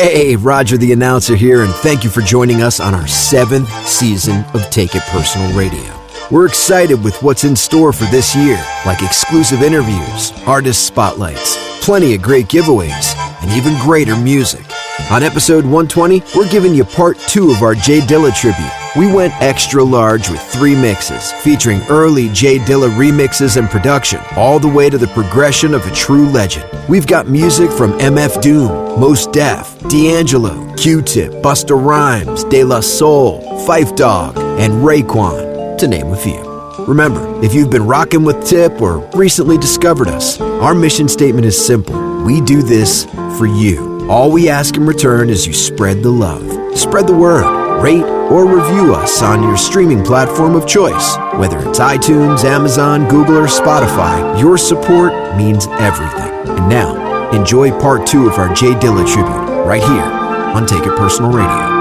Hey, Roger the announcer here, and thank you for joining us on our 7th season of Take It Personal Radio. We're excited with what's in store for this year, like exclusive interviews, artist spotlights, plenty of great giveaways, and even greater music. On episode 120, we're giving you part 2 of our J Dilla Tribute. We went extra large with 3 mixes, featuring early J Dilla remixes and production, all the way to the progression of a true legend. We've got music from MF Doom, Mos Def, D'Angelo, Q-Tip, Busta Rhymes, De La Soul, Phife Dawg, and Raekwon, to name a few. Remember, if you've been rocking with Tip or recently discovered us, our mission statement is simple. We do this for you. All we ask in return is you spread the love. Spread the word. Rate or review us on your streaming platform of choice. Whether it's iTunes, Amazon, Google, or Spotify, your support means everything. And now, enjoy part 2 of our J Dilla Tribute right here on Take It Personal Radio.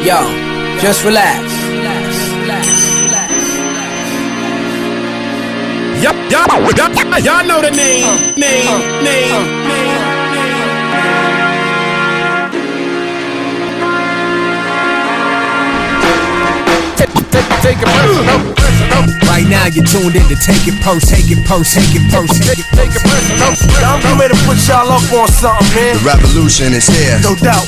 Yo, just relax. Y'all know the name. Take it personal. Right now you're tuned in to Take It Personal. I'm coming to put y'all up on something, man. The revolution is here. No doubt.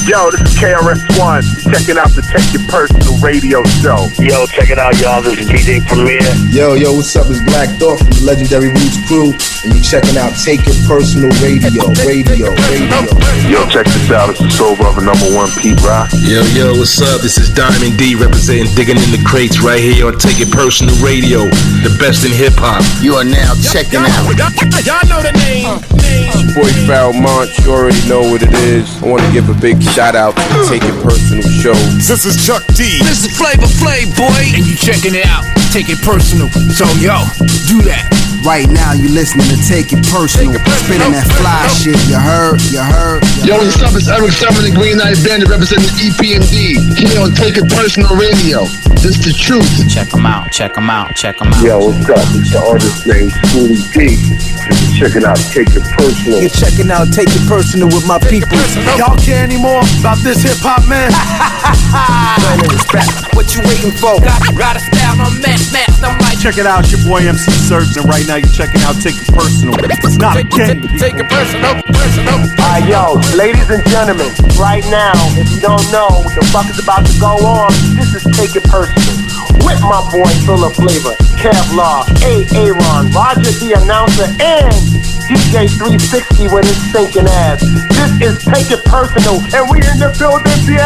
Yo, this is KRS-One. Checking out the Take It Personal radio show. Yo, check it out, y'all. This is DJ Premier. Yo, what's up? It's Black Thought from the Legendary Roots Crew, and you checking out Take It Personal Radio. Yo, check this out. It's the Soul Brother #1 Pete Rock. Yo, what's up? This is Diamond D representing Digging in the Crates right here on Take It Personal Radio, the best in hip hop. You are now checking out. Y'all know the name. Boy Farrell Monch, you already know what it is. I want to give a big shout out to the Take It Personal show. This is Chuck D. This is Flavor Flav, boy. And you checking it out. Take it personal. So, yo, do that. Right now you listening to Take It Personal. Spinning that fly shit. You heard. Yo, what's up? It's Eric Summer, the Green Knight Bandit, representing EPMD. Here on Take It Personal Radio. This the truth. Check 'em out. Yo, what's up? It's the artist named Schoolie P. Checking out Take It Personal. You're checking out Take It Personal with my people. Y'all care anymore about this hip hop, man? What you waiting for? Got a style on match. I'm like, Check it out, your boy MC Surge, and right now you're checking out Take It Personal. It's not a game. Take it personal. Alright, yo, ladies and gentlemen, right now, if you don't know what the fuck is about to go on, this is Take It Personal. With my boy full of flavor, Kevlar, Aaron, Roger the announcer, and DJ 360 with his stinking ass. This is Take It Personal, and we in the building,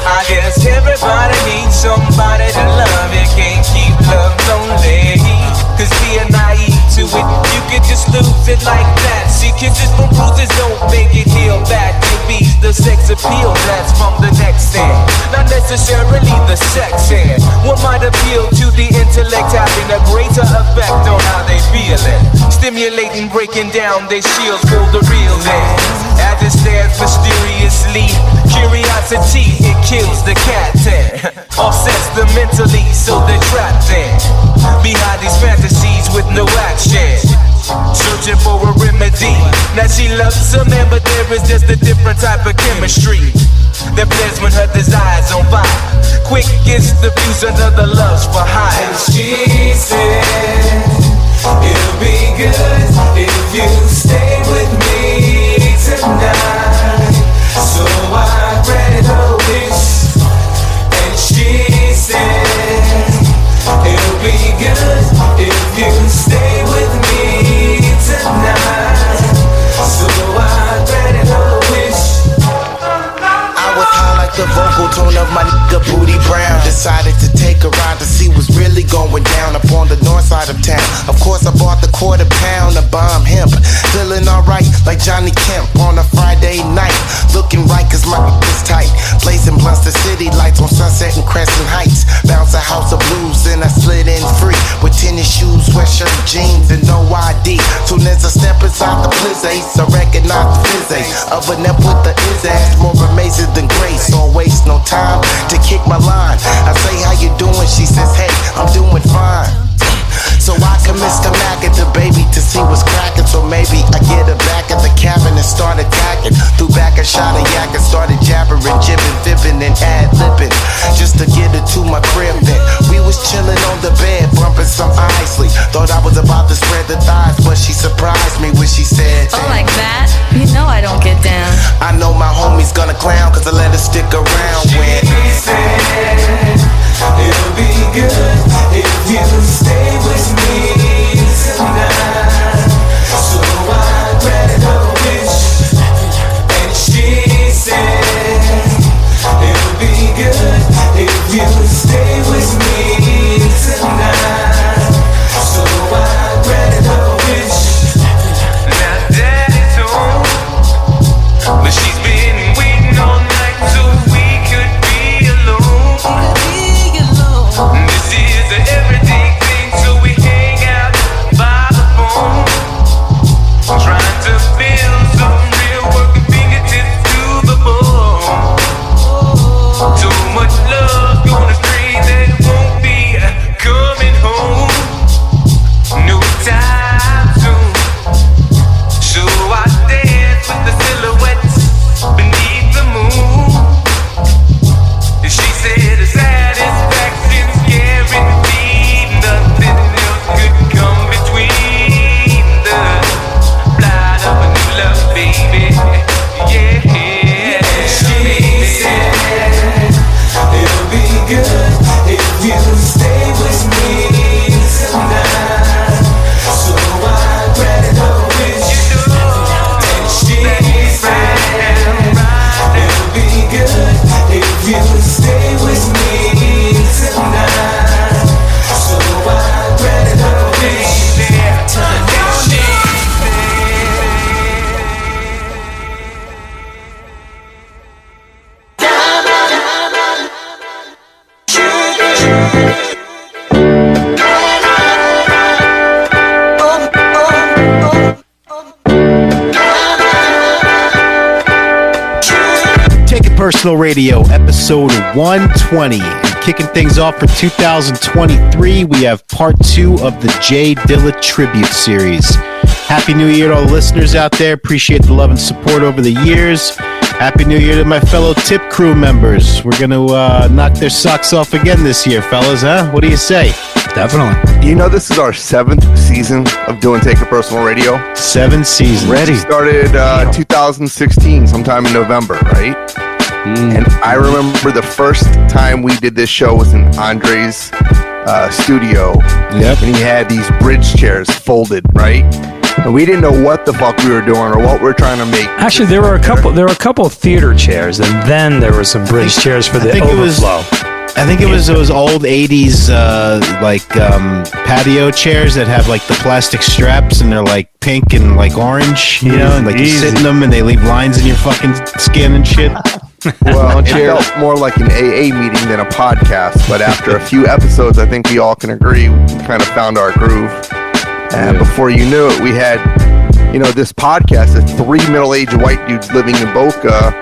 I guess everybody needs somebody to love. You can't keep love lonely, 'cause being naive to it, you could just lose it like that. See, kisses from bruises don't make it heal back. It be the sex appeal that's from the next end, not necessarily the sex end. What might appeal to the intellect, having a greater effect on how they feel it. Stimulating, breaking down their shields for the real things. As it stands mysteriously, curiosity, it kills the cat and offsets them mentally, so they're trapped in behind these fantasies with no action, searching for a remedy. Now she loves a man, but there is just a different type of chemistry that plays when her desire's on fire. Quick gets the fuse under the lust for hire. And she said, it'll be good if you stay with me tonight. So I granted her wish, and she said, it'll be good if you stay with me tonight. So I granted her wish. I was high like the vocal tone of my nigga Booty Brown. Decided to take a ride to see what's really going down up on the north side of town. Of course I bought the £1/4 of bomb hemp. Feeling alright like Johnny Kemp on a Friday night. Looking right cause my is tight. Blazing blunts the city lights on Sunset and Crescent Heights. beside the blizzays. I recognize the fizzy. Other than with the is ass, more amazing than grace. Don't waste no time to kick my line. I say, how you doing? She says, hey, I'm doing fine. So I commenced to Mac at the baby to see what's cracking. So maybe I get her back at the cabin and start attacking. Threw back a shot of yak and started jabbering, jibbing, fibbing, and ad-libbing just to get her to my crib then. We was chilling on the bed, bumping some Isley. Thought I was about to spread the thighs, but she surprised me when she said, oh, like that? You know I don't get down. I know my homie's gonna clown, cause I let her stick around when she said, it'll be good if you stay with me tonight. So I granted her wish, and she said, it'll be good if you stay with me tonight. So I granted her wish. Now daddy's home, but she's been waiting all night so we could be alone. This is an everyday thing, so we hang out by the phone, trying to build some real work, fingertips to the bone. Too much love gonna stray that won't be coming home. No time soon, so I dance with the silhouettes beneath the moon. She said the satisfaction's guaranteed, nothing else could come between the light of a new love, baby. Yeah. She said it'll be good if you stay with me tonight. So I granted her wish, and she said it'll be good if you stay with me tonight. So I granted her wish, and she said. Take It Personal Radio, episode 120. And kicking things off for 2023, we have part 2 of the J Dilla Tribute series. Happy New Year to all the listeners out there. Appreciate the love and support over the years. Happy New Year to my fellow Tip crew members. We're going to knock their socks off again this year, fellas, huh? What do you say? Definitely. You know, this is our 7th season of doing Take It Personal Radio. 7 seasons. We started 2016, sometime in November, right? And I remember the first time we did this show was in Andre's studio. Yep. And he had these bridge chairs folded, right? And we didn't know what the fuck we were doing or what we were trying to make. Actually, there were a couple of theater chairs, and then there were some bridge chairs for the overflow. I think it was those old 80s patio chairs that have like the plastic straps and they're like pink and like orange, you know, and like you sit in them and they leave lines in your fucking skin and shit. Well, it felt more like an AA meeting than a podcast, but after a few episodes, I think we all can agree we kind of found our groove. And before you knew it, we had, you know, this podcast of 3 middle-aged white dudes living in Boca.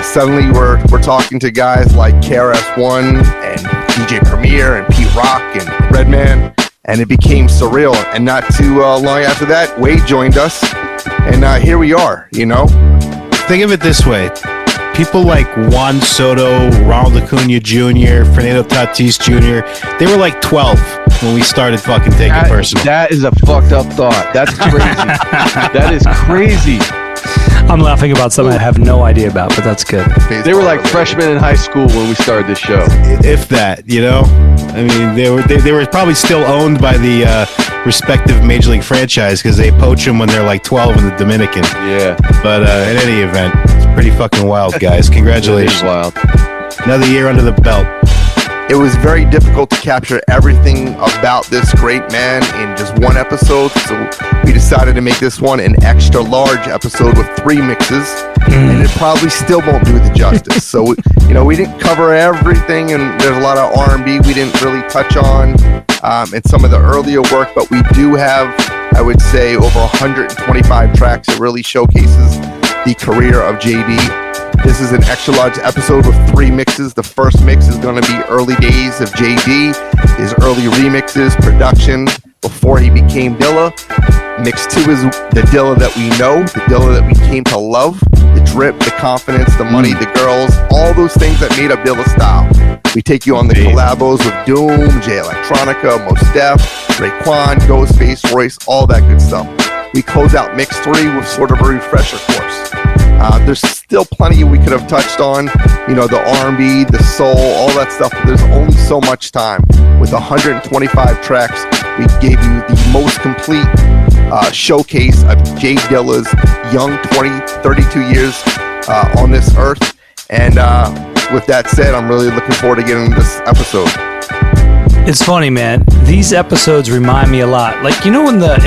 Suddenly we're talking to guys like KRS-One and DJ Premier and Pete Rock and Redman, and it became surreal. And not too long after that, Wade joined us, and here we are, you know? Think of it this way. People like Juan Soto, Ronald Acuna Jr., Fernando Tatis Jr., they were like 12 when we started fucking Take It Personal. That is a fucked up thought. That's crazy. That is crazy. I'm laughing about something I have no idea about, but that's good. They were like freshmen in high school when we started this show. If that, you know? I mean, they were probably still owned by the respective Major League franchise because they poach them when they're like 12 in the Dominican. Yeah. But in any event, it's pretty fucking wild, guys. Congratulations. It is wild. Another year under the belt. It was very difficult to capture everything about this great man in just one episode, so we decided to make this one an extra large episode with 3 mixes, and it probably still won't do the justice. So, we didn't cover everything, and there's a lot of R&B we didn't really touch on in some of the earlier work, but we do have I would say, over 125 tracks. It really showcases the career of Jay Dee. This is an extra large episode with 3 mixes. The first mix is going to be early days of Jay Dee, his early remixes, production before he became Dilla. Mix 2 is the Dilla that we know, the Dilla that we came to love, the drip, the confidence, the money, the girls, all those things that made up Dilla's style. We take you on the collabos with Doom, J Electronica, Mos Def, Raekwon, Ghostface, Royce, all that good stuff. We close out Mix 3 with sort of a refresher course. There's still plenty we could have touched on, the R&B, the soul, all that stuff. But there's only so much time. With 125 tracks, we gave you the most complete showcase of Jay Dilla's young 32 years on this earth. And with that said, I'm really looking forward to getting this episode. It's funny, man. These episodes remind me a lot. Like, in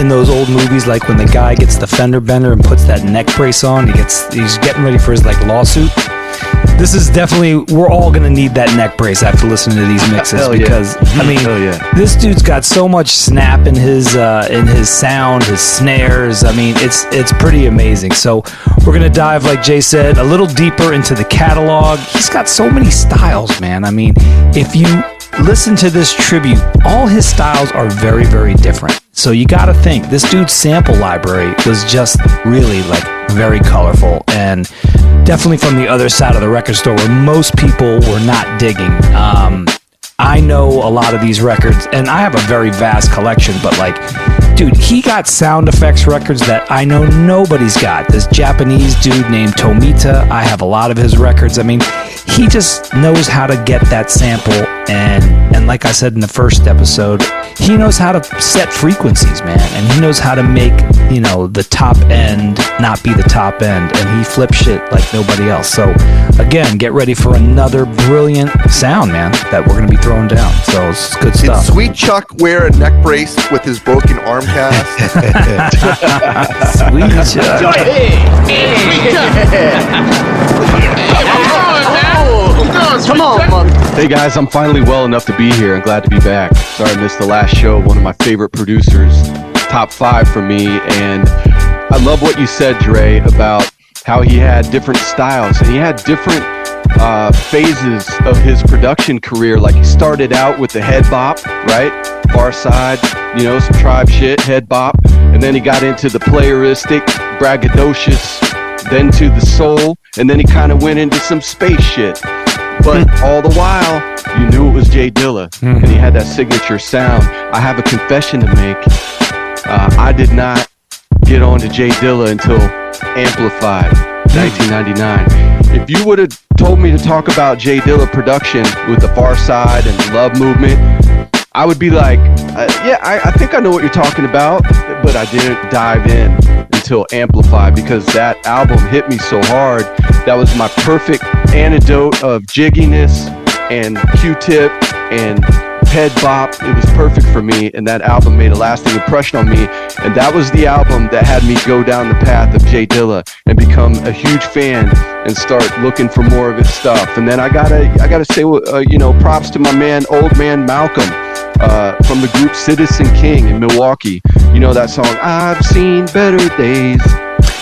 those old movies, like when the guy gets the fender bender and puts that neck brace on, he's getting ready for his lawsuit. This is definitely, we're all gonna need that neck brace after listening to these mixes because this dude's got so much snap in his sound, his snares. It's pretty amazing. So we're gonna dive, like Jay said, a little deeper into the catalog. He's got so many styles, man. If you listen to this tribute, all his styles are very, very different. So you gotta think, this dude's sample library was just really very colorful and definitely from the other side of the record store where most people were not digging. I know a lot of these records and I have a very vast collection, but dude, he got sound effects records that I know nobody's got. This Japanese dude named Tomita, I have a lot of his records. He just knows how to get that sample, and like I said in the first episode, he knows how to set frequencies, man, and he knows how to make, the top end not be the top end, and he flips shit like nobody else. So again, get ready for another brilliant sound, man, that we're going to be throwing down. So it's good stuff. Did Sweet Chuck wear a neck brace with his broken arm cast? Sweet Chuck. Come on, hey guys, I'm finally well enough to be here. I'm glad to be back. Sorry I missed the last show. One of my favorite producers, top 5 for me. And I love what you said, Dre, about how he had different styles and he had different phases of his production career. Like he started out with the head bop, right? Far Side, some tribe shit, head bop. And then he got into the playeristic, braggadocious, then to the soul, and then he kind of went into some space shit. But all the while, you knew it was Jay Dilla, and he had that signature sound. I have a confession to make. I did not get on to Jay Dilla until Amplified, 1999. If you would have told me to talk about Jay Dilla production with the Far Side and the Love Movement, I would be like, I think I know what you're talking about, but I didn't dive in until Amplified because that album hit me so hard. That was my perfect antidote of jigginess and Q-tip and head bop. It was perfect for me, and that album made a lasting impression on me. And that was the album that had me go down the path of Jay Dilla and become a huge fan and start looking for more of his stuff. And then I gotta say, props to my man, old man Malcolm. From the group Citizen King in Milwaukee. You know that song, I've Seen Better Days?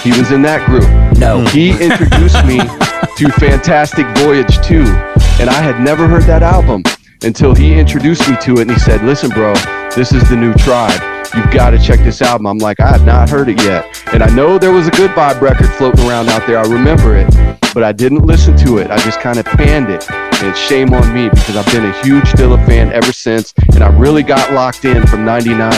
He was in that group. No. He introduced me to Fantastic Voyage 2, and I had never heard that album until he introduced me to it, and he said, listen, bro, this is the new Tribe. You've got to check this album. I'm like, I have not heard it yet. And I know there was a Good Vibe record floating around out there. I remember it, but I didn't listen to it. I just kind of panned it. And it's shame on me because I've been a huge Dilla fan ever since, and I really got locked in from 99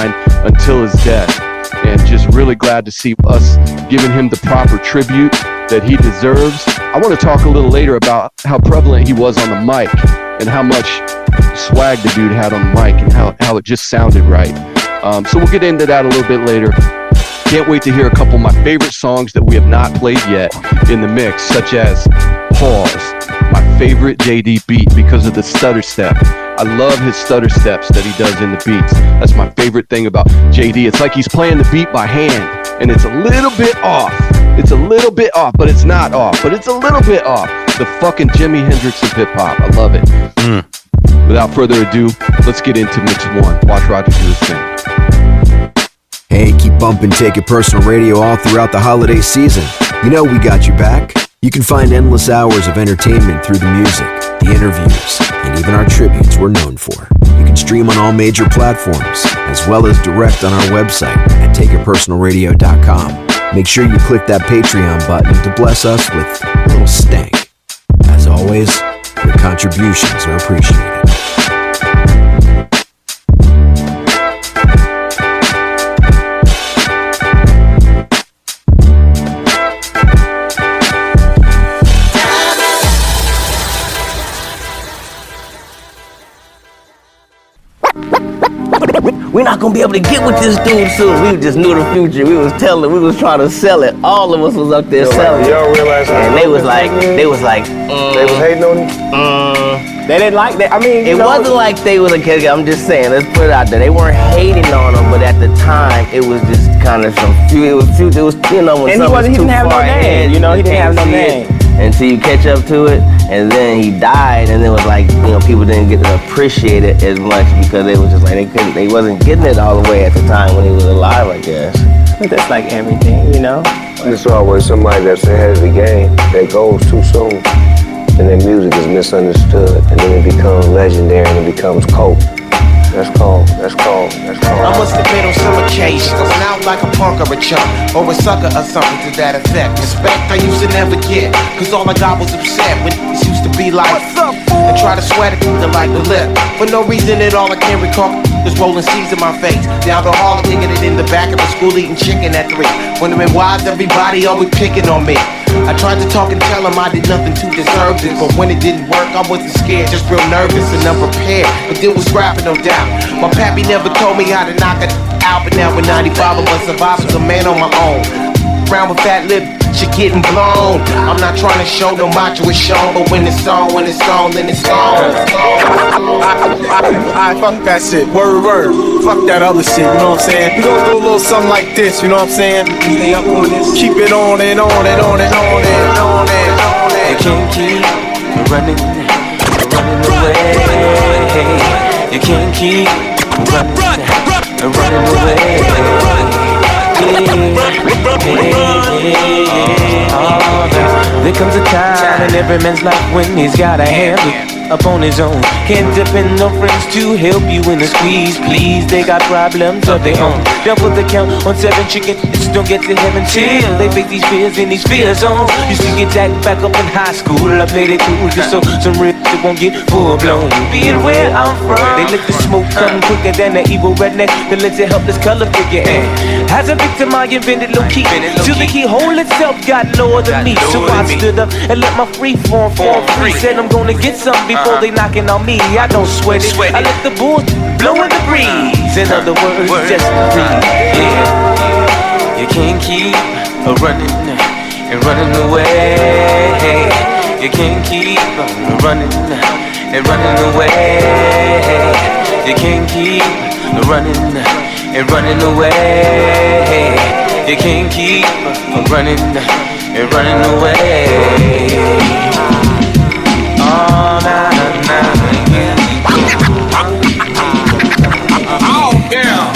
until his death. And just really glad to see us giving him the proper tribute that he deserves. I want to talk a little later about how prevalent he was on the mic and how much swag the dude had on the mic and how it just sounded right. So we'll get into that a little bit later. Can't wait to hear a couple of my favorite songs that we have not played yet in the mix, such as Pause, my favorite Jay Dee beat because of the stutter step. I love his stutter steps that he does in the beats. That's my favorite thing about Jay Dee. It's like he's playing the beat by hand, and it's a little bit off. It's a little bit off, but it's not off. But it's a little bit off. The fucking Jimi Hendrix of hip-hop. I love it. Without further ado, let's get into Mix 1. Watch Roger do his thing. Hey, keep bumping Take It Personal Radio all throughout the holiday season. You know we got your back. You can find endless hours of entertainment through the music, the interviews, and even our tributes we're known for. You can stream on all major platforms, as well as direct on our website at takeitpersonalradio.com. Make sure you click that Patreon button to bless us with a little stank. As always, your contributions are appreciated. We're not gonna be able to get with this dude soon. We just knew the future. We was trying to sell it. All of us was up there selling it. Y'all realize how and they was like, they was hating on you? They didn't like that. I mean, it wasn't like they was a kid. I'm just saying, let's put it out there. They weren't hating on him, but at the time, it was just kind of some few. It was you know, when something was too far ahead. You know, he didn't have no name. Until you catch up to it, and then he died, and it was like, you know, people didn't get to appreciate it as much because they was just like they wasn't getting it all the way at the time when he was alive, I guess. But that's like everything, you know. There's always somebody that's ahead of the game that goes too soon, and their music is misunderstood, and then it becomes legendary and it becomes cult. That's cold. I must have been on some occasions. I went out like a punk or a chump, or a sucker or something to that effect. Respect I used to never get, cause all I got was upset when it used to be like, what's up, fool? And try to sweat it to like the lip. For no reason at all, I can't recall just rolling C's in my face. Down the hall, thinking it in the back of the school, eating chicken at 3. Wondering why is everybody always picking on me. I tried to talk and tell him I did nothing to deserve this, but when it didn't work, I wasn't scared, just real nervous and unprepared. But there was rapping, no doubt. My pappy never told me how to knock it out, but now with 95, I must survive as a man on my own. Round with Madlib, shit getting blown. I'm not trying to show no macho is shown, but when it's on, then it's on. I fuck that shit, word. Fuck that other shit, you know what I'm saying? We gonna do a little something like this, you know what I'm saying? Keep it on and on and on and on and on and on. You can't keep running away. You can't keep running away. There comes a time in every man's life when he's gotta handle up on his own. Can't depend on friends to help you in the squeeze. Please, they got problems of their own. Double the count on 7 chickens, don't get to heaven till they face these fears in these fear zones. Used to get jacked back up in high school. I played it cool just so some real shit won't get full blown. Being where I'm from, they let the smoke come quicker than the evil redneck that lets it help this color figure. As a victim, I invented low key till the keyhole itself got lower than me. So I stood up and let my free form fall free. Said I'm gonna get some before they knocking on me. I don't sweat it. I let the bulls blow in the breeze. In other words, just breathe. Yeah, you can't keep running and running away. You can't keep running and running away. You can't keep running and running away. You can't keep running and running away. Oh, nah, yeah. Oh, yeah.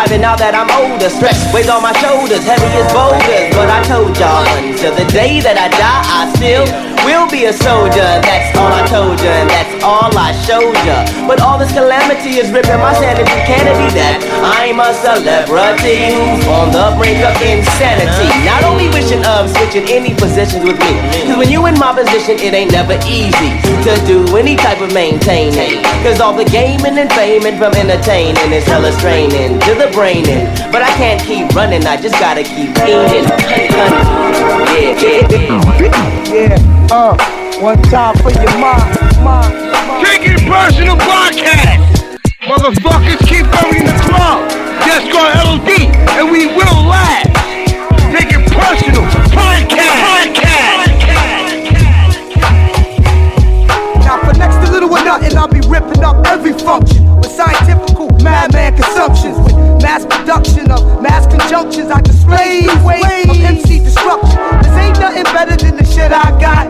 And now that I'm older, stress weighs on my shoulders, heavy as boulders. But I told y'all, until the day that I die, I still will be a soldier. That's all I told ya, and that's all I showed ya. But all this calamity is ripping my sanity. Can it be that I'm a celebrity who's on the brink of insanity? Not only wishing of switching any positions with me, cause when you in my position, it ain't never easy to do any type of maintaining. Cause all the gaming and faming from entertaining is hella straining to the braining. But I can't keep running, I just gotta keep fiending. Yeah, one time for your mom. Take it personal podcast. Motherfuckers keep going in the club. Just call LOD and we will laugh. Take scientifical madman consumptions with mass production of mass conjunctions. I display the wave of MC destruction. This ain't nothing better than the shit I got.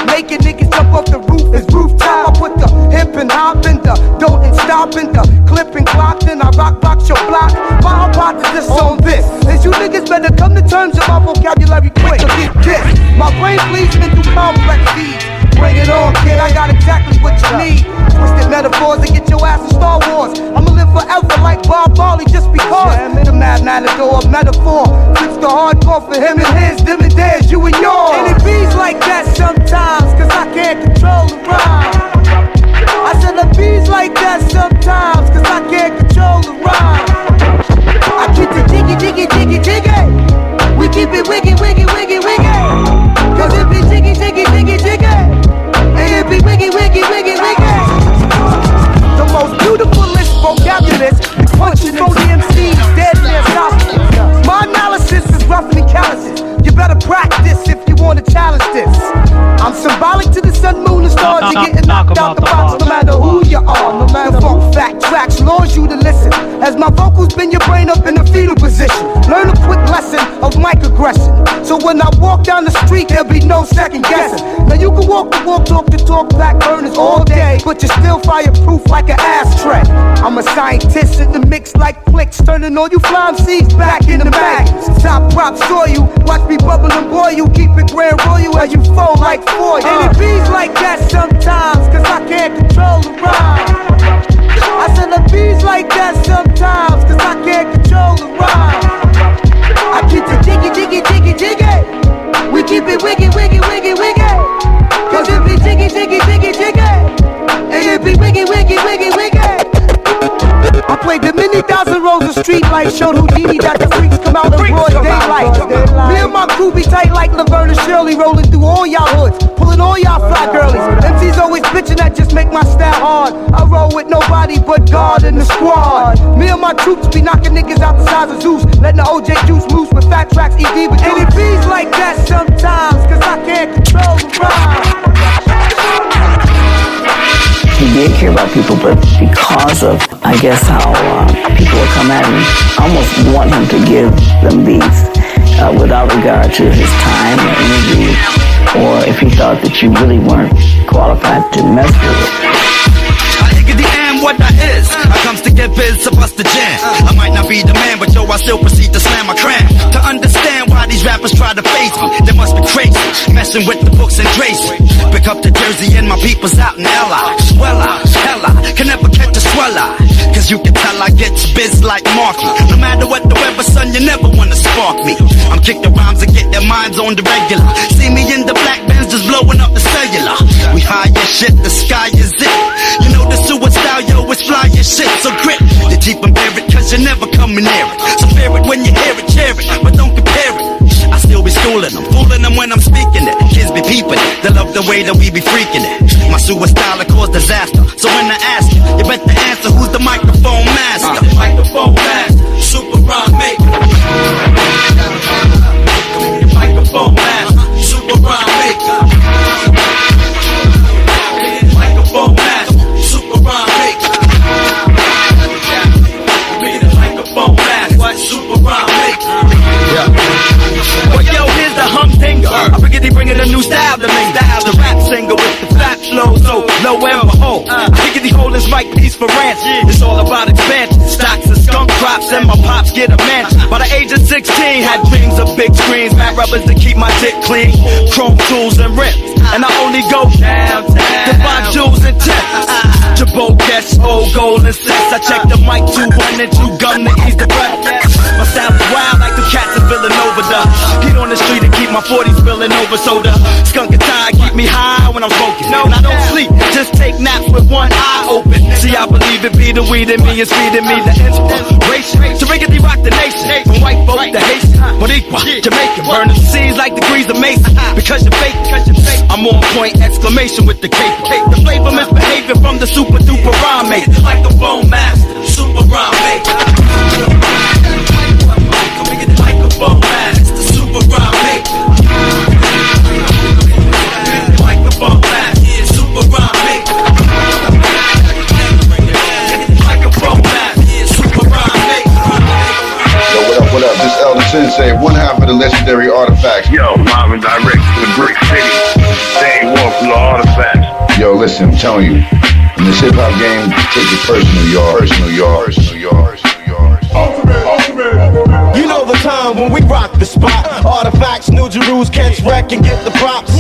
Making niggas jump off the roof is rooftop. I put the hip and hop in the don't and stop in the clip and clock. Then I rock box your block. My hypothesis on this is you niggas better come to terms with my vocabulary quick. So get this. My brain bleeds into complex feeds. Bring it on, kid, I got exactly what you need. Twisted metaphors to get your ass in Star Wars. I'ma live forever like Bob Marley just because. The mad matador of metaphor fits the hardcore for him and his, them and theirs, you and yours. And it beats like that sometimes, cause I can't control the rhyme. I said it beats like that sometimes, cause I can't control the rhyme. I keep it jiggy, jiggy, jiggy, jiggy. We keep it wiggy, wiggy, wiggy, wiggy. Cause it be jiggy, jiggy, jiggy, jiggy. And it be wiggy, wiggy, wiggy, wiggy. The most beautifulest vocabulary is punching on the MCs, dead in their softness. My analysis is rough and calluses. You better practice if you want to challenge this. I'm symbolic to the sun, moon, and stars. You're getting knocked out the box no matter who you are. No matter funk, fact, tracks, lures you to listen. As my vocals bend your brain up in a fetal position. Learn a quick lesson of microaggression. So when I walk down the street, there'll be no second guessing. Now you can walk the walk, talk the talk, black burners all day, but you're still fireproof like an ashtray. I'm a scientist in the mix like flicks, turning all you fly MCs back in the bag. Top props saw you, watch me bubble and boil you, keep it grand royal as you fold like foil. And it beats like that sometimes, cause I can't control the rhyme. I said it beats like that sometimes, cause I can't control the rhyme. I keep it jiggy, jiggy, jiggy, jiggy. We keep it wiggy, wiggy, wiggy, wiggy. Cause it be jiggy, jiggy, jiggy, jiggy. And it be wiggy, wiggy, wiggy, wiggy. I played the many thousand rows of street lights, showed Houdini that the freaks come out in broad daylight. Me and my crew be tight like Laverne and Shirley, rolling through all y'all hoods, pulling all y'all fly girlies. MC's always bitching that just make my style hard. I roll with nobody but God and the squad. Me and my troops be knocking niggas out the size of Zeus, letting the OJ juice loose with fat tracks, ED with and it beats like that sometimes, cause I can't control the rhyme. He did care about people, but because of, I guess, how people will come at him, I almost want him to give them beats without regard to his time or energy, or if he thought that you really weren't qualified to mess with it. What I is, I comes to get biz to bust the jam. I might not be the man, but yo, I still proceed to slam my cram. To understand why these rappers try to face me, they must be crazy, messing with the books and Tracy. Pick up the Jersey and my people's out in L.I. Swella, hella, can never catch a swella. Cause you can tell I get biz like Marky. No matter what the weather, son, you never wanna spark me. I'm kicking rhymes and get their minds on the regular. See me in the black bands just blowing up the cellular. We high as shit, the sky is it. You know the sewer style, yo, it's fly as shit, so grip. You keep them buried cause you never coming near it. So fear it when you hear it, share it, but don't compare it. I still be schooling them, fooling them when I'm speaking it. Kids be peeping it, they love the way that we be freaking it. My sewer style will cause disaster, so when I ask you, you better answer who's the microphone master. Microphone master, super rhyme maker. Microphone master, super rhyme maker. Microphone master, super rhyme maker. Microphone master, super rhyme maker. Well, yo, here's the humdinger. I figured he bringing a new style to me. The rap singer with the fat flow, so low and behold. I figured he holding his mic piece for ranch. It's all about expansion. Stocks and skunk crops, and my pops get a mansion. By the age of 16, had dreams of big screens, mad rubbers to keep my dick clean, chrome tools and rims. And I only go downtown to buy jewels and tips. Jabot cash, old gold and cents. I check the mic, 2-1 and 2 gun to ease the breath. My style's wild like the cats in Villanova. The heat on the street and keep my 40s spilling over. So the skunk and tie keep me high when I'm smoking. No, I don't sleep, just take naps with one eye open. See, I believe it be the weed in me is feeding me the inspiration to riggedy rock the nation. From white folk to Haitian, Boricua, Jamaican, burning seeds like degrees of Mason. Because you're fake, I'm on point, exclamation with the cape. The flavor misbehavior from the super duper rhyme maker. Microphone master, super rhyme maker. Microphone master, super rhyme maker. Microphone master, super rhyme maker. Microphone Sensei, one half of the legendary Artifacts. Yo, live and direct from the Brick City. Day one from the Artifacts. Yo, listen, I'm telling you, in this hip hop game, take it personal, y'all. Personal, y'all. Personal, y'all. You know the time when we rock the spot. Artifacts, New Jerus, catch wreck and get the props.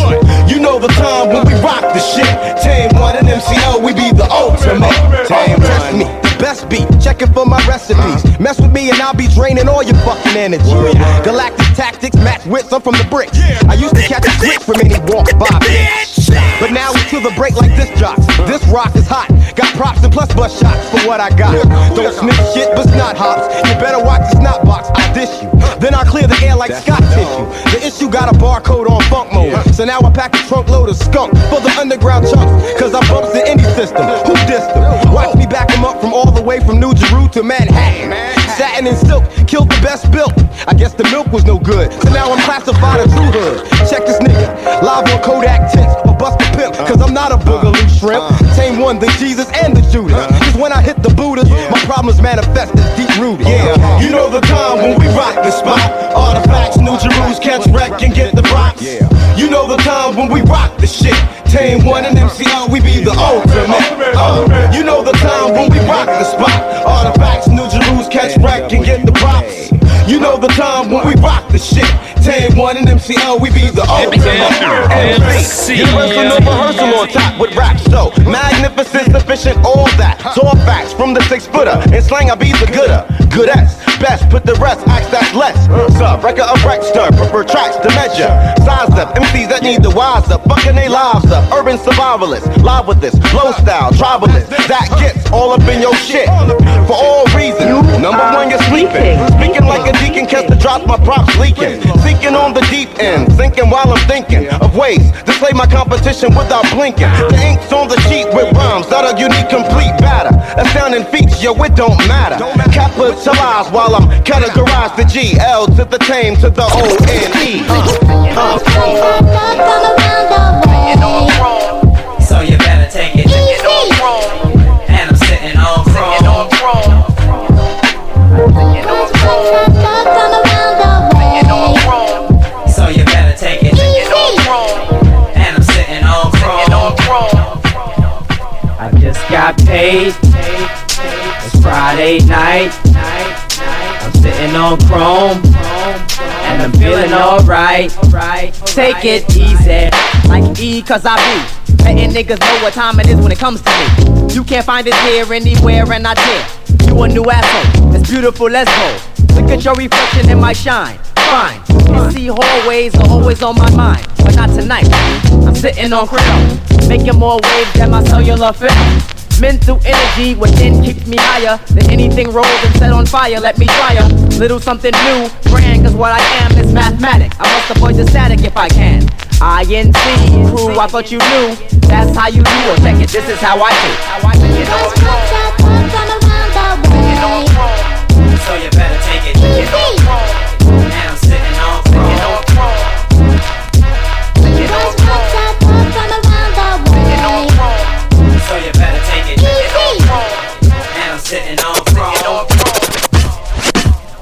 You know the time when we rock the shit. Team 1 and MCL, we be the ultimate. Team 1, me, the best beat, checking for my recipes. Mess with me and I'll be draining all your fucking energy. Galactic tactics, match wits, I'm from the brick. I used to catch a switch from any walk by bitch. But now we to the break like this jocks. This rock is hot. Got props and plus bus shots for what I got. Don't sniff shit, but snot hops. You better watch the snot box, I dish you. Then I clear the air like Scott tissue. The issue got a barcode on funk mode. So now I pack a trunk load of skunk for the underground chunks. Cause I bumps the indie system. Who dissed them? Watch me back them up from all the way from New Jeru to Manhattan. Satin and silk, killed the best built. I guess the milk was no good. So now I'm classified a true hood. Check this nigga, live on Kodak tints or bust a pimp. Cause I'm not a boogaloo shrimp. Tame 1, the Jesus and the Judas. Cause when I hit the Buddhas, my problems manifest as deep rooted. Yeah, you know the time when we rock the spot. Artifacts, New Jerus, catch wreck and get the props. You know the time when we rock the shit. Team 1 and MCL, we be the ultimate. You know the time when we rock the spot. Artifacts, New Jerus, catch wreck and get the props. You know the time when we rock the shit. Team 1 and MCL, we be the ultimate. MC, universal no rehearsal on top with rap so magnificent, sufficient, all that. So all facts from the 6-footer. In slang, I be the gooder. Goodest, best, put the rest, acts that's less. Sub, record of Rexter, prefer tracks to measure. Size up, MCs that need the wise up, fucking they lives up. Urban survivalists, live with this, flow style, tribalist. That gets all up in your shit. For all reasons, number 1, you're sleeping. Speaking like a deacon, catch the drops, my props leaking. Seeking on the deep end, thinking while I'm thinking of ways to slay my competition without blinking. The ink's on the sheet with rhymes that are unique, complete batter. Astounding feats, yo, it don't matter. Capitalize while I'm categorized the G-L to the tame to the O-N-E. So you better take it. And I'm sitting on chrome. So you better take it. And I'm sitting on chrome. I just got paid. It's Friday night. I'm sitting on chrome. And I'm feeling alright. Take it easy. Like E, cause I be letting niggas know what time it is when it comes to me. You can't find it here, anywhere, and I dare. You a new asshole, it's beautiful, let's go. Look at your reflection in my shine. Fine, see hallways are always on my mind, but not tonight. I'm sitting on chrome, making more waves than my cellular film. Mental energy within keeps me higher than anything rolled and set on fire. Let me try a little something new, brand, cause what I am is mathematic. I must avoid the static if I can. INC crew, I thought you knew. That's how you do it. Check it, this is how I do. So you better take it. And I'm sitting on chrome. So you better take it. And I'm sitting on chrome.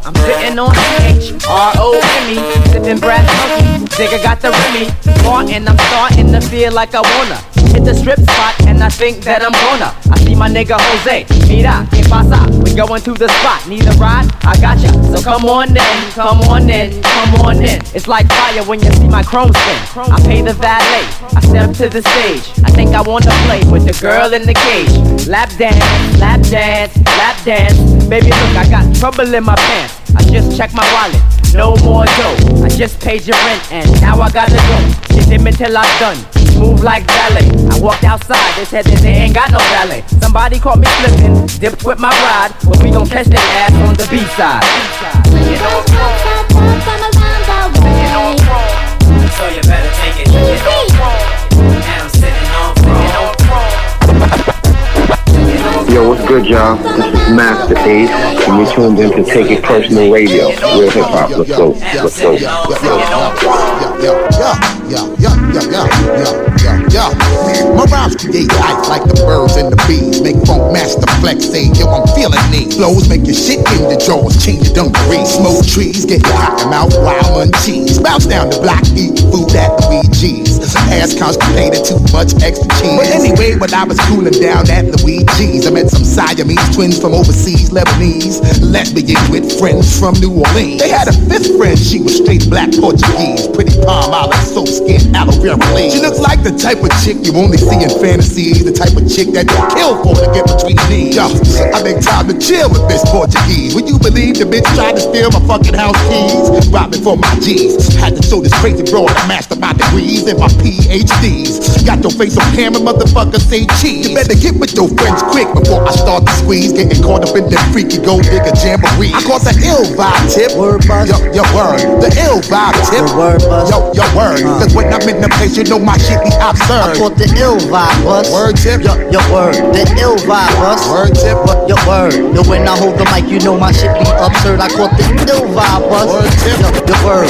I'm sitting on H-R-O-M-E, sipping brass monkey. Digga got the Remy, and I'm starting to feel like I wanna hit the strip spot, and I think that I'm gonna. I see my nigga Jose, mira, que pasa? We going to the spot, need a ride? I got ya, so come on in, come on in, come on in. It's like fire when you see my chrome spin. I pay the valet, I step to the stage. I think I wanna play with the girl in the cage. Lap dance, lap dance, lap dance. Baby look, I got trouble in my pants. I just checked my wallet, no more dough. I just paid your rent and now I gotta go. Hit them until I'm done, move like ballet. I walked outside, they said that they ain't got no valet. Somebody caught me slipping, dipped with my ride, but we gon' catch their ass on the B-side. So you better take it. And I'm sitting on chrome. Yo, what's good, y'all? This is Master Ace, and you're tuned in to Take It Personal Radio. Real hip hop. Let's go. Let's go. Let's go. My rhymes create life like the birds and the bees. Make funk master flex, say, yo, I'm feeling these. Flows make your shit in the jaws, change your dungarees. Smoke trees, get your cotton mouth, wild munchies. Bounce down the block, eat food at Luigi's. Ass constipated, too much extra cheese. But anyway, when I was cooling down at Luigi's, I met some Siamese twins from overseas, Lebanese, lesbians with friends from New Orleans. They had a fifth friend, she was straight black Portuguese. Pretty palm olive, soap skin, aloe vera leaves. She looks like the type of chick you only see in fantasies, the type of chick that you kill for to get between your knees. Yo, I make time to chill with Miss Portuguese. Would you believe the bitch tried to steal my fucking house keys? Robbing for my G's. Had to show this crazy broad I master my degrees and my PhDs. Got your face on camera, motherfucker, say cheese. You better get with your friends quick before I start to squeeze. Getting caught up in that freaky gold digger jamboree. I caught the ill vibe tip. Word buzz. Yo, word. The ill vibe tip. The word buzz. Yo, word. Cause when I'm in the place, you know my shit be absurd. I caught the ill vibe buzz. Word tip. Yo, word. The ill vibe buzz. Word tip. Yo, word. Yo, when I hold the mic, you know my shit be absurd. I caught the ill vibe buzz. Word tip. Yo, word.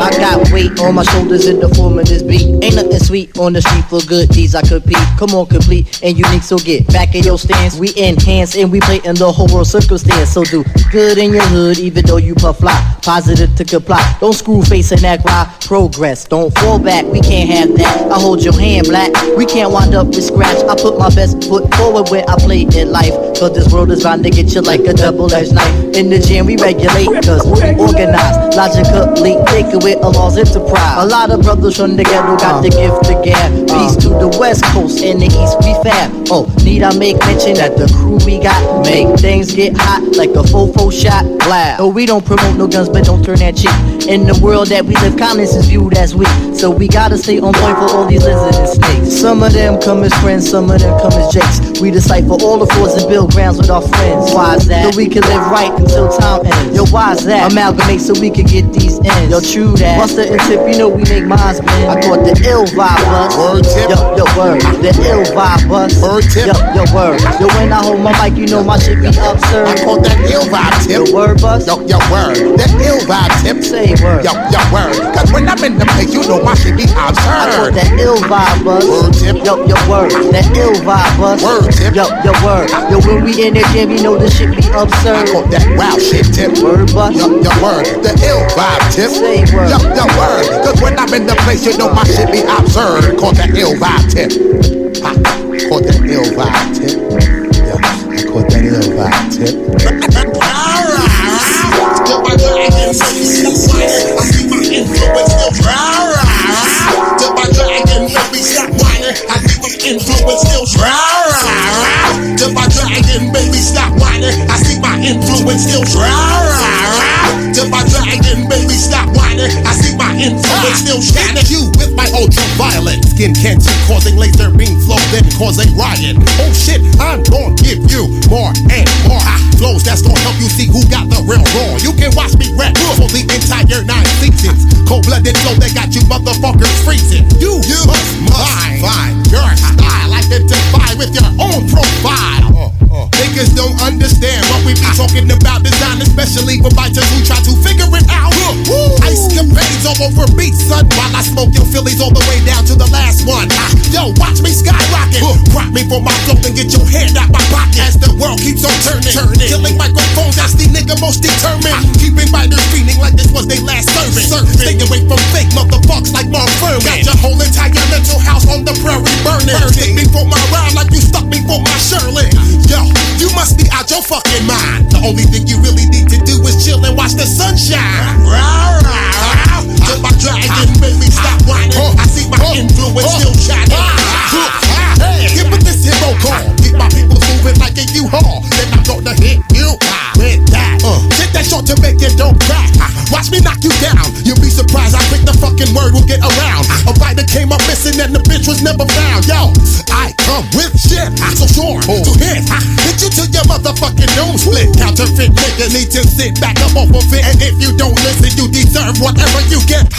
I got weight on my shoulders in the form of this beat. Ain't nothing sweet on the street for good deeds I compete. Come on, complete and unique, so get back in your stance. We enhance and we play in the whole world circumstance. So do good in your hood even though you puff fly. Positive to comply. Don't screw face and act right. Progress, don't fall back. We can't have that. I hold your hand, black. We can't wind up with scratch. I put my best foot forward where I play in life. Cause this world is bound to get you like a double-edged knife. In the gym we regulate cause we organize. Logically take away a law's enterprise. A lot of brothers from the ghetto got the gift to gab. Peace to the west coast and the east we fab. Oh, need I make mention that the crew we got make things get hot like a fofo shot. Blast. Oh, we don't promote no guns but don't turn that cheek. In the world that we live, kindness is viewed as weak. So we gotta stay on point for all these lizards and snakes. Some of them come as friends, some of them come as jakes. We decipher all the flaws and build grounds with our friends. Why is that? So we can live right until time ends. Yo, why is that? Amalgamate so we can get these ends. Yo, true that. Buster and Tip, you know we make minds bend. I caught the ill vibe buzz. Word tip. Yo, word. The ill vibe buzz. Word tip. Yo, word. Yo, when I hold my mic, you know my shit be absurd. I caught that ill vibe tip. Yo, word buzz. Yo, word. That ill vibe tip. Say word. Yo, word. Cause when I'm in the place, you know my shit be absurd. I caught that ill vibe buzz. Word tip. Yo, word. That ill vibe buzz. Word tip. Yo, word. Yo, when we in the gym, you know this shit be absurd. I caught that wow shit tip. Word buzz. Yo, word. The ill vibe tip. Say word. Yo, word. Cause when I'm in the place, you know my shit be absurd. Caught that ill vibe tip. Caught that ill vibe tip. Yeah, I caught that ill vibe tip. Till my dragon baby stop whining, I see my influence still till my dragon baby stop whining, I see my influence still till my dragon baby stop whining, I see my influence still till my dragon baby stop whining, I see my influence still shining. You with my ultraviolet skin cancer causing laser beam flow, then cause a riot. Oh shit, I'm gonna give you more and more flows that's gonna help you see who got the real raw. You can watch me rap for the entire 9 seasons. Cold-blooded flow that got you motherfuckers freezing. You must find your style, identify with your own profile. Niggas don't understand what we be talking about design, especially for biters who try to figure it out. Ice capades all over beats, son, while I smoke your Phillies all the way down to the last one. Yo, watch me skyrocket. Rock me for my flow and get your hand out my pocket as the world keeps on turning. Killing microphones, that's the nigga most determined. Keeping biters feeling like this was their last service. Stay away from fake motherfuckers like Mark Furman. Got your whole entire mental house on the prairie burning. Stick me for my rhyme like you stuck me for my Shirley. Yo, you must be out your fucking mind. The only thing you really need to do is chill and watch the sunshine. Till my dragon baby stop whining, I see my influence still shining. Get with this hero call, get my people moving like a U-Haul. Then I'm gonna hit you with that. Shit that short to make it don't crack. Watch me knock you down. You'll be surprised how quick the fucking word will get around. A and the bitch was never found. Yo, I come with shit, so sure. So hit you till your motherfucking nose split. Counterfeit niggas need to sit back up off of it. And if you don't listen, you deserve whatever you get.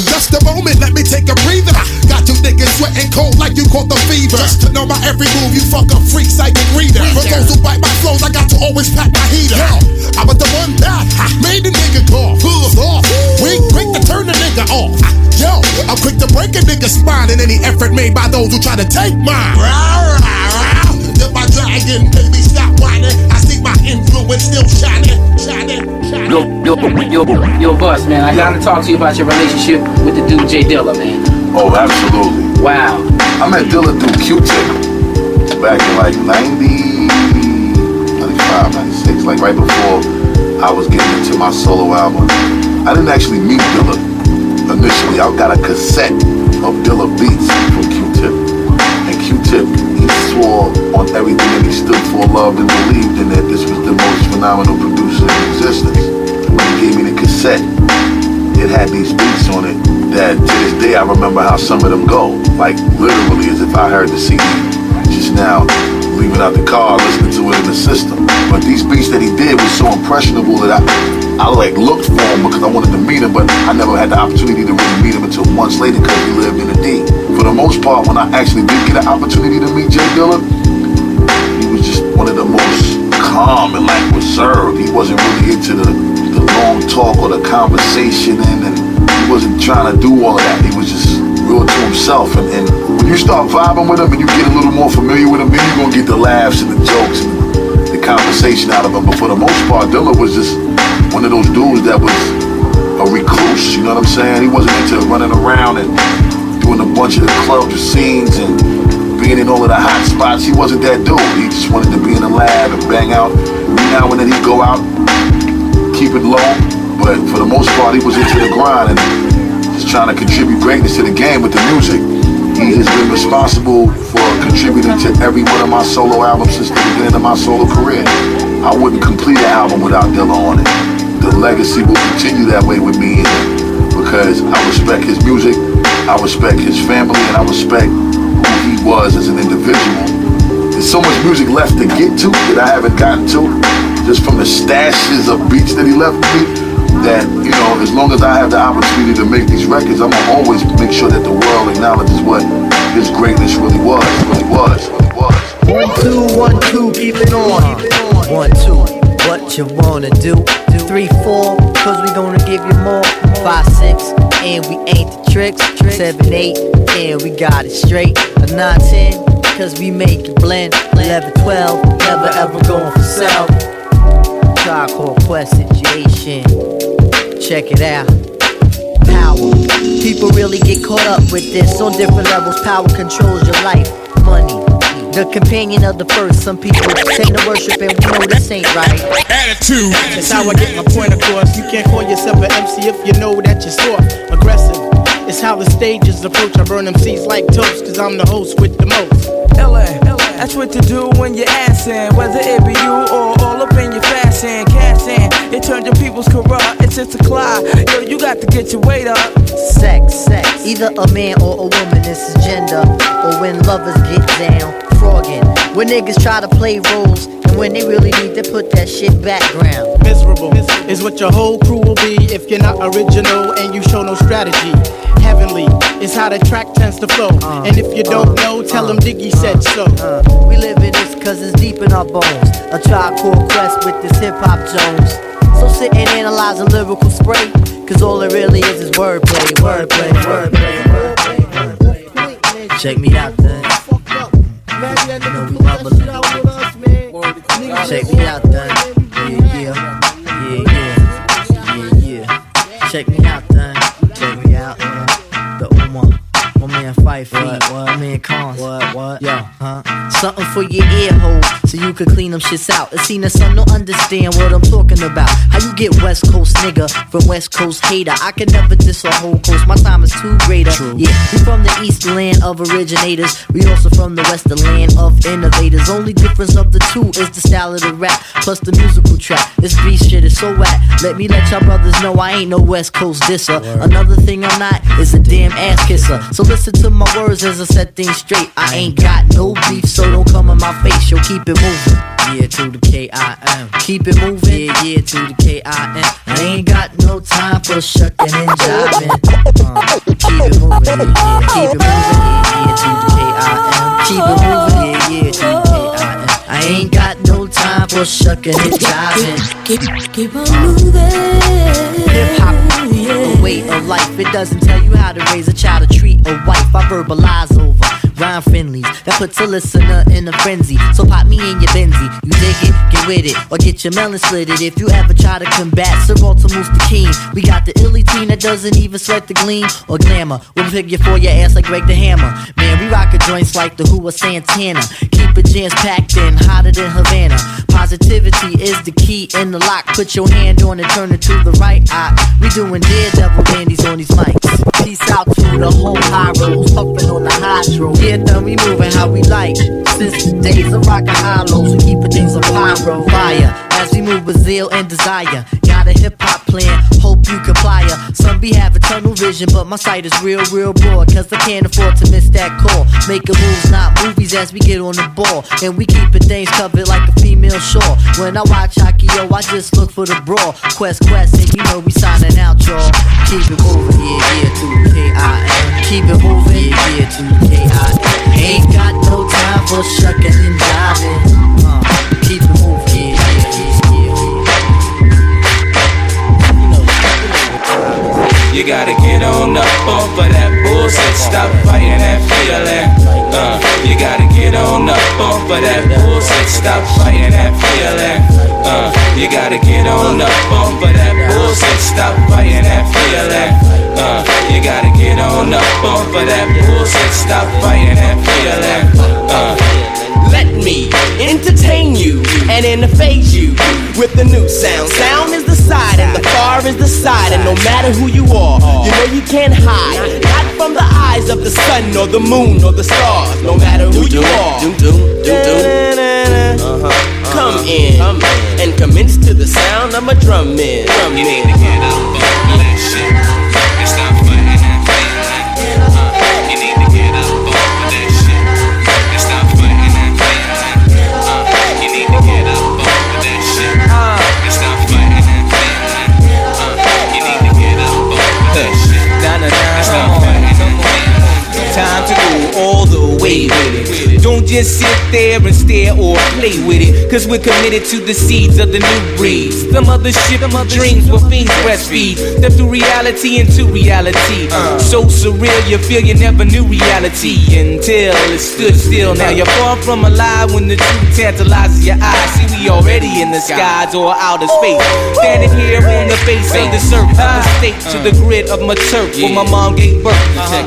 Just a moment, let me take a breather. Got you niggas sweating cold like you caught the fever. Just to know my every move, you fuck a freak psychic reader. For those who bite my flows, I got to always pack my heater. Yo, I was the one that made the nigga cough. Off. Wink, quick to turn the nigga off. Yo, I'm quick to break a nigga's spine in any effort made by those who try to take mine. If my dragon, baby, stop whining. I see my influence still shining. Yo, boss, man, I gotta talk to you about your relationship with the dude J Dilla, man. Oh, absolutely. Wow. I met Dilla through Q-Tip back in like 90, 95, 96, like right before I was getting into my solo album. I didn't actually meet Dilla initially. I got a cassette of Dilla beats from Q-Tip. And Q-Tip, he swore on everything that he stood for, loved, and believed in that this was the most phenomenal producer in existence. When he gave me the cassette, it had these beats on it that to this day I remember how some of them go. Like literally as if I heard the CD just now, leaving out the car, listening to it in the system. But these beats that he did was so impressionable that I like looked for him because I wanted to meet him, but I never had the opportunity to really meet him until months later because he lived in the D. For the most part, when I actually did get an opportunity to meet J Dilla, he was just one of the most calm and like reserved. He wasn't really into the long talk or the conversation, and he wasn't trying to do all of that. He was just real to himself, and when you start vibing with him and you get a little more familiar with him, then you're gonna get the laughs and the jokes and the conversation out of him. But for the most part, Dilla was just one of those dudes that was a recluse, you know what I'm saying? He wasn't into running around and doing a bunch of the clubs or scenes and being in all of the hot spots. He wasn't that dude. He just wanted to be in the lab and bang out. Every now and then he'd go out, keep it low, but for the most part he was into the grind and just trying to contribute greatness to the game with the music. He has been responsible for contributing to every one of my solo albums since the beginning of my solo career. I wouldn't complete an album without Dilla on it. The legacy will continue that way with me because I respect his music, I respect his family, and I respect who he was as an individual. There's so much music left to get to that I haven't gotten to, just from the stashes of beats that he left me, that, you know, as long as I have the opportunity to make these records, I'm gonna always make sure that the world acknowledges what his greatness really was. 1, 2, keep it on. 1, 2, what you wanna do? 3, 4, cause we gonna give you more. 5, 6, and we ain't the tricks. 7, 8, and we got it straight. 9, 10, cause we make it blend. 11, 12, never ever going for self. Tribe Quest situation. Check it out. Power. People really get caught up with this on different levels. Power controls your life. Money. The companion of the first. Some people tend to worship and we know this ain't right. Attitude. That's how I get my point across. You can't call yourself an MC if you know that you're soft. Aggressive. It's how the stages approach. I burn MCs like toast, cause I'm the host with the most. LA, that's what to do when you're assing. Whether it be you or all up in your fashion. Cashin', it turned your people's corrupt. It's just a clock. Yo, you got to get your weight up. Sex. Either a man or a woman, this is gender. Or when lovers get down, frogging. When niggas try to play roles, and when they really need to put that shit background. Miserable is what your whole crew will be if you're not original and you show no strategy. Heavenly is how the track tends to flow. And if you don't know, tell them Diggy said so. We live in this cause it's deep in our bones. A Tribe Called Quest with this hip-hop Jones. So sit and analyze a lyrical spray, cause all it really is wordplay. Check me out then. You know we bubbling. Check me out then. Yeah. Check me out then. Check me out. The Uma. My man 5 feet. My man Cons. What? Yo, something for your ear hole, so you could clean them shits out. It seen that some don't understand what I'm talking about. How you get West Coast nigga from West Coast hater? I can never diss a whole coast, my time is too greater. True. Yeah, we from the East land of originators. We also from the West, the land of innovators. Only difference of the two is the style of the rap, plus the musical track. This beat shit is so whack. Let me let y'all brothers know I ain't no West Coast disser. Another thing I'm not is a damn ass kisser. So listen to my my words as I set things straight. I ain't got no beef, so don't come in my face. Yo, keep it moving. Yeah, to the K-I-M. Keep it moving. Yeah, to the K-I-M. I ain't got no time for shucking and jiving. Keep it moving. Yeah, keep it moving. Yeah, to the K-I-M. Keep it moving. Yeah, to the K-I-M. I ain't got no time for shucking and jiving. Keep on moving. Hip hop, the way of life. It doesn't tell you how to raise a child, to treat a wife. I verbalize over rhyme friendlies that puts a listener in a frenzy. So pop me in your Benzie, you dig it, get with it, or get your melon slitted. If you ever try to combat Sir Walter Mustaqim, we got the illy team that doesn't even sweat the gleam or glamour. We'll pick you for your ass like Greg the Hammer. Man, we rockin' joints like the Who or Santana. Keep it jams packed in, hotter than Havana. Positivity is the key in the lock. Put your hand on it, turn it to the right eye. We doing daredevil dandies on these mics. Peace out to the whole high roads, puffin' on the hydro. Yeah, then we moving how we like. Since the days of rockin' high-lows, we keepin' things on pyro. Fire, as we move with zeal and desire. Got a hip-hop plan, hope you comply. Some be having tunnel vision, but my sight is real broad. Cause I can't afford to miss that call. Making moves, not movies, as we get on the ball. And we keepin' things covered like a female shore. When I watch hockey, yo, I just look for the brawl. Quest, and you know we signing out, y'all. Keep it moving, yeah, to the K-I-M. Keep it moving, yeah, to the K-I-M. Ain't got no time for shucking and jiving. Keep it moving, yeah. You gotta get on up off of that bullshit. Stop fighting that feeling. You gotta get on up off of that bullshit. Stop fighting that feeling. You gotta get on up off of that bullshit. Stop fighting that feeling. You gotta get on up off of that bullshit. Stop fighting that feeling. Let me entertain you and interface you with the new sound. Sound is the side and the far is the side. And no matter who you are, you know you can't hide. Not from the eyes of the sun or the moon or the stars. No matter who you are. Come in and commence to the sound of a drum in. You need to get up off that shit and stop fighting that feeling. You need to get up off that shit and stop fighting that feeling. You need to get up off that shit and stop fighting that feeling. You need to get up off that shit and stop fighting that feeling. Time to go all the way with it. Don't just sit there and stare or play with it. Cause we're committed to the seeds of the new breeds. Some other shit, dreams will fiends breastfeed. Step through reality into reality. So surreal you feel you never knew reality until it stood still. Now you're far from alive when the truth tantalizes your eyes. See we already in the skies or outer space. Standing here on the face of the surface of the state to the grid of my turf where my mom gave birth.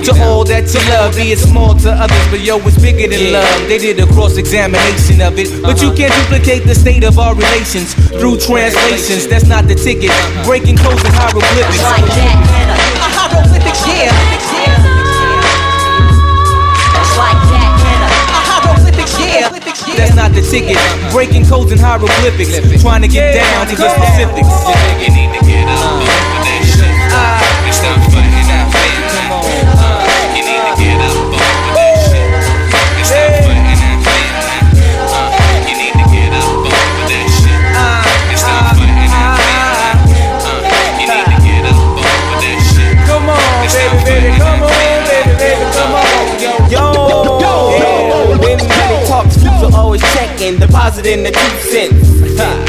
To all that you love, be it small to others, but yo, it's bigger than love. They did a cross-examination of it, but you can't duplicate the state of our relations through translations. That's not the ticket. Breaking codes and hieroglyphics. Like that, a hieroglyphic, yeah. It's like that, a hieroglyphic, yeah. That's not the ticket. Breaking codes and hieroglyphics. Trying to get down to the specifics. You need to get up off of that shit and stop fighting that feeling. You need to get up off of that shit and stop fighting that feeling. You need to get up off of that shit and stop fighting that feeling. You need to get up off of that shit. Come on, baby, come on, baby, come on. Yo, when money talks, fools are always checking, depositing the 2 cents.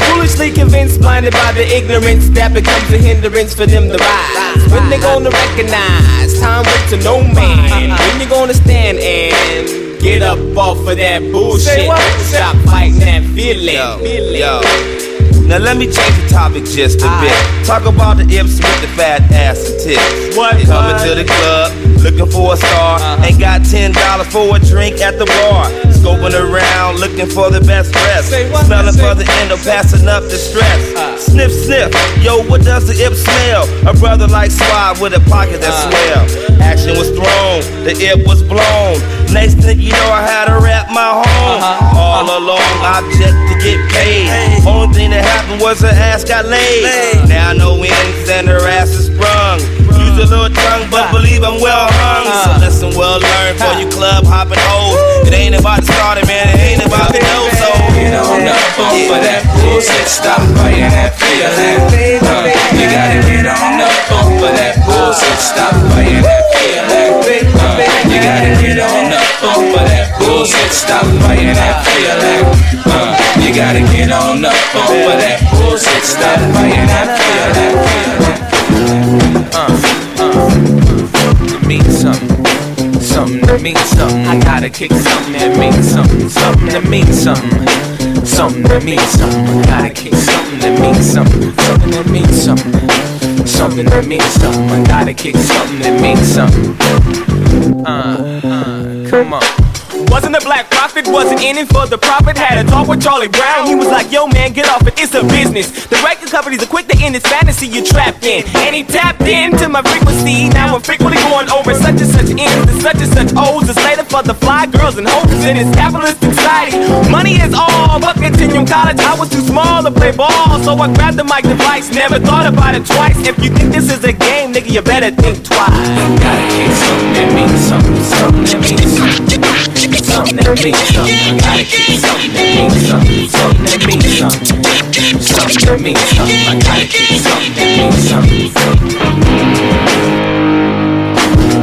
Foolishly convinced, blinded by the ignorance that becomes a hindrance for them to rise. When they gonna recognize, time waits to no man. When you gonna stand and get up off of that bullshit? Stop fighting that feeling. Yo. Now let me change the topic just a bit. Talk about the imps with the fat ass and tits. What? Coming to the club, looking for a star. Ain't got $10 for a drink at the bar. Scoping around, looking for the best dress. Smelling for the end of passing up the stress. Sniff, sniff, yo, what does the imp smell? A brother like Swab with a pocket that swell. Action was thrown, the imp was blown. Next thing you know, I had to rap my home. All along, object to get paid. Only thing that happened was her ass got laid. Now no ends and her ass is sprung. Use your little tongue, but believe I'm well hung. So listen, well learned for you club hopping hoes. It ain't about the starter, man, it ain't about the dough. So get on up for that bullshit, stop fighting that feeling. You gotta get on up for that bullshit, stop fighting that feeling. You gotta get on up for that bullshit, stop fighting that feeling. You gotta get on up for that bullshit, stop fighting that feeling. It means something, something that means something. I gotta kick something that means something, something that means something, something that means something. I gotta kick something that means something, something that means something, something that means something. I gotta kick something that means something. Come on. Wasn't a black prophet, wasn't in it for the profit. Had a talk with Charlie Brown, he was like, yo man, get off it, it's a business. The record companies are quick to end this fantasy you're trapped in. And he tapped into my frequency. Now I'm frequently going over such and such ends and such O's. It's later for the fly girls and hoes in this capitalist society. Money is all, but continuum college, I was too small to play ball. So I grabbed the mic device, never thought about it twice. If you think this is a game, nigga, you better think twice. Gotta kick something that means something, something that means something. Something that means something. I gotta kick something that means something. Something that means something. Something that means something. I gotta kick something that means something.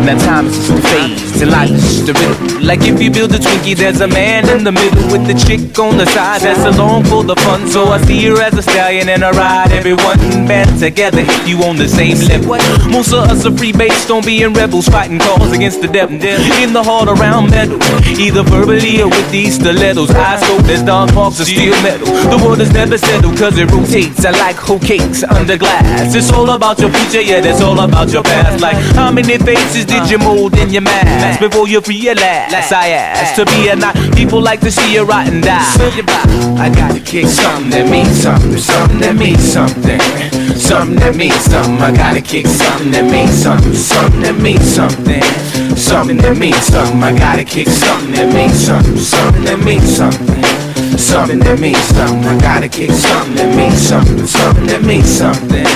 Now time is just a phase, and life is just a riddle. Like if you build a Twinkie, there's a man in the middle with the chick on the side that's along for the fun. So I see her as a stallion and I ride everyone band together if you on the same level. Most of us are free based on being rebels, fighting cause against the devil in the hard around metal, either verbally or with these stilettos. Eyes cold as dark marks of steel metal. The world is never settled cause it rotates. I like whole cakes under glass. It's all about your future, yeah, that's all about your past. Like how many faces did you mold in your mask before you realize I asked to be a night. People like to see you rot and die. I gotta kick something that means something, something that means something, something that means something. I gotta kick something that means something, something that means something, something that means something. I gotta kick something that means something, something that means something, something that means something. I gotta kick something that means something, something that means something,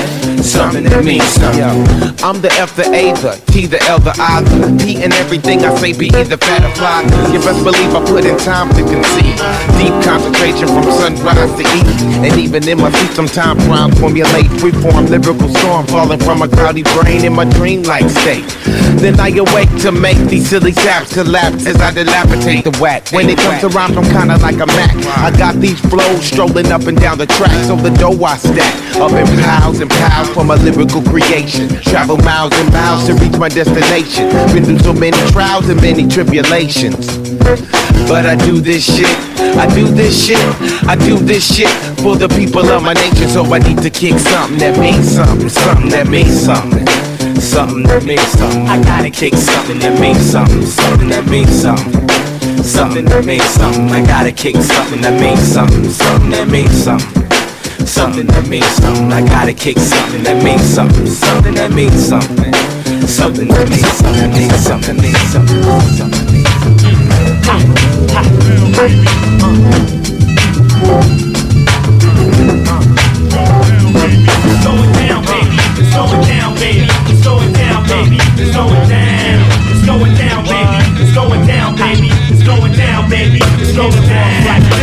something that means something. I'm the F, the A, the T, the L, the I, the P, and everything I say be either fat or fly. You best believe I put in time to conceive. Deep concentration from sunrise to eve. And even in my sleep sometimes rhymes formulate. Freeform lyrical storm falling from a cloudy brain in my dreamlike state. Then I awake to make these silly saps collapse as I dilapidate the whack. When it comes to rhymes I'm kinda like a Mac. I got these flows strolling up and down the track. So the dough I stack up in piles and piles for my lyrical creation. Travel miles and miles to reach my destination. Been through so many trials and many tribulations. But I do this shit, I do this shit, I do this shit for the people of my nation. So I need to kick something that means something, something that means something, something that means something. I gotta kick something that means something, something that means something, something that means something. I gotta kick something that means something, something that means something, something that means something. I gotta kick something that means something, something that means something, something that means something, means something, means something, means something. Slow it down, baby. Slow it down, baby. Slow it down, baby. Slow it down. Slow it down, baby. Slow it down, baby. Slow it down, baby. Slow it down.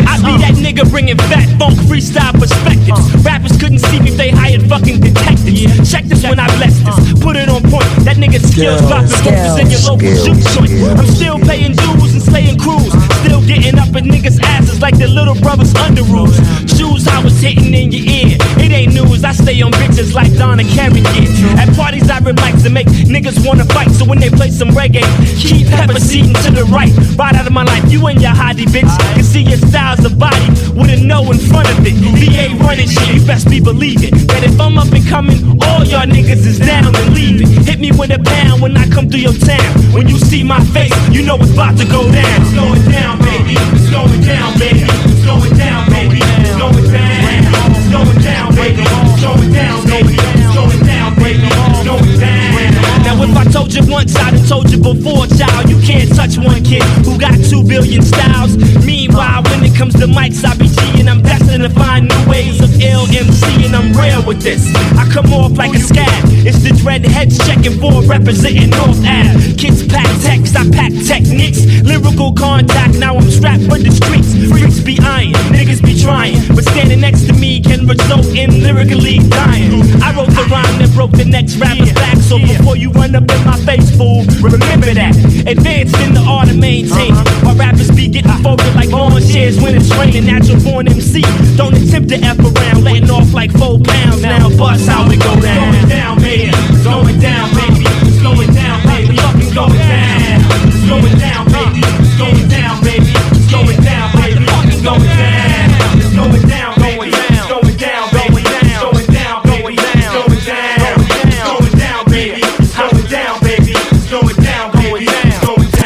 I be that nigga bringing fat funk freestyle perspectives. Rappers couldn't see me if they hired fucking detectives. Check this when I bless this. Put it on point. That nigga skills dropping focus in your local juke joint. I'm still paying dues and slaying crews. Still getting up in niggas' asses like their little brothers under rules. Shoes I was hitting in your ear. It ain't news. I stay on bitches like Donna Carey did. At parties I rip mics and make niggas wanna fight. So when they play some reggae, keep pepper seating to the right. Right out of my life, you and your hottie bitch can see your styles of body with a no in front of it. VA running shit, you best be believing that if I'm up and coming, all y'all niggas is down and leaving. Hit me with a pound when I come through your town. When you see my face, you know it's about to go down. Slow it down, baby. Slow it down, baby. Slow it down, baby. Slow it down. Slow it down, baby. Slow it down, baby. Slow it down, baby. Slow it down. Now if I told you once, I done told you before, child. You can't touch one kid who got 2 billion styles. Meanwhile, when it comes to mics, I be G and I'm destined to find new ways of LMC and I'm real with this. I come off like a scab. It's the dread heads checking for representing North Ave. Kids pack text, I pack techniques. Lyrical contact, now I'm strapped for the streets. Freaks be iron, niggas be trying, but standing next to me can result in lyrically dying. I wrote the rhyme that broke the next rapper's back, so before you run up in my face, fool, remember that. Advanced in the art of maintain, while rappers be getting folded like lawn chairs when it's raining. Natural born MC, don't attempt to F around, letting off like 4 pounds. Now bust how we go down. It's going down, baby. It's going down, baby. It's going down, baby. Fucking going down. It's going down, baby. It's going down, baby. It's going down, baby. Fucking going down. It's going down, baby. It's going down, baby. It's going down, baby. It's going down. It's going down, baby. It's going down, baby. It's going down, baby. It's going down.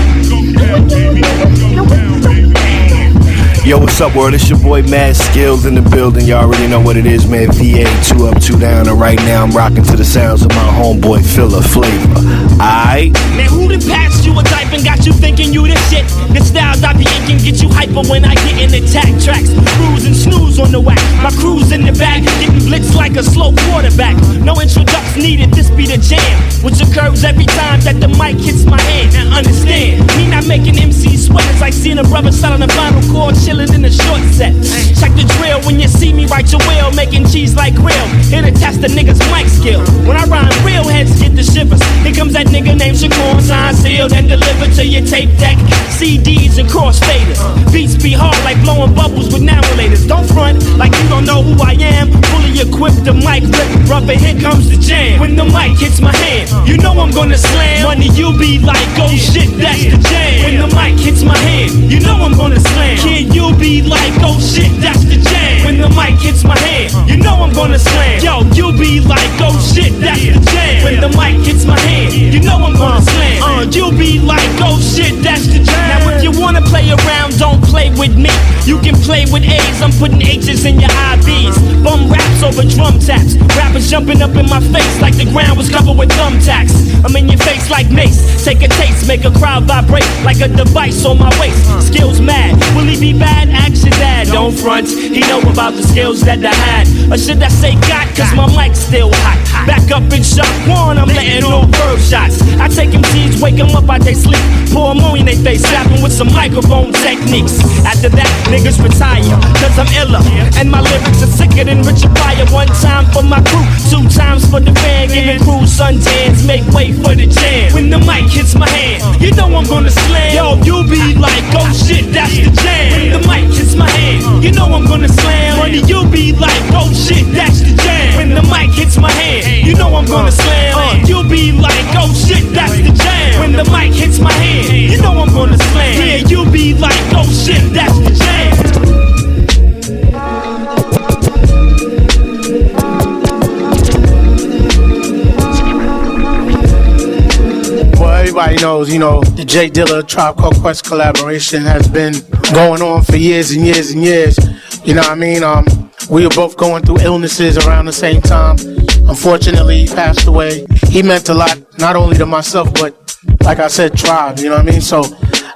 It's going down. Yo, what's up, world? It's your boy Mad Skills in the building. Y'all already know what it is, man. VA, 2 up, 2 down. And right now I'm rocking to the sounds of my homeboy Filler Flavor. Aight? Man, who done passed you a type and got you thinking you the shit? The styles I be inking get you hyper when I get in the attack tracks. Cruise and snooze on the whack. My crew's in the back, getting blitzed like a slow quarterback. No introduction needed, this be the jam, which occurs every time that the mic hits my hand. Now understand, me not making MC sweat. It's like seeing a brother sat on the final chord, chilling in the short set. Check the drill when you see me write your will, making cheese like grill. Here to test the nigga's mic skill. When I rhyme, real heads get the shivers. Here comes that nigga named Shakur, signed, sealed, and delivered to your tape deck. CDs and crossfaders. Beats be hard like blowing bubbles with navigators. Don't front like you don't know who I am. Fully equipped, the mic rip, brother, here comes the jam. When the mic hits my hand, you know I'm gonna slam. Money, you be like, oh shit, that's the jam. When the mic hits my hand, you know I'm gonna slam. Kid, you be like, oh shit, that's the jam. When the mic hits my hand, you know I'm gonna slam. Yo, you be like, oh shit, that's the jam. When the mic hits my hand, you know I'm gonna slam. You be like, oh shit, that's the jam. Now if you wanna play around, don't play with me. You can play with A's, I'm putting H's in your IVs. Bum raps over drum taps. Rappers jumping up in my face like the ground was covered with thumbtacks. I'm in your face like Mace. Take a taste, make a crowd vibrate like a device on my waist. Skills mad, will he be bad? Action dad, don't front. He know about the skills that I had. Or should I say got, cause my mic's still hot. Back up in shot one, I'm letting off bird shots. I take them G's, wake them up out they sleep. Pour ammonia in they face, slap them with some microphone techniques. After that, niggas retire, cause I'm iller. And my lyrics are sicker than Richard Pryor. 1 time for my crew, 2 times for the fan. Giving crew suntans, make way for the jam. When the mic hits my hand, you know I'm gonna slam. Yo, you be like, oh shit, that's the jam. When the mic hits my hand, you know I'm gonna slam. Money, you be like, oh shit, that's the jam. When the mic hits my hand, you know I'm gonna slam. You be like, oh shit, that's the jam. When the mic hits my hand, you know I'm gonna slam. Yeah, you be like, oh shit, that's the jam. Well, everybody knows, you know, the J Dilla Tribe Called Quest collaboration has been going on for years and years and years. You know what I mean? We were both going through illnesses around the same time. Unfortunately, he passed away. He meant a lot, not only to myself, but like I said, Tribe, you know what I mean? So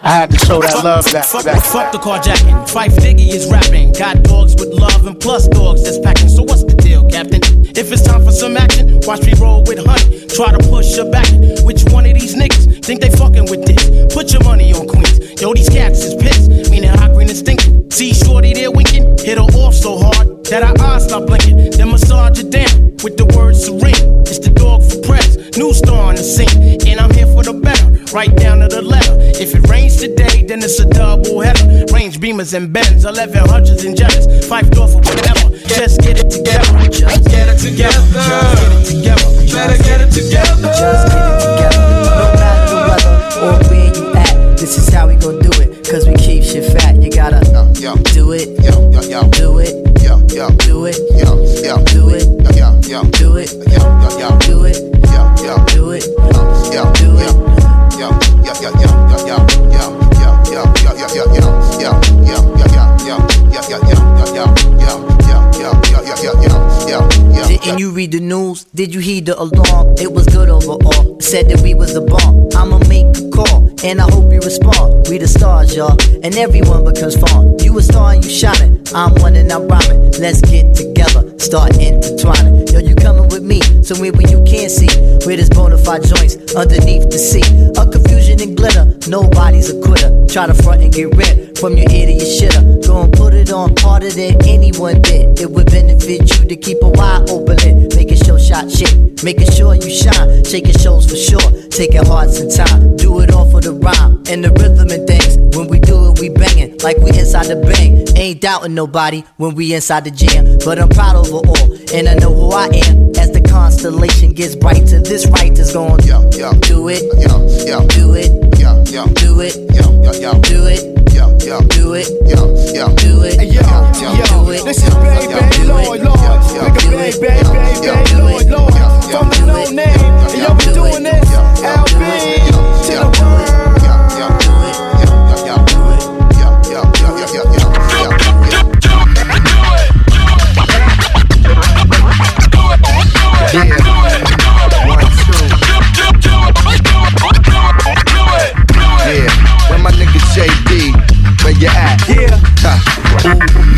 I had to show that love back. Fuck the carjacking. Fife Diggy is rapping. Got dogs with love and plus dogs that's packing. So what's the deal, Captain? If it's time for some action, watch me roll with Honey. Try to push her back. Which one of these niggas think they fucking with this? Put your money on Queens. Yo, these cats is pissed. Meaning hot green and stinking. See shorty there winking. Hit her off so hard that her eyes stop blinking. Then massage her down with the word serene. It's the dog for press. New star on the scene. And I'm here for the better. Right down to the letter. If it rains today, then it's a double header. Range Beamers and Benz, 1100s and Jetters. Five door for whatever. Just get it together. Just get it together. Just get it together. Better get it together. Just get it together. No matter the weather or where you at, this is how we gon' do it. Cause we keep shit fat. You gotta do it. Do it. Do it. Do it. Do it. Do it. Do it. Do it. read the news? Did you heed the alarm? It was good overall. Said that we was a bomb. I'ma make a call, and I hope you respond. We the stars, y'all, and everyone becomes fun. You a star and you shining. I'm one and I'm rhyming. Let's get together, start intertwining. Yo, you coming with me, somewhere where you can't see, where there's bonafide joints underneath the sea. A confusion and glitter, nobody's a quitter. Try to front and get ripped from your ear to your shitter. Go and put it on harder than anyone did. It would benefit you to keep a wide open lid. Making sure shot shit, making sure you shine. Shaking shows for sure, taking hearts and time. Do it all for the rhyme and the rhythm and things. When we do it, we banging like we inside the bang. Ain't doubting nobody when we inside the jam. But I'm proud of it all, and I know who I am. As the constellation gets brighter, this right is going do it, do it, do it, do it, do it, do it. Listen, baby, Lord, nigga, baby, Lord, from the no name, and yo, we doing this, LB to the world. Where my nigga Jay Dee, where you at?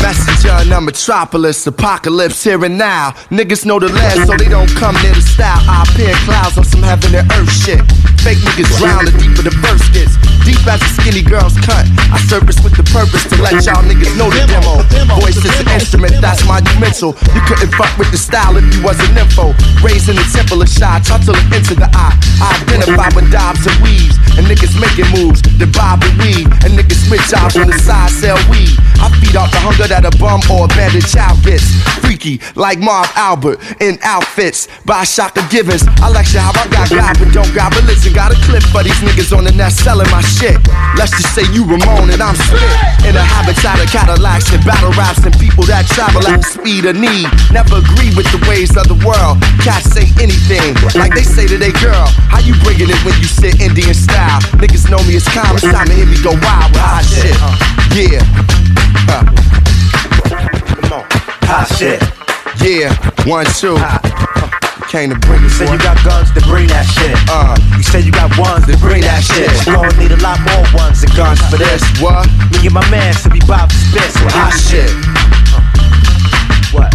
Messenger in the metropolis, apocalypse here and now. Niggas know the last, so they don't come near the style. I appear in clouds on some heaven and earth shit. Fake niggas drown the deeper the verse gets. Deep as a skinny girl's cut. I surface with the purpose to let y'all niggas know the demo. Voice is an instrument, that's monumental. You couldn't fuck with the style if you wasn't info. Raised in the temple of shy, taught till it into the eye. I identify with dobs and weaves, and niggas making moves that bob and weave. And niggas spit jobs on the side, sell weed. I feed off the hunger that a bum or abandoned child gets. Freaky, like Marv Albert, in outfits by Shaka Givens. I lecture how I got God, but don't got religion. Got a clip for these niggas on the net selling my shit. Let's just say you Ramon and I'm split. In a habitat of Cadillacs and battle raps and people that travel at the speed of need. Never agree with the ways of the world. Cats say anything, like they say to they girl. How you bringing it when you sit Indian style? Niggas know me as calm, it's time to hear me go wild with hot shit. Yeah. Come on. Hot shit. Yeah. 1, 2. Came to bring it. You say you got guns, then bring that shit. You say you got ones, then bring that shit. You gon' need a lot more ones and guns for this. What? Me and my man should be bout to spit some hot shit. What?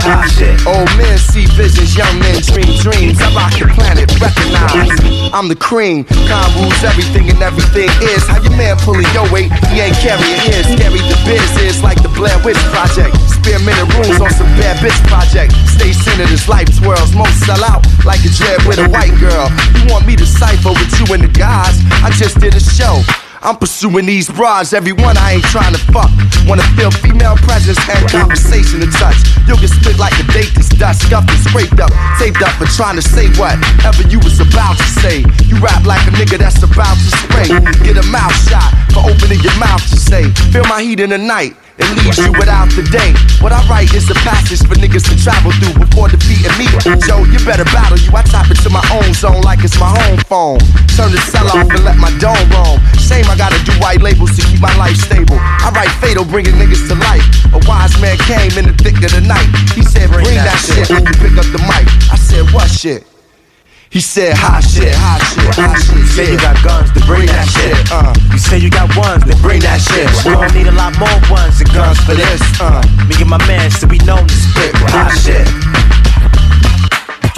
Hot shit. Old men see visions, young men dream dreams. I rock the planet, recognize I'm the cream. Con rules everything and everything is. How your man pulling your weight, he ain't carrying his. Carry the biz is like the Blair Witch Project. Spearminted rooms on some bad bitch project. Stay centered as life twirls. Most sell out like a dread with a white girl. You want me to cipher with you and the guys? I just did a show. I'm pursuing these bras, everyone I ain't trying to fuck. Wanna feel female presence and conversation to touch. You'll get split like a date that's dust, scuffed and scraped up, taped up for trying to say whatever you was about to say. You rap like a nigga that's about to spray. Get a mouth shot for opening your mouth to say. Feel my heat in the night. It leaves you without the day. What I write is a passage for niggas to travel through before defeating me. Joe, you better battle you. I tap into my own zone like it's my home phone. Turn the cell off and let my dome roam. Shame I gotta do white labels to keep my life stable. I write fatal, bringing niggas to life. A wise man came in the thick of the night. He said, bring that shit when you pick up the mic. I said, what shit? He said, hot shit, hot shit, hot shit. You say you got guns, then bring that shit. You say you got ones, then bring that shit. We gon' need a lot more ones and guns for this. Me and my man should be known to spit with hot shit.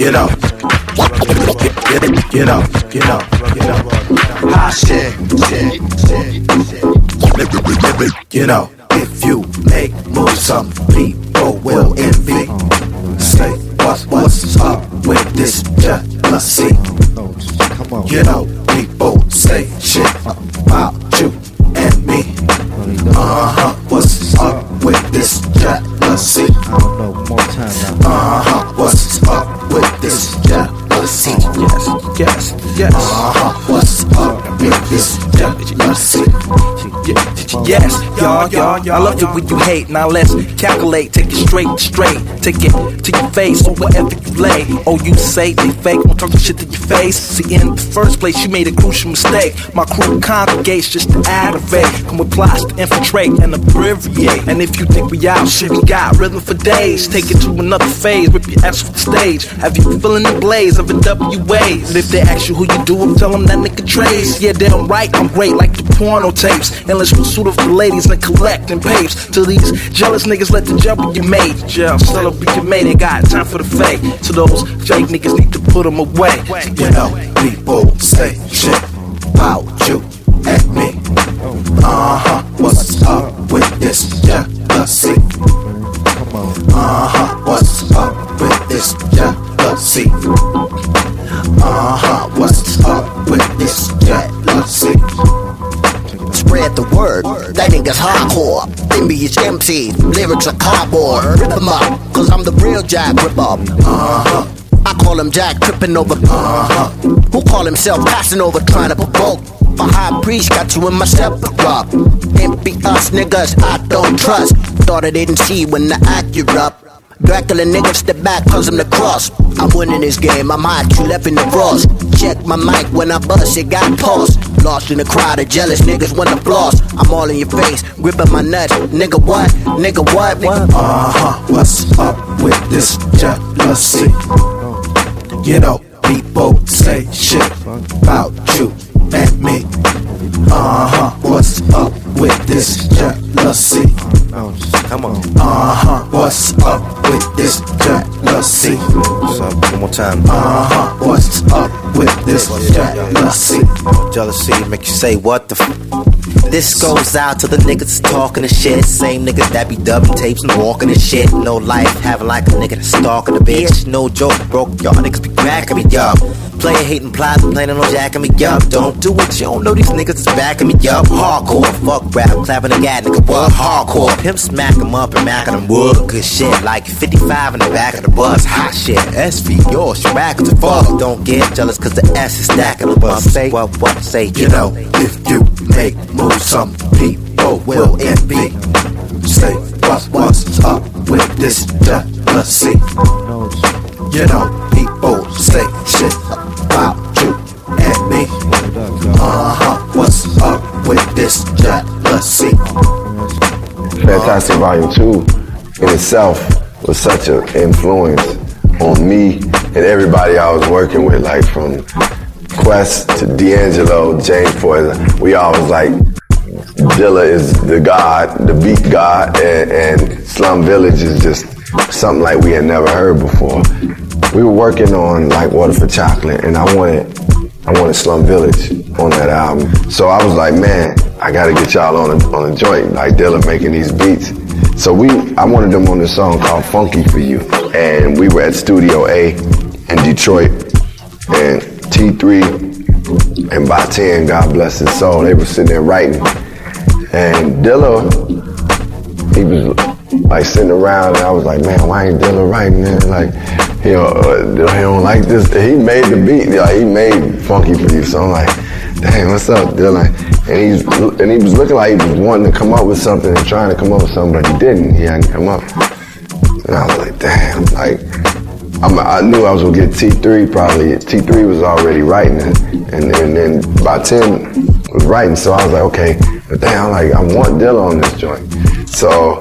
Get up. Get up. Get up. Get up. Hot shit. Get up. If you make moves, some people will envy. Say what's up with this jealousy? You know, people say shit about you and me. What's up with this jealousy? What's up with this jealousy? Yes. What's up with this jealousy? Yes, y'all, I love it when you hate. Now let's calculate, take it straight, take it to your face or wherever you lay. Oh, you say they fake, won't talk shit to your face. See, in the first place, you made a crucial mistake. My crew congregates just to aggravate. Come with plots to infiltrate and abbreviate. And if you think we out, shit, we got rhythm for days. Take it to another phase, rip your ass off the stage. Have you feeling the blaze of a WA? And if they ask you who you do, tell them that nigga Trace. Yeah, damn right, I'm great like the porno tapes. Endless pursuit of the ladies and collecting papes. To these jealous niggas, let the jump be made. Jail, celebrate your mate, ain't got time for the fake. To those fake niggas, need to put them away. You know, people say shit about you and me. What's up with this jealousy? What's up with this jealousy? What's up with this jealousy? Spread the word, that nigga's hardcore. Them be his MCs, lyrics are cardboard. Rip them up, cause I'm the real Jack Ripper. I call him Jack tripping over. Who call himself passing over, trying to provoke? My high priest got you in my sepulchre. Can't be us niggas I don't trust. Thought I didn't see when the act you up. Dracula niggas step back cause I'm the cross. I'm winning this game, I'm hot, you left in the frost. Check my mic when I bust, it got paused. Lost in the crowd of jealous niggas wanna floss. I'm all in your face, gripping my nuts. Nigga what? Nigga what? What's up with this jealousy? You know, people say shit about you and me. What's up with this jealousy? Come on. What's up with this jealousy? What's up? One more time. What's up with this jealousy? Jealousy make you say what the This goes out to the niggas talking the shit. Same niggas that be dubbing tapes and walking the shit. No life, having like a nigga that's stalking a bitch. No joke, broke, y'all niggas be cracking me up. Player hating, plies, complaining on jacking me up. Don't do it, you don't know these niggas is backing me up. Hardcore, fuck rap, clapping the gat, nigga, what? Hardcore, pimp smack them up and mack them wood. Good shit, like 55 in the back of the bus. Hot shit, SV, yours, you back as fuck. Don't get jealous cause the S is stacking the bus. Say what, say, you know, if you make moves, some people will envy. Say what's up with this jealousy? You know, people say shit about you and me. What's up with this jealousy? Fantastic Volume 2 in itself was such an influence on me and everybody I was working with, like from Quest to D'Angelo, James Poison. We all was like, Dilla is the god, the beat god, and Slum Village is just something like we had never heard before. We were working on like Water for Chocolate, and I wanted Slum Village on that album. So I was like, man, I gotta get y'all on a joint, like Dilla making these beats. So I wanted them on this song called Funky For You. And we were at Studio A in Detroit, and T3 and Phat Kat, God bless his soul, they were sitting there writing. And Dilla, he was like sitting around, and I was like, man, why ain't Dilla writing, man? Like, he don't like this. He made the beat, like, he made Funky For You. So I'm like, dang, what's up, Dilla? And he was looking like he was wanting to come up with something and trying to come up with something, but he didn't. He hadn't come up. And I was like, damn, like, I knew I was gonna get T3 probably. T3 was already writing it, and then Phat Kat was writing. So I was like, okay, but damn, like, I want Dilla on this joint. So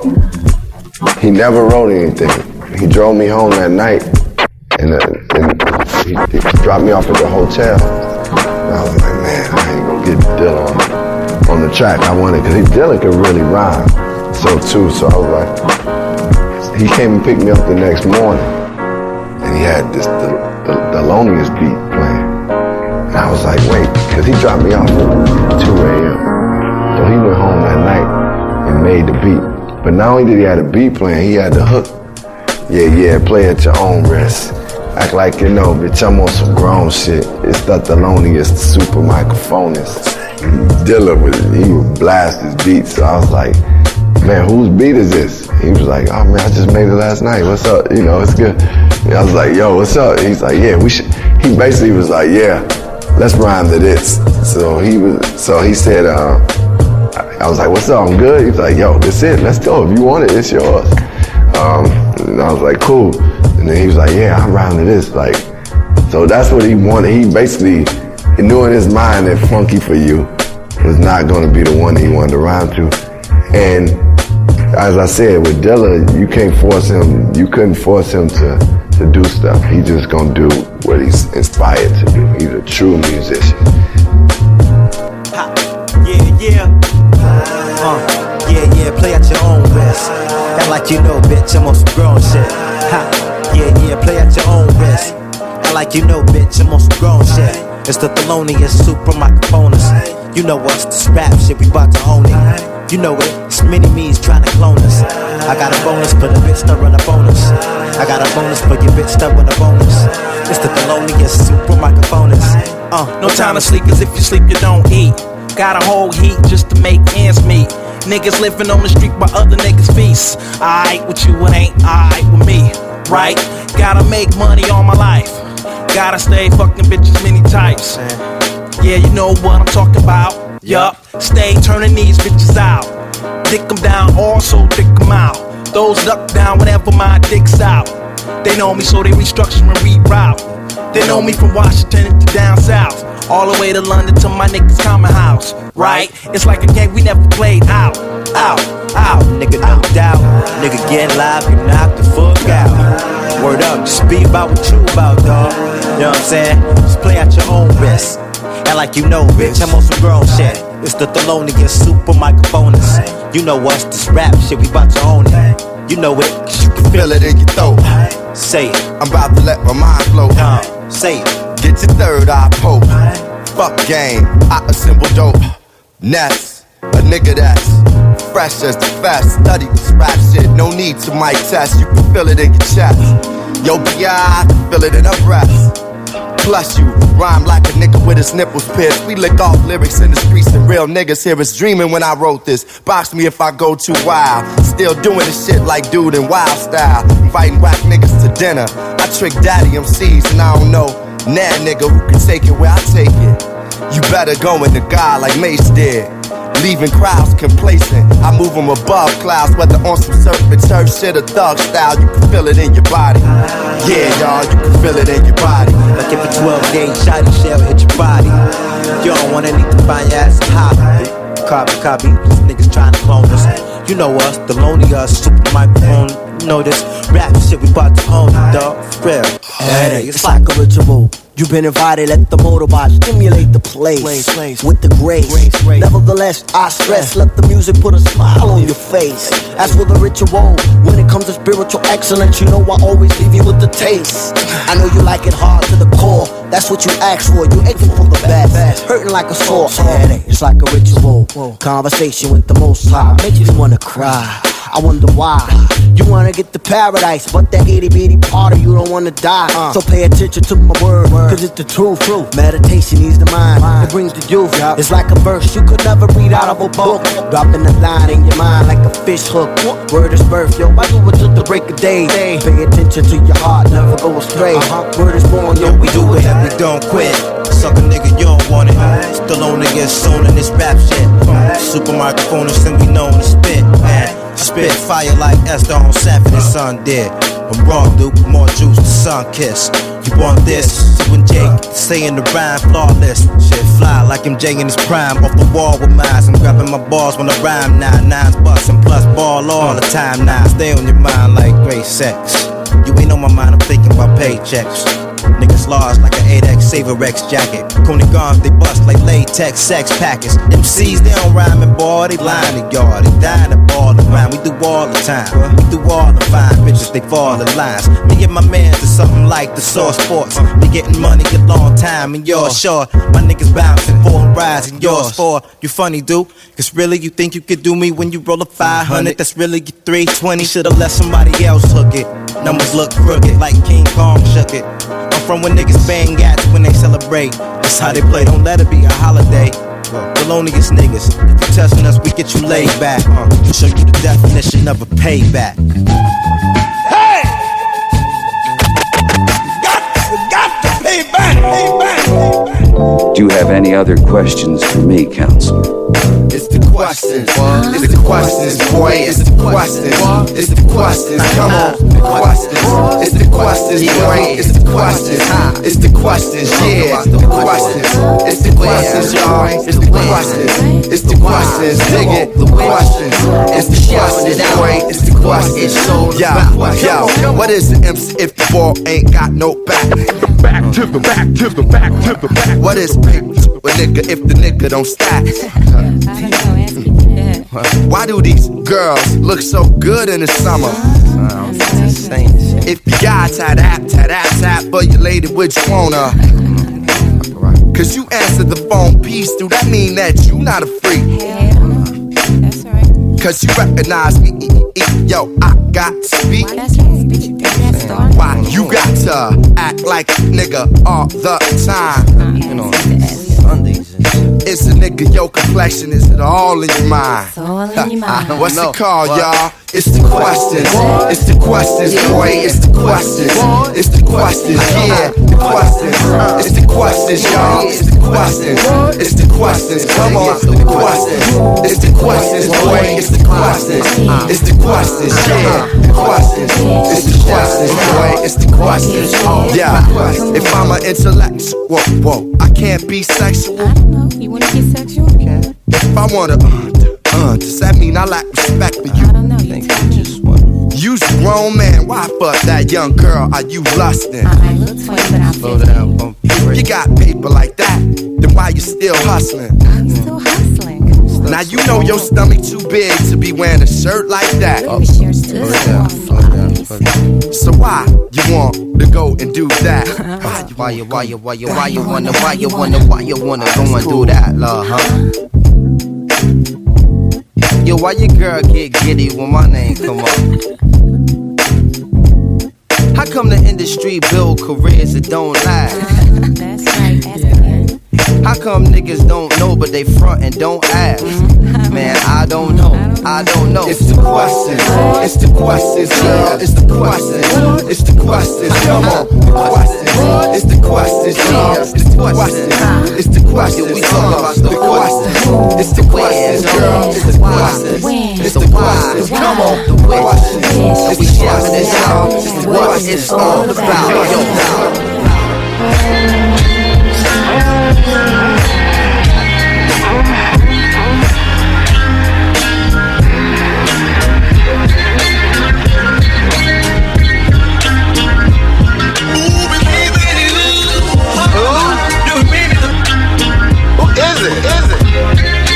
he never wrote anything. He drove me home that night, and he dropped me off at the hotel. And I was like, man, I ain't gonna get Dilla on the track. I wanted, because Dilla could really rhyme. So too, so I was like, he came and picked me up the next morning, and he had the loneliest beat playing. And I was like, wait, because he dropped me off at 2 a.m. So he went home that night and made the beat. But not only did he have the beat playing, he had the hook. Yeah, play at your own risk. Act like you know, bitch, I'm on some grown shit. It's not the loneliest super microphonist. Dilla he would blast his beats. So I was like, man, whose beat is this? He was like, oh man, I just made it last night. What's up? You know, it's good. And I was like, yo, what's up? He's like, yeah, we should. He basically was like, yeah, let's rhyme to this. So he said, I was like, what's up, I'm good? He's like, yo, this it, let's go. If you want it, it's yours. And I was like, cool. And then he was like, yeah, I'm riding to this. Like, so that's what he wanted. He basically, he knew in his mind that Funky For You was not gonna be the one that he wanted to rhyme to. And as I said, with Dilla, you can't force him, you couldn't force him to do stuff. He's just gonna do what he's inspired to do. He's a true musician. Yeah, play at your own risk. Act like you know, bitch, I'm on some grown shit. Yeah, play at your own risk. Act like you know, bitch, I'm on some grown shit. It's the Thelonious super microphoners. You know us, this rap shit, we bout to own it. You know it, it's mini me's trying to clone us. I got a bonus for the bitch that run a bonus. I got a bonus for your bitch that run a bonus. It's the Thelonious super microphoners. No time to sleep, cause if you sleep, you don't eat. Got a whole heat just to make ends meet. Niggas living on the street while other niggas feast. Aight with you, it ain't aight with me, right? Gotta make money all my life. Gotta stay fucking bitches many types. Yeah, you know what I'm talking about. Yup, stay turning these bitches out. Dick them down, also dick them out. Those duck down whenever my dick's out. They know me, so they restructure and reroute. They know me from Washington to down south. All the way to London to my niggas' common house, right? It's like a game we never played out. Nigga, no doubt. Nigga, get live, you knock the fuck out. Word up, just be about what you about, dawg. You know what I'm saying? Just play at your own risk. And like you know, bitch, I'm on some grown shit. It's the Thelonious super microphoners. You know us, this rap shit, we bout to own it. You know it, cause you can feel it in your throat. Say it. I'm about to let my mind flow. Say it. Get your third eye poke. Fuck game, I assemble dope. Ness, a nigga that's fresh as the fast. Study this rap shit, no need to mic test. You can feel it in your chest. Yo, I can feel it in her breath. Plus you rhyme like a nigga with his nipples pierced. We lick off lyrics in the streets and real niggas hear us dreaming when I wrote this. Box me if I go too wild. Still doing this shit like dude in wild style. Inviting whack niggas to dinner. I trick daddy MCs and I don't know nah nigga who can take it where I take it. You better go in the God like Mace did. Leaving crowds complacent. I move them above clouds, whether on some surfing turf shit or thug style. You can feel it in your body. Yeah, y'all, you can feel it in your body. Like if a 12-gauge shotty shell hit your body. You don't want anything to find your ass a copy. These niggas trying to clone us. You know us, the loneliest super microphone. You know this rap shit, we bout to own it, dawg. For real. Hey, it's like a ritual. You've been invited, let the motorbot stimulate the place with the grace. Nevertheless, I stress, let the music put a smile on your face. As for the ritual, when it comes to spiritual excellence, you know I always leave you with the taste. I know you like it hard to the core, that's what you ask for, you aching for the best, hurting like a sore. It's like a ritual, conversation with the Most High, makes you wanna cry. I wonder why. You wanna get to paradise, but that itty bitty part of you don't wanna die. So pay attention to my word, cause it's the truth. Meditation eases the mind, it brings the youth. It's like a verse you could never read out of a book. Dropping a line in your mind like a fish hook. Word is birth, yo, I do it till the break of day. Pay attention to your heart, never go astray. Word is born, yo, we do it and we don't quit. Suck a nigga, you don't want it. Still on to get sewn in this rap shit. Super microphoners and we known to spit, man. I spit fire like Esther on Sanford and Son did. I'm wrong, dude, with more juice than sun kiss. You want this? So when Jake saying the rhyme flawless, shit fly like MJ in his prime. Off the wall with mines, I'm grabbing my balls when I rhyme now. Nines bustin' plus ball all the time now. Stay on your mind like great sex. You ain't on my mind, I'm thinking about paychecks. Niggas large like an 8X Saver-X jacket. Coney guns, they bust like latex sex packets. MCs, they don't rhyme and boy, they line the yard. They dying to ball around, we do all the time. We do all the fine bitches, they fall in lines. Me and my mans do something like the Source Sports. We getting money a long time and yours short. My niggas bouncing, falling, rising, yours for. You funny, dude, cause really you think you could do me when you roll a 500? That's really your 320. Should've let somebody else hook it. Numbers look crooked like King Kong shook it. I'm from when niggas bang gats when they celebrate. That's how they play, don't let it be a holiday. The loneliest niggas, if you testing us, we get you laid back. Show you the definition of a payback. Hey! You got to pay back. Do you have any other questions for me, counselor? It's the questions. It's the questions, boy. It's the questions. It's the questions. Come on, the questions. It's the questions, boy. It's the questions. It's the questions, yeah. The questions. It's the questions, y'all. It's the questions. It's the questions. Dig it. The questions. It's the questions, boy. It's the questions. Yo, what is the MC if the ball ain't got no back? Back to the back to the back to the back. What is paper to a nigga if the nigga don't stack? Why do these girls look so good in the summer? If you got tap for your lady, which wanna? Cause you answered the phone piece, do that mean that you not a freak? That's right. Cause you recognize me, yo, I got to speak. Why you got to act like a nigga all the time? You know, Sundays. It's a nigga, your complexion, is it all in your mind? It's all in your mind. What's it called, y'all? It's the questions. It's the questions, boy. It's the questions. It's the questions, yeah. The questions. It's the questions, y'all. It's the questions. It's the questions. Come on, the questions. It's the questions, boy. It's the questions. It's the questions, yeah. The questions. It's the questions, boy. It's the questions. Yeah. If I'm an intellectual, whoa, I can't be sexual. I don't know. You wanna be sexual? If I wanna, does that mean I lack respect for you? I don't know. You tell me. You's a grown man, why fuck that young girl? Are you lusting? I look funny, but I'm slow down. If you got paper like that, then why you still hustling? I'm still hustling. Now you know your stomach too big to be wearing a shirt like that. So why you want to go and do that? Why you wanna go and do that, love, huh? Yo, why your girl get giddy when my name come up? How come the industry build careers that don't last? That's right, ask again. How come niggas don't know but they front and don't ask? Man, I don't know. It's the questions. It's the questions, girl. It's the questions. It's the questions. Come on, the questions. It's the questions, y'all. It's the questions. It's the questions. We talk about the questions. It's the questions, girl. It's the questions. It's the questions. Come on, the questions. It's the questions, y'all. It's what it's all about. Yo.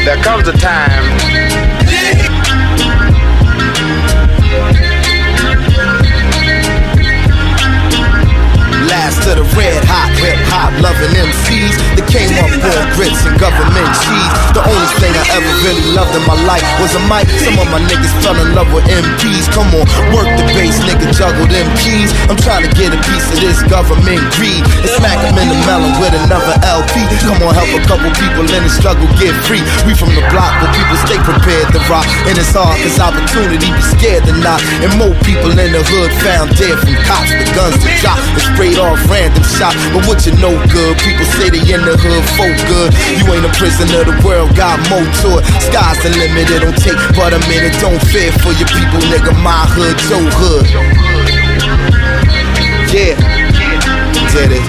There comes a time. Last of the red hot hip hop loving MCs that came up on grits and government cheese. The only thing I ever really loved in my life was a mic. Some of my niggas fell in love with MPs. Come on, work the bass, nigga, juggle them keys. I'm trying to get a piece of this government greed and smack them in the melon with another LP. Come on, help a couple people in the struggle get free. We from the block where people stay prepared to rock, and it's hard cause opportunity be scared to knock. And more people in the hood found dead from cops with guns to drop and sprayed off random shot. But what you know good, people say they in the hood folk good. You ain't a prisoner, the world got more to it. Sky's the limit, it don't take but a minute. Don't fear for your people, nigga, my hood, your hood. Yeah, did it.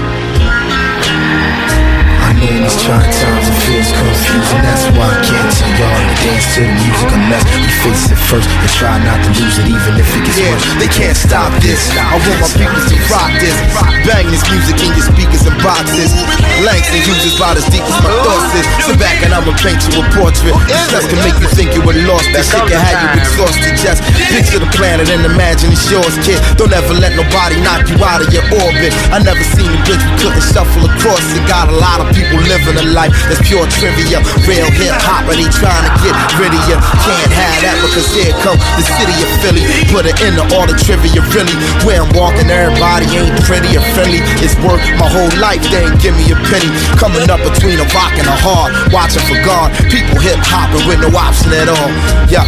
I know in these trying times it feels confusing. That's why I can't tell y'all to dance to the music unless we face it first and try not to lose it even if it gets worse. They can't stop this. I want my people to rock this. Bang this music in your speakers and boxes. Langston uses about as deep as my thoughts is. Sit back and I'ma paint you a portrait. This just can make you think you were lost. This shit can have you exhausted. Just picture the planet and imagine it's yours, kid. Don't ever let nobody knock you out of your orbit. I never seen a bridge we couldn't shuffle across. It got a lot of people living a life that's pure trivia. Real hip hop, but they trying to get rid of you. Can't have that because here come the city of Philly. Put it into all the trivia, really. Where I'm walking, everybody ain't pretty or friendly. It's work my whole life, they ain't give me a penny. Coming up between a rock and a hard, watching for God. People hip hopping with no option at all. Yeah.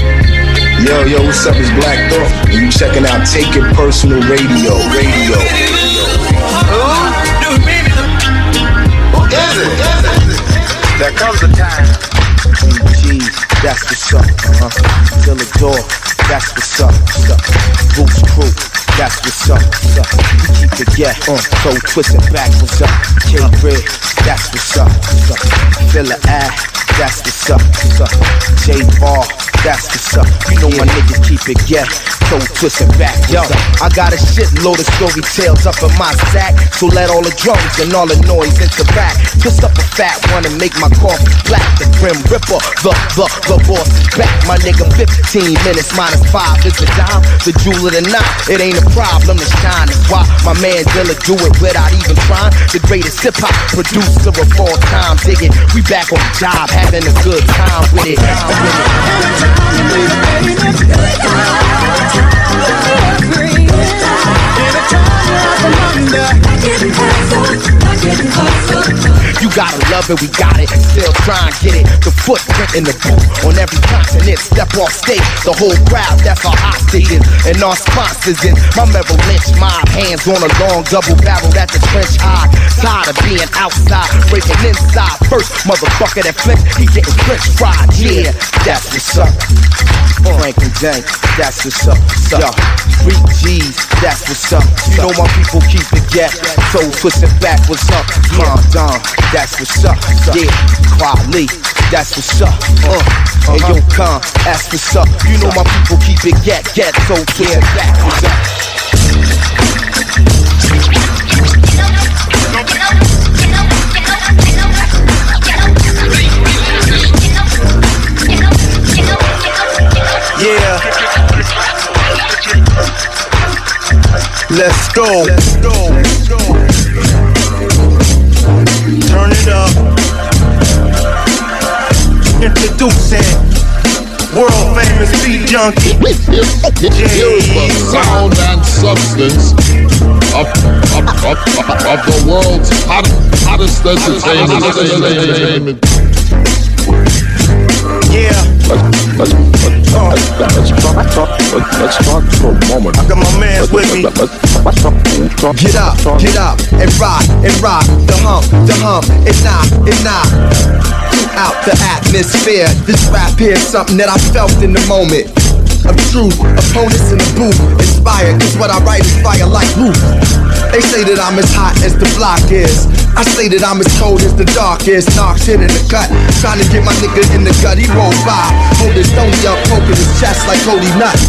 Yo, what's up? It's Black Thought, and you checking out Take It Personal Radio. Who is it? There comes a time. that's what's up. Dilla Door, that's what's up. Boots Crew, that's what's up. We keep it yeah, so twisted back, what's up. K-Red, that's what's up. Filler Ag, that's what's up. J-Bar, that's what's up. You know my niggas keep it yeah, so twisted back. Yo, I got a shitload of story tales up in my sack, so let all the drums and all the noise interact. Twist up a fat one and make my coffee black. The Grim Ripper, the boss is back. My nigga, 15 minutes minus 5 is the dime. The jewel of the night, it ain't a problem to shine. That's why my man Dilla do it without even trying. The greatest hip-hop producer of all time. Dig it, we back on the job, having a good time with it. You gotta love it, we got it, still try and get it. The footprint in the booth on every continent. Step off stage, the whole crowd, that's our hostages. And our sponsors is my Merrill Lynch mob. Hands on a long double barrel at the trench high. Tired of being outside, breaking inside. First motherfucker that flips, he getting french fried. Yeah, that's what's up. Frank-n-Dank, that's what's up. Yo, 3 G's, that's what's up. You know my people keep it get, so twisted back, what's up. Don, that's what's up. Yeah, Quali, that's what's up. And yo, Khan, that's what's up. You know my people keep it get, so twisted back, what's up. Yeah. Let's go. Turn it up. Introducing world famous beat junkie. Here's the sound and substance of the world's hottest entertainment. Yeah. Let's talk for a moment. I got my mans with me. Get up, and rock, the hump, and knock out the atmosphere. This rap here's something that I felt in the moment. Of truth, opponents in the booth, inspired, cause what I write is fire like roof. They say that I'm as hot as the block is. I say that I'm as cold as the dark is. Knocks hit in the cut, trying to get my nigga in the gut. He rolled by, hold his stony up, poking his chest like Cody Nut.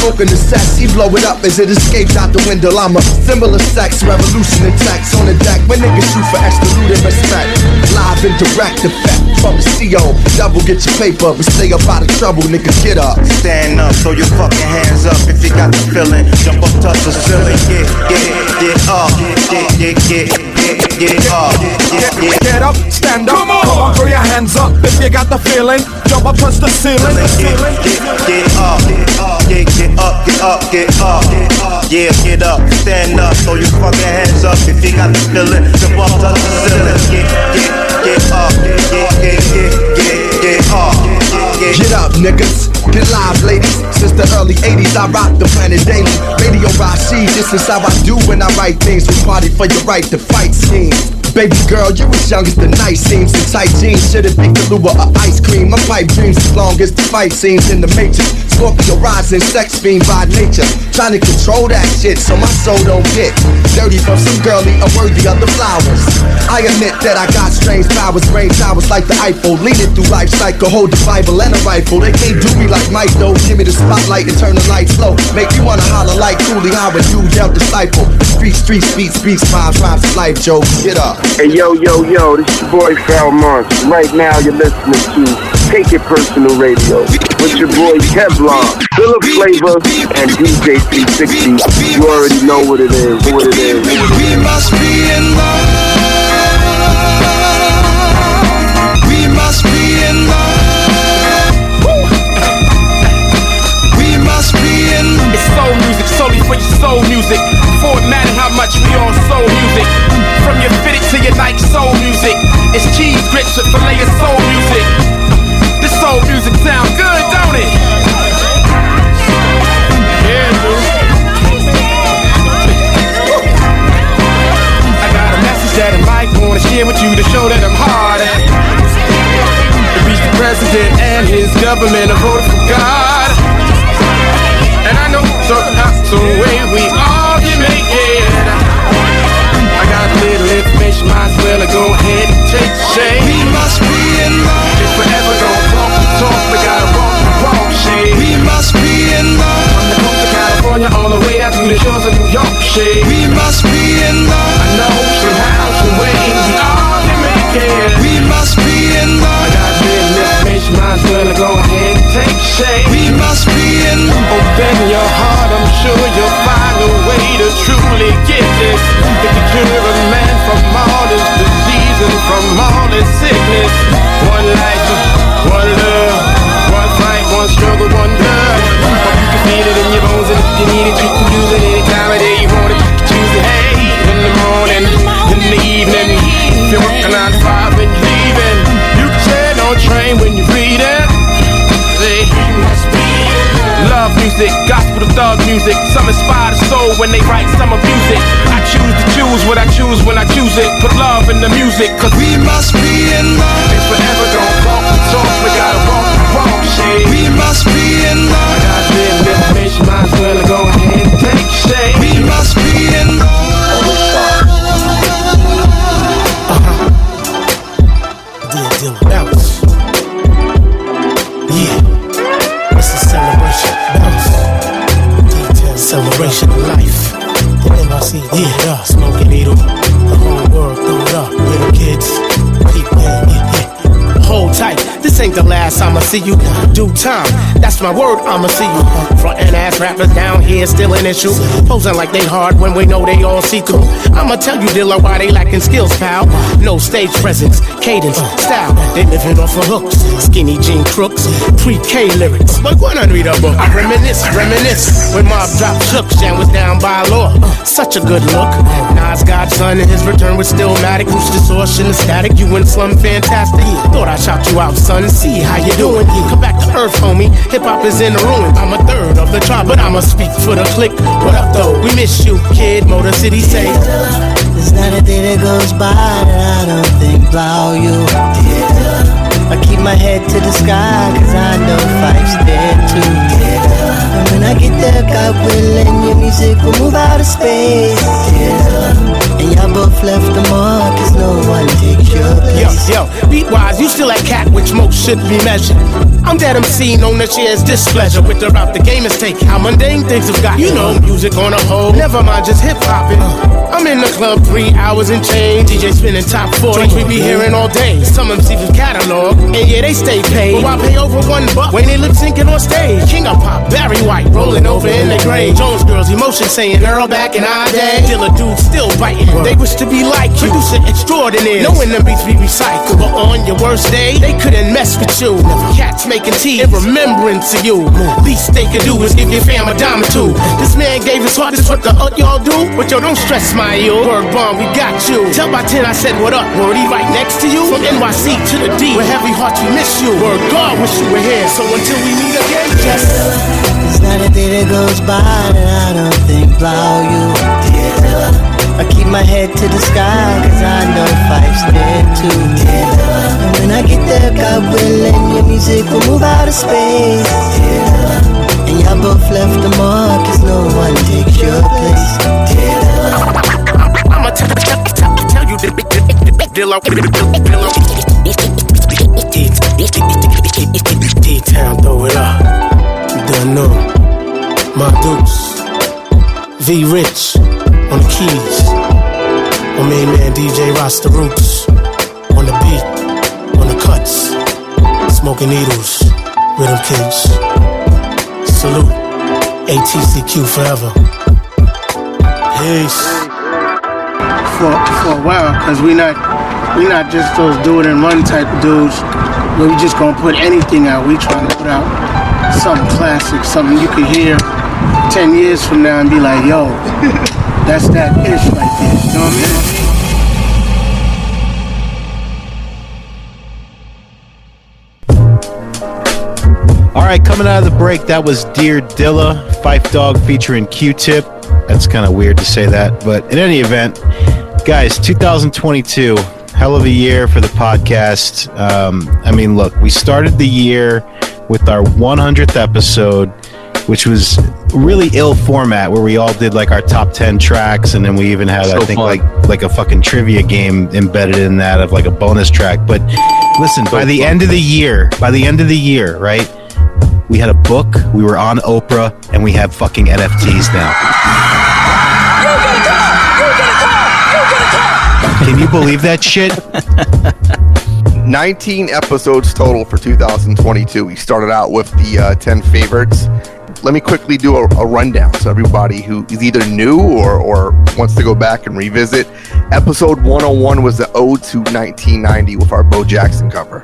Smoking the cess, he blow it up as it escapes out the window. I'm a symbol of sex, revolution and text on the deck. When niggas shoot for extra loot and respect. Live and direct effect from the CO. Double get your paper, but stay up out of trouble, nigga, get up. Stand up, throw your fucking hands up if you got the feeling. Jump up, touch the ceiling, get up, get up, get up, stand up, come on, throw your hands up if you got the feeling. Jump up, touch the ceiling, get up, yeah, get up, stand up, throw your fucking hands up if you got the feeling. Jump up, touch the ceiling, get up, get up. Get up, niggas. Get live, ladies. Since the early 80s, I rock the planet daily. Radio Rashid, this is how I do when I write things. We party for your right to fight schemes. Baby girl, you as young as the night seems. In tight jeans, should've picked the lure of ice cream. My pipe dreams as long as the fight scenes in the Matrix. Scorpio rising, sex fiend by nature. Trying to control that shit so my soul don't get dirty from some girlie unworthy of the flowers. I admit that I got strange powers, brain towers like the Eiffel. Leading through life cycle, hold the Bible and a rifle. They can't do me like Mike though. Give me the spotlight and turn the lights low. Make you wanna holler like Cooley, how would you dealt disciple? Street beats, rhymes of life, Joe. Get up. Hey yo, this your boy Falmont. Right now you're listening to Take It Personal Radio with your boy Kevlar, Philip Flavor, and DJ 360. You already know what it is. We must be in love. We must be in love. We must be in love. It's soul music, solely for your soul music. Before it mattered how much we all soul music. From your fitted to your Nike soul music. It's cheese grits with filet of soul music. This soul music sound good, don't it? Yeah, dude. I got a message that I might wanna share with you to show that I'm hard at. To reach the president and his government, I voted for God. And I know that's the way we all can make it. I got a little information, might as well go ahead and take the shade. We must be in love. If forever gonna walk the talk, we gotta walk the walk, shade. We must be in love. From the coast of California all the way out to the shores of New York, shade. We must be in love. I know somehow, some way, we all can make it. We must be in love. I got a little information, might as well go ahead and take the shade. We must be in love. Open your heart, I'm sure you'll find a way to truly get this. If you cure a man from all his disease and from all his sickness. One life, one love, one fight, one struggle, one blood. You can feel it in your bones, and if you need it, you can use it any time of day you want it. You can choose it, hey, in the morning, in the evening. If you're working 9 to 5 when you're leaving, you can sit on a train when you're reading. Say, love music, gospel to thug music. Some inspire the soul when they write, some abuse it. I choose to choose what I choose when I choose it. Put love in the music, cause we must be in love. If forever don't walk the talk, we gotta walk the walk, shade. We must be in love. I got little information, might as well go ahead and take shade. We must be in love. Dear Dilla, bounce. Yeah, it's a celebration, bounce. Detail, celebration of life. Yeah, smoking needle, the whole world throw it up. Little kids, keep hold tight. This ain't the last I'ma see you. Due time, that's my word, I'ma see you. Frontin' ass rappers down here still an issue. Posing like they hard when we know they all see through. I'ma tell you, Dilla, why they lacking skills, pal. No stage presence, cadence, style. They living off of hooks, skinny jean crooks, pre-K lyrics. But why not read a book? I reminisce. When Mob Drop shook, Shan was down by law. Such a good look. Nas Godson and his return was stillmatic. Who's distortion and static? You and Slum fantastic. Thought I shout you out, son. See how you doing? Come back to earth, homie. Hip hop is in the ruin. I'm a third of the tribe, but I'ma speak for the clique. What up, though? We miss you, kid. Motor City say. There's not a day that goes by that I don't think about you. I keep my head to the sky, cause I know Fife's there too. And when I get there, God willing, your music will move out of space. And y'all both left the mark, cause no one takes your place. Yo, beat-wise, you still at cat, which most should be measured. I'm that MC known that shares displeasure with the route the game is taking. How mundane things have got. You know, music on a whole, never mind just hip-hopping. I'm in the club 3 hours and change. DJ spinning top 40, we be hearing all day. Some MC's catalog, and yeah, they stay paid. But I pay over $1 when they lip syncing on stage. King of Pop, Barry White, rolling over in the grave. Jones Girls, emotion saying, girl, back in our day. Dilla dudes still biting. They wish to be like you. Producer extraordinaire, knowing them beats be recycled. But on your worst day, they couldn't mess with you. Cats making tea in remembrance of you. Least they could do is give your fam a dime or two. This man gave his heart, this what the y'all do. But yo, don't stress my yo. Word bomb, we got you. Tell by 10 I said what up. Word, he right next to you. From NYC to the D, with heavy hearts we miss you. Word God, wish you were here. So until we meet again, just there's not a day that goes by that I don't think about you. I keep my head to the sky, cause I know Fife's there too. And when I get there, God willing, your music will move out of space. And y'all both left the mark, cause no one takes your place. I'ma tell you Dilla D-Town, throw it up. You done know. My Dukes, V Rich on the keys. My main man DJ Rasta Roots on the beat, on the cuts. Smoking needles, Rhythm Kids. Salute, ATCQ forever. Peace. For a while, cause we not just those do it and run type of dudes where we just gonna put anything out. We trying to put out something classic, something you can hear 10 years from now and be like, yo, that's that ish right there. You know what I mean? All right, coming out of the break, that was Dear Dilla, Phife Dawg featuring Q-Tip. That's kind of weird to say that, but in any event, guys, 2022, hell of a year for the podcast. I mean, look, we started the year with our 100th episode, which was really ill format, where we all did like our top 10 tracks, and then we even had, I think, like a fucking trivia game embedded in that of like a bonus track. But listen, by the end of the year, right? We had a book, we were on Oprah, and we have fucking NFTs now. Can you believe that shit? 19 episodes total for 2022. We started out with the 10 favorites. Let me quickly do a rundown so everybody who is either new or wants to go back and revisit. Episode 101 was the Ode to 1990 with our Bo Jackson cover.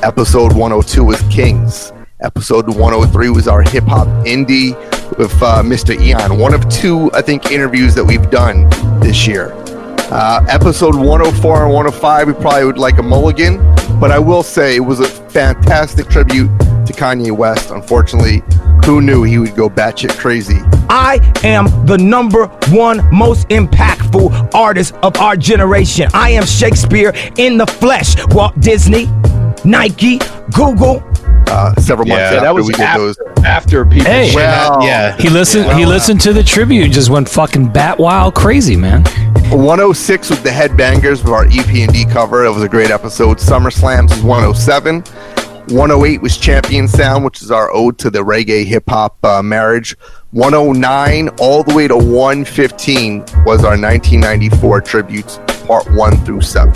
Episode 102 was Kings. Episode 103 was our hip hop indie with Mr. Eon. One of two, I think, interviews that we've done this year. Episode 104 and 105, we probably would like a mulligan, but I will say it was a fantastic tribute to Kanye West. Unfortunately, who knew he would go batshit crazy? I am the #1 most impactful artist of our generation. I am Shakespeare in the flesh. Walt Disney, Nike, Google. Several months after that was we did those. After people. Hey, he listened. He listened to the tribute and just went fucking bat wild crazy, man. 106 was the Headbangers with our EP&D cover. It was a great episode. SummerSlams was 107. 108 was Champion Sound, which is our ode to the reggae hip-hop marriage. 109 all the way to 115 was our 1994 tributes, part 1 through 7.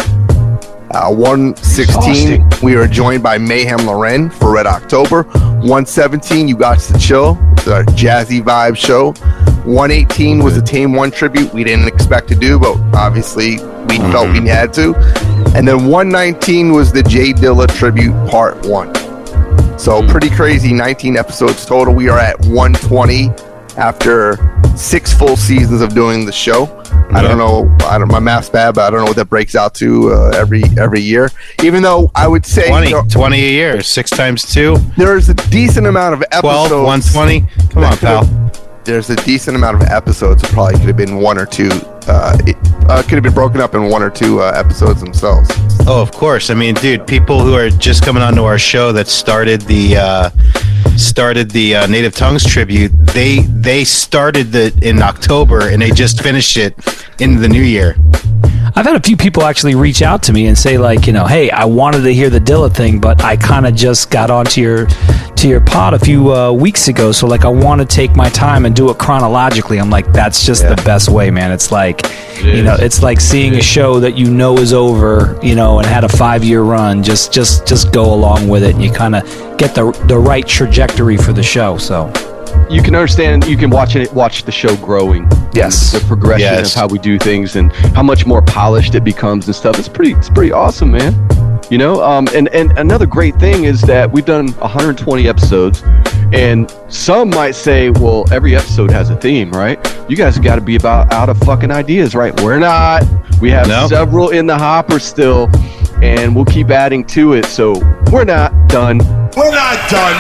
116, we were joined by Mayhem Loren for Red October. 117, You Got to Chill. It's our jazzy vibe show. 118 was the Tame One tribute we didn't expect to do, but obviously we felt we had to. And then 119 was the J Dilla Tribute Part 1. So pretty crazy, 19 episodes total. We are at 120 after 6 full seasons of doing the show. I don't know, my math's bad, but I don't know what that breaks out to every year. Even though I would say 20 a year, 6 times 2. There's a decent amount of episodes. 12, 120. Come on, pal. There's a decent amount of episodes. It probably could have been 1 or 2. It could have been broken up in 1 or 2 episodes themselves. Oh, of course. I mean, dude, people who are just coming onto our show that started the Native Tongues tribute, they started in October and they just finished it in the new year. I've had a few people actually reach out to me and say, like, hey, I wanted to hear the Dilla thing, but I kind of just got onto your pod a few weeks ago, so like I want to take my time and do it chronologically. I'm like, that's just the best way, man. It's like, it's like seeing a show that is over, and had a 5-year run. Just go along with it, and you kind of get the right trajectory for the show. So you can understand, you can watch the show growing. Yes, the progression of how we do things and how much more polished it becomes and stuff. It's pretty awesome, man. And another great thing is that we've done 120 episodes, and some might say, well, every episode has a theme, right? You guys got to be out of fucking ideas, right? We're not. We have several in the hopper still, and we'll keep adding to it. So we're not done. We're not done.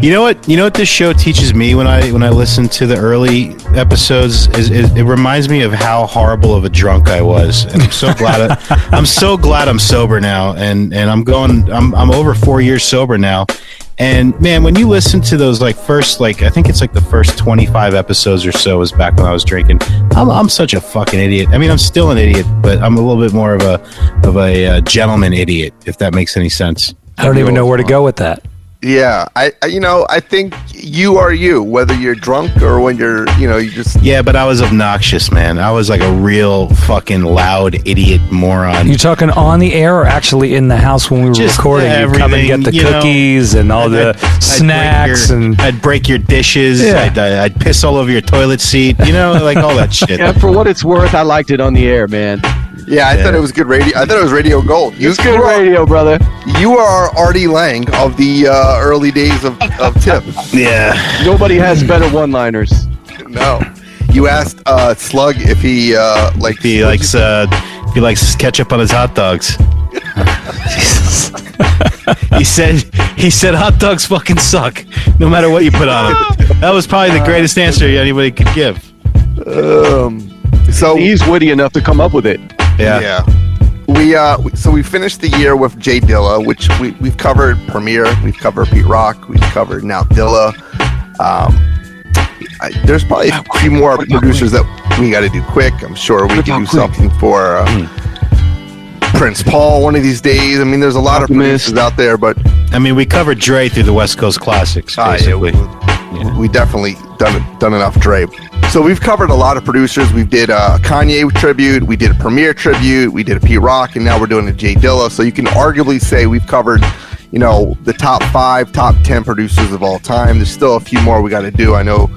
You know what this show teaches me when I listen to the early episodes is it reminds me of how horrible of a drunk I was, and I'm so glad I'm sober now, and I'm over 4 years sober now. And man, when you listen to those first I think it's the first 25 episodes or so was back when I was drinking. I'm such a fucking idiot. I mean, I'm still an idiot, but I'm a little bit more of a gentleman idiot, if that makes any sense. I don't even know where to go with that. Yeah, I think you are you, whether you're drunk or when you're, you just... Yeah, but I was obnoxious, man. I was like a real fucking loud idiot moron. You talking on the air or actually in the house when we were recording? You come and get the cookies and all the snacks, and I'd break your dishes. Yeah. I'd piss all over your toilet seat. Like all that shit. Yeah, for what it's worth, I liked it on the air, man. Yeah, I thought it was good radio. I thought it was radio gold. It's good radio, brother. You are Artie Lang of the early days of Tip. Yeah. Nobody has better one-liners. No. You asked Slug if he likes ketchup on his hot dogs. He said hot dogs fucking suck, no matter what you put on them. That was probably the greatest answer anybody could give. So he's witty enough to come up with it. Yeah. we finished the year with J Dilla, which we've covered Premier, we've covered Pete Rock, we've covered now Dilla. There's probably a few more producers that we got to do quick. I'm sure we can do something for Prince Paul one of these days. I mean, there's a lot of producers out there, but I mean, we covered Dre through the West Coast Classics, basically. We definitely done enough Dre. So we've covered a lot of producers. We did a Kanye tribute, we did a Premier tribute, we did a Pete Rock, and now we're doing a J Dilla. So you can arguably say we've covered, you know, the top 5, top 10 producers of all time. There's still a few more we got to do. I know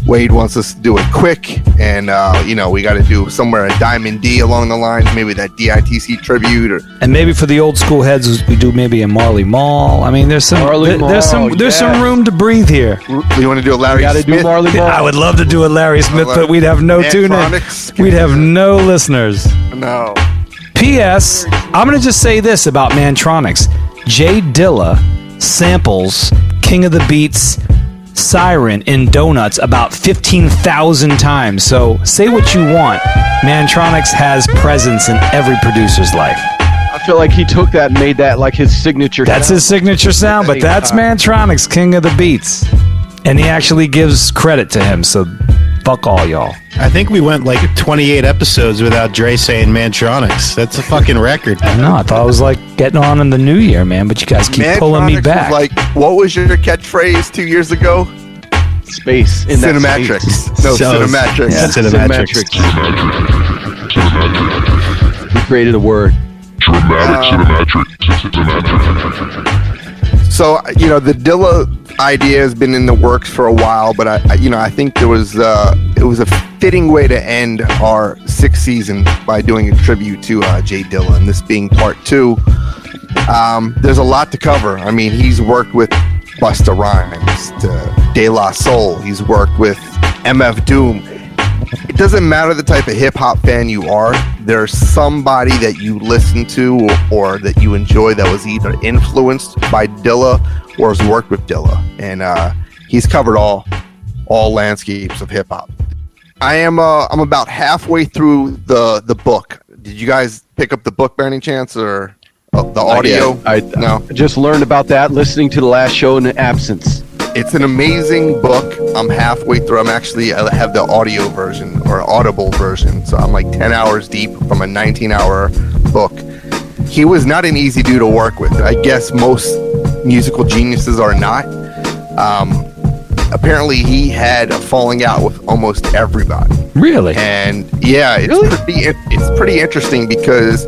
Wade wants us to do it quick, and you know, we got to do somewhere a Diamond D along the lines, maybe that DITC tribute, and maybe for the old school heads, we do maybe a Marley Marl. I mean, there's some room to breathe here. You want to do a Larry Smith? Do Marley Marl. I would love to do a Larry Smith, but we'd have no tune-in. We'd have no listeners. No. P.S. I'm going to just say this about Mantronics. J Dilla samples King of the Beats Siren in Donuts about 15,000 times. So say what you want. Mantronics has presence in every producer's life. I feel like he took that and made that like his signature That's sound. his signature sound, but that's Mantronics, King of the Beats. And he actually gives credit to him, so fuck all y'all. I think we went like 28 episodes without Dre saying Mantronics. That's a fucking record. No, I thought it was like getting on in the new year, man, but you guys keep pulling me back. Was like, what was your catchphrase 2 years ago? Space. Cinematrix. No, Cinematrix. Yeah, Cinematrix. We created a word. Cinematrix. So, you know, the Dilla idea has been in the works for a while, but I think it was a fitting way to end our 6th season by doing a tribute to J Dilla, and this being part 2. There's a lot to cover. I mean, he's worked with Busta Rhymes, De La Soul. He's worked with MF Doom. It doesn't matter the type of hip-hop fan you are. There's somebody that you listen to or that you enjoy that was either influenced by Dilla or has worked with Dilla. And he's covered all landscapes of hip-hop. I'm about halfway through the book. Did you guys pick up the book by any chance, or the audio? No. I just learned about that listening to the last show in the absence. It's an amazing book. I'm halfway through. I have the audio version or audible version. So I'm like 10 hours deep from a 19-hour book. He was not an easy dude to work with. I guess most musical geniuses are not. Apparently he had a falling out with almost everybody. Really? And yeah, it's pretty interesting because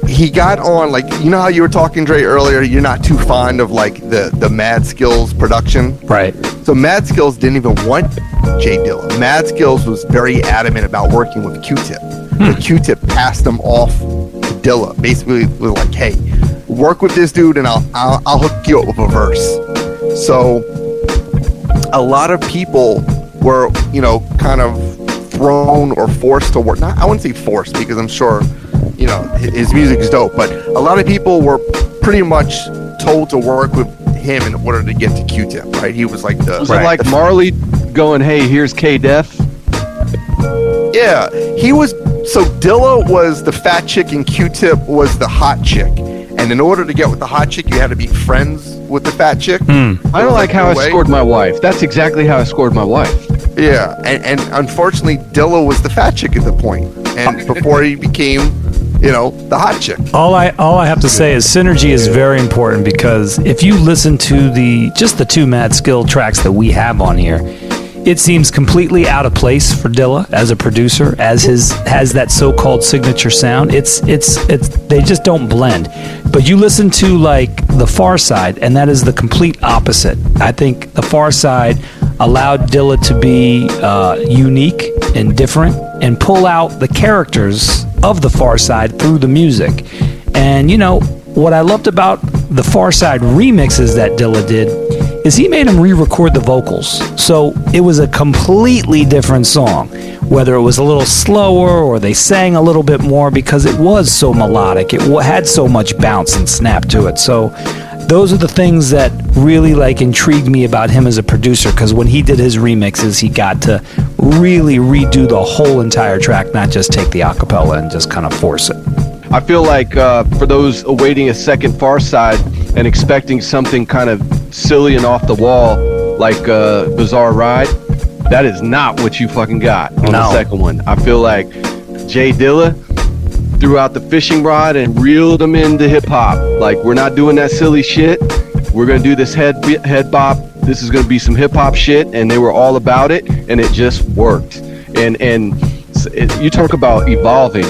he got on, like, you know how you were talking, Dre, earlier, you're not too fond of like the Mad Skills production. Right. So Mad Skills didn't even want J Dilla. Mad Skills was very adamant about working with Q-Tip. But Q-Tip passed him off to Dilla. Basically was like, hey, work with this dude and I'll hook you up with a verse. So a lot of people were, you know, kind of thrown or forced to work. I wouldn't say forced, because I'm sure, you know, his music is dope, but a lot of people were pretty much told to work with him in order to get to Q-Tip, right? He was like the... Was it like Marley going, hey, here's K-Def? Yeah, he was... So Dilla was the fat chick and Q-Tip was the hot chick. And in order to get with the hot chick, you had to be friends with the fat chick. I don't like how I scored my wife. That's exactly how I scored my wife. Yeah, and unfortunately, Dilla was the fat chick at the point, and before he became, you know, the hot chick. All I have to say is synergy is very important, because if you listen to the 2 Mad Skill tracks that we have on here, it seems completely out of place for Dilla as a producer, as has that so-called signature sound. It's they just don't blend. But you listen to like the Far Side, and that is the complete opposite. I think the Far Side allowed Dilla to be unique and different and pull out the characters of the Far Side through the music. And you know what I loved about the Far Side remixes that Dilla did is he made him re-record the vocals. So it was a completely different song, whether it was a little slower or they sang a little bit more, because it was so melodic. It had so much bounce and snap to it. So those are the things that really like intrigued me about him as a producer, because when he did his remixes, he got to really redo the whole entire track, not just take the acapella and just kind of force it. I feel like for those awaiting a second Far Side and expecting something kind of silly and off the wall like Bizarre Ride, that is not what you fucking got on the second one. I feel like J Dilla threw out the fishing rod and reeled them into hip hop. Like, we're not doing that silly shit. We're gonna do this head bop. This is gonna be some hip hop shit, and they were all about it, and it just worked. And you talk about evolving.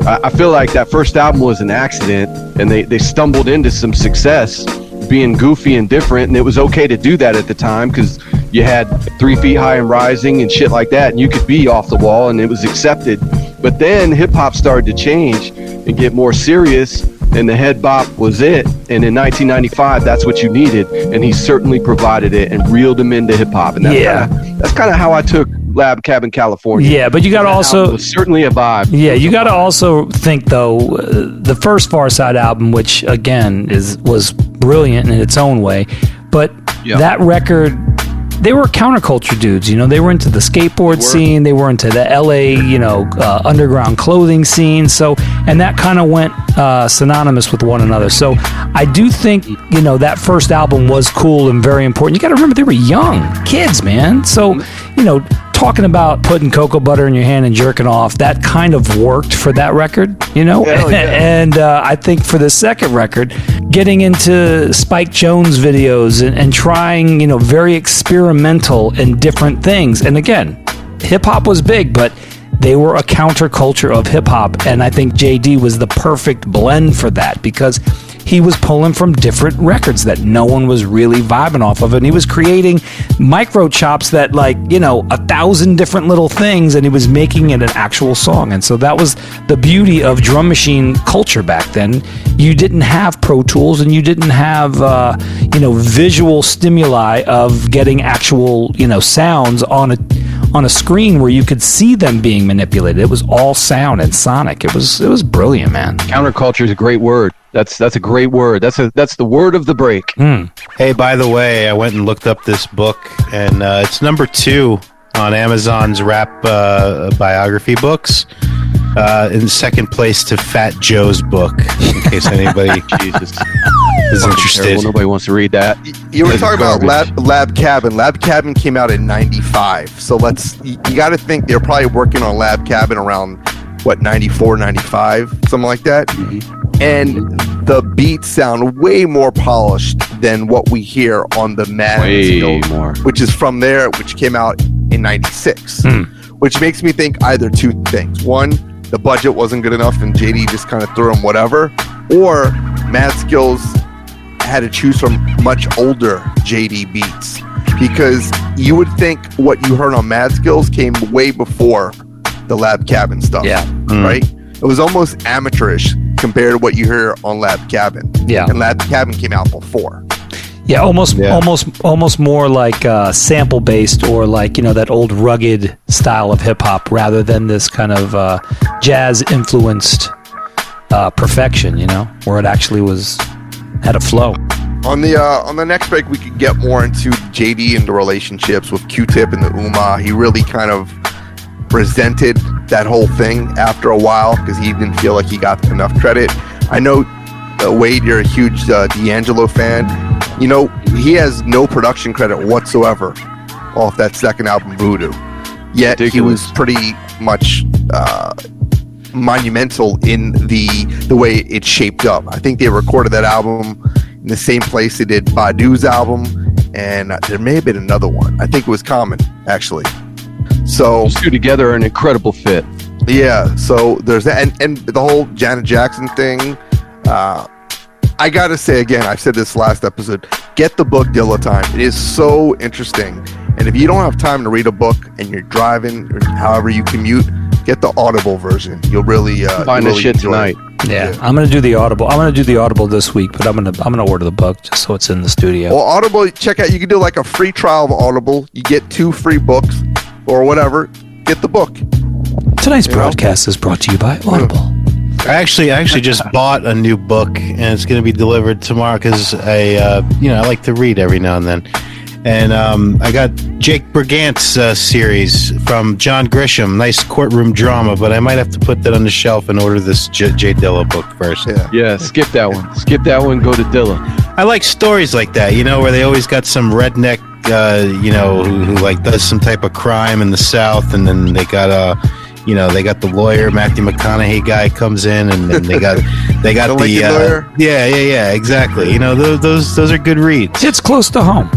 I feel like that first album was an accident, and they stumbled into some success, being goofy and different, and it was okay to do that at the time because you had 3 Feet High and Rising and shit like that, and you could be off the wall, and it was accepted. But then hip hop started to change and get more serious, and the head bop was it. And in 1995, that's what you needed, and he certainly provided it and reeled him into hip hop. And that's kind of how I took Lab Cabin California. Yeah, but you got to also certainly a vibe. Yeah, you got to also think though, the first Far Side album, which again was brilliant in its own way, but that record, they were counterculture dudes, you know. They were into the skateboard scene, they were into the LA, underground clothing scene. So, and that kind of went synonymous with one another. So, I do think, that first album was cool and very important. You got to remember they were young kids, man. So, talking about putting cocoa butter in your hand and jerking off, that kind of worked for that record, and I think for the second record, getting into Spike Jonze videos and trying, very experimental and different things. And again, hip hop was big, but they were a counterculture of hip hop, and I think Jay Dee was the perfect blend for that because he was pulling from different records that no one was really vibing off of, and he was creating micro chops that 1,000 different little things, and he was making it an actual song. And so that was the beauty of drum machine culture back then. You didn't have Pro Tools, and you didn't have visual stimuli of getting actual sounds on a screen where you could see them being manipulated. It was all sound and sonic. It was brilliant, man. Counterculture is a great word. That's a great word. That's the word of the break. Hey, by the way, I went and looked up this book, and it's number 2 on Amazon's rap biography books. In second place to Fat Joe's book, in case anybody is interested. Nobody wants to read that. You were talking about Lab Cabin. Lab Cabin came out in 95. So you got to think they're probably working on Lab Cabin around, 94, 95, something like that. Mm-hmm. And the beats sound way more polished than what we hear on the Madlib, which is from there, which came out in 96. Which makes me think either two things. One, the budget wasn't good enough and JD just kind of threw him whatever, or Mad Skills had to choose from much older JD beats, because you would think what you heard on Mad Skills came way before the Lab Cabin stuff. Right? It was almost amateurish compared to what you hear on Lab Cabin. Yeah. And Lab Cabin came out before. Yeah, almost more like sample based, or like, that old rugged style of hip hop, rather than this kind of jazz influenced perfection, where it actually had a flow. On the next break, we could get more into JD and the relationships with Q-Tip and the Ummah. He really kind of resented that whole thing after a while because he didn't feel like he got enough credit. I know, Wade, you're a huge D'Angelo fan. He has no production credit whatsoever off that second album, Voodoo. Yet he was pretty much monumental in the way it shaped up. I think they recorded that album in the same place they did Badu's album, and there may have been another one. I think it was Common, actually. So those two together are an incredible fit. Yeah, so there's that, and the whole Janet Jackson thing. I gotta say again, I've said this last episode, get the book Dilla Time. It is so interesting. And if you don't have time to read a book and you're driving or however you commute, get the Audible version. You'll really find this shit tonight. Yeah, I'm gonna do the Audible. I'm gonna do the Audible this week, but I'm gonna order the book just so it's in the studio. Well, Audible, check out. You can do like a free trial of Audible. You get 2 free books or whatever. Get the book. Tonight's broadcast is brought to you by Audible. I actually just bought a new book, and it's going to be delivered tomorrow because I like to read every now and then. And I got Jake Brigant's series from John Grisham. Nice courtroom drama, but I might have to put that on the shelf and order this J Dilla book first. Yeah, skip that one. Skip that one, go to Dilla. I like stories like that, you know, where they always got some redneck, you know, who like does some type of crime in the South, and then they got you know, they got the lawyer, Matthew McConaughey guy comes in, and then they got the lawyer. yeah, exactly. You know, those are good reads. It's close to home.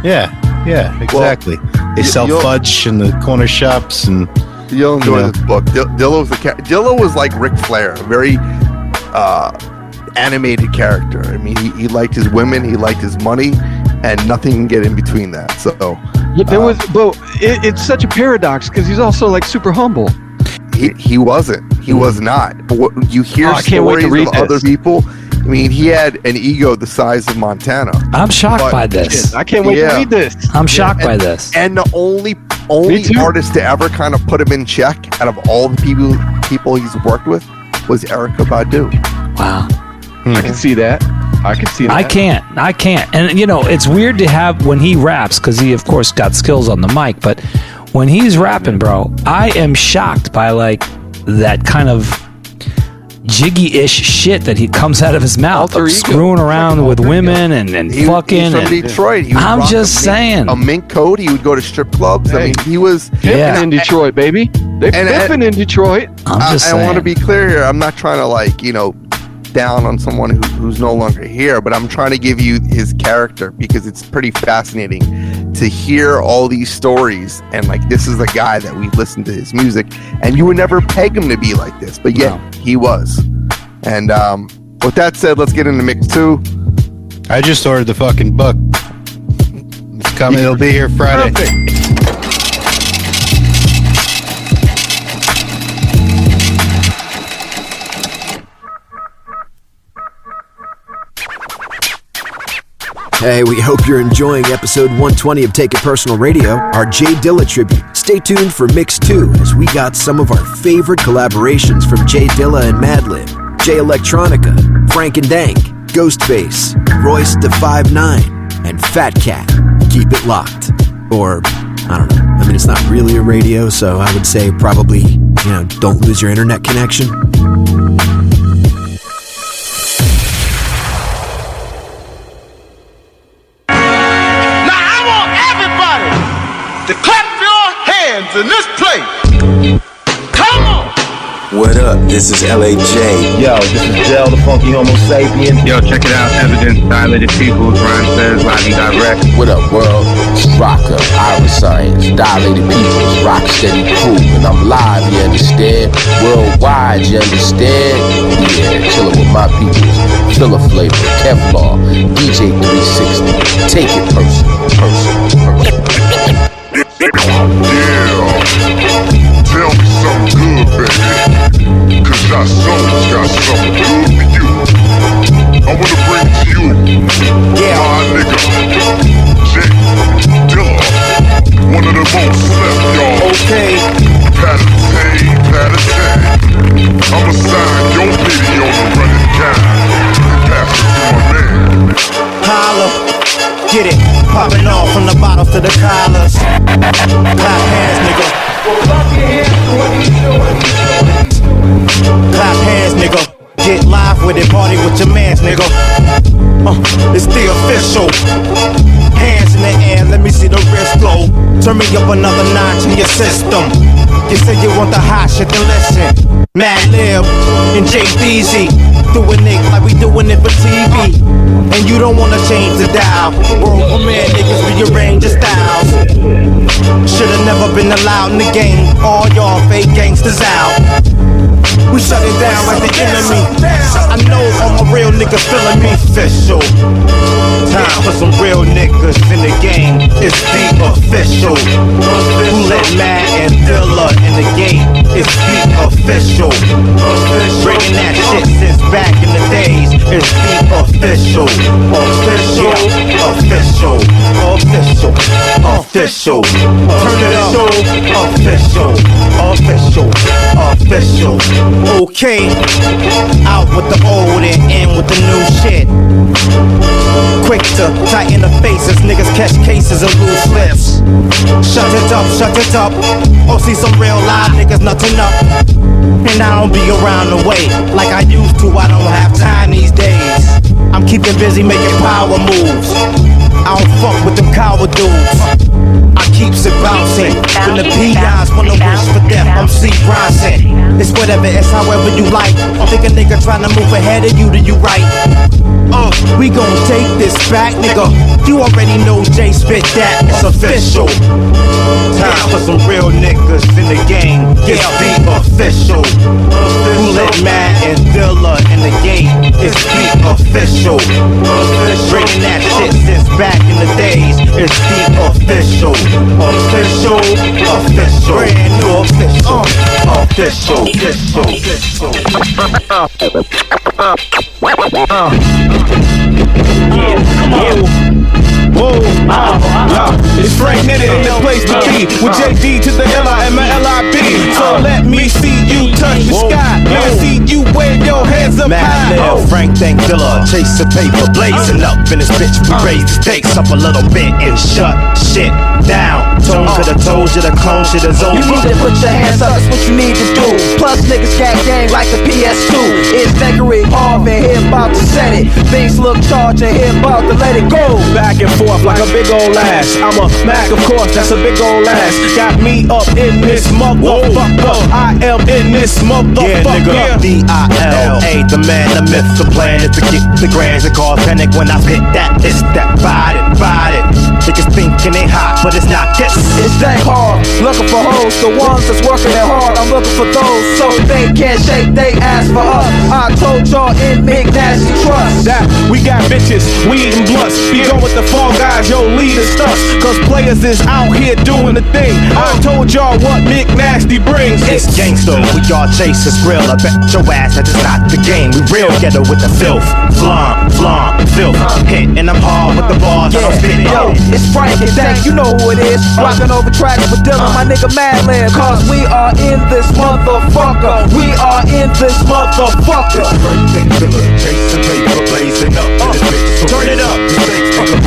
Yeah, exactly. They sell fudge in the corner shops, and you'll enjoy this book. Dilla was like Ric Flair, a very animated character. I mean, he liked his women, he liked his money, and nothing can get in between that. So it's such a paradox because he's also like super humble. He wasn't. He was not. But what you hear stories of other people. I mean, he had an ego the size of Montana. I'm shocked by this. I can't wait to read this. I'm shocked by this. And the only artist to ever kind of put him in check out of all the people he's worked with was Erykah Badu. Wow. I can see that. I can't. And, you know, it's weird to have when he raps, because he, of course, got skills on the mic. But when he's rapping, bro, I am shocked by, like, that kind of jiggy-ish shit that he comes out of his mouth, like screwing around with women and fucking. He's from Detroit. I'm just saying. A mink coat. He would go to strip clubs. I mean, he was in Detroit, baby. They're pimping in Detroit. I want to be clear here. I'm not trying to, like, you know, down on someone who's no longer here, but I'm trying to give you his character because it's pretty fascinating to hear all these stories. And like, this is the guy that we listened to his music, and you would never peg him to be like this, but yet he was. And with that said, let's get into mix 2. I just ordered the fucking book. It's coming. It'll be here Friday. Perfect. Hey, we hope you're enjoying episode 120 of Take It Personal Radio, our J Dilla Tribute. Stay tuned for Mix 2 as we got some of our favorite collaborations from J Dilla and Madlib, J Electronica, Frank-n-Dank, Ghostface, Royce da 5'9", and Phat Kat. Keep it locked. Or, I don't know. I mean, it's not really a radio, so I would say probably, you know, don't lose your internet connection. To clap your hands in this place. Come on. What up? This is LAJ. Yo, this is Del, the funky homo sapien. Yo, check it out. Evidence, dilated peoples, rhyme says, live and direct. What up, world? It's Rocker, Iris Science, dilated peoples, rock steady crew. And I'm live, you understand? Worldwide, you understand? Yeah, chillin' with my peoples. Filler Flavor, Kevlar, DJ 360. Take it personal. Yeah, tell me something good, baby, cause our souls got something good for you. I wanna bring to you, my nigga, J Dilla, one of the most slept, y'all. Okay. Pat-a-tay. I'ma sign your video to run it down and pass it to my man. Holla. Get it, popping off from the bottles to the collars. Clap hands, nigga. Clap hands, nigga. Get live with it, party with your mans, nigga. It's the official. Hands in the air, let me see the wrist glow. Turn me up another notch in your system. You say you want the hot shit, then listen. Madlib and Jay Dee, doing it like we doing it for TV. And you don't wanna change the dial. World premiere niggas rearrange your styles. Should've never been allowed in the game. All y'all fake gangsters out. We shut it down like the enemy. I know all my real niggas feeling me. Official. Time for some real niggas in the game. It's the official. Who let Mad and Dilla in the game? It's the official. Bringing that shit since back in the days. It's the official. Official. Official. Official. Official. Turn it up. Official. Official. Official. Okay. Out with the old and in with the new shit. Quick to tighten the faces, niggas catch cases. pieces of loose lips. Shut it up. Oh, see some real live niggas nothing up. And I don't be around the way like I used to. I don't have time these days. I'm keeping busy making power moves. I don't fuck with them coward dudes. I keeps it bouncing. When the P.I.s wanna wish for death, I'm C. Bronson. It's whatever, it's however you like. Think a nigga tryna move ahead of you, do you right? We gon' take this back, nigga. You already know Jay spit that, it's official. Time for some real niggas in the game. It's the official. Who let Matt and Dilla in the game? It's the official. Bringing that shit since back in the days. It's the official. Official. Brand new official. It's Frank-n-Dank in the place to be with Jay Dee to the L-I-M-L-I-B. So let me see you touch the sky. Let me see you wave your hands up high. Madlib, Frank-n-Dank, Dilla, chasing paper, blazing up in this bitch. We raise the stakes up a little bit and shut shit down. Tone could've told you the clone shit is over. You need to put your hands up, that's what you need to do. Plus niggas got gang like the PS2. It's Neckery, off and here about to set it. Things look charged and here about to let it go. Back and forth like a big old ass. I'm a Mac, of course, that's a big old ass. Got me up in this motherfucker. I am in this motherfucker. Yeah, nigga, D-I-L-A, the man, the myth, the plan is to get the grands and cause panic when I hit that. It's that, bite it. Niggas thinking they hot, but it's not this. It's that hard, looking for hoes, the ones that's working it hard. I'm looking for those, so they can't shake they ass for us. I told y'all in Big Nasty Trust that we got bitches, we eating blunts. We go with the fall guys, yo, lead us stunts. Cause players is out here doing the thing. I told y'all what Big Nasty brings. It's gangsta, we all chasers grill. I bet your ass that is not the game. We real ghetto with the filth. Flom, filth. Hit and I'm hard with the bars. I don't spit it. Yo, it's Frank-n-Dank, you know who it is. Rockin' over tracks with Dilla, my nigga Madlib. Cause we are in this motherfucker. We are in this motherfucker. Frank-n-Dank, Dilla, chasing paper, blazing up. Turn it up.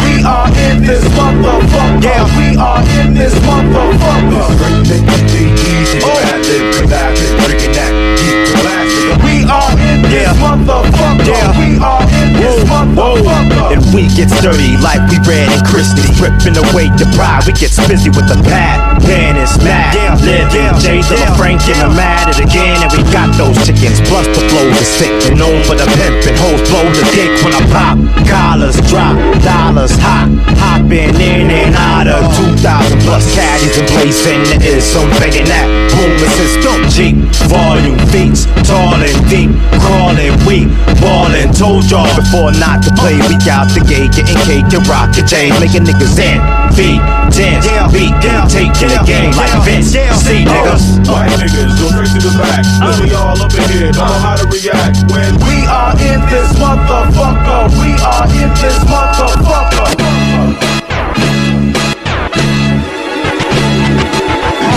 We are in this motherfucker. Yeah, we are in this motherfucker. Frank-n-Dank, Jay Dee, Madlib, cause I've been drinking that deep classic. We are in this motherfucker. We are in this motherfucker. And we get sturdy like we Red and Christie. Ripping away the pride, we get busy with the pad. Pan is mad. Living J Dilla, Frank and I'm at it again. And we got those chickens, plus the flows are sick. And known for the pimpin', hoes blow the dick when I pop. Collars drop, dollars hot. Hopping in and out of 2,000 plus caddies and blazing. There is some begging that booming system. Jeep, volume beats, tall and deep, crawling weak, ballin'. Told y'all before not to play. We out the gate, getting cake and rocket chain, making niggas in feet, dance, beat, taking the game like Vince. See niggas, white niggas go straight to the back. Cause we all up in here, don't know how to react when we are in this motherfucker. We are in this motherfucker.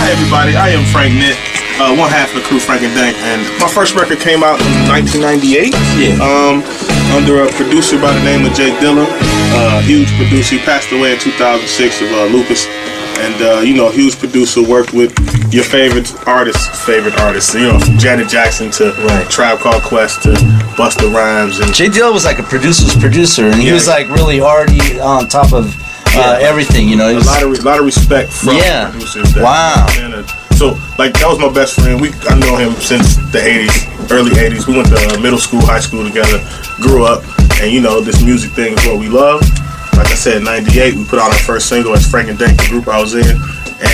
Hi everybody, I am Frank-n-Dank, one half of the crew Frank-n-Dank, and my first record came out in 1998. Under a producer by the name of J Dilla, huge producer. He passed away in 2006 of lupus, and huge producer, worked with your favorite artists, you know, from Janet Jackson to Tribe Called Quest to Busta Rhymes. And J Dilla was like a producer's producer, and he was like really already on top of everything, you know. A lot of respect from producers. Wow. So, like, that was my best friend. I know him since the 80s, early 80s. We went to middle school, high school together, grew up, and, you know, this music thing is what we love. Like I said, in 98, we put out our first single as Frank-n-Dank, the group I was in.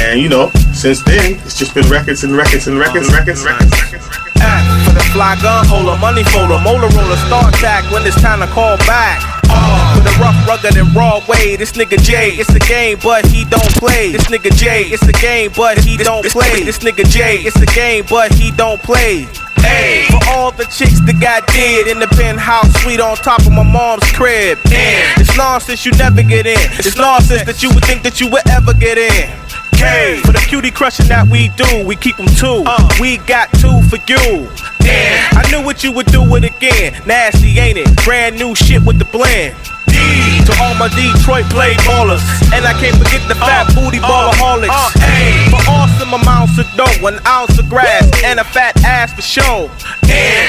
And, you know, since then, it's just been records and records and records. For the fly gun holder, money folder, motor roller, start tack when it's time to call back. For the rough, rugged, and raw way, this nigga Jay, it's a game, but he don't play. This nigga Jay, it's a game, but he don't play. This nigga Jay, it's a game, but he don't play. Hey, for all the chicks that got dead in the penthouse suite on top of my mom's crib. And it's nonsense you never get in. It's nonsense that you would think that you would ever get in. K, for the cutie crushing that we do, we keep them two. We got two for you. I knew what you would do it again. Nasty, ain't it? Brand new shit with the blend. To all my Detroit play ballers, and I can't forget the fat booty ballaholics. For awesome amounts of dough, an ounce of grass, and a fat ass for show.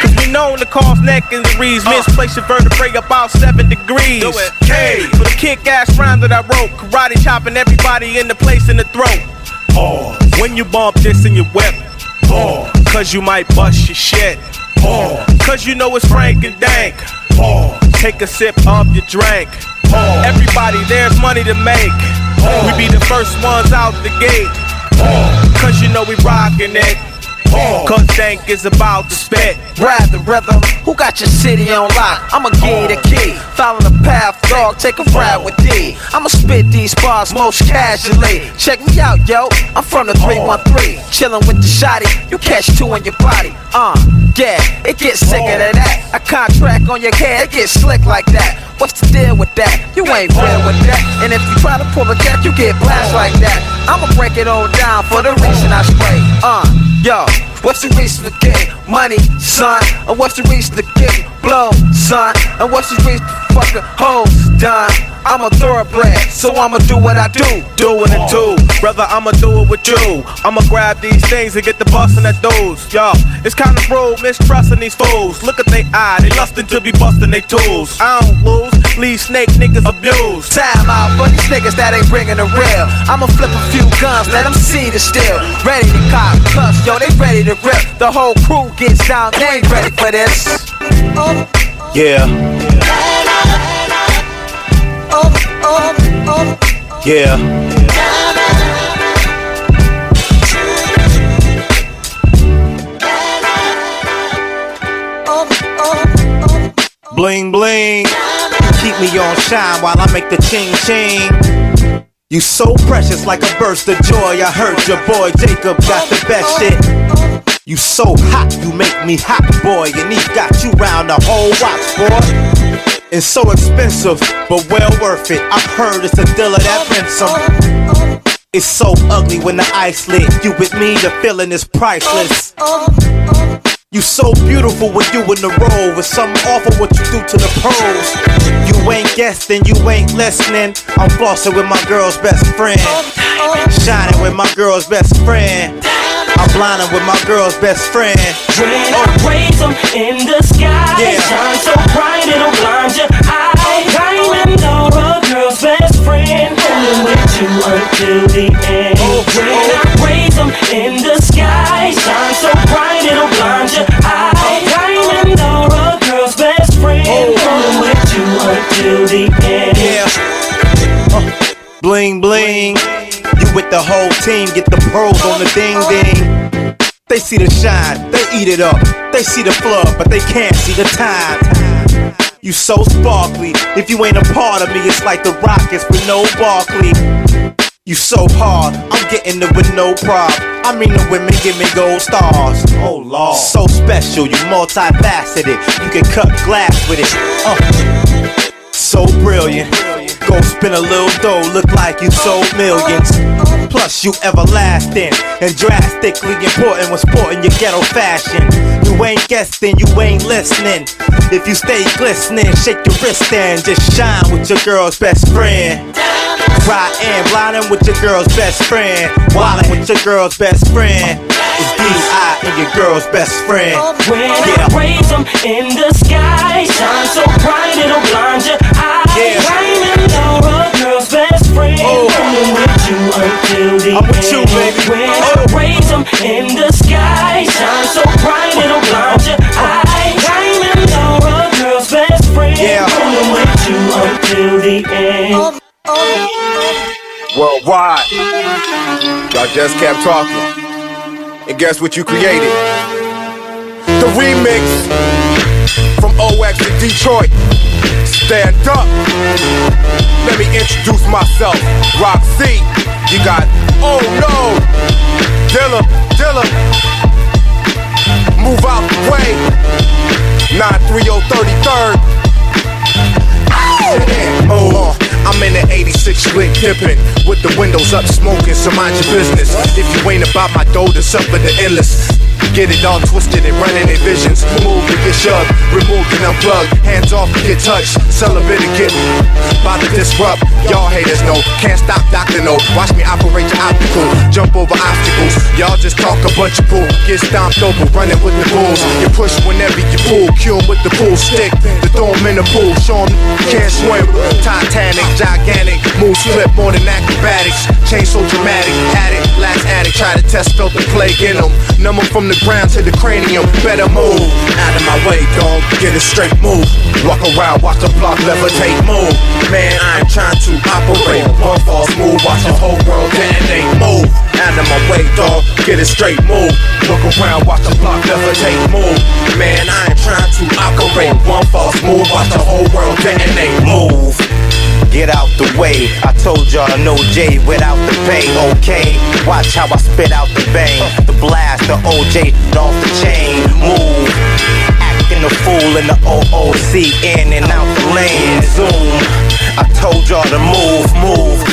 Cause we known to cause neck injuries, misplace your vertebrae about 7 degrees. For the kick-ass rhyme that I wrote, karate chopping everybody in the place in the throat. When you bump this in your whip, cause you might bust your shit. Cause you know it's Frank-n-Dank. Take a sip of your drink. Everybody, there's money to make. We be the first ones out the gate. Cause you know we rockin' it. Cause Dank is about to spit. Rather, who got your city on lock? I'ma give you the key. Follow the path, dog, take a ride with D. I'ma spit these bars most casually. Check me out, yo, I'm from the 313. Chillin' with the shotty, you catch 2 in your body. Yeah, it gets sicker than that. A contract on your head, it gets slick like that. What's the deal with that? You ain't real with that. And if you try to pull a jack, you get blasted like that. I'ma break it all down for the reason I spray. Yo, what's the reason to get money, son? And what's the reason to get blow, son? And what's the reason to fucking hoes done? I'm a thoroughbred, so I'ma do what I do. Doing it too, brother, I'ma do it with you. I'ma grab these things and get the bustin' at those. Yo, it's kinda rude, mistrusting these fools. Look at they eye, they lustin' to be bustin' they tools. I don't lose, leave snake niggas abused. Time out for these niggas that ain't bringing the real. I'ma flip a few guns, let them see the steel. Ready to cop, plus, yo, they ready to rip. The whole crew gets down, they ain't ready for this. Yeah. Yeah. Bling bling. Keep me on shine while I make the ching ching. You so precious like a burst of joy. I heard your boy Jacob got the best shit. You so hot, you make me hot, boy. And he got you round the whole watch, boy. It's so expensive, but well worth it. I heard it's a Dilla that rents some. It's so ugly when the ice lit. You with me, the feeling is priceless. You so beautiful when you in the role. With something awful what you do to the pros. You ain't guessing, you ain't listening. I'm flossing with my girl's best friend. Shining with my girl's best friend. I'm blinding with my girl's best friend. When I raise them in the sky, shine so bright it'll blind your eyes. Diamond or a girl's best friend, holding with you until the end. When I raise them in the sky, shine so bright it'll blind your eyes. Diamond or a girl's best friend, holding with you until the end. Bling bling. You with the whole team, get the pros on the ding ding. They see the shine, they eat it up. They see the flood, but they can't see the time. You so sparkly, if you ain't a part of me, it's like the Rockets with no Barkley. You so hard, I'm getting it with no prop. I mean the women give me gold stars. Oh Lord, so special, you multifaceted. You can cut glass with it. So brilliant. Go spin a little dough, look like you sold millions. Plus you everlasting and drastically important when sporting your ghetto fashion. You ain't guessing, you ain't listening. If you stay glistening, shake your wrist and just shine with your girl's best friend. Riding, blinding with your girl's best friend. Wildin' with your girl's best friend. It's D.I. and your girl's best friend. When I raise them in the sky, shine so bright it'll blind your eyes. Diamond or a girl's best friend, holding with you until the end. I'm with you, baby. When I raise them in the sky, shine so bright it'll blind your eyes. Diamond or a girl's best friend, holding with you until the end. Worldwide, y'all just kept talking. And guess what you created? The remix from OX to Detroit. Stand up. Let me introduce myself. Rock C. You got, oh no, Dilla. Move out the way. 93033rd. I'm in the 86 split dipping with the windows up smoking, so mind your business. If you ain't about my dough, then suffer the endless. Get it all twisted and running in visions. Move to get shoved, removed and unplugged. Hands off and get touched. Celibate and get about to disrupt. Y'all haters know, can't stop Dr. No. Watch me operate your optical. Jump over obstacles. Y'all just talk a bunch of bull. Get stomped over, running with the bulls. You push whenever you pull. Kill 'em with the pool stick. The throw 'em in the pool. Show 'em can't swim. Titanic, gigantic. Moves flip more than acrobatics. Change so dramatic. Addict, last addict. Try to test, felt the plague in them. Numb 'em from the ground to the cranium. Better move. Out of my way, dog. Get a straight move. Walk around, watch the block levitate, move. Man, I ain't trying to operate. One false move, watch the whole world detonate, move. Out of my way, dog. Get a straight move. Look around, watch the block levitate, move. Man, I ain't trying to operate. One false move, watch the whole world detonate, move. Get out the way, I told y'all no J without the pay, okay? Watch how I spit out the bang, the blast, the OJ off the chain, move. Acting a fool in the OOC, in and out the lane, zoom. I told y'all to move,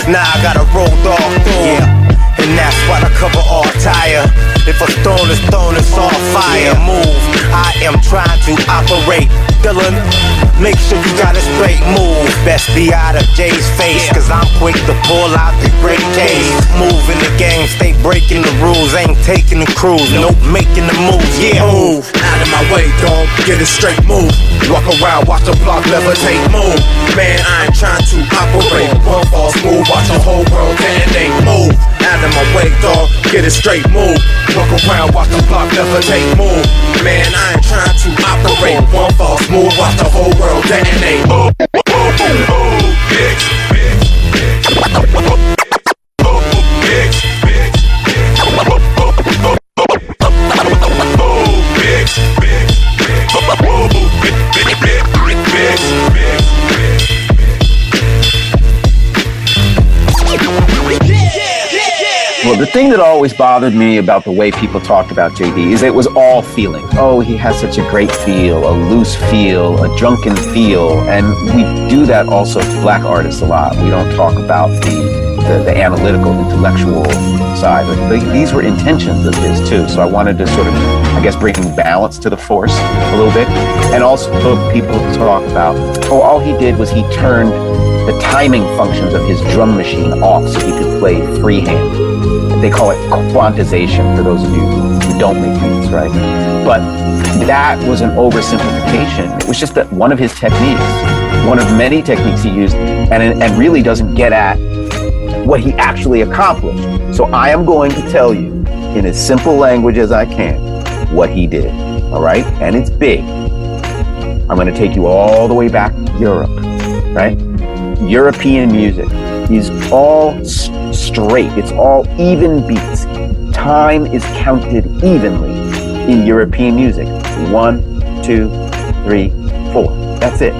now I gotta roll dog through, yeah. And that's why I cover all tire. If a stone is thrown, it's on fire. Move, I am trying to operate. Dylan, make sure you got a straight move. Best be out of Jay's face, cause I'm quick to pull out the great case. Move in the game, stay breaking the rules. Ain't taking the cruise, nope, making the moves, yeah. Move, out of my way, dog, get a straight move. Walk around, watch the block levitate, move. Man, I ain't trying to operate. One false move, watch the whole world detonate, move. Out of my way, dog, get a straight move. Walk around, watch the block levitate, move. Man, I ain't trying to operate. One false move, watch the whole world detonate. Oh, bitch, bitch, Well, the thing that always bothered me about the way people talked about Jay Dee is it was all feelings. Oh, he has such a great feel, a loose feel, a drunken feel, and we do that also to black artists a lot. We don't talk about the analytical, intellectual side. But these were intentions of his too, so I wanted to sort of, I guess, bring balance to the force a little bit, and also people talk about, oh, all he did was he turned the timing functions of his drum machine off so he could play freehand. They call it quantization for those of you who don't make beats, right? But that was an oversimplification. It was just that one of his techniques, one of many techniques he used, and really doesn't get at what he actually accomplished. So I am going to tell you in as simple language as I can what he did, all right? And it's big. I'm going to take you all the way back to Europe, right? European music is all straight. It's all even beats. Time is counted evenly in European music. 1, 2, 3, 4. That's it.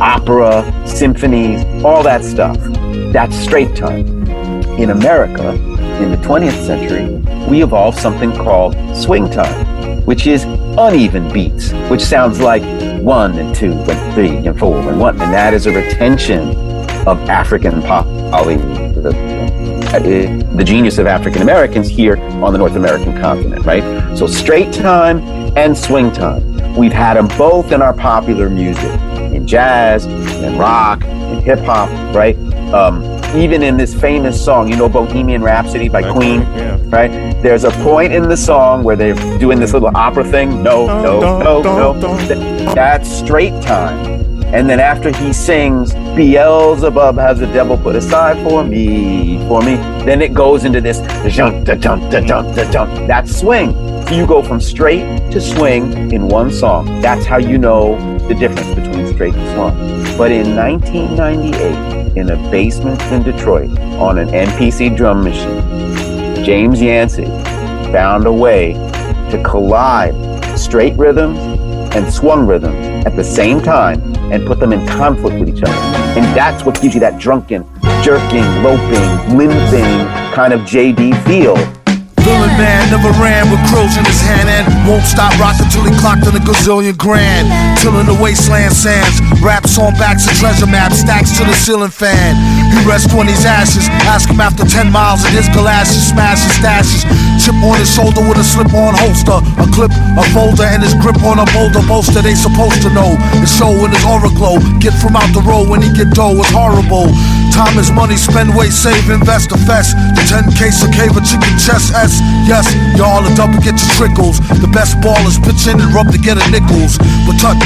Opera, symphonies, all that stuff. That's straight time. In America, in the 20th century, we evolved something called swing time, which is uneven beats, which sounds like 1 and 2 and 3 and 4 and 1, and that is a retention of African poly, the genius of African Americans here on the North American continent, right? So straight time and swing time. We've had them both in our popular music, in jazz, in rock, in hip hop, right? Even in this famous song, you know, Bohemian Rhapsody by Queen, right? There's a point in the song where they're doing this little opera thing. No. That's straight time. And then after he sings, Beelzebub has the devil put aside for me, then it goes into this, that's swing. So you go from straight to swing in one song. That's how you know the difference between straight and swing. But in 1998, in a basement in Detroit, on an MPC drum machine, James Yancey found a way to collide straight rhythms and swung rhythms at the same time and put them in conflict with each other. And that's what gives you that drunken, jerking, loping, limping kind of Jay Dee feel. The Villain man never ran with krills in his hand and won't stop rocking till he clocked in a gazillion grand. Till in the wasteland sands, raps on backs of treasure maps, stacks to the ceiling fan. He rests when he's ashes. Ask him after 10 miles in his galoshes, smash his stashes. Chip on his shoulder with a slip-on holster, a clip, a folder, and his grip on a boulder bolster. They supposed to know his show in his aura glow. Get from out the road when he get dough is horrible. Time is money, spend, wait, save, invest, the fest. The 10K a cave, a chicken chest S. Yes, y'all a double get your trickles. The best ballers pitch in and rub together nickels. But tut,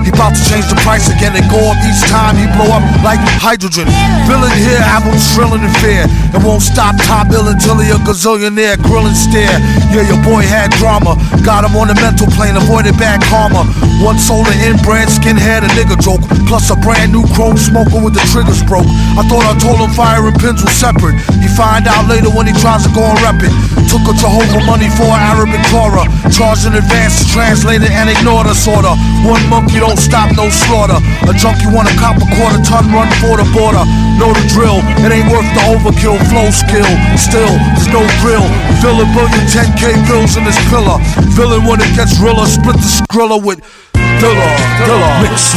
he bout to change the price again and go up each time he blow up like hydrogen. Villain here, have him shrilling in fear. And won't stop top ill until he a gazillionaire, grill and stare. Yeah, your boy had drama, got him on the mental plane, avoided bad karma. One solar inbred, skinhead, a nigga joke. Plus a brand new chrome smoker with the triggers broke. I thought I told him fire and pins were separate. He find out later when he tries to go and rep it. Took a Jehovah money for an Arabic Torah. Charged in advance to translate it and ignored us order. One monkey don't stop, no slaughter. A junkie want a cop a quarter ton, run for the border. Know the drill, it ain't worth the overkill. Flow skill, still, there's no drill. Fill a billion 10K bills in this pillar. Villain when it gets realer, split the skrilla with Dilla.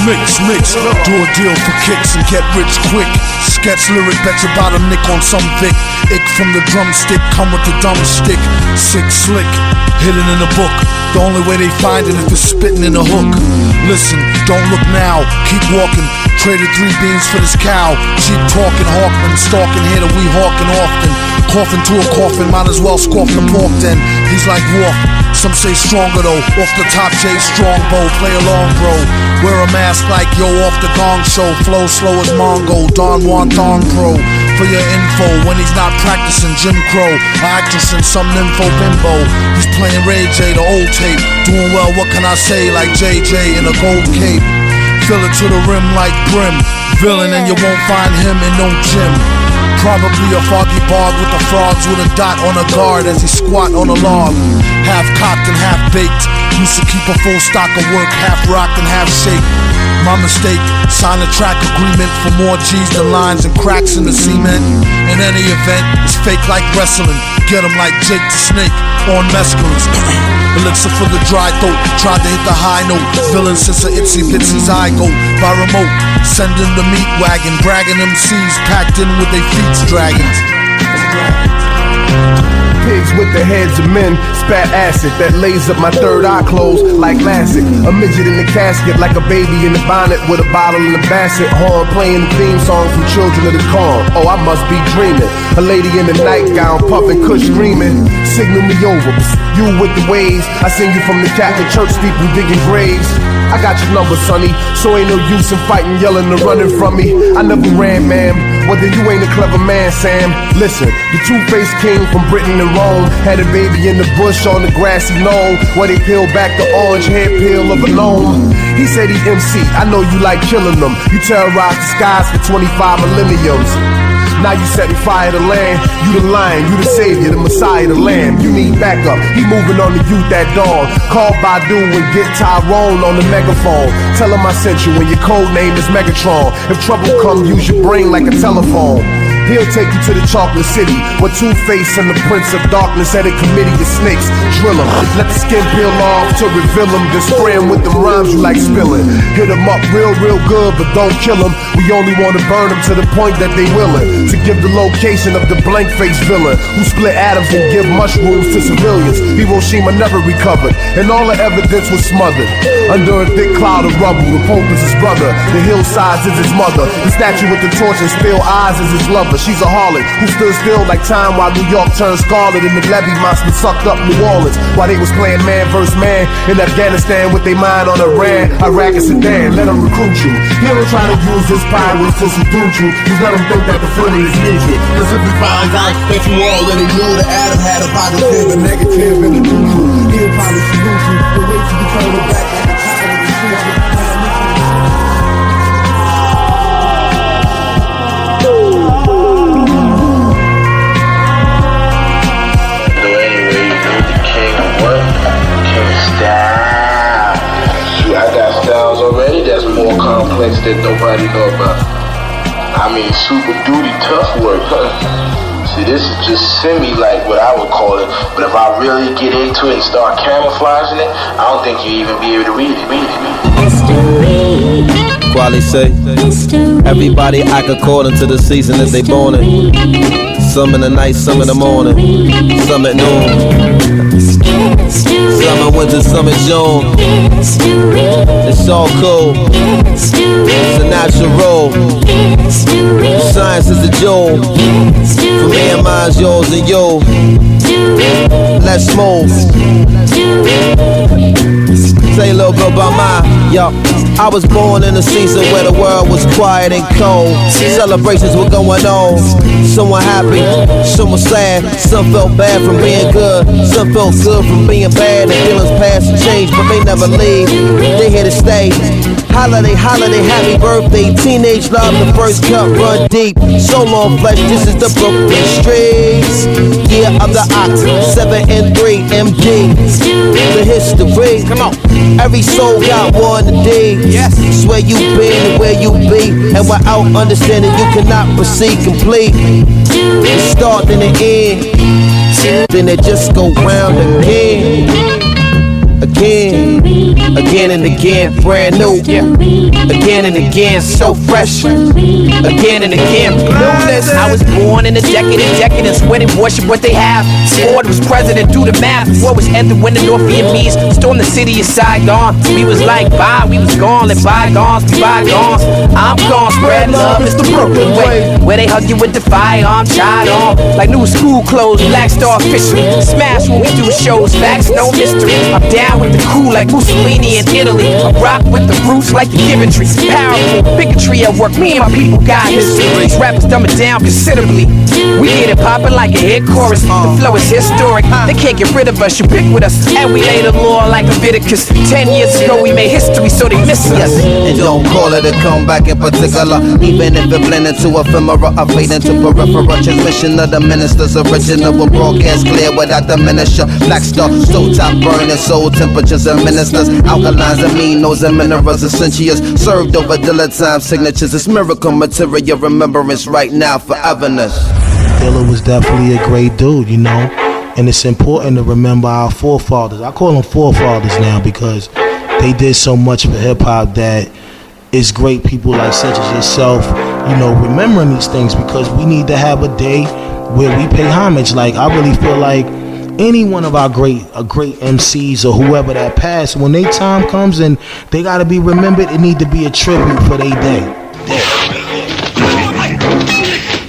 Mix. Do a deal for kicks and get rich quick. Sketch lyric, bet your bottom nick on some Vic. Ick from the drumstick, come with the dumb stick. Sick, slick, hidden in a book. The only way they find it if it's spitting in a hook. Listen, don't look now, keep walking. Traded 3 beans for this cow. Cheap talking, Hawkman, stalking here that we hawking often. Coughing to a coffin, might as well scoff the pork then. He's like Wolf, some say stronger though. Off the top, J Strongbow, play along bro. Wear a mask like yo off the gong show. Flow slow as Mongo, Don Juan Don Pro. For your info, when he's not practicing Jim Crow, an actress in some nympho bimbo. He's playing Ray J, the old tape. Doing well, what can I say, like JJ in a gold cape. Fill it to the rim like brim. Villain and you won't find him in no gym. Probably a foggy bog with the frogs with a dot on a guard as he squat on a log. Half cocked and half baked. Used to keep a full stock of work, half rocked and half shake. My mistake, sign a track agreement for more G's than lines and cracks in the cement. In any event, it's fake like wrestling. Get him like Jake the Snake on mescalines. Elixir for the dry throat, tried to hit the high note. Villain since a itsy bitsy's eye go by remote. Sending the meat wagon, bragging MCs packed in with their feet dragons. Pigs with the heads of men, spat acid that lays up my third eye closed like Lassick. A midget in the casket like a baby in the bonnet with a bottle in the basset. Horn playing the theme song from Children of the Corn. Oh, I must be dreaming. A lady in the nightgown puffing, kush dreaming. Signal me over, you with the waves. I sing you from the Catholic church steeple digging graves. I got your number, sonny, so ain't no use in fighting, yelling, or running from me. I never ran, ma'am. Well, then you ain't a clever man, Sam. Listen, the two-faced king from Britain and Rome had a baby in the bush on the grassy knoll where they peeled back the orange hair peel of a gnome. He said he MC, I know you like killing them. You terrorized the skies for 25 millenniums. Now you setting fire to land. You the lion, you the savior, the messiah, the lamb. You need backup, he moving on the youth, that dog. Call Badu and get Tyrone on the megaphone. Tell him I sent you and your code name is Megatron. If trouble come, use your brain like a telephone. He'll take you to the chocolate city where Two-Face and the Prince of Darkness at a committee of snakes. Drill him, let the skin peel off to reveal him. Then spray him with them rhymes you like spilling. Hit him up real good, but don't kill him. We only want to burn him to the point that they willing to give the location of the blank-faced villain who split atoms and give mushrooms to civilians. Hiroshima never recovered, and all the evidence was smothered under a thick cloud of rubble. The Pope is his brother, the hillsides is his mother. The statue with the torch and still eyes is his lover. She's a harlot who stood still like time while New York turned scarlet and the levee monster sucked up New Orleans while they was playing man versus man in Afghanistan with their mind on Iran, Iraq and Sudan. Let them recruit you. He don't try to use his pirates to seduce you. Just let them think that the footy is neutral. Cause if he finds out that you already knew that Adam had a positive and negative in the neutral, he'll probably salute you. But wait till you turn it back like a child in the future. I got styles already that's more complex that nobody know about. I mean, super duty tough work, huh? See, this is just semi like what I would call it, but if I really get into it and start camouflaging it, I don't think you even be able to read it. Quali say, everybody I could call into the season that they born in. Some in the night, some in the morning, some at noon. Some in winter, some in June. It's all cool. It's a natural. Science is a jewel. For me and mine's yours and you. Let's move. Say a little bit about mine. Yo, I was born in a season where the world was quiet and cold. Celebrations were going on. Some were happy, some were sad. Some felt bad from being good. Some felt good from being bad. And feelings pass and change, but they never leave. They here to stay. Holiday, holiday, happy birthday. Teenage love, the first cup, run deep. So long flesh, this is the Brooklyn streets. Year of the ox, 7 and 3, MD. The history, come on. Every soul got one today. Yes. It's where you been and where you be. And without understanding, you cannot proceed complete. It start then it end. Then it just go round again. Again, again and again, brand new. Again and again, so fresh. Again and again, clueless. I was born in a decade of decadence, when it worship what they have. Ford was president, do the math. War was ended when the North Vietnamese stormed the city of Saigon. We was like bye, we was gone, let bygones be bygones. I'm gone, spread love, it's the Brooklyn way. Where they hug you with the firearm, child on. Like new school clothes, black star fishery. Smash when we do shows, facts, no mystery. I'm down with the cool like Mussolini in Italy. I rock with the roots like the Giventry. Powerful bigotry at work, me and my people got history. These rappers dumb it down considerably. We get it poppin' like a hit chorus. The flow is historic, they can't get rid of us. You pick with us, and we lay the law like Leviticus. 10 years ago we made history, so they miss us. And don't call it a comeback in particular, even if it blend into ephemera, I fade into peripheral. Transmission of the ministers, original will broadcast clear without the minister. Black star, so top burning, soul temperatures and ministers, alkalines, aminos and minerals, essentials served over time signatures. It's miracle material, remembrance right now, foreverness. Dilla was definitely a great dude, you know, and it's important to remember our forefathers. I call them forefathers now because they did so much for hip hop that it's great people like such as yourself, you know, remembering these things, because we need to have a day where we pay homage. Like, I really feel like any one of our great MCs or whoever that passed, when their time comes and they gotta be remembered, it need to be a tribute for their day.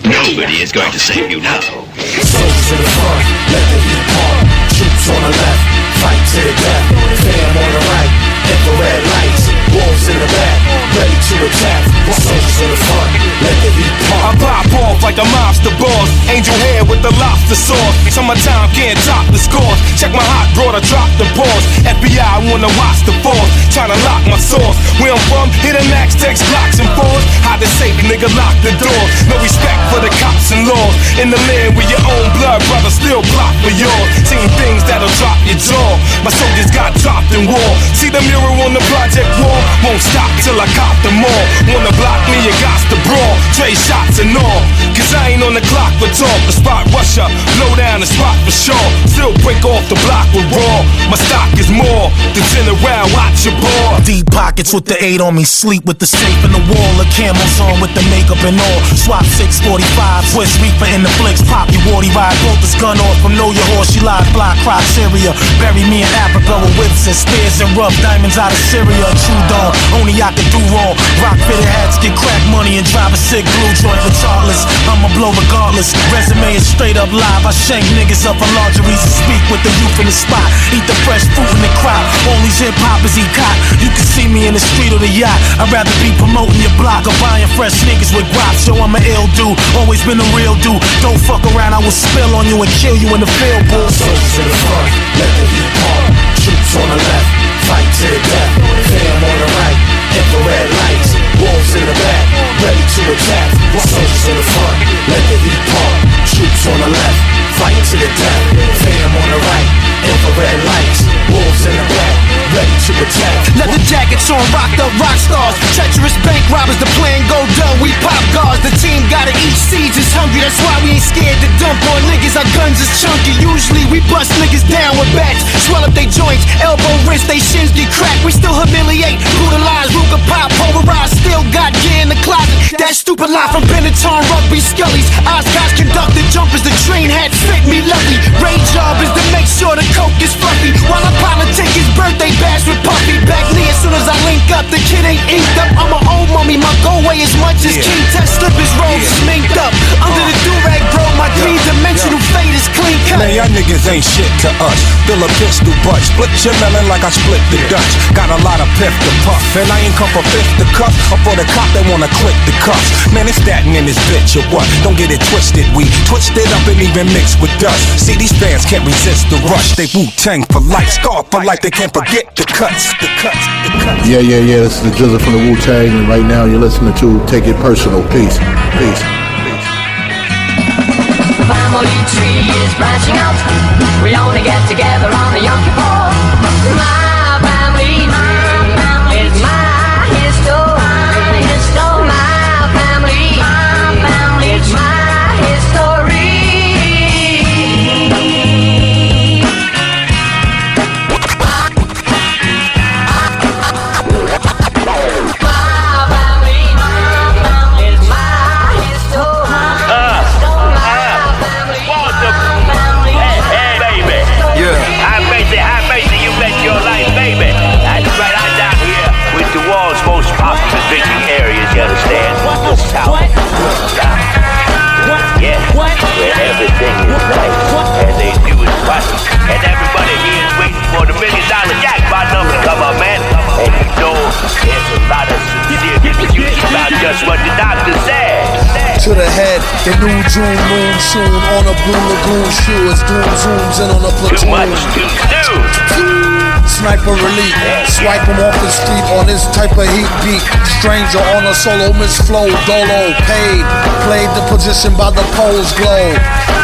Nobody is going to save you now. Soldiers in the front, let the heat pump. Troops on the left, fight to the death. Fam on the right, infrared lights. Wolves in the back, ready to attack. Soldiers in the front, let the heat pump. I pop off like a mobster boss. Angel hair with the lobster sauce. Summertime can't top the scores. Check my hot broad, I drop the pause. FBI wanna watch the force. Tryna lock my source. Where I'm from, hit a max, text blocks and fours. Hide the safe, nigga, lock the door. No respect for the cops and laws. In the land with your own blood, brother, still plot for yours. Seeing things that'll drop your jaw. My soldiers got dropped in war. See the mural on the project wall? Won't stop till I cop them all. Wanna block me, you got to brawl. Trade shots and all. Cause I ain't on the clock for talk. The spot rusher, blow down the spot for sure. Still break off the block with raw. My stock is more than 10 around, watch your ball. Deep pockets with the 8 on me, sleep with the safe in the wall. The camels on with the makeup and all. Swap 645, twist reaper in the flicks. Pop your warty ride, bolt this gun off from Know Your Horse. She live block criteria. Bury me in Africa with whips and spears and rough diamonds out of Syria. True dog, only I can do wrong. Rock fitted hats, get crack money and drive a sick blue joint regardless. I'ma blow regardless. Resume is straight up live. I shank niggas up on lingeries and speak with the youth in the spot. Eat the fresh fruit in the crop. All these hip hoppers eat cot. You can see me in the street or the yacht. I'd rather be promoting your block or buying fresh sneakers with guaps. Yo, I'm an ill dude, always been a real dude. Don't fuck around, I will spill on you and kill you in the field, boo. Soldiers in the front, let the heat pump. Troops on the left, fight to the death. Fam on the right, infrared lights. Wolves in the back, ready to attack. Soldiers in the front, let the heat pump. Troops on the left, fight to the death. Fam on the right, infrared lights. Wolves in the back, ready to attack. Leather jackets on, rocked up rock stars. Treacherous bank robbers, the plan go dumb. We pop guards, the team gotta eat seeds, is hungry. That's why we ain't scared to dump on niggas. Our guns is chunky. Usually we bust niggas down with bats, swell up they joints, elbow, wrist, they shins get cracked. We still humiliate, brutalize, Ruger pop, pulverize. Still got gear in the closet. That stupid lie from Benetton, rugby scullies. Oscars conducted jumpers, the train had fit me lovely. Ray job is to make sure the coke is fluffy, while I politic his birthday bash with Puffy. Back knee as soon as I link up, the kid ain't inked up. I'm an old mummy, my go weigh as much as King Tut. Slip his robes sminked up. Under the do-rag, bro, my three-dimensional fade is clean cut. Man, y'all niggas ain't shit to us. Fill a pistol butt, split your melon like I split the Dutch. Got a lot of piff to puff, and I ain't come for fifth to cuff, or for the cop that wanna click the cuffs. Man, it's that in this bitch or what? Don't get it twisted, we twist it up and even mix with dust. See, these fans can't resist the rush. They Wu-Tang for life, scar for life. They can't forget the cuts, the cuts, the cuts. Yeah. This is the Jizzle from the Wu-Tang, and right now you're listening to Take It Personal. Peace. Peace. The family tree is branching out. We only get together on the Yom Kippur. My family is my history. My family is my history. Where everything is nice and they do it right, and everybody here is waiting for the $1 million jackpot number to come up, man. And you know there's a lot of sincere confusion about just what the doctor said. To the head, the new June moon soon on a blue lagoon shoe as doom zooms in on a platoon. Too much to do. Sniper elite, swipe him off the street on this type of heat beat. Stranger on a solo, Miss Flow, Dolo, paid. Played the position by the pole's glow.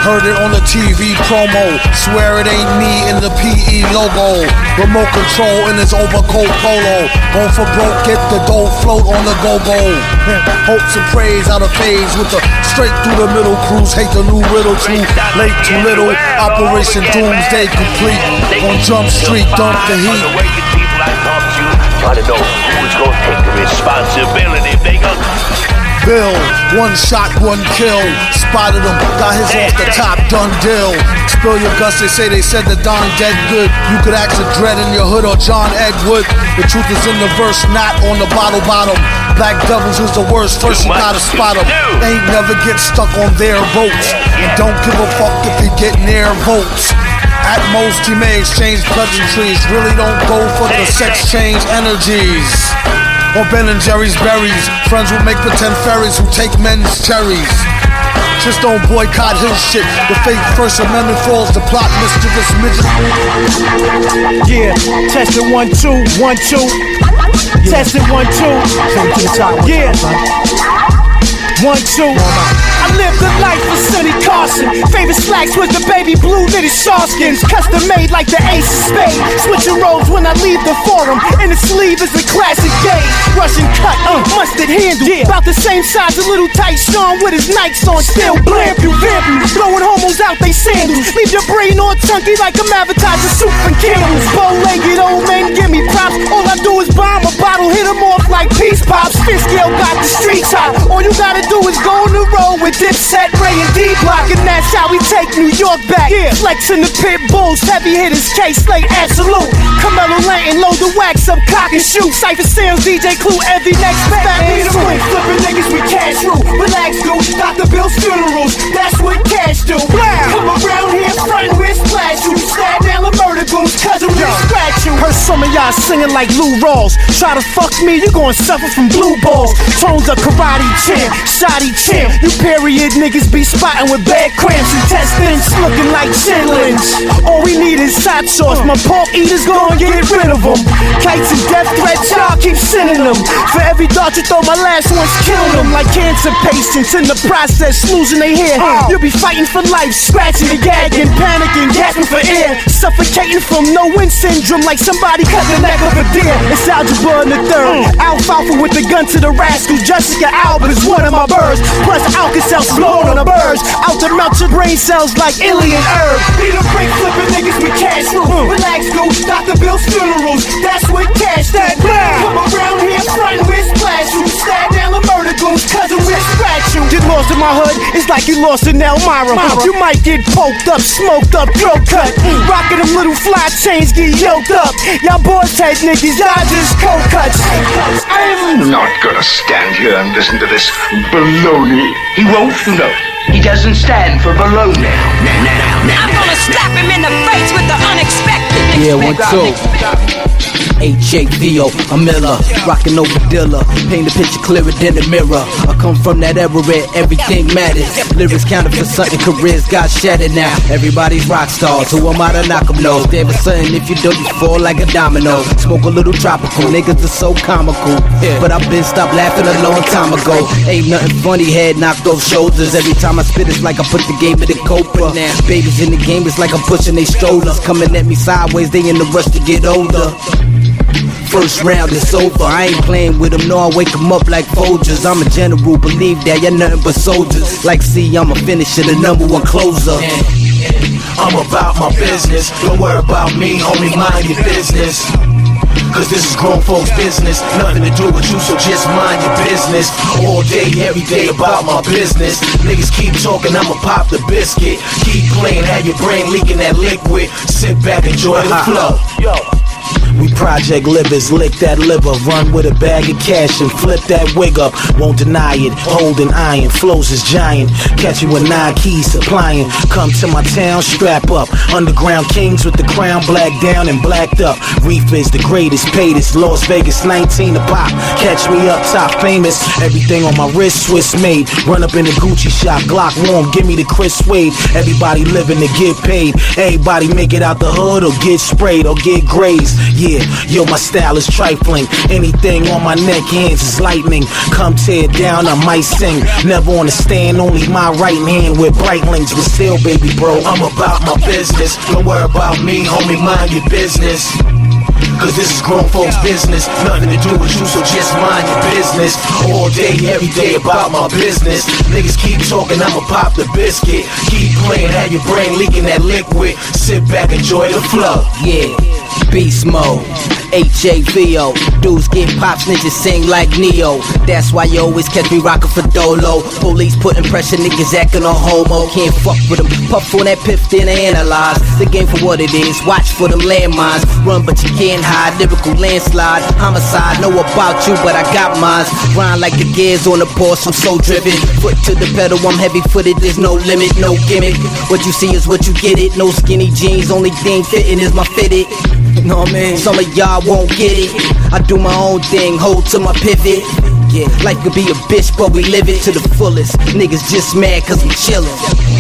Heard it on the TV promo. Swear it ain't me in the PE logo. Remote control in his overcoat polo. Going for broke, get the dough, float on the go-go. Hopes and praise out of phase with the straight through the middle cruise. Hate the new riddle too late, too little. Operation Doomsday complete. On Jump Street, dump the heat. People I talk to wanna know who's gonna take the responsibility if they gonna Bill, one shot, one kill. Spotted him, got his off the top, done deal. Spill your guts, they said the Don dead good. You could ask a Dread in your hood or John Edward. The truth is in the verse, not on the bottom. Black Devils is the worst, first you gotta spot them. Ain't never get stuck on their votes. And don't give a fuck if you get near votes. At most he may exchange pleasantries. Really don't go for the sex change energies. Or Ben and Jerry's berries. Friends will make pretend fairies who take men's cherries. Just don't boycott his shit. The fake First Amendment falls, the plot mischievous midget. Yeah, test it 1 2 1 2. Test it 1 2. Yeah. 1 2. I lived a life of Sonny Carson. Favorite slacks was the baby blue knitted Sharskins. Custom made like the ace of spades. Switching roles when I leave the forum. In the sleeve is a classic gauge. Russian cut, mustard handle. About the same size a little tight Sean with his Nikes on. Still blamp you, vamp you. Blowing homos out they sandals. Leave your brain all chunky like I'm advertising soup and candles. Bow-legged old men give me props. All I do is bomb a bottle, hit them off like peace pops. Fifth scale got the streets hot. All you gotta do is go on the road with Dipset, Ray and D-Block, and that's how we take New York back. Flexing the pit bulls, heavy hitters, K-Slate, absolute. Carmelo Lantin, load the wax up, cock and shoot. Cypher Sounds, DJ Clue, every next fat man. Flipping niggas we cash through. Relax, dude, Dr. Bill's funerals, that's what cash do. Come around here, frontin' with splash you. Stab down the murder goons, cousin we scratch you. Heard some of y'all singing like Lou Rawls. Try to fuck me, you gon' suffer from blue balls. Tones of karate champ, shoddy champ. You period niggas be spotting with bad cramps. Intestines looking like chitlins. All we need is hot sauce. My pork eaters gon' get rid of them. Kites and death threats, y'all keep sending them. For every dart you throw, my last one's killing them. Like cancer patients in the process, losing their hair. You'll be fighting for life, scratching and gagging, panicking, gasping for air. Suffocating from no-win syndrome like somebody cut like the neck of a deer. It's algebra in the third. Alfalfa with the gun to the rascal. Jessica Alba is one of my birds. Plus Alka-Seltz blowing on the birds. Out to melt your brain cells like alien herb. Be the break flipping niggas with cash room. Relax, go Dr. Bill's funerals. That's what cash that. Come around here, front with splash you. Stab down the murder goons, cousin with scratch you. Get lost in my hood, it's like you lost in Elmira. You might get poked up, smoked up, throat cut. Rockin' them little fly chains, get yoked up. Y'all boys head niggas, y'all just cold cuts. I'm not gonna stand here and listen to this baloney. He won't, you know. He doesn't stand for baloney. I'm gonna slap him in the face with the unexpected. Yeah, 1, 2. H-A-V-O, I'm Miller, rockin' over Dilla. Paint the picture clearer than the mirror. I come from that era where everything matters. Lyrics counted for something, careers got shattered now. Everybody's rock stars, who am I to knock them low? There was something if you don't, you fall like a domino. Smoke a little tropical, niggas are so comical. But I've been stopped laughing a long time ago. Ain't nothing funny, head knocked off shoulders. Every time I spit it's like I put the game in the Cobra. Babies in the game, it's like I'm pushing they strollers. Coming at me sideways, they in the rush to get older. First round is over, I ain't playing with them, no, I wake them up like Folgers. I'm a general, believe that, you're nothing but soldiers. Like C, I'm a finisher, the #1 closer. I'm about my business, don't worry about me, homie, mind your business. Cause this is grown folks' business, nothing to do with you, so just mind your business. All day, every day about my business. Niggas keep talking, I'ma pop the biscuit. Keep playing, have your brain leaking that liquid. Sit back, enjoy the flow. We project livers, lick that liver, run with a bag of cash and flip that wig up. Won't deny it, holding iron, flows is giant. Catch you with 9 keys supplying. Come to my town, strap up. Underground kings with the crown black down and blacked up. Reef is the greatest, paidest. Las Vegas 19 a pop. Catch me up top, famous. Everything on my wrist, Swiss made. Run up in the Gucci shop, Glock warm, give me the Chris Wade. Everybody living to get paid. Everybody make it out the hood or get sprayed or get grazed. Yeah, yo, my style is trifling. Anything on my neck, hands is lightning. Come tear it down, I might sing. Never on the stand, only my right hand with bright links. But still, baby bro, I'm about my business. Don't worry about me, homie, mind your business. Cause this is grown folks' business, nothing to do with you, so just mind your business. All day, every day about my business. Niggas keep talking, I'ma pop the biscuit. Keep playing, have your brain leaking that liquid. Sit back, enjoy the flow. Yeah, beast mode, H-A-V-O. Dudes get pops, niggas sing like Neo. That's why you always catch me rockin' for Dolo. Police putting pressure, niggas acting on homo. Can't fuck with them, puff on that piff, then analyze the game for what it is. Watch for them landmines, run but you can't hide. Lyrical landslide, homicide, know about you but I got mines. Grind like the gears on the Porsche, I'm so driven. Foot to the pedal, I'm heavy footed, there's no limit, no gimmick. What you see is what you get it. No skinny jeans, only thing fitting is my fitted. You know what I mean? Some of y'all won't get it. I do my own thing, hold to my pivot. Yeah, life could be a bitch, but we live it to the fullest. Niggas just mad cause I'm chillin'.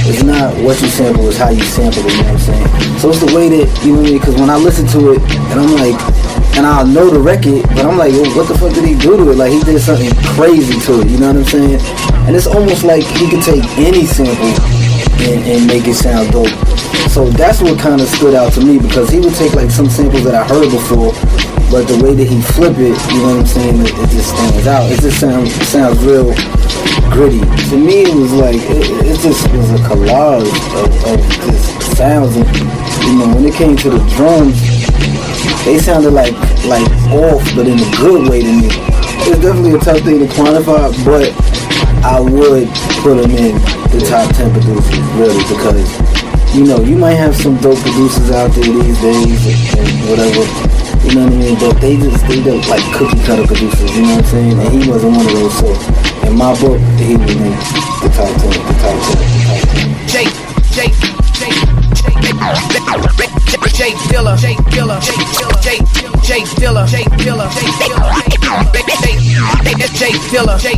It's not what you sample, it's how you sample it, you know what I'm saying? So it's the way that, you know what I mean? Cause when I listen to it, and I'm like, and I'll know the record, but I'm like, well, what the fuck did he do to it? Like, he did something crazy to it, you know what I'm saying? And it's almost like he could take any sample and make it sound dope. So that's what kind of stood out to me, because he would take like some samples that I heard before, but the way that he flip it, you know what I'm saying, it just stands out. It just sounds real gritty. To me, it was like, it just was a collage of just sounds. And, you know, when it came to the drums, they sounded like off, but in a good way to me. It's definitely a tough thing to quantify, but I would put them in the top 10 producers, really, because, you know, you might have some dope producers out there these days and whatever, you know what I mean, but they don't like cookie cutter producers, you know what I'm saying, and he wasn't one of those, so in my book, he was in the top 10, the top 10. J Dilla, J Dilla, J Dilla, J Dilla, J Dilla, J Dilla, J Dilla, J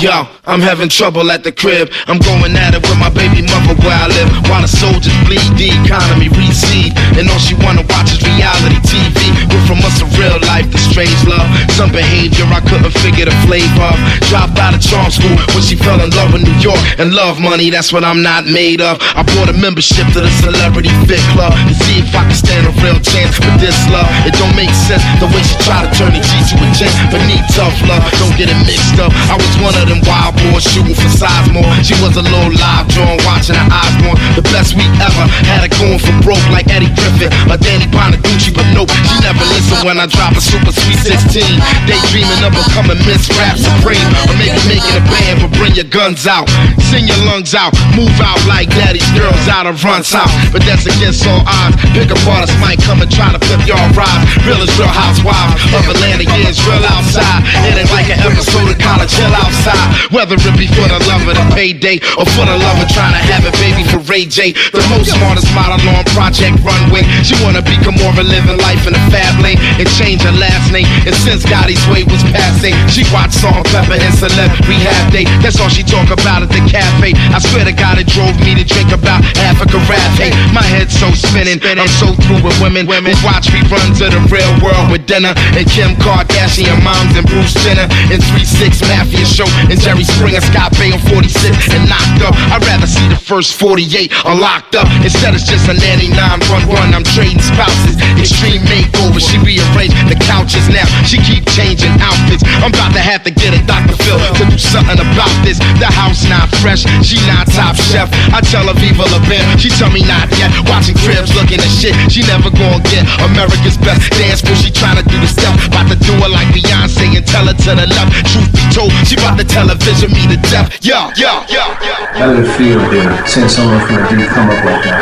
Yo, I'm having trouble at the crib. I'm going at it with my baby mother where I live. While the soldiers bleed, the economy recede, and all she wanna watch is reality TV. We're from us a real life, the strange love, some behavior I couldn't figure the flavor of. Dropped out of charm school when she fell in love with New York and love money. That's what I'm not made of. I bought a membership to the Celebrity Fit Club to see if I could stand a real chance with this love. It don't make sense the way she try to turn the G to a gent, but need tough love. Don't get it mixed up. I was one of them wild boys shooting for size more. She was a little live drawn, watching her eyes more. The best week ever. Had her going for broke like Eddie Griffin or Danny Bonaducci, but nope, she never listened when I drop a super sweet 16. Daydreaming of becoming Miss Rap Supreme, or maybe making a band, but bring your guns out, sing your lungs out, move out like daddy's girls out of Run's house. But that's against all odds. Pick up artists might come and try to flip y'all rides. Real is real housewives of Atlanta, yeah, it's real outside. It ain't like an episode of College Hill outside. Whether it be for the love of the payday or for the love of trying to have a baby for Ray J. The most smartest model on Project Runway. She wanna become more of a living life in a fab lane and change her last name. And since Gotti's way was passing, she watched Salt Pepper and Celeb Rehab Day. That's all she talk about at the cafe. I swear to God it drove me to drink about half a carafe. My head's so spinning, I'm so through with women who watch reruns of the real world with dinner and Kim Kardashian moms and Bruce Jenner and 3-6 Mafia show and Jerry Springer, Scott Bay on 46 and knocked up. I'd rather see the first 48 are locked up instead it's just a nanny 911. I'm trading spouses, extreme makeover. She rearranged the couches now. She keep changing outfits. I'm about to have to get a Dr. Phil to do something about this. The house not fresh, she not top chef. I tell her Viva La Bam, she tell me not yet. Watching cribs looking at shit, she never gonna get America's best dance floor. She tryna do the step, about to do it like Beyonce and tell her to the left. Truth be told, she about to television me to death. Yo. How did it feel to send someone from the deep come up like that?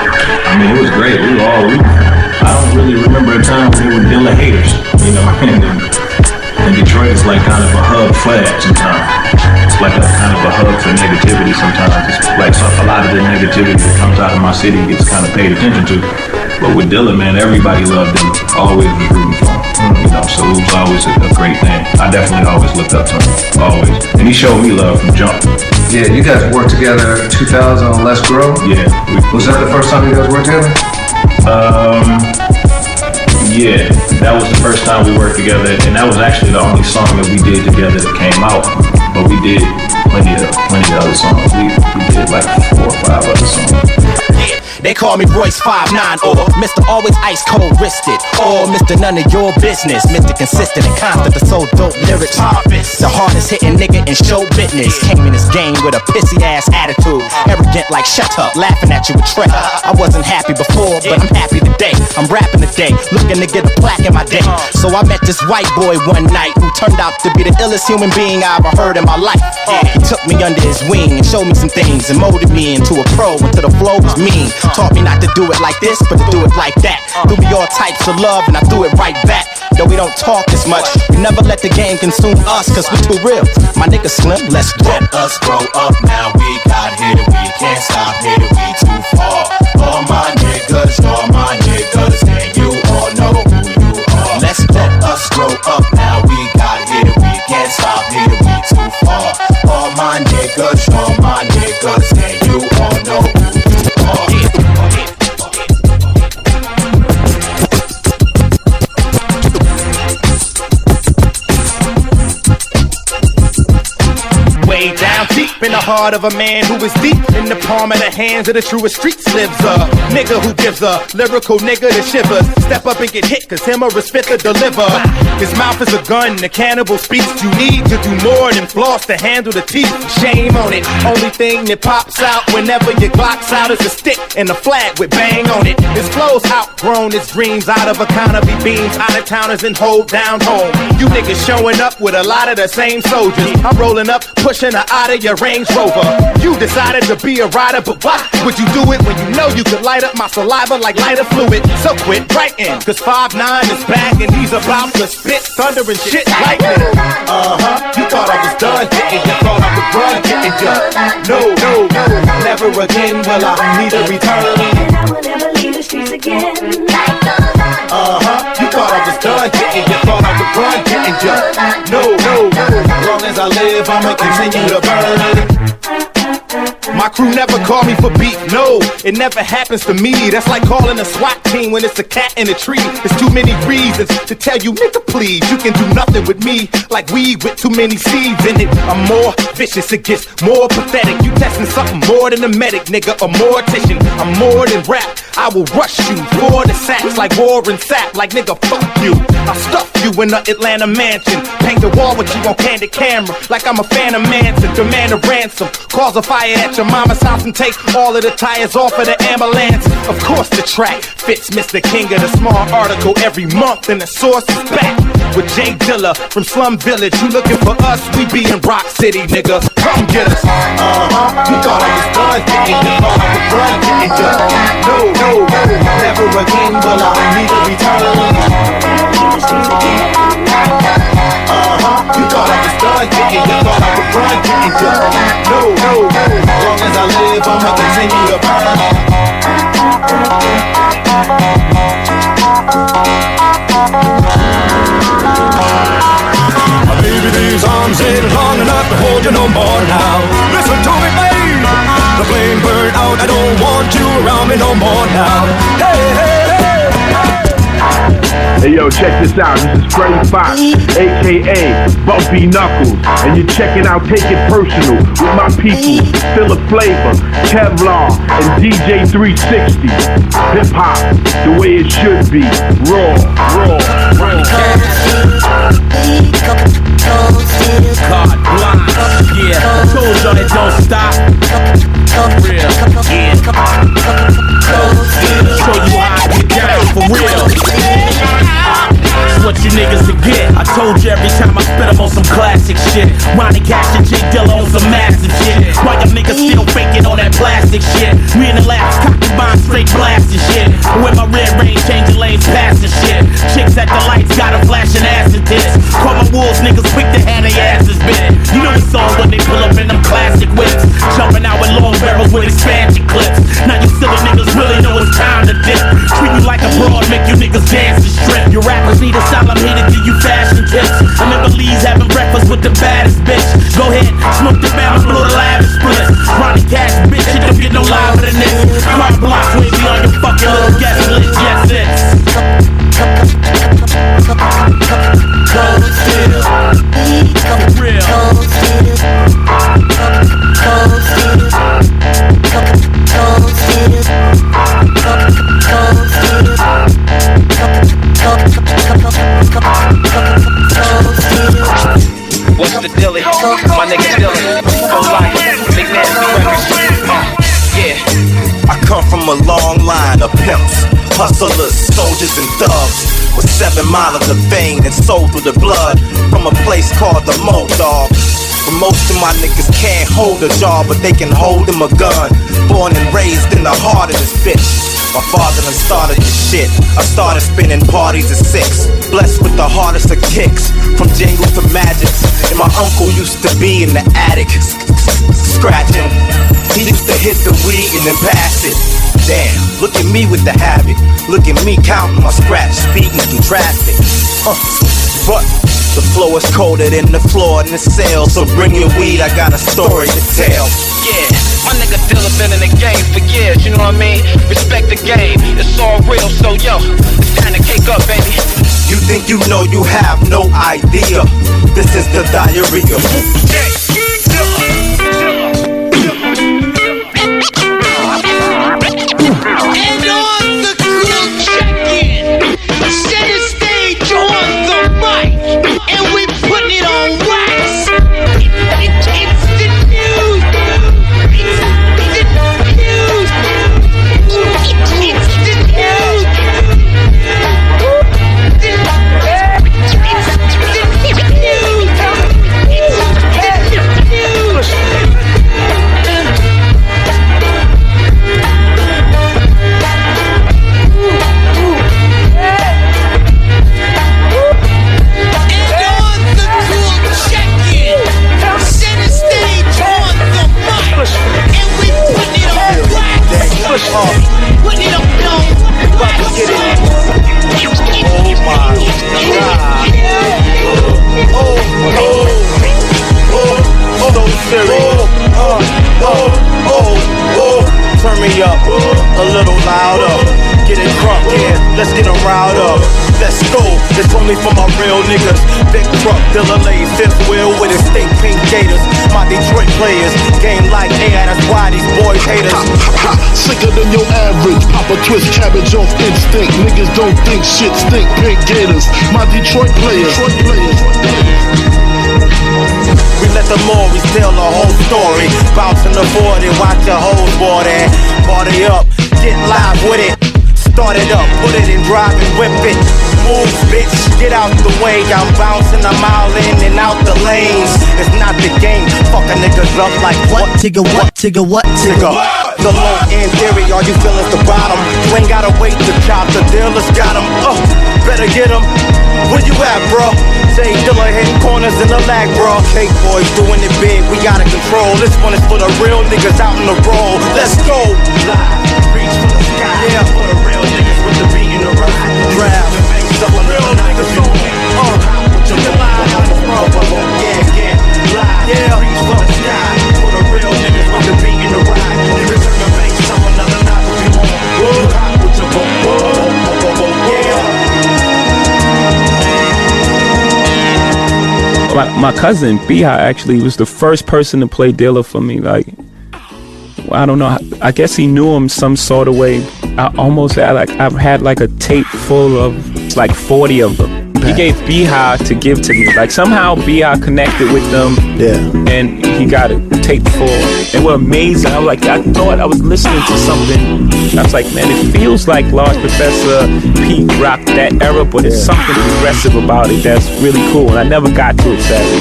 I mean, it was great. I don't really remember a time when we were Dilla haters. You know, and Detroit is like kind of a hub for that sometimes. It's like a kind of a hub for negativity sometimes. It's like a lot of the negativity that comes out of my city gets kind of paid attention to. But with Dilla, man, everybody loved Dilla. Always was rooting for him. You know, so it was always a great thing. I definitely always looked up to him. Always. And he showed me love from jump. Yeah, you guys worked together 2000 on Let's Grow? Yeah. Was that the first time you guys worked together? Yeah, that was the first time we worked together, and that was actually the only song that we did together that came out. But we did plenty of other songs. We did like 4 or 5 other songs. They call me Royce 5'9", or Mr. Always Ice Cold Wristed, or Mr. None of Your Business, Mr. Consistent and constant, the so dope lyrics. The hardest hitting nigga in show business. Came in this game with a pissy ass attitude, arrogant like shut up, laughing at you with Trey. I wasn't happy before, but I'm happy today. I'm rapping today, looking to get a plaque in my day. So I met this white boy one night who turned out to be the illest human being I ever heard in my life. He took me under his wing and showed me some things and molded me into a pro until the flow was mean. Taught me not to do it like this, but to do it like that. Threw me all types of love and I threw it right back. Though we don't talk as much, we never let the game consume us, cause we too real. My nigga Slim, let's go. Let us grow up now, we got here, we can't stop here, we too far. All my niggas, and you all know who you are. Let's let us grow up now, we got here, we can't stop here, we too far. All my niggas, and you all know who you are. Way down deep in the heart of a man who is deep in the palm of the hands of the truest streets lives a nigga who gives a lyrical nigga the shivers. Step up and get hit cause him or his fit to deliver. His mouth is a gun, the cannibal speaks. You need to do more than floss to handle the teeth. Shame on it, only thing that pops out whenever your Glock's out is a stick and a flag with bang on it. His flow's outgrown his dreams, out of economy beams, out of towners and hold down home. You niggas showing up with a lot of the same soldiers. I'm rolling up, pushing her out of your Range Rover. You decided to be a rider, but why would you do it when you know you could light up my saliva like lighter fluid? So quit writing, cause 5'9" is back and he's about to spit thunder and shit lightning. You thought I was done, didn't you? Thought I would run, didn't you? No, never again will I need a return. And I will never leave the streets again. You thought I was done, didn't you? Thought I would run, didn't ya. No, as long as I live, I'ma continue to burn. My crew never call me for beef, no, it never happens to me. That's like calling a SWAT team when it's a cat in a tree. There's too many reasons to tell you, nigga, please. You can do nothing with me like weed with too many seeds in it. I'm more vicious, it gets more pathetic. You testing something more than a medic, nigga, a mortician. I'm more than rap, I will rush you for the sacks like war and sap. Like nigga, fuck you, I'll stuff you in the Atlanta mansion. Paint the wall with you on candid camera like I'm a fan of Manson. Demand a ransom, cause a fire at your mama's house and take all of the tires off of the ambulance. Of course the track fits Mr. King of the Small article every month, and the source is back with J Dilla from Slum Village. You looking for us, we be in Rock City, nigga. Come get us. You thought I was done getting you, thought I was done getting you. No, never again will I need to return. You thought I was done getting you, thought I was done getting you. No, as long as I live, I'ma continue to burn. Baby, these arms ain't long enough to hold you no more now. Listen to me, babe. The flame burned out, I don't want you around me no more now. Hey. Hey yo, check this out. This is Freddie Fox, aka Bumpy Knuckles, and you're checking out Take It Personal with my people, Philip Flavor, Kevlar, and DJ 360. Hip hop, the way it should be, raw. God blind, yeah. Told y'all that don't stop. Real, yeah. Show you how I get down for real. That's what you niggas forget. I told you every time I spit I'm on some classic shit. Ronnie Cash and J Dilla on some massive shit. Why y'all niggas still faking on that plastic shit? We in the labs, cock the bomb, straight blasting shit. With my red range, changing lanes, passing shit. Chicks at the lights, got a flashing acid tits. Call my wolves, niggas quick to hand their asses bit. You know it's on when they pull up in them classic whips. Jumping out with long barrels with expansion clips. Now you silly niggas really know it's time to dip. Treat you like a broad, make you niggas dance and strip. Your rappers need a style, I'm here to give you fashion tips. I'm in Belize having breakfast with the baddest bitch. Go ahead, smoke the band, blow the lavish splits. Ronnie Cash, bitch, you don't get no louder than this. Car blocks way beyond your fucking little guest list. Yes, it's cold steel, real. What's the dealie? My nigga Dylan, for life, big nasty records. Yeah. I come from a long line of pimps, hustlers, soldiers, and thugs. With 7 miles of vein and soul through the blood. From a place called the Mo Dog. But most of my niggas can't hold a job, but they can hold him a gun. Born and raised in the heart of this bitch. My father done started this shit. I started spinning parties at 6. Blessed with the hardest of kicks, from jingles to magics. And my uncle used to be in the attic, scratching. He used to hit the weed and then pass it. Damn, look at me with the habit. Look at me counting my scratch, speeding through traffic. But the flow is colder than the floor in the cell. So bring your weed, I got a story to tell. Yeah, my nigga Dilla been in the game for years, you know what I mean? Respect the game, it's all real, so yo, it's time to kick up, baby. You think you know, you have no idea. This is the diarrhea. And on the crew check-in, center stage on the mic, and we putting it on wax. It's the news. It's the news. It's the news. It's the news. only for my real niggas. Big truck, Dilla lay, fifth wheel with his stink pink gators. My Detroit players, game like air, that's why these boys hate us. Sicker than your average, pop a twist cabbage off instinct. Niggas don't think shit stink, pink gators. My Detroit players. We let the Morris tell the whole story. Bouncing the 40, watch your hoes board it. Party up, get live with it. Start it up, put it in drive and whip it. Move, bitch, get out the way. I'm bouncing a mile in and out the lanes. It's not the game, fucking niggas up like what? Tigger, what? Tigger, what? Tigger. The low end theory, all you feel is the bottom. You ain't gotta wait to chop, the dealers got him. Better get him. Where you at, bro? J Dilla hitting corners in the lag, bro. Cake boys doing it big, we gotta control. This one is for the real niggas out in the road. Let's go. Live, reach for the sky. Yeah, for the real niggas with the beat in the ride. Draft, some real niggas on me. Check the line on the road. Yeah, live, yeah, reach for the sky. For the real niggas with the beat in the ride. Niggas turn the face, some another night will be on. You hot with your My cousin B.I. actually was the first person to play Dilla for me. Like, I don't know. I guess he knew him some sort of way. I've had like a tape full of like 40 of them. He gave B.I. to give to me. Like somehow B.I. connected with them. Yeah. And he got a tape full. They were amazing. I was like, I thought I was listening to something. I was like, man, it feels like Large Professor, Pete rocked that era, but it's something progressive about it that's really cool. And I never got to it, sadly.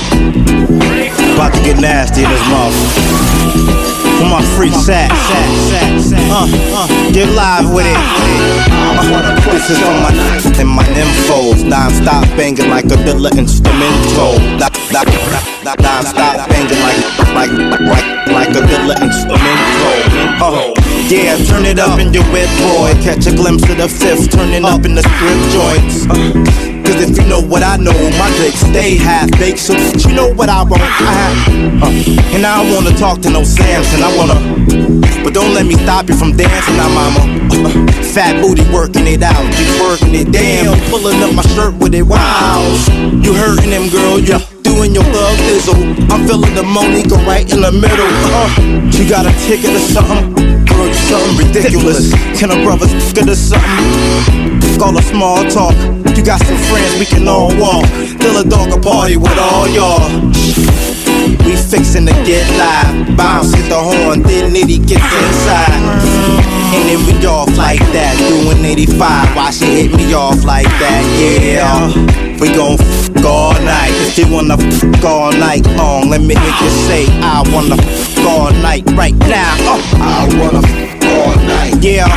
About to get nasty in this motherfucker. For my free sack. Get live with it. This is on my nights and my nymphos. Non-stop banging like a Dilla instrumental. Non-stop banging like a Dilla instrumental. Yeah, turn it up in your whip, boy. Catch a glimpse of the fifth, turning up in the strip joints. Cause if you know what I know, my drinks stay half-baked. So you know what I want, and I don't wanna talk to no Samson, but don't let me stop you from dancing now, mama. Fat booty working it out, you working it, damn. Pulling up my shirt with it, wow. You hurting them, girl, you doing your thug dizzle. I'm feeling the money, go right in the middle. You got a ticket or something? Girl, you something ridiculous. Can a brother get us something? Fuck all the small talk. You got some friends, we can all walk. Dilla dog a party with all y'all. We fixin' to get live. Bounce, hit the horn, then Nitty gets inside. And then we off like that, doing 85. Why she hit me off like that, yeah. We gon' f*** all night. If you wanna f*** all night long, let me hear you say, I wanna f*** all night right now. I wanna f*** all night. Yeah,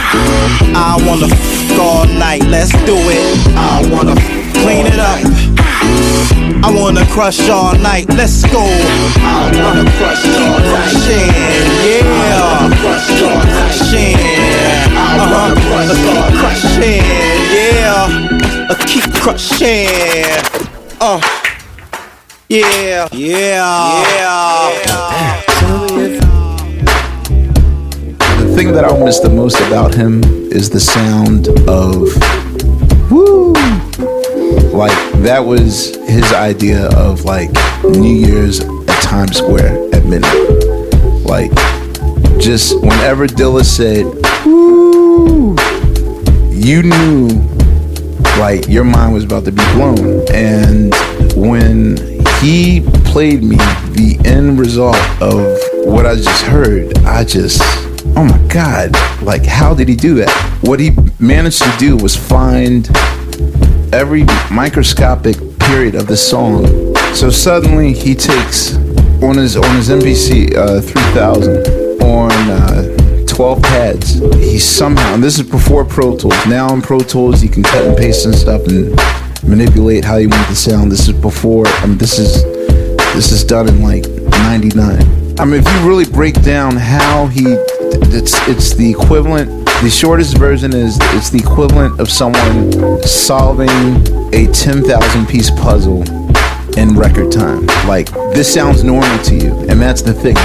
I wanna f*** all night. Let's do it. I wanna clean it up. I wanna crush all night. Let's go. I wanna crush all night. Yeah. Crush all night. Crushing. Yeah. Keep crushing. Yeah. The thing that I miss the most about him is the sound of woo. Like that was his idea of like New Year's at Times Square at midnight. Like just whenever Dilla said woo, you knew like your mind was about to be blown. And when he played me the end result of what I just heard, oh my God, like how did he do that? What he managed to do was find every microscopic period of the song. So suddenly he takes on his MPC 3000 on 12 pads. He somehow, and this is before Pro Tools. Now in Pro Tools you can cut and paste and stuff and manipulate how you want the sound. This is before. This is done in like '99. I mean, if you really break down how it's the equivalent. The shortest version is it's the equivalent of someone solving a 10,000 piece puzzle in record time. Like, this sounds normal to you, and that's the thing.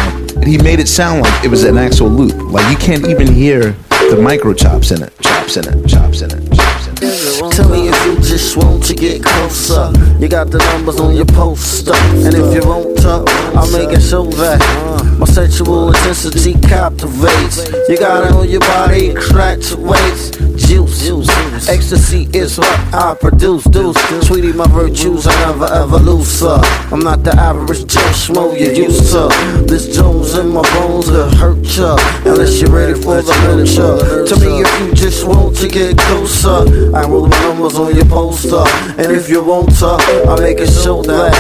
He made it sound like it was an actual loop. Like, you can't even hear the micro chops in it. Chops in it. Tell me if you just want to get closer. You got the numbers on your poster. And if you won't talk, I'll make it so that my sexual intensity captivates. You got it on your body, extractuates. Juice, ecstasy is what I produce. Sweetie, my virtues I never ever lose, sir. I'm not the average Joe Schmo you used to. This Jones in my bones will hurt ya, unless you're ready for the nurture. Tell me if you just want to get closer. I roll my numbers on your poster. And if you won't talk, I'll make it show that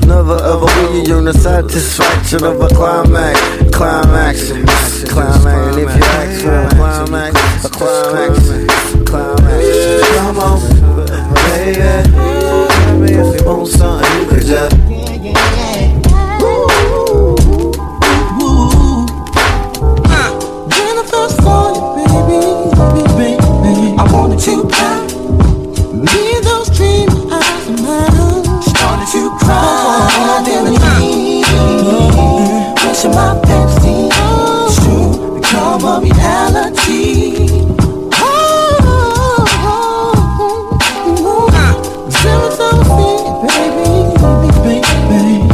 never ever will you yearn the satisfaction of a climax. And if you ask for a climax, come on, baby. If you want something, you could just. When I first saw you, baby, I wanted to cry. Me and those dream eyes of mine started to cry. In the dream, wishing my fantasy to become a reality.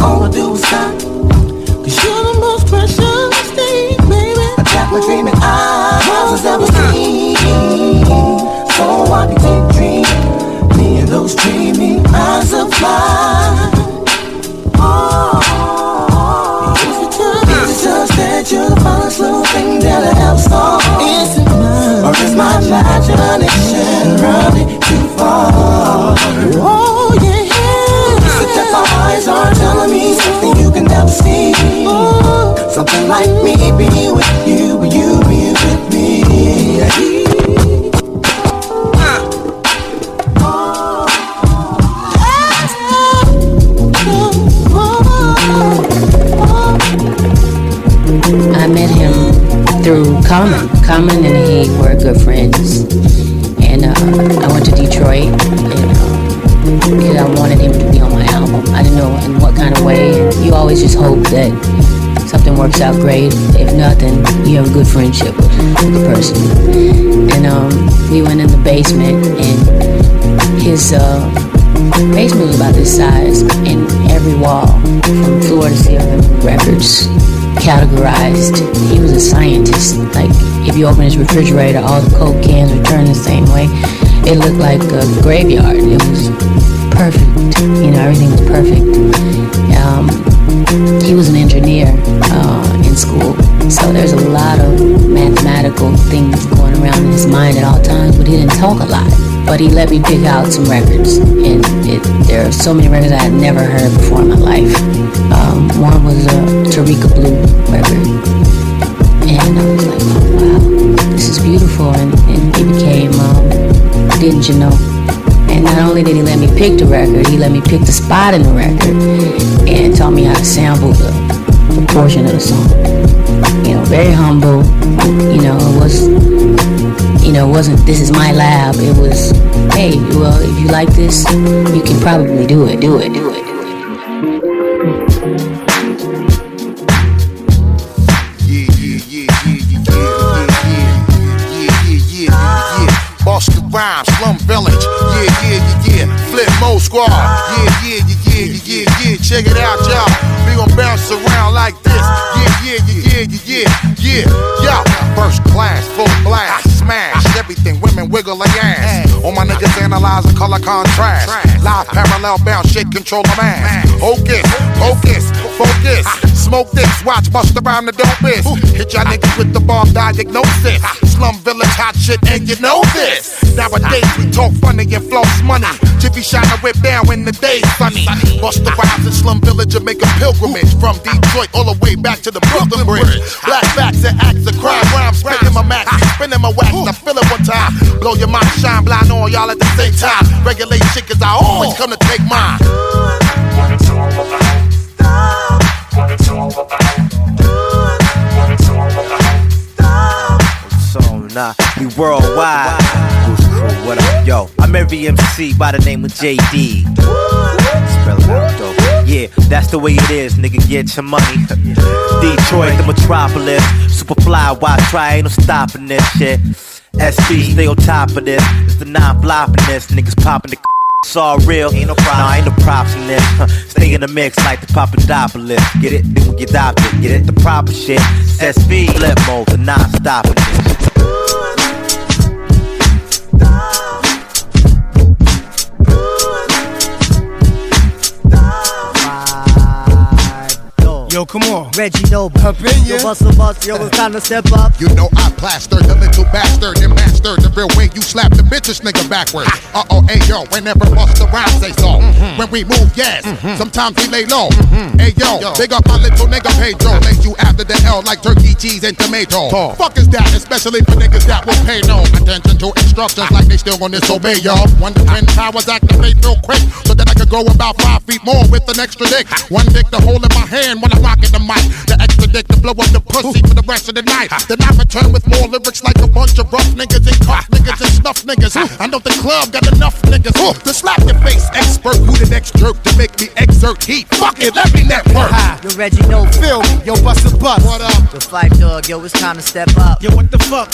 All I do is stop, 'cause you're the most precious thing, baby. I got my dreaming eyes I've ever seen. So I can keep dreaming, me and those dreaming eyes of mine. It's just that you're the finest little thing that I ever saw. Is it mine? Or is my imagination running too far? Oh yeah. That my eyes are telling me something you can never see. Something like me be with you, but you be with me. I met him through Common and he were good friends. And I went to Detroit because I wanted him to be on my album. I didn't know in what kind of way. And you always just hope that something works out great. If nothing, you have a good friendship with the person. And we went in the basement, and his basement was about this size, and every wall from floor to ceiling, records categorized. He was a scientist. Like, if you open his refrigerator, all the Coke cans were turned the same way. It looked like a graveyard. It was perfect. You know, everything was perfect. He was an engineer in school, so there's a lot of mathematical things going around in his mind at all times, but he didn't talk a lot. But he let me pick out some records, and there are so many records I had never heard before in my life. One was a Tarika Blue record, and I was like, oh wow, this is beautiful, and it became Didn't You Know? And not only did he let me pick the record, he let me pick the spot in the record and taught me how to sample the portion of the song. You know, very humble. You know, it wasn't this is my lab. It was, hey, well, if you like this, you can probably do it. Boston Rhymes, Slum Village, yeah. Flip Mo Squad, yeah. Check it out, y'all. We gon' bounce around like this, yeah. Yo, first class, full blast, smash everything. Women wiggle their ass. All my niggas analyze the color contrast. Live parallel bounce, shit control the mass. Hocus, focus. Smoke this, watch bust around the dopest. Hit y'all niggas with the bomb diagnosis. Slum Village hot shit, and you know this. Nowadays we talk funny and floss money. Jiffy shine a whip down when the day's sunny. Bust the rhymes in Slum Village and make a pilgrimage from Detroit all the way back to the Brooklyn Bridge. Black facts and acts of crime, rhymes spinning my max, spinning my wax. I feel it one time, blow your mind, shine blind on y'all at the same time. Regulate shit 'cause I always come to take mine. Nah, we worldwide. What up, yo? I'm every MC by the name of Jay Dee. Spell it out, though. Yeah, that's the way it is, nigga. Get your money. Detroit, the metropolis. Superfly, why try? Ain't no stopping this shit. SB, stay on top of this. It's the non-floppiness. Niggas popping the it's all real. Ain't no problem. Nah, ain't no props in this. Stay in the mix like the Papadopoulos. Get it? Then we get adopted. Get it? The proper shit. SB, flip mode, the non-stopping this. Yo, come on. Reggie Noble. Opinion. Yo, bust. Yo, it's time to step up. You know I plastered the little bastard and mastered the real way you slap the bitches nigga backwards. Ayo, whenever bust the rhyme say so. When we move, yes. Sometimes we lay low. Ayo, big up my little nigga Pedro. Lay you after the L like turkey, cheese, and tomato. Fuck is that? Especially for niggas that will pay no attention to instructions like they still gonna disobey, y'all. 1 to 10 powers activate real quick so that I could grow about 5 feet more with an extra dick. One dick to hold in my hand when I'm rocking the mic. The extra dick to blow up the pussy for the rest of the night. Then I return with more lyrics like a bunch of rough niggas and cuff niggas and snuff niggas. I know the club got enough niggas to slap your face. Expert, who the next jerk to make me exert heat? Fuck it, let me network. Yo, Reggie Noble. Feel me. Yo, bust a bus. What up? The Fight Dog. Yo, it's time to step up. Yo, what the fuck?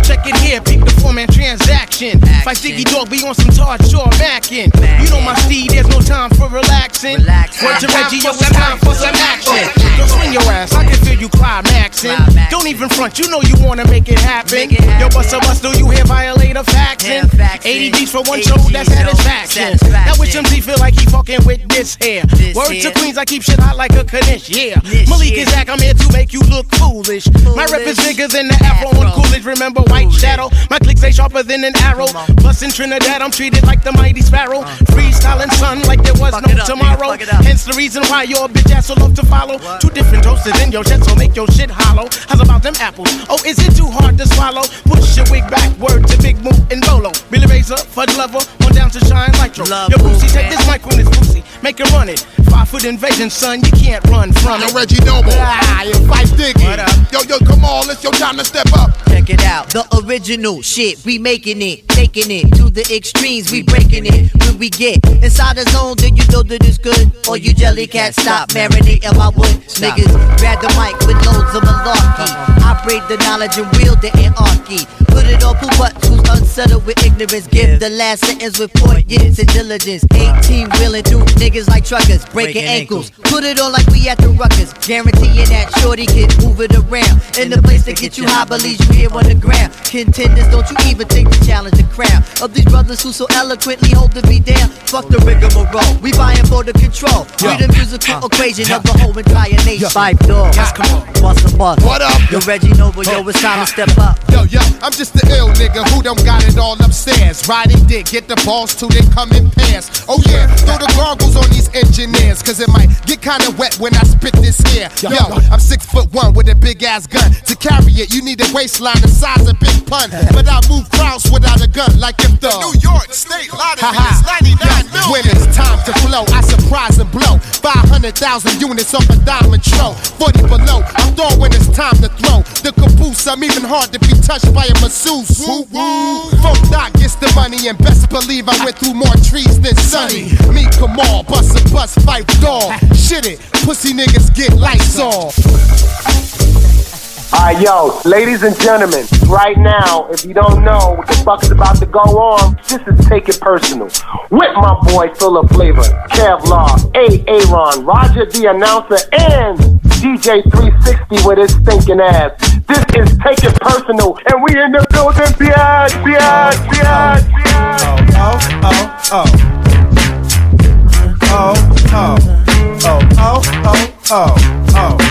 Check it here. Peep the 4-man transaction. Fight Diggy Dog, be on some Tard Shore mackin'. You know my steed, there's no time for relaxing. Word to Reggie, yo, it's time for some action. Yo, swing your ass, I can feel you climaxing. Don't even front, you know you wanna make it happen. Yo, bust do you hear violator faxing? 80 G's for one show, that's satisfaction. Now which MC feel like he fucking with this here? Word to Queens, I keep shit hot like a Kanish, yeah. Malik is Zach, I'm here to make you look foolish. My rep is bigger than the Afro on Coolidge. Remember White Shadow? My clicks ain't sharper than an arrow. Plus in Trinidad, I'm treated like the mighty sparrow. Freestyling son like there was no tomorrow. Hence the reason why your bitch ass will love to follow. 2 different toasters in your chest, so make your shit hollow. How's about them apples? Oh, is it too hard to swallow? Push your wig back, word to Big Moo and Bolo. Billy Razor, Fudge Lover, on down to Shine Nitro. Yo, Boosie, take this mic from this pussy, make it run it. 5-foot invasion, son, you can't run from it. Yo, Reggie Noble. You Fight Diggy. Yo, come on, it's your time to step up. Check it out, the original shit, we making it, taking it to the extremes, we breaking it. When we get inside the zone, then you know that it's good. Or you jelly cat, stop marinating my wood. Niggas grab the mic with loads of malarkey. Operate the knowledge and wield the anarchy. Put it on butts who's unsettled with ignorance. Give the last sentence with poignance and diligence. 18 wheeling through niggas like truckers, breaking ankles. Put it on like we at the ruckus. Guaranteeing that shorty can move it around. In the place to get you high, believe you here on the ground. Contenders, don't you even think to challenge the crown of these brothers who so eloquently hold the beat down. Fuck the rigmarole, we vying for the control. We the musical equation of the whole entire nation. Fight Dog, bust a bus. What up? Yo, Reggie Noble, yo, it's time to step up. Yo, I'm just the ill nigga who don't got it all upstairs. Riding dick, get the balls till they come in pairs. Oh yeah, throw the goggles on these engineers, cause it might get kinda wet when I spit this here. Yo, I'm 6'1" with a big ass gun. To carry it, you need a waistline the size of Big Pun. But I move crowds without a gun, like if the New York State Lottery is 99 million. When it's time to flow, I surprise and blow 500,000 units off a diamond show. 40 below, I'm throwing when it's time to throw the caboose. I'm even hard to be touched by a masseuse. Folk Doc gets the money, and best believe I went through more trees than Sunny. Me, Kamal, bust a bus, Fight Dog. Shit it, pussy niggas get lights off. Alright, yo, ladies and gentlemen, right now, if you don't know what the fuck is about to go on, this is Take It Personal. With my boy Philip Flavor, Kevlar, Aaron, Roger the Announcer, and DJ 360 with his stinking ass. This is Take It Personal, and we in the building, biatch.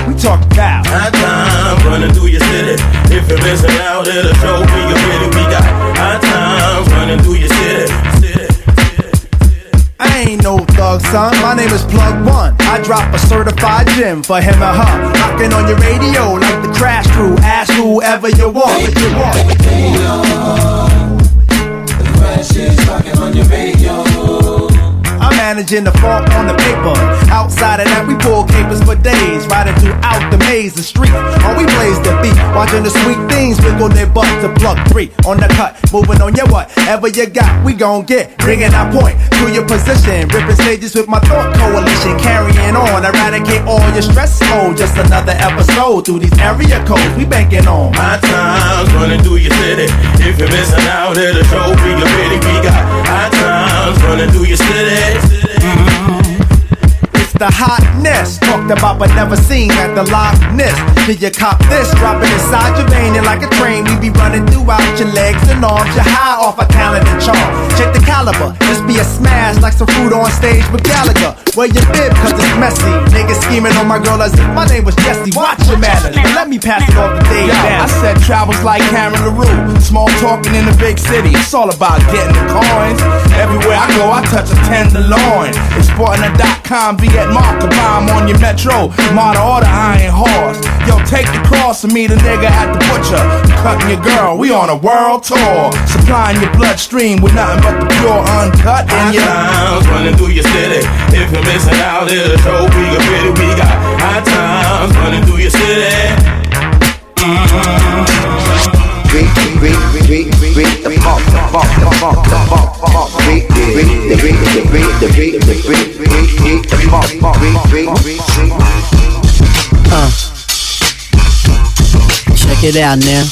We talk about high times running through your city. If you're missing out, it'll show me your pity. We got high times running through your city. I ain't no thug, son. My name is Plug One. I drop a certified gem for him or her. Knocking on your radio like the Crash Crew. Ask whoever you want. The Crash is rocking on your radio. I'm managing the funk on the paper. Outside of that, we pull capers for days. riding throughout the maze of streets. While we blaze the beat, watching the sweet things wiggle their butts to plug 3 on the cut. Moving on your whatever you got, we gon' get. Bringing our point to your position. Ripping stages with my thought coalition. Carrying on, eradicate all your stress. Oh, just another episode through these area codes we banking on. My time's running through your city. If you're missing out at a show, bring your pity. We got high times running through your city. It's the hotness, talked about but never seen at the Loch Ness. Till you cop this, dropping inside your vein and like a train. We be running throughout your legs and arms. You're high off a talent and charm. Check the caliber, just be a smash like some fruit on stage with Gallagher. Wear your bib cause it's messy. Niggas scheming on my girl as if my name was Jesse. Watch your manners, but let me pass it off to Dave. I said travels like Karen LaRue. Small talking in the big city. It's all about getting the coins. Everywhere I go, I touch a tenderloin. Exporting a .com, be at mark a bomb on your metro. Model order iron horse. Yo, take the cross and meet a nigga at the butcher. Cutting your girl, we on a world tour. Supplying your bloodstream with nothing but the pure uncut in your times running through your city. If you're missing out at a show, we got pity. We got high times running through your city. Check it out now.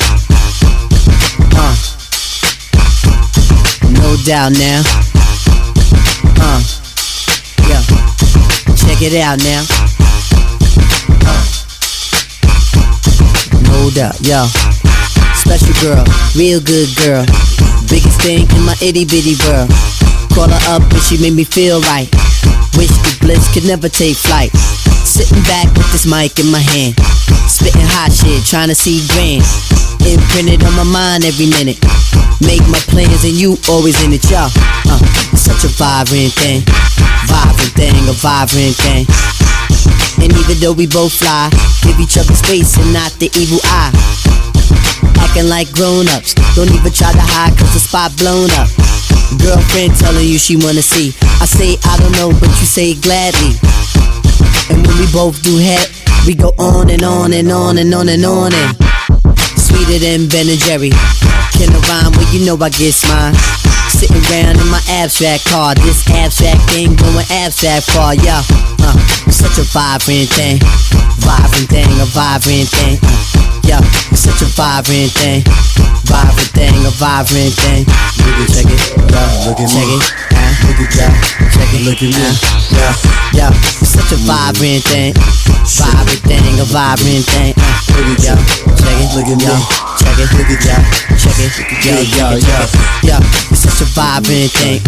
No doubt now. Yeah. Check it out now. No doubt, yo. Special girl, real good girl. Biggest thing in my itty bitty world. Call her up and she made me feel right. Wish the bliss could never take flight. Sitting back with this mic in my hand. Spitting hot shit, trying to see grand. Imprinted on my mind every minute. Make my plans and you always in it, y'all. It's such a vibrant thing. Vibrant thing, a vibrant thing. And even though we both fly, give each other space and not the evil eye. Acting like grown-ups, don't even try to hide cause the spot blown up. Girlfriend telling you she wanna see. I say I don't know, but you say gladly. And when we both do head, we go on and on and on and on and on and sweeter than Ben and Jerry. Can I rhyme? Well, you know I get mine. Sitting around in my abstract car. This abstract thing going abstract far, yeah. It's such a vibrant thing. Vibrant thing, a vibrant thing. Yeah, it's such a vibrant thing. Vibrant thing, a vibrant thing. Check it, look at me. Look at that, check it, look at me. Yeah, it's such a vibrant thing. Vibrant thing, a vibrant thing. Yeah, check it, look at me. Check it, look at that, check it. Yeah, it's such a vibrant thing.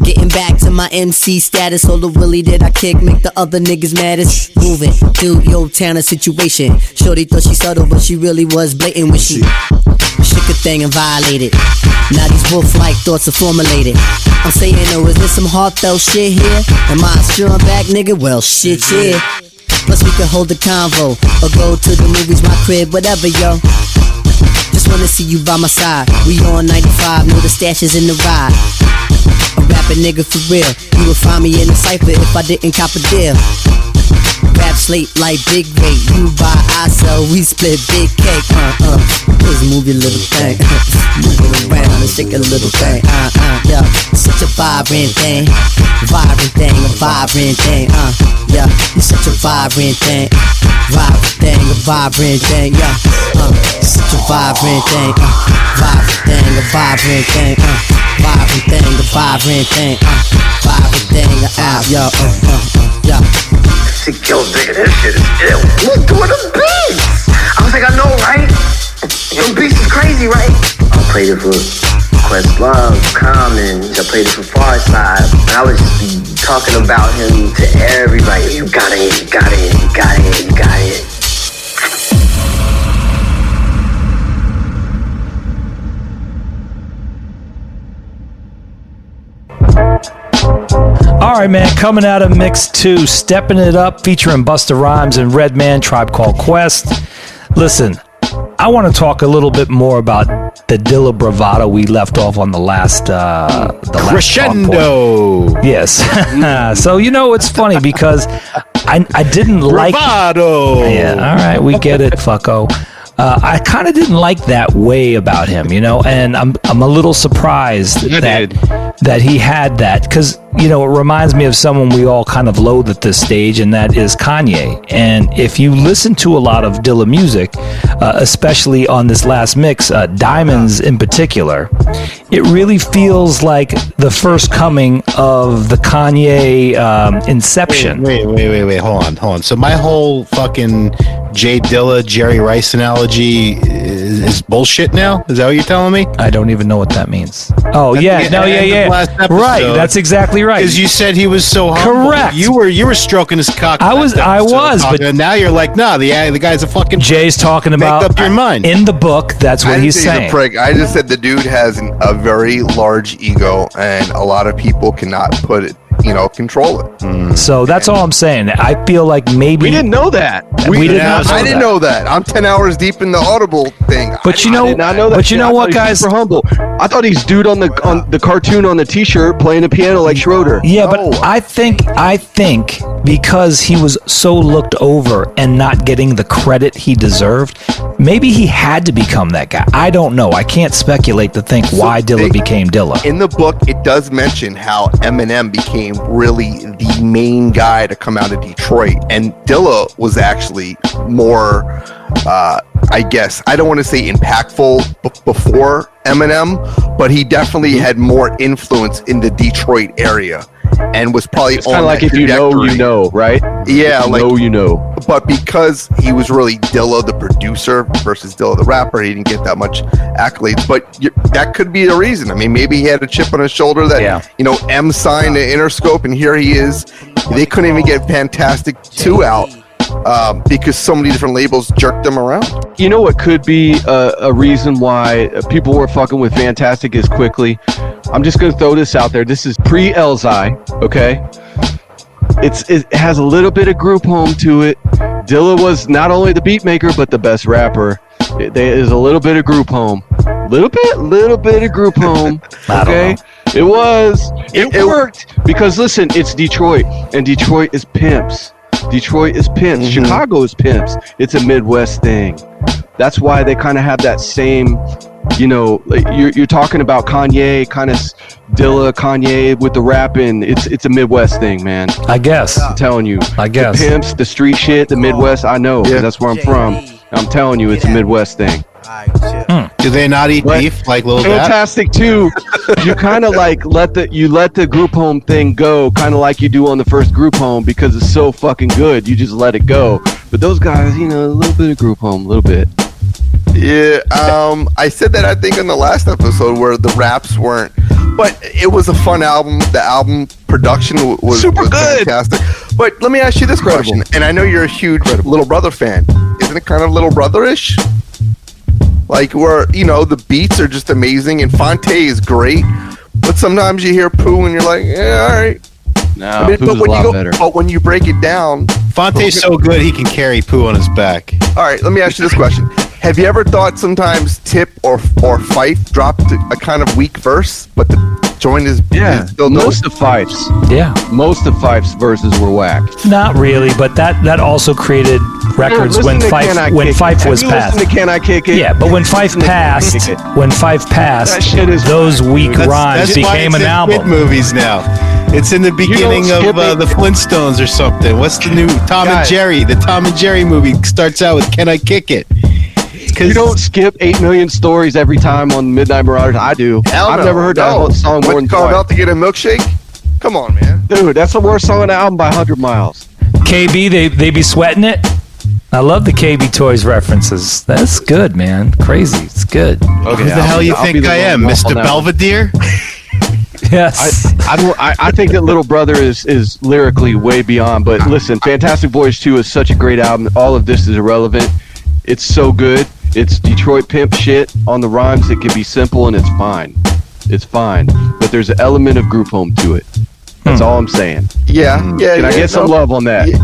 Getting back to my MC status, all the willy that I kick make the other niggas maddest. Moving through your town of situation. Shorty thought she subtle, but she really was blatant when she shook a thing and violated. Now these wolf-like thoughts are formulated. I'm saying, oh, is there some heartfelt shit here? Am I a strong back nigga? Well, shit, yeah. Plus we can hold a convo or go to the movies, my crib, whatever, yo. Just wanna see you by my side. We on 95, know the stash is in the ride. A rapping nigga for real. You would find me in the cypher if I didn't cop a deal. Rap slate like big weight. You buy, I sell, we split big cake. Just move your little thing. Move it around and shake a little thing. Yeah, such a vibrant thing. Vibrant thing, a vibrant thing. Yeah, you're such a vibrant thing. Vibrant thing, a vibrant thing. Yeah, such a vibrant thing. Vibrant thing, a vibrant thing. Vibrant thing, a vibrant thing. Vibrant thing, yo, yeah. She kills nigga, this shit is ill. Look, doing the beats. I was like, I know, right? Them beats is crazy, right? I played it for Questlove, Common. I played it for Farside. I was just talking about him to everybody. You got it, you got it, you got it, you got it. Alright, man, coming out of Mix 2, Stepping It Up, featuring Busta Rhymes and Redman, Tribe Called Quest. Listen, I want to talk a little bit more about the Dilla bravado we left off on the last crescendo. Yes. So it's funny because I didn't like bravado. Yeah. All right, we get it, fucko. I kind of didn't like that way about him, and I'm a little surprised that he had that, because it reminds me of someone we all kind of loathe at this stage, and that is Kanye. And if you listen to a lot of Dilla music, especially on this last mix, Diamonds in particular, it really feels like the first coming of the Kanye inception. Wait, hold on. So my whole fucking J Dilla, Jerry Rice analogy is bullshit now? Is that what you're telling me? I don't even know what that means. Oh, yeah. Right, that's exactly right. Because you said he was so humble. Correct. You were stroking his cock. I was, but now you're like, nah, the guy's a fucking... Jay's talking about... Make up your mind. In the book, that's what he's saying. He's a prick. I just said the dude has a very large ego, and a lot of people cannot put it, control it. So that's all I'm saying. I feel like maybe... We didn't know that. I didn't know that. I'm 10 hours deep in the Audible thing. But I did not know that. But you know what, guys? Super humble. I thought he's dude on the cartoon on the T-shirt playing the piano like Schroeder. Yeah, but I think because he was so looked over and not getting the credit he deserved, maybe he had to become that guy. I don't know. I can't speculate to think why Dilla became Dilla. In the book, it does mention how Eminem became really the main guy to come out of Detroit, and Dilla was actually more, I guess, I don't want to say impactful before Eminem, but he definitely had more influence in the Detroit area and was probably it's kind of like if you know, right? Yeah, you know. But because he was really Dilla the producer versus Dilla the rapper, he didn't get that much accolades. But that could be a reason. I mean, maybe he had a chip on his shoulder that M signed to Interscope, and here he is. They couldn't even get Fantastic 2 out because so many different labels jerked them around. You know what could be a reason why people were fucking with Fantastic as quickly? I'm just going to throw this out there. This is pre-Elzai, okay? It has a little bit of group home to it. Dilla was not only the beat maker, but the best rapper. There is a little bit of group home. Little bit of group home, okay? It worked because, listen, it's Detroit, and Detroit is pimps. Chicago is pimps. It's a Midwest thing. That's why they kind of have that same, you're talking about Kanye, kind of Dilla, Kanye with the rapping. It's a Midwest thing, man. I guess. I'm telling you. I guess. The pimps, the street shit, the Midwest, I know, 'cause that's where I'm from. I'm telling you, it's a Midwest thing. Do they not eat beef like Lil Bat? Fantastic too. You kind of like let the group home thing go, kind of like you do on the first group home, because it's so fucking good. You just let it go. But those guys, a little bit of group home, a little bit. Yeah, I said that I think in the last episode where the raps weren't, but it was a fun album. The album production was super good, fantastic. But let me ask you this question, and I know you're a huge Little Brother fan. Isn't it kind of Little Brother-ish? Like where the beats are just amazing, and Fonte is great, but sometimes you hear Pooh and you're like, yeah, all right. No, Pooh's a lot better. But when you break it down, Fonte's so good he can carry Pooh on his back. All right, let me ask you this question. Have you ever thought sometimes Tip or Fife dropped a kind of weak verse, but the joint is still most of Fife's. Yeah. Most of Fife's verses were whack. Not really, but that also created records when Fife was passed. Listen to Can I Kick It? Yeah, but when Fife passed, that shit is those weak rhymes became an album. Kid movies now. It's in the beginning of the Flintstones or something. What's the new Tom and Jerry? The Tom and Jerry movie starts out with Can I Kick It? You don't skip 8 million stories every time on Midnight Marauders. I do. I've never heard that whole song more than twice. Out to get a milkshake? Come on, man. Dude, that's the worst song on the album by 100 miles. KB, they be sweating it. I love the KB Toys references. That's good, man. Crazy. It's good. Okay, who the hell you think I am, Mr. Belvedere? Yes. I think that Little Brother is lyrically way beyond. But listen, Fantastic Boys 2 is such a great album. All of this is irrelevant. It's so good. It's Detroit pimp shit on the rhymes. It can be simple and it's fine. It's fine. But there's an element of group home to it. That's all I'm saying. Yeah. Can I get some love on that? Yeah,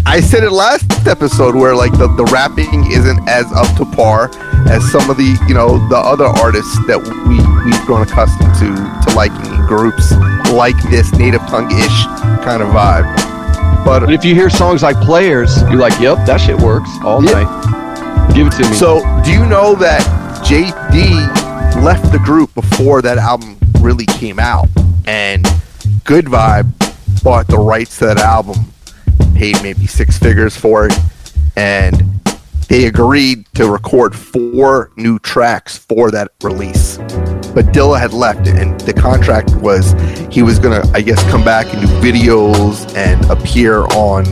I said it last episode where like the rapping isn't as up to par as some of the the other artists that we've grown accustomed to liking in groups like this native tongue-ish kind of vibe. But if you hear songs like Players, you're like, yep, that shit works all night. Give it to me. So do you know that Jay Dee left the group before that album really came out, and Good Vibe bought the rights to that album, paid maybe 6 figures for it, and they agreed to record 4 new tracks for that release. But Dilla had left it, and the contract was he was gonna, I guess, come back and do videos and appear on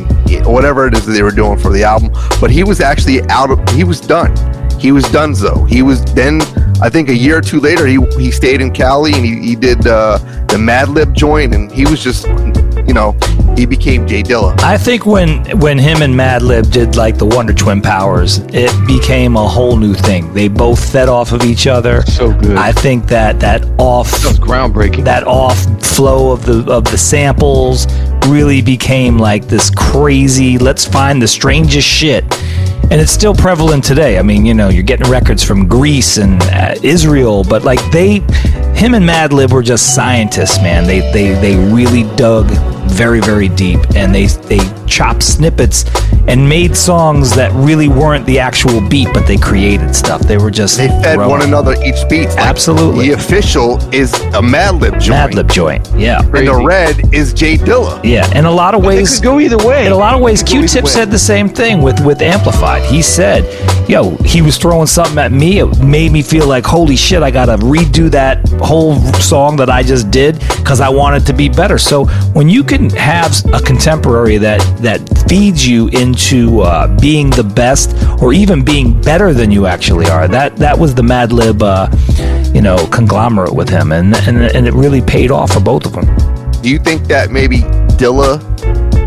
whatever it is that they were doing for the album. But he was actually he was done. He was donezo. He was then, I think a year or two later, he stayed in Cali and he did the Madlib joint, and he was just, he became J Dilla. I think when him and Madlib did like the Wonder Twin powers, it became a whole new thing. They both fed off of each other. So good. I think that off, that was groundbreaking. That off flow of the samples really became like this crazy, let's find the strangest shit. And it's still prevalent today. I mean, you're getting records from Greece and Israel, but like him and Madlib were just scientists, man. They really dug very, very deep, and they chopped snippets and made songs that really weren't the actual beat, but they created stuff. They fed one another each beat. Like, absolutely. The official is a Madlib joint. Yeah. Crazy. And the red is J Dilla. Yeah. In a lot of ways, it could go either way. In a lot of ways, Q-Tip said the same thing with Amplified. He said, he was throwing something at me. It made me feel like, holy shit, I gotta redo that whole song that I just did because I want it to be better. So when you can have a contemporary that feeds you into being the best or even being better than you actually are, that was the Madlib conglomerate with him, and it really paid off for both of them. Do you think that maybe Dilla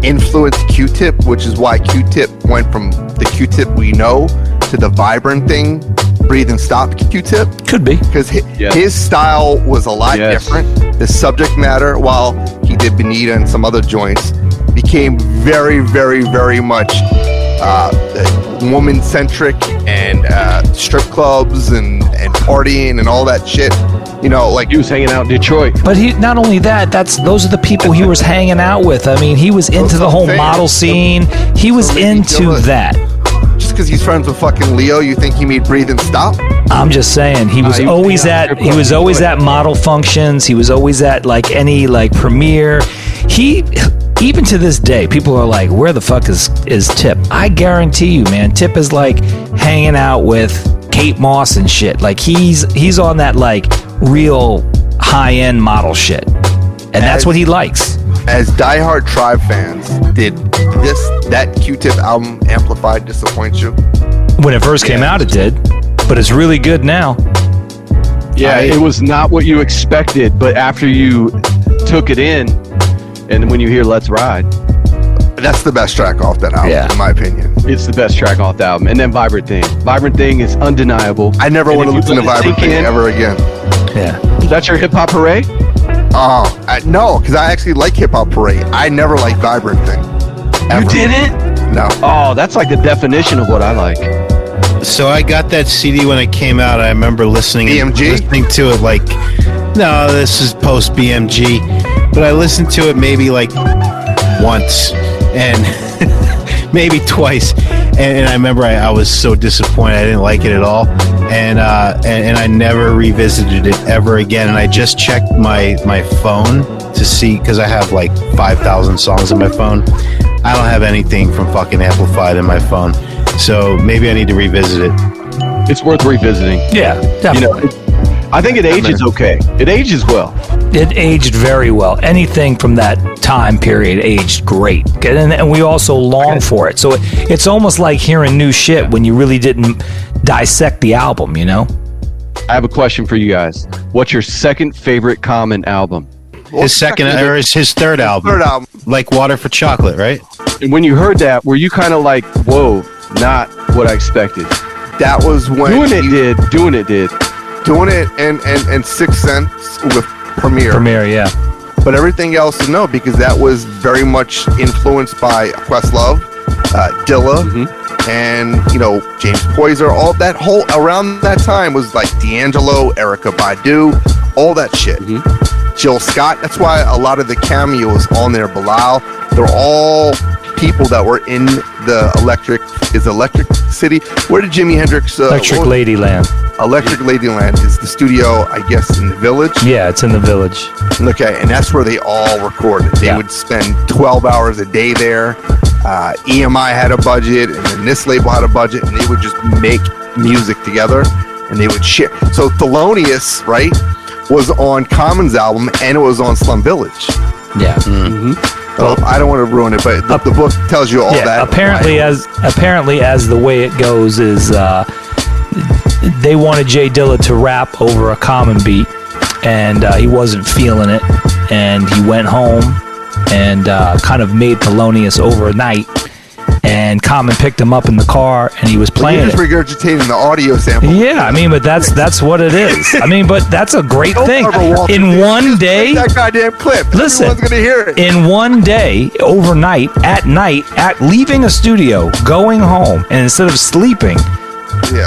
influenced Q-Tip, which is why Q-Tip went from the Q-Tip we know to the vibrant thing, Breathe and Stop Q-Tip? Could be. Because his style was a lot different. The subject matter, while he did Benita and some other joints, became very, very, very much woman-centric and strip clubs and partying and all that shit. Like he was hanging out in Detroit. But he not only that, those are the people he was hanging out with. I mean, he was into the whole model scene. He was into that. Just because he's friends with fucking Leo, you think he made Breathe and Stop? I'm just saying, he was always at model functions. He was always at like any premiere. Even to this day, people are like, where the fuck is Tip? I guarantee you, man, Tip is like hanging out with Kate Moss and shit. Like he's on that like real high-end model shit. And that's what he likes. As diehard Tribe fans, did that Q-Tip album Amplified disappoint you? When it first came out, it did. But it's really good now. Yeah, it was not what you expected, but after you took it in, and when you hear Let's Ride, that's the best track off that album, in my opinion. It's the best track off the album. And then Vibrant Thing. Vibrant Thing is undeniable. I never want to listen to Vibrant Thing ever again. Yeah. That's your hip hop hooray? No, because I actually like Hip Hop Parade. I never liked Vibrant Thing. Ever. You didn't? No. Oh, that's like the definition of what I like. So I got that CD when it came out. I remember listening to it like, no, this is post BMG, but I listened to it maybe like once and maybe twice, and I remember I was so disappointed. I didn't like it at all, and I never revisited it ever again. And I just checked my phone to see, because I have like 5,000 songs on my phone. I don't have anything from fucking Amplified in my phone, so maybe I need to revisit it. It's worth revisiting. Yeah, definitely. I think it ages okay. It ages well. It aged very well. Anything from that time period aged great. And we also long for it. So it's almost like hearing new shit when you really didn't dissect the album, I have a question for you guys. What's your second favorite Common album? His second, or his third album? Third album. Like Water for Chocolate, right? And when you heard that, were you kind of like, whoa, not what I expected? That was when... Doing it did. Doing it and 6 Cents with Premiere. Premiere, yeah. But everything else, no, because that was very much influenced by Questlove, Dilla, and, you know, James Poyser. All that whole, around that time was like D'Angelo, Erykah Badu, all that shit. Jill Scott. That's why a lot of the cameos on there, Bilal, they're all people that were in the Electric City. Where did Jimi Hendrix... Electric Ladyland. Electric Ladyland is the studio, I guess, in the Village? Yeah, it's in the Village. Okay, and that's where they all recorded. They would spend 12 hours a day there. EMI had a budget, and then this label had a budget, and they would just make music together, and they would share. So Thelonious, right, was on Common's album, and it was on Slum Village. Yeah. Well, I don't want to ruin it, but the book tells you all that. Apparently, as the way it goes is, they wanted J Dilla to rap over a Common beat, and he wasn't feeling it, and he went home and kind of made Thelonious overnight. And Common picked him up in the car, and he was playing You're just regurgitating the audio sample. Yeah, I mean, but that's what it is. I mean, but that's a great thing. In one day, that goddamn clip. Listen, everyone's gonna hear it. In one day, overnight, at night, at leaving a studio, going home, and instead of sleeping,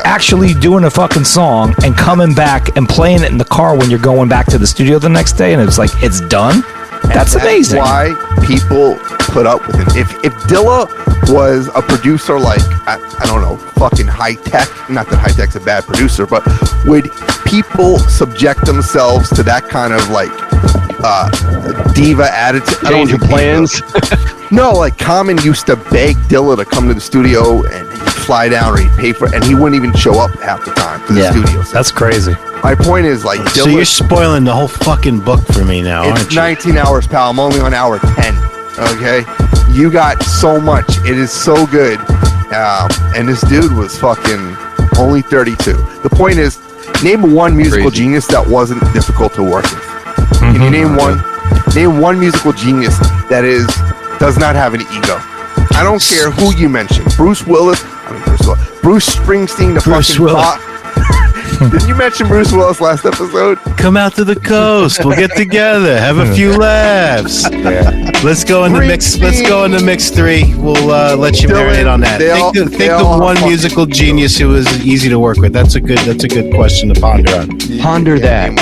actually doing a fucking song and coming back and playing it in the car when you're going back to the studio the next day, and it's like it's done. That's amazing. Why people put up with it. If Dilla was a producer like, I don't know, fucking High Tech, not that High Tech's a bad producer, but would people subject themselves to that kind of like diva attitude? Change your plans? No, like Common used to beg Dilla to come to the studio and he'd fly down or he'd pay for it, and he wouldn't even show up half the time to the studio. That's crazy. My point is, like, Dilla, so you're spoiling the whole fucking book for me now, aren't it's you? 19 hours, pal. I'm only on hour 10. Okay? You got so much. It is so good. And this dude was fucking only 32. The point is, name one musical genius that wasn't difficult to work with. Can you name one? Name one musical genius that does not have an ego. I don't care who you mention. Bruce Springsteen, Bruce Willis. Didn't you mention Bruce Willis last episode? Come out to the coast. We'll get together. Have a few laughs. Let's go in the mix. Let's go in the mix 3. We'll let you marinate on that. Think of one musical genius who was easy to work with. That's a good question to ponder on. Ponder that.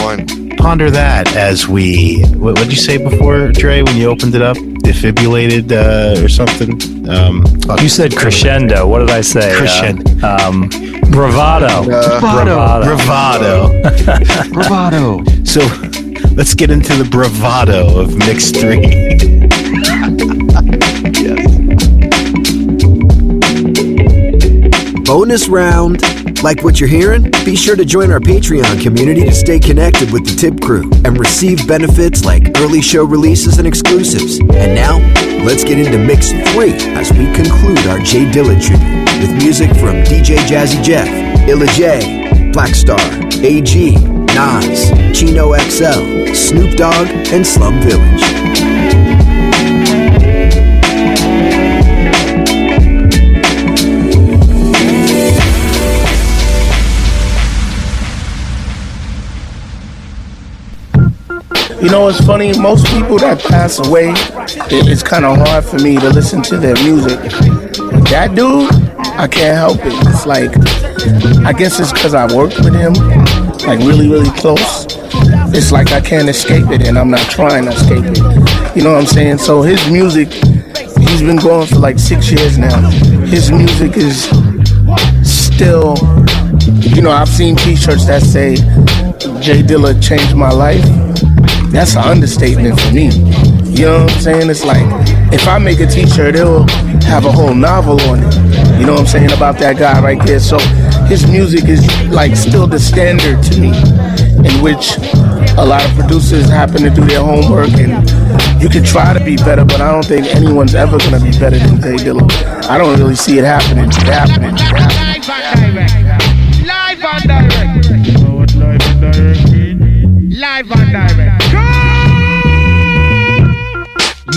Ponder that as we. What did you say before, Dre? When you opened it up, defibrillated or something? You said crescendo. What did I say? Crescendo. Bravado. Bravado. So let's get into the bravado of Mix 3. Bonus round. Like what you're hearing? Be sure to join our Patreon community to stay connected with the Tip Crew and receive benefits like early show releases and exclusives. And now, let's get into Mix 3 as we conclude our J Dilla Tribute with music from DJ Jazzy Jeff, Illa J, Black Star, AG, Nas, Chino XL, Snoop Dogg, and Slum Village. You know, it's funny, most people that pass away, it's kind of hard for me to listen to their music. But that dude, I can't help it. It's like, I guess it's because I worked with him, like really, really close. It's like I can't escape it, and I'm not trying to escape it. You know what I'm saying? So his music, he's been going for like 6 years now. His music is still, you know, I've seen t-shirts that say, J Dilla changed my life. That's an understatement for me. You know what I'm saying? It's like, if I make a t-shirt, it'll have a whole novel on it. You know what I'm saying? About that guy right there. So his music is like still the standard to me, in which a lot of producers happen to do their homework, and you can try to be better, but I don't think anyone's ever going to be better than J Dilla. I don't really see it happening. Live and direct. Live and direct.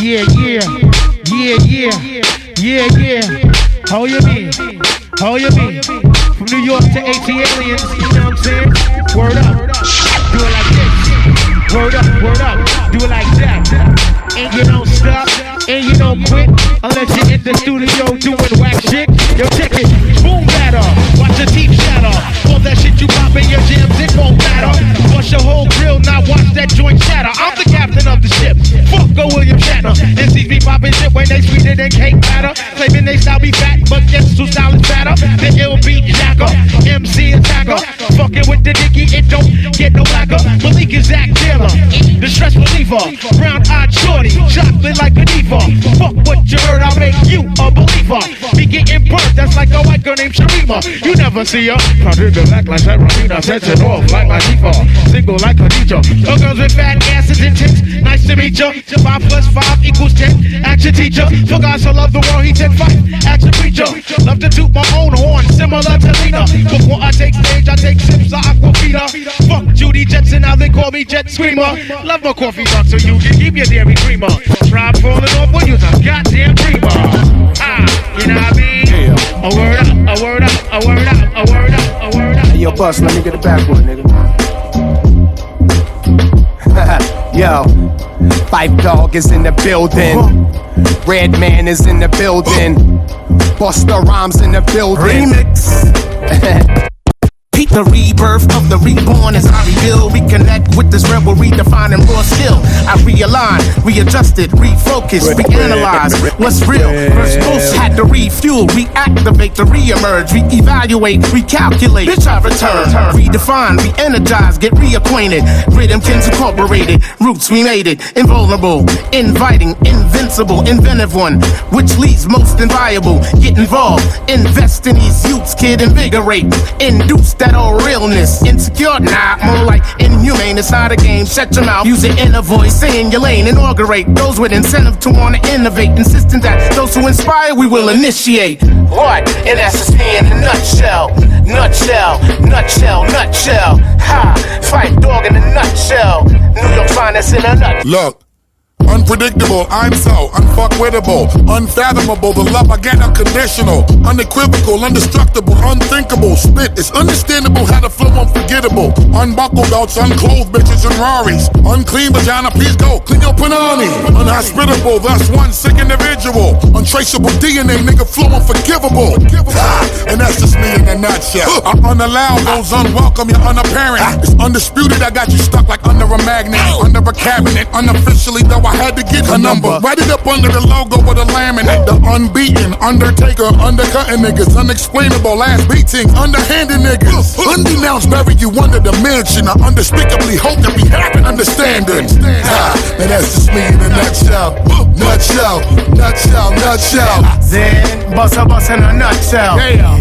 Yeah. How you mean? From New York to AT Aliens, you know what I'm saying? Word up. Do it like this. Word up, do it like that. And you don't stop, and you don't quit, unless you're in the studio doing whack shit. Yo, check it, boom batter, watch your teeth shatter. All that shit you pop in your jams, it won't matter. Wash your whole grill, now watch that joint shatter. I'm the captain of the ship, fuck go William Shatner. MCs be popping shit when they sweeter than cake batter. Claiming they style be fat, but guess who style is fatter? The ill beat jacker, MC attacker. Fucking with the dicky, it don't get no blacker. Malik is Zach Taylor, the stress reliever. Brown-eyed shorty, chocolate like a diva. Fuck what you heard, I'll make you a believer. Be getting burnt, that's like a white girl named Sharima. You never see her, proud to black like that Ramina. Sets it off like my Tifa, single like Khadija. No girls with fat asses and tits, nice to meet ya. 5 + 5 = 10, ask your teacher. For God so love the world, he said fight, ask your preacher. Love to toot my own horn, similar to Lena. Before I take stage, I take sips of Aquafina. Fuck Judy Jetson, now they call me Jet Screamer. Love my coffee box so you can keep your dairy creamer. Try falling off when you're a goddamn dreamer. You know what I mean? Yeah. A word up, a word up, a word up, a word up, a word up. Hey, yo, Bus, let me get a backward, nigga. Yo, Five Dog is in the building. Red Man is in the building. Busta Rhymes in the building. Remix. Peep the rebirth of the reborn as I rebuild. Reconnect with this rebel, redefining raw skill. I realign, readjusted, refocus, reanalyze what's real. First most had to refuel, reactivate, to reemerge, reevaluate, recalculate. Bitch, I return, redefine, re-energize, get reacquainted. Rhythmkins incorporated, roots we made it. Invulnerable, inviting, invincible, inventive one, which leaves most inviolable. Get involved, invest in these youths, kid, invigorate, induce that all realness. Insecure, nah, more like inhumane. It's not a game, shut your mouth, use it in a voice, stay in your lane, inaugurate those with incentive to want to innovate, insisting that those who inspire we will initiate. What? And that's just me in a nutshell. Nutshell, nutshell, nutshell. Ha! Fight Dog in a nutshell. New York finest in a nutshell. Look. Unpredictable, I'm so unfuckwittable, unfathomable, the love I get unconditional, unequivocal, indestructible, unthinkable, spit, it's understandable how to flow unforgettable, unbuckled belts, unclothed bitches and Raris, unclean vagina, please go, clean your panani, unhospitable, thus one sick individual, untraceable DNA, nigga flow unforgivable, and that's just me in a nutshell, I unallow those unwelcome, you're unapparent, it's undisputed, I got you stuck like under a magnet, under a cabinet, unofficially though I had to get a number. Write it up under the logo with a laminate. The unbeaten, undertaker, undercutting niggas, unexplainable ass beatings, underhanded niggas. Undenounced bury you under the mansion. I unspeakably hope that we have an understanding. And that's just me in a nutshell. Nutshell, nutshell, nutshell. Then bust in a nutshell. Yeah.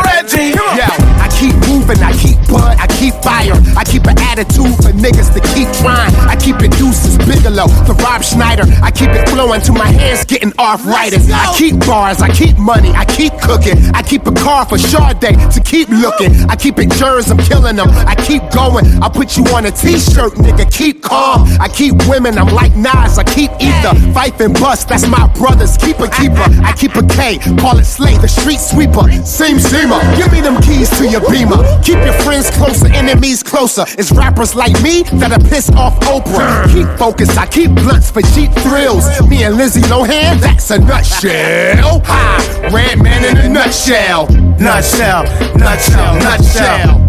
Reggie, yeah. I keep moving, I keep bud, I keep fire. I keep an attitude for niggas to keep trying. I keep it deuces, Bigelow, the Rob Schneider. I keep it flowing till my hands getting arthritis. I keep bars, I keep money, I keep cooking. I keep a car for Sade to keep looking. I keep it jurors, I'm killing them. I keep going, I'll put you on a t-shirt, nigga, keep calm. I keep women, I'm like Nas, I keep ether. Fife and Bust, that's my brothers, keeper. I keep a K, call it Slay, the street sweeper. Seamer, give me them keys to your Beamer. Keep your friends closer, enemies closer. It's rappers like me that'll piss off Oprah. Keep focused, I keep blunts for cheap thrills. Me and Lizzie Lohan, that's a nutshell. Ha! Red Man in a nutshell. Nutshell, nutshell, nutshell.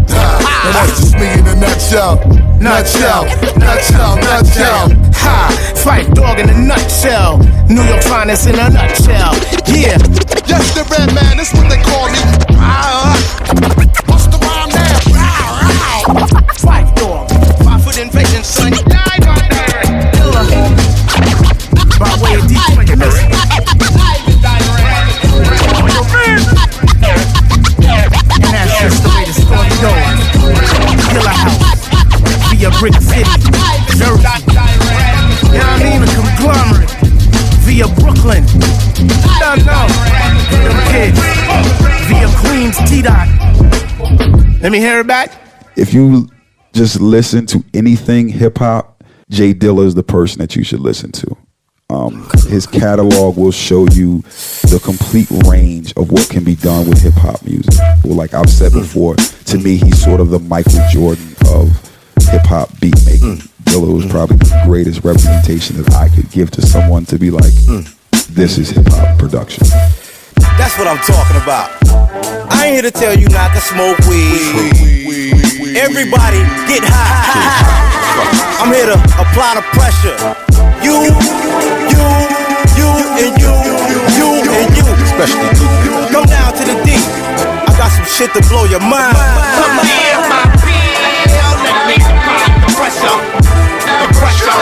And that's just me in a nutshell. Nutshell, nutshell, nutshell. Ha! Fight Dog in a nutshell. New York finest in a nutshell. Yeah. Yes, the Red Man, that's what they call me. What's the rhyme now? Fight Dog. 5 foot invasion, son. By way of Detroit, listen. And that's just the way the story goes. Killer House, via Brick City, Jersey. You know what I mean? A conglomerate, via Brooklyn. Don't know. Them kids, via Queens, T-Dot. Let me hear it back. If you just listen to anything hip hop, J Dilla is the person that you should listen to. His catalog will show you the complete range of what can be done with hip hop music. Well, like I've said before, to me, he's sort of the Michael Jordan of hip hop beat making. Dilla was probably the greatest representation that I could give to someone to be like, this is hip hop production. That's what I'm talking about. I ain't here to tell you not to smoke weed. Everybody get high. I'm here to apply the pressure. You, and you. Especially you. Come down to the D. I got some shit to blow your mind. Come here, my pill. Let me apply the pressure. The pressure.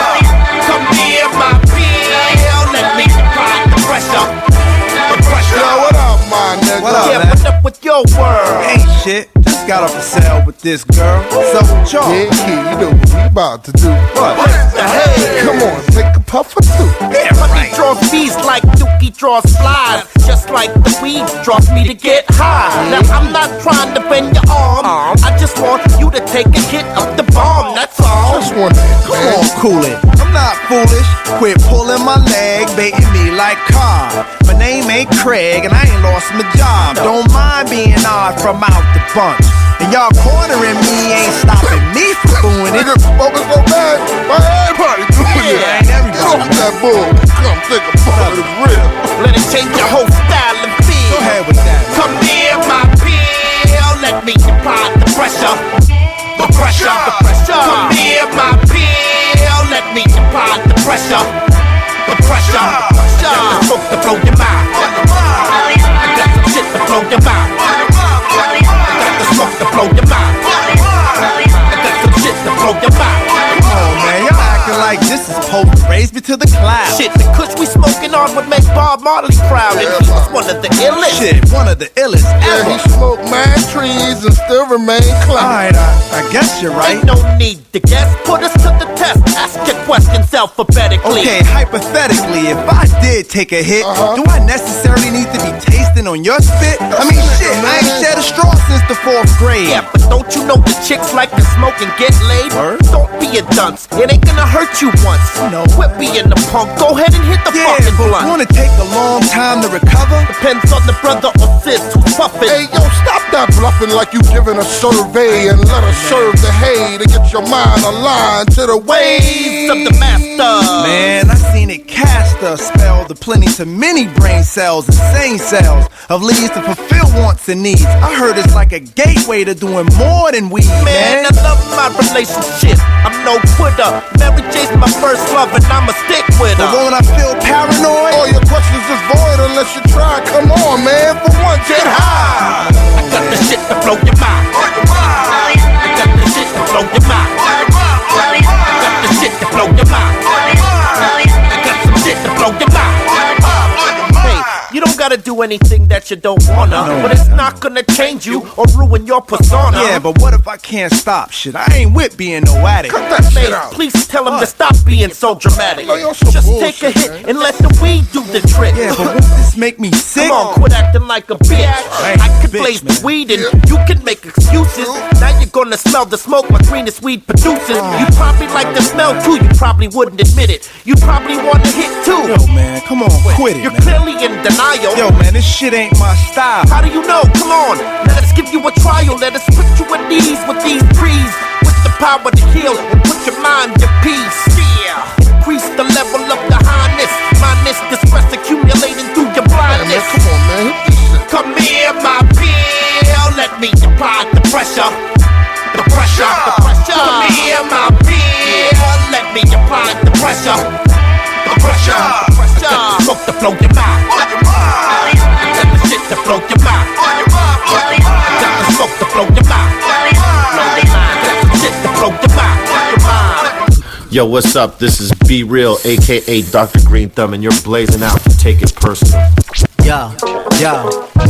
Come here, my pill. Let me apply the pressure. The pressure. Yo, what up, my nigga? What up, yeah, man? what's up with your world? Ain't shit. Just got off the cell with this girl. So with y'all? Yeah, you know what we about to do. What the hell? Come on, take a puff or two. Yeah, right. He draws bees like Dookie draws flies. Just like the weed draws me to get high. Now I'm not trying to bend your arm. I just want you to take a hit of the bomb. That's all. Come on, cool it. I'm not foolish. Quit pulling my leg, baiting me like Cobb. My name ain't Craig, and I ain't lost my job. Don't mind being odd from out the bunch. And y'all cornering me ain't stopping me from doing it. Niggas smoking so bad, why everybody doing it? Ain't everybody. Get off that bull. Come take a puff of this real. Let it change your whole style and feel. Go ahead with that. Come near my pill. Let me apply the pressure. The pressure. The pressure. Come near my pill. Let me apply the pressure. The pressure. The pressure. I got the smoke to blow your mind. I got some shit to blow your mind. I got the smoke to blow your mind. I got some shit to blow your mind. Come on, man. Y'all acting like this is supposed to raise me to the clouds. Shit, the kush we smoking on would make Bob Marley proud. And he was one of the illest. Shit, one of the illest ever. Yeah, he smoked mad trees and still remain clean. Alright, I guess you're right. Ain't no need to guess. Put us to the test. Ask your questions alphabetically. Okay, hypothetically, if I did take a hit, do I necessarily need to be tasting on your spit? I mean, shit, I ain't shed a straw since the 4th grade. Yeah, but don't you know the chicks like to smoke and get laid? Don't be a dunce. It ain't gonna hurt you once. No. Quit being the punk. Go ahead and hit the fucking blunt. Wanna take a long time to recover? Depends on the brother or sis who's puffing. Hey, yo, stop that bluffing like you giving a survey and let us serve the hay to get your mind aligned to the waves of the master. Man, I seen it cast a spell to plenty to many brain cells, insane cells of leads to fulfill wants and needs. I heard it's like a gateway to doing more than weed, Man, I love my relationship. I'm no quitter. Mary J's my first love and I'ma stick with her. But won't I feel paranoid? All your questions is void unless you try. Come on, man, for once, get high. I got the shit to blow your mind. I got the shit to blow your mind. I got the shit to blow your mind. I got some shit to blow your mind. Hey, you don't gotta do anything that you don't wanna, but it's not gonna change you or ruin your persona. Yeah, but what if I can't stop shit? I ain't with being no addict. Cut that shit Hey, out. please tell him to stop being so dramatic. No, you're so Just bullshit, take a hit man. and let the weed do the trick. Yeah, but won't this make me sick? Come on, quit acting like a bitch. I could bitch, blaze man. the weed and you can make excuses. Now you're gonna smell the smoke my greenest weed produces. You probably like the smell too, you probably wouldn't admit it. You probably want to hit too. Yo, man, come on, quit it, You're man. clearly in denial. Yo, man, this shit ain't my style. How do you know? Come on, let us give you a trial. Let us put you at ease with these trees. With the power to heal and put your mind at peace. Yeah. Increase the level of the highness. Minus the stress accumulating through your blindness. Come on, man, hit this shit. Come here, my pill. Let me apply the pressure. The pressure. The pressure. Come here, my pill. Let me apply the pressure. The pressure. The pressure. I got the smoke to blow your mind. I got the shit to blow your mind. I got the smoke to blow your mind. I got the shit to blow your mind. Yo, what's up? This is Be Real, aka Dr. Green Thumb, and you're blazing out. Take it personal. Yo,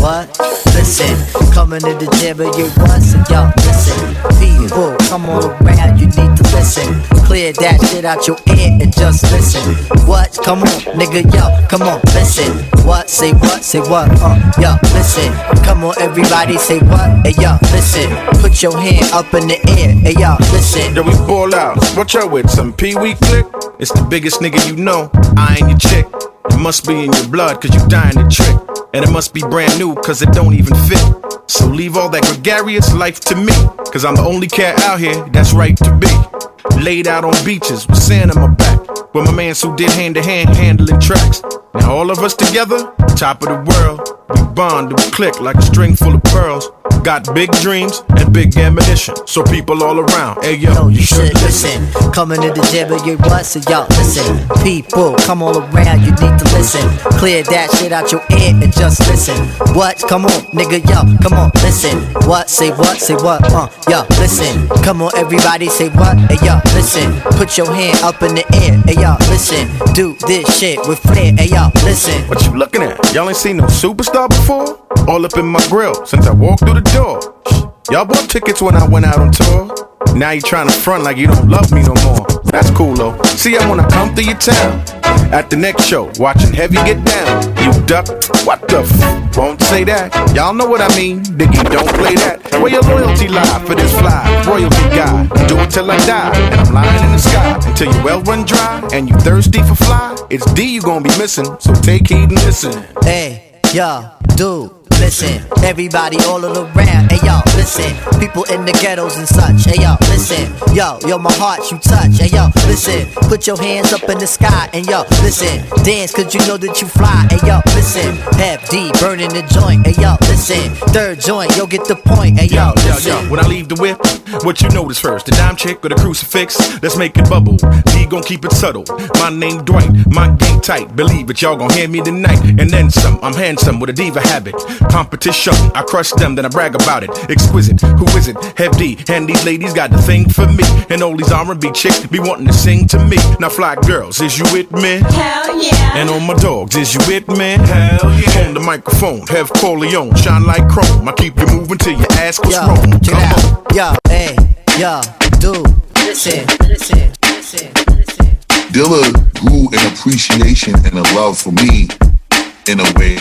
what? Listen, coming to the gym and you once, yo, listen. People, come on around, you need to listen. Clear that shit out your ear and just listen. What? Come on, nigga, yo, come on, listen. What? Say what? Say what? Yo, listen. Come on, everybody, say what? Hey, yo, listen. Put your hand up in the air. Hey, yo, listen. Yo, we ball out. What y'all with? Some Pee-wee click? It's the biggest nigga you know. I ain't your chick. It must be in your blood, cause you dying to trick. and it must be brand new, cause it don't even fit. So leave all that gregarious life to me, cause I'm the only cat out here that's right to be. Laid out on beaches with sand in my back, with my mans who did hand to hand handling tracks. Now all of us together, top of the world, we bond, we click like a string full of pearls. Got big dreams and big ammunition, so people all around, hey yo, you should listen. Coming to the gym and get what? So y'all listen. People come all around, you need to listen. Clear that shit out your ear and just listen. What? Come on, nigga, yo, come on, listen. What? Say what? Say what? Yo, listen. Come on, everybody, say what? Hey yo, listen. Put your hand up in the air, hey yo, listen. Do this shit with flair, hey yo, listen. What you looking at? Y'all ain't seen no superstar before? All up in my grill since I walked through the door. Y'all bought tickets when I went out on tour. Now you trying to front like you don't love me no more. That's cool though. See, I wanna come through your town at the next show, watching Heavy get down. You duck, what the f? Won't say that. Y'all know what I mean. Diggy, don't play that. Where your loyalty lie for this fly royalty guy? Do it till I die, and I'm lying in the sky until your well run dry and you thirsty for fly. It's D you gonna be missing, so take heed and listen. Hey, yo, dude. Listen, everybody all around, hey yo, listen. People in the ghettos and such, hey yo, listen. Yo, my heart you touch, hey yo, listen. Put your hands up in the sky, and yo, listen. Dance cause you know that you fly, hey yo, listen. Have D burning the joint, hey yo, listen. Third joint, yo, get the point, hey yo, listen. When I leave the whip, what you notice first? The dime chick or the crucifix? Let's make it bubble. D gon' keep it subtle. My name Dwight, my game tight. Believe it, y'all gon' hear me tonight. And then some, I'm handsome with a diva habit. Competition, I crush them, then I brag about it. Exquisite, who is it? Hev D, and these ladies got the thing for me. And all these R&B chicks be wanting to sing to me. Now fly girls, is you with me? Hell yeah. And on my dogs, is you with me? Hell yeah. On the microphone, Hev Corleone, shine like chrome. I keep you moving till your ass was wrong. Come on. Yo, hey, yo, dude, listen. Dilla grew an appreciation and a love for me in a way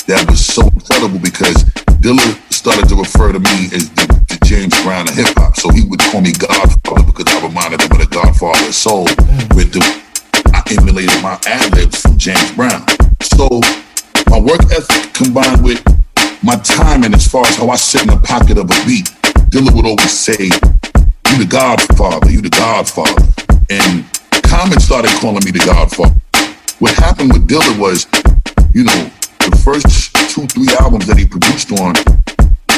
that was so incredible, because Dilla started to refer to me as the James Brown of hip hop. So he would call me Godfather because I reminded him of the Godfather of soul. I emulated my ad-libs from James Brown. So my work ethic combined with my timing as far as how I sit in the pocket of a beat, Dilla would always say, you the Godfather, you the Godfather. And Common started calling me the Godfather. What happened with Dilla was, you know, the first 2-3 albums that he produced on,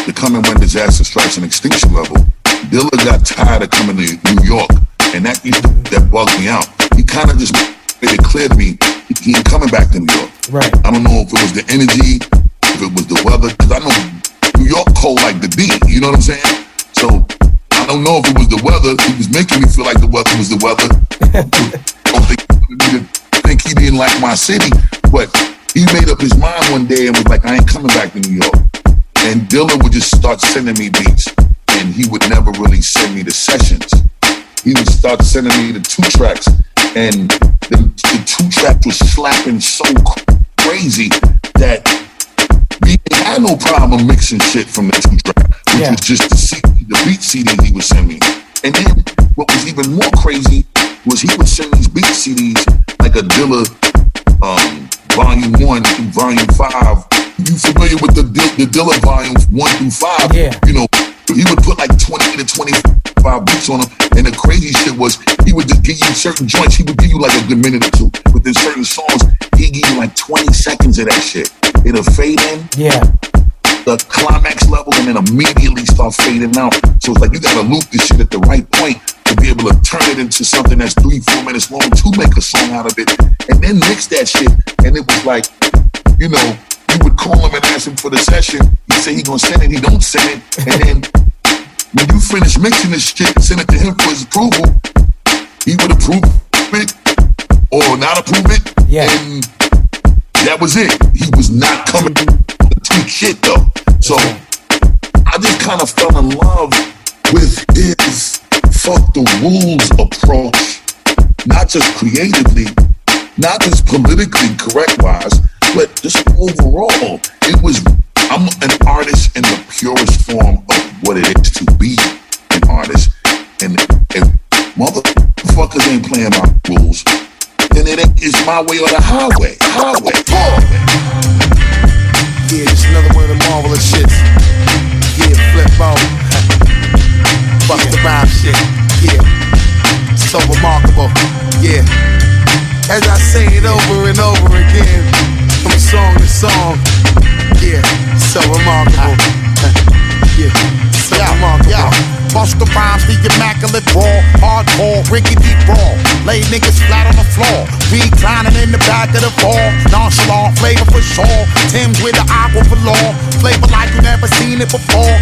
the Come and When Disaster Strikes an Extinction Level, Dilla got tired of coming to New York, and that bugged me out. He kind of just made it clear to me he ain't coming back to New York. Right. I don't know if it was the energy, if it was the weather, because I know New York cold like the D, you know what I'm saying? So I don't know if it was the weather. He was making me feel like the weather was the weather. I don't think he didn't like my city, but he made up his mind one day and was like, I ain't coming back to New York. And Dilla would just start sending me beats, and he would never really send me the sessions. He would start sending me the 2 tracks, and the 2 tracks was slapping so crazy that we ain't had no problem mixing shit from the 2 tracks, which was just the beat CD he would send me. And then what was even more crazy was he would send these beat CDs like a Dilla Volume 1 through Volume 5. You familiar with the Dilla Volumes 1 through 5? Yeah. You know, he would put like 20 to 25 beats on them. And the crazy shit was he would just give you certain joints. He would give you like a good minute or two. But then certain songs, he'd give you like 20 seconds of that shit. It'll fade in. Yeah. The climax level, and then immediately start fading out. So it's like you gotta loop this shit at the right point to be able to turn it into something that's 3-4 minutes long to make a song out of it, and then mix that shit. And it was like, you know, you would call him and ask him for the session. He say he gonna send it, he don't send it, and then when you finish mixing this shit and send it to him for his approval, he would approve it or not approve it. Yeah. And that was it. He was not coming to tweak shit though. So I just kind of fell in love with his fuck the rules approach, not just creatively, not just politically correct wise, but just overall. It was, I'm an artist in the purest form of what it is to be an artist. And if motherfuckers ain't playing my rules, then it's my way or the highway. song. Yeah, so remarkable. Yeah, so remarkable. Bust the rhymes, the immaculate raw, hardcore, rickety raw. Lay niggas flat on the floor, reclining in the back of the ball. Nonchalant, flavor for sure. Tim's with the aqua for law. Flavor like you never seen it before.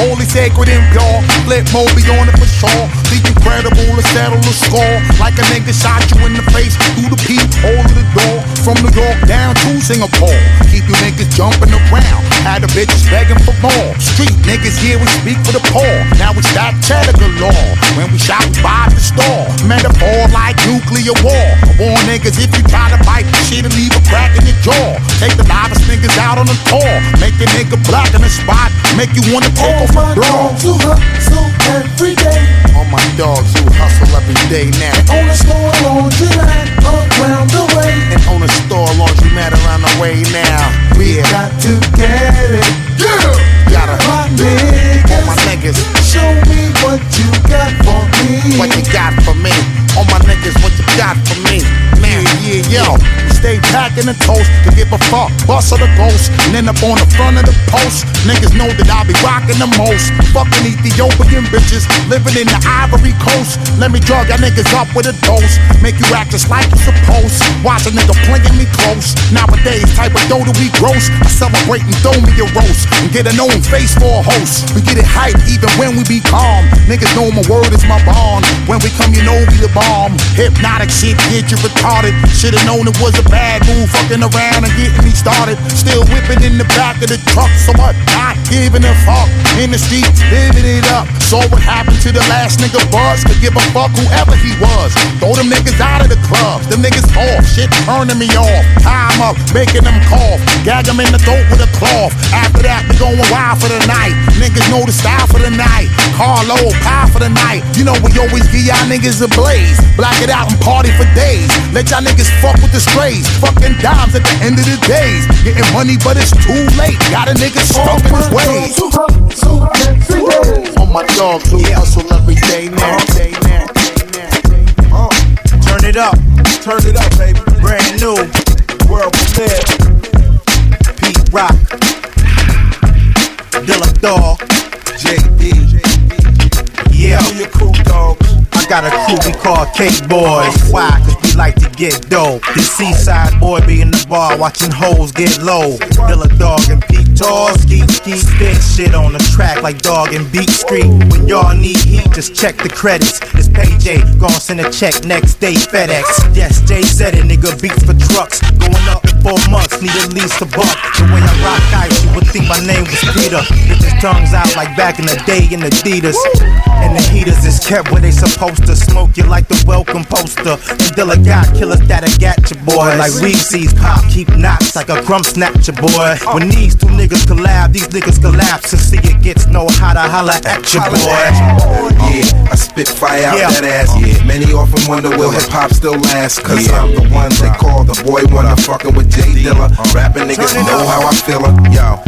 Holy, sacred, and pure. Flip Moby on it for sure. The incredible to settle the score. Like a nigga shot you in the face through the peephole of the door. From New York down to Singapore. Keep you niggas jumping around. Had the bitches begging for more. Street niggas here, we speak for the poor. Now we stack cheddar galore. When we shop, we buy the store. Metaphor like nuclear war. Warn niggas if you try to bite the shit and leave a crack in your jaw. Take the livest niggas out on the tour. Make a nigga black in the spot. Make you wanna take off a dog. Who hustle every day. All my dogs who hustle every day now. On a store laundromat around the way. And on a store laundromat around the way now. We got to get it. Yeah. Gotta my niggas. All my niggas. Show me what you got for me. What you got for me. All my niggas, what you got for me. Man, yeah, yo. Stay packing the toast to give a fuck. Bust of the ghost. And end up on the front of the post. Niggas know that I be rocking the most. Fucking Ethiopian bitches. Living in the Ivory Coast. Let me drug y'all niggas up with a dose. Make you act just like you're supposed. Watch a nigga playing me close. Nowadays, type of dough that we gross. I celebrate and throw me a roast. And get a known face for a host. We get it hype even when we be calm. Niggas know my word is my bond. When we come, you know we the bomb. Hypnotic shit, get you retarded. Should've known it was a bad move. Fucking around and getting me started. Still whipping in the back of the truck. So what? Not giving a fuck. In the streets, living it up. Saw what happened to the last nigga Buzz. Could give a fuck whoever he was. Throw them niggas out of the clubs. Them niggas off. Shit turning me off. Tie 'em up, making them cough. Gag them in the throat with a cloth. After that, we going wild for the night. Niggas know the style for the night. Carlo, pie for the night. You know we always give y'all niggas a blaze. Black it out and party for days. Let y'all niggas fuck with the strays. Fucking dimes at the end of the days. Getting money, but it's too late. Got a nigga stuck in his ways. All my dogs who hustle every day now. Turn it up, baby. Brand new, world premiere. Pete Rock, Dilla Dog, Jay Dee. Yeah, your crew dogs. I got a crew we call K-Boys. Why? Cause we like to get dope. The seaside boy be in the bar watching hoes get low. Dilla Dog and Pete Tall, ski, spit shit on the track like Dog and Beat Street. When y'all need heat, just check the credits. It's payday, gon' send a check next day, FedEx. Yes, Jay said it, nigga, beats for trucks. Going up in 4 months, need at least a buck. The way I rock ice, you would think my name was Peter. Bitches tongues out like back in the day in Adidas. And the heaters is kept where they supposed to. Smoke you like the welcome poster. And Dilla got killers that'll get your boy. Like weed seeds pop, keep knots like a crumb snatcher boy. When these two niggas collab, these niggas collapse. And see it gets no hotter, holla at your boy. Yeah, I spit fire out that ass. Yeah, many often wonder will hip hop still last. Cause I'm the one they call the boy wonder. Fucking with J Dilla. Rapping niggas know how I feel it. Yo,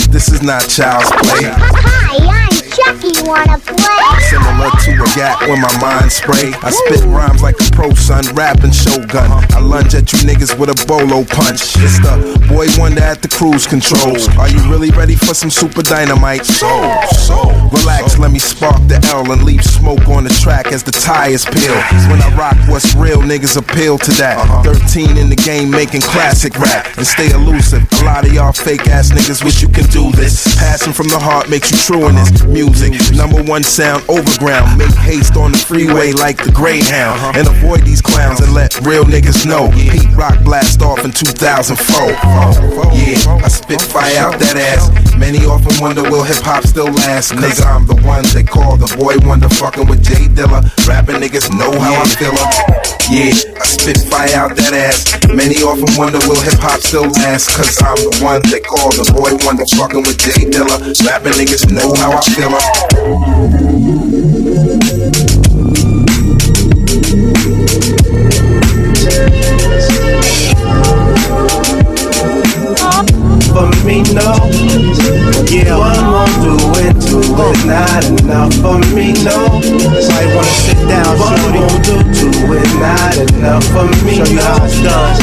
this is not child's play. Hi, I'm Chucky, wanna play? Similar to a gat when my mind spray. I spit rhymes like a pro son, rapping Shogun. I lunge at you niggas with a bolo punch. It's the boy wonder at the cruise control. Are you really ready for some super dynamite? So relax, let me spark the L and leave smoke on the track as the tires peel. When I rock what's real, niggas appeal to that. 13 in the game making classic rap and stay elusive. A lot of y'all fake ass niggas wish you can do this. Passing from the heart makes you true in this music. Number one sound overground. Make haste on the freeway like the Greyhound. And avoid these clowns and let real niggas know. Pete Rock blast off in 2004. Yeah, I spit fire out that ass. Many often wonder will hip hop still last. Cause I'm the one they call the boy wonder. Fucking with J Dilla. Rapping niggas know how I feel em. Yeah, I spit fire out that ass. Many often wonder will hip hop still last. Cause I'm the one they call the boy wonder. Fucking with J Dilla. Rapping niggas know how I feel em. For me, no. Yeah, one won't do it to it not enough for me, no. I wanna sit down, shorty. One won't do it not enough for me. Show you how it's done.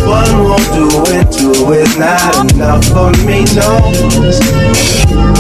One won't do it not enough for me, no.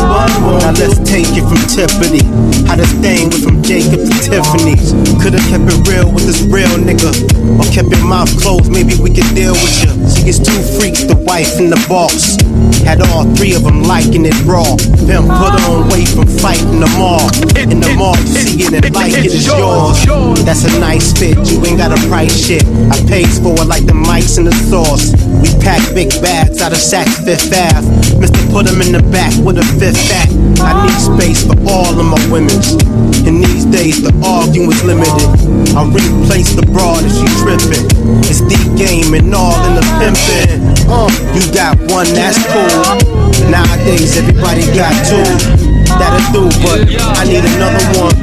One won't. Now let's take it from Tiffany. How this thing went from Jacob to Tiffany's. Could've kept it real with this real nigga, or kept your mouth closed. Maybe we could deal with you. She gets two freaks, the wife and the boss. Had all three of them liking it raw. Them put on weight from fighting them all. In the mall, you see it and like it is yours. That's a nice fit, you ain't got a price shit. I pays for it like the mics and the sauce. We pack big bags out of Saks Fifth Ave. Mr. Put them in the back with a fifth back. I need space for all of my women's. In these days, the arguing's limited. I replace the broad if she trippin'. It's the game and all in the pimpin'. You got one, that's cool. Nowadays, everybody got two. That'll do, but I need another one.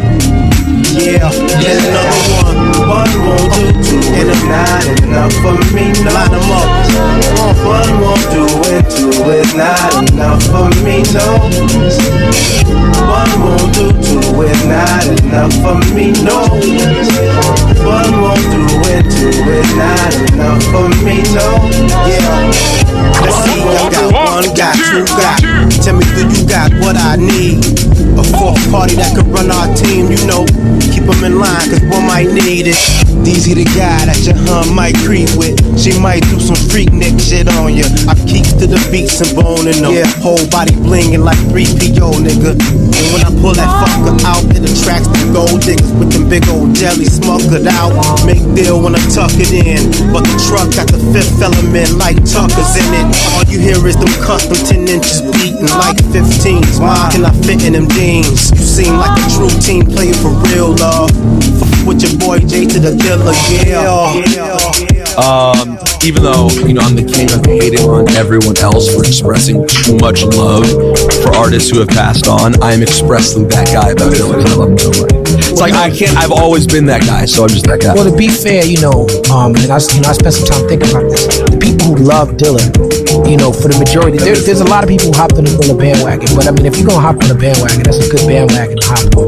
Yeah, and another one. One won't do, and it's not enough for me. Line them up. One won't do it not enough for me, no. One won't do it not enough for me, no. One won't do it not enough for me, no. Yeah. Let's see, I got one, got two, got. Tell me, do you got what I need? A fourth party that could run our team, you know. Keep them in line, cause one might need it. Easy the guy that your hun might creep with. She might do some freak nick shit on you. I keep to the beats and boning them. Yeah, whole body blinging like 3PO, nigga. And when I pull that fucker out, it attracts the gold diggers with them big old jelly smuckered out. Make deal when I tuck it in. But the truck got the fifth element like Tucker's in it. All you hear is them custom 10 inches beating like 15s. Why can I fit in them jeans? You seem like a true team player for real, love. With your boy J to the Dilla, Even though, I'm the king of hating on everyone else for expressing too much love for artists who have passed on, I am expressly that guy about Dilla because I love him so much. It's like I've always been that guy, so I'm just that guy. Well, to be fair, and I spent some time thinking about this. The people who love Dilla, for the majority, there's a lot of people who hopped on the Dilla bandwagon. But I mean, if you're gonna hop on a bandwagon, that's a good bandwagon to hop on.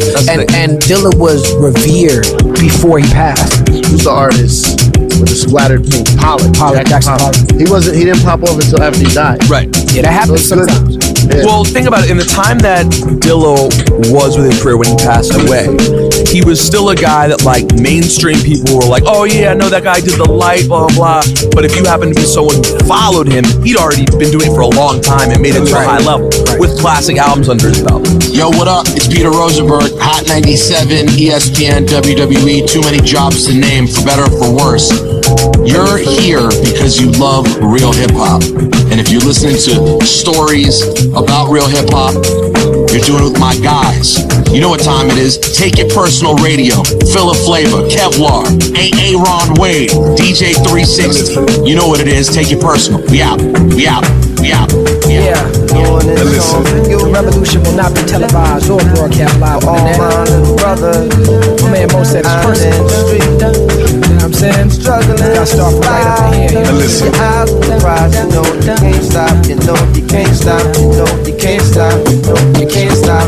And Dilla was revered before he passed. Who's the artist with the splattered paint? Jackson Pollock. He didn't pop off until after he died. Right. Yeah, that happens sometimes. Yeah. Well, think about it. In the time that Dilla was with his career when he passed away, he was still a guy that mainstream people were like, oh yeah, I know that guy did The Light, blah blah blah. But if you happen to be someone who followed him, he'd already been doing it for a long time and made it to a high level with classic albums under his belt. Yo, what up? It's Peter Rosenberg, Hot 97, ESPN, WWE, too many jobs to name, for better or for worse. You're here because you love real hip-hop. And if you're listening to stories about real hip-hop, you're doing it with my guys. You know what time it is. Take It Personal Radio, Philip Flavor, Kevlar, AA Ron Wade, DJ 360. You know what it is. Take It Personal. We out. We out. We out. Yeah. The revolution will not be televised or broadcast live on the net. My man Mo said it's personal. You know what I'm saying? Gotta start from right up in here. Listen. You can't stop. You can't stop. You can't stop. You can't stop.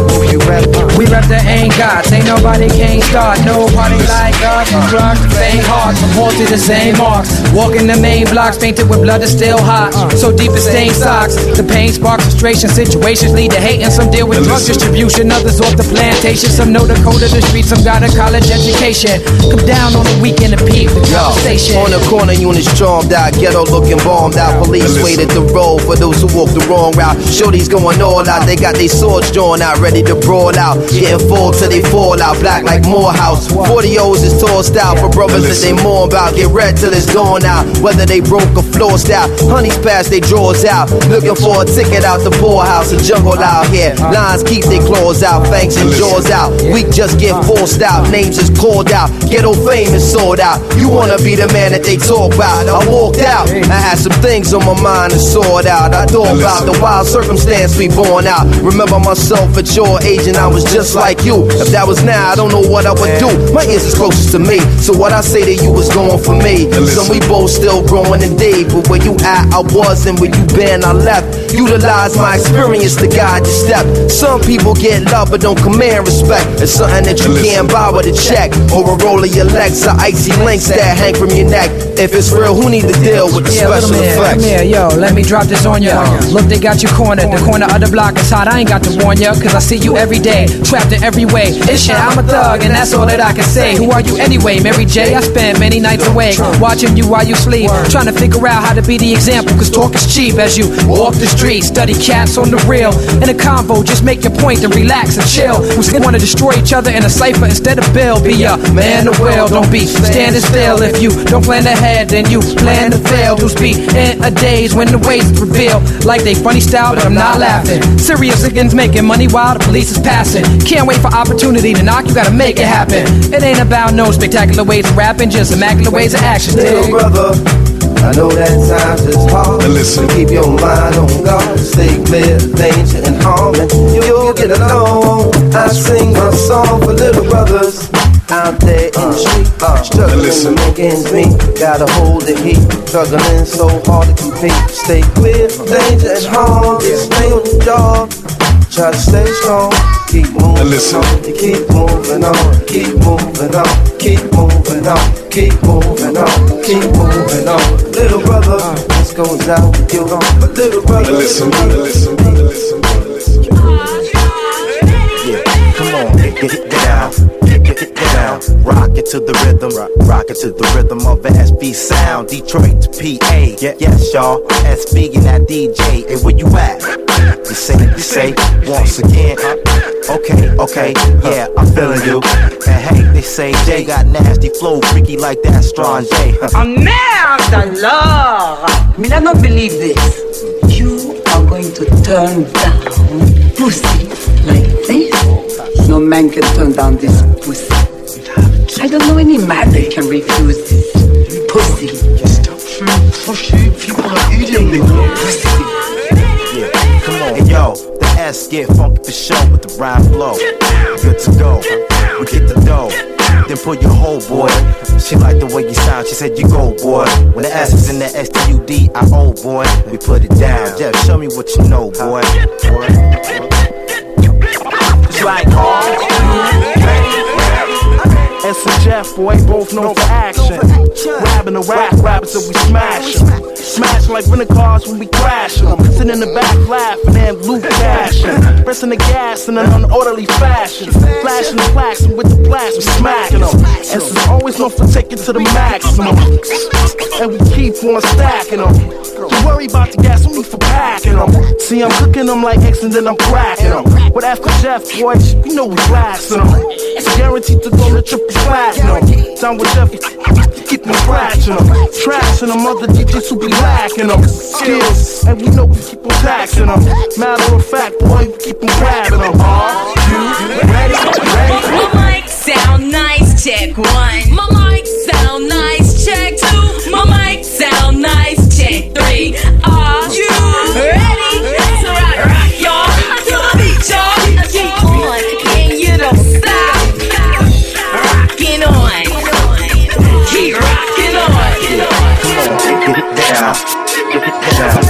We rep the ain't gods. Ain't nobody can't start. Nobody like us. We rock the same hearts. From home to the same marks. Walking the main blocks painted with blood is still hot. So deep it stains socks. The pain sparks frustration. Situations lead to hate and some deal with drug distribution. Others off the plantation. Some know the code of the street. Some got a college education. Come down on the weekend and peep the conversation. On the corner, units charmed out. Ghetto looking bombed out. Police waited the road for those who walk the wrong route. Shorty's going all out. They got their swords drawn out, ready to brawl out. Getting full till they fall out. Black like Morehouse. 40-O's is tossed out for brothers that they mourn about. Get red till it's gone out. Whether they broke or flossed out. Honeys pass they drawers out. Looking for a ticket out the poorhouse. A jungle out here. Lions keep their claws out. Fangs and jaws out. Weak just get forced out. Names is called out. Ghetto fame is sold out. You wanna be the man that they talk about. I walked out. I had some things on my mind to sort out. I thought about the wild circumstance we born out. Remember myself at your age and I was just like you. If that was now, I don't know what I would do. My ears is closest to me. So what I say to you was going for me. So we both still growing in day. But where you at, I was, and where you been, I left. Utilize my experience to guide your step. Some people get love but don't command respect. It's something that you can't buy with a check or a roll of your legs or icy links that hang from your neck. If it's real, who need to deal with the special effects? Come here, yo, let me drop this on ya. Look, they got you cornered. The corner of the block is hot. I ain't got to warn ya, cause I see you every day, trapped in every way. It's shit, I'm a thug, and that's all that I can say. Who are you anyway? Mary J? I spend many nights awake, watching you while you sleep, trying to figure out how to be the example, cause talk is cheap. As you walk the street, study cats on the real. In a convo, just make your point and relax and chill. Who's gonna wanna destroy each other in a cipher instead of Bill? Be a man of will, don't be standing still. If you don't plan ahead, then you plan to fail. You'll be in a daze when the ways reveal like they funny style, but I'm not laughing. Serious niggas making money while the police is passing. Can't wait for opportunity to knock, you gotta make it happen. It ain't about no spectacular ways of rapping, just immaculate ways of action. Little brother, I know that times is hard. Listen, keep your mind on God. Stay clear of danger and harm, and you'll get along. I sing my song for little brothers out there in the street, struggling to make ends meet. Gotta hold the heat, struggling so hard to compete. Stay clear of danger and harm. Stay on your job, try to stay strong. Keep moving on, you keep moving on, keep moving on, keep moving on, keep moving on, keep moving on. Little brother, this goes out to you. Little brother, listen. Yeah, come on, get it down. Get down, rock it to the rhythm, rock it to the rhythm of the SB sound. Detroit to PA, yes y'all, SB and that DJ. Hey, where you at? You say, once again. Okay, yeah, I'm feeling you. And hey, they say Jay got nasty flow, freaky like that strong J. Oh merde alors! Me I don't believe this. You are going to turn down pussy like this? No man can turn down this pussy. I don't know any man that can refuse this pussy. Pussy. Yeah, come on. Hey yo, the S get funky for show with the rhyme flow. Good to go, we get the dough. Then put your whole boy. She like the way you sound, she said you go boy. When the S is in the STUDIO boy, we put it down. Jeff, show me what you know boy. It's like S and Jeff, boy, both known for action. Rapping the rap till we smash them. Smash like rental cars when we crash them. Sitting in the back laughing and loot cashing. Pressing the gas in an unorderly fashion. Flashing the plaques and with the blast we smacking them. S is always known for taking to the maximum. And we keep on stacking them. Don't worry about the gas, only for packing them. See, I'm cooking them like X and then I'm cracking them. But after Jeff, boy, you know we blasting them. It's guaranteed to go to triple platinum. Down with Jeff, keep me scratching them. Trashing them, other DJs who be lacking them. Skills, and we know we keep on taxing them. Matter of fact, boy, we keep on grabbing them. You ready? My mic sound nice, check one. My mic sound nice, check two. My mic sound nice, check three. Are you ready? So rock y'all to the beat, y'all. Keep on, and you don't stop. Rocking on, keep rocking on. Get it down, get it down.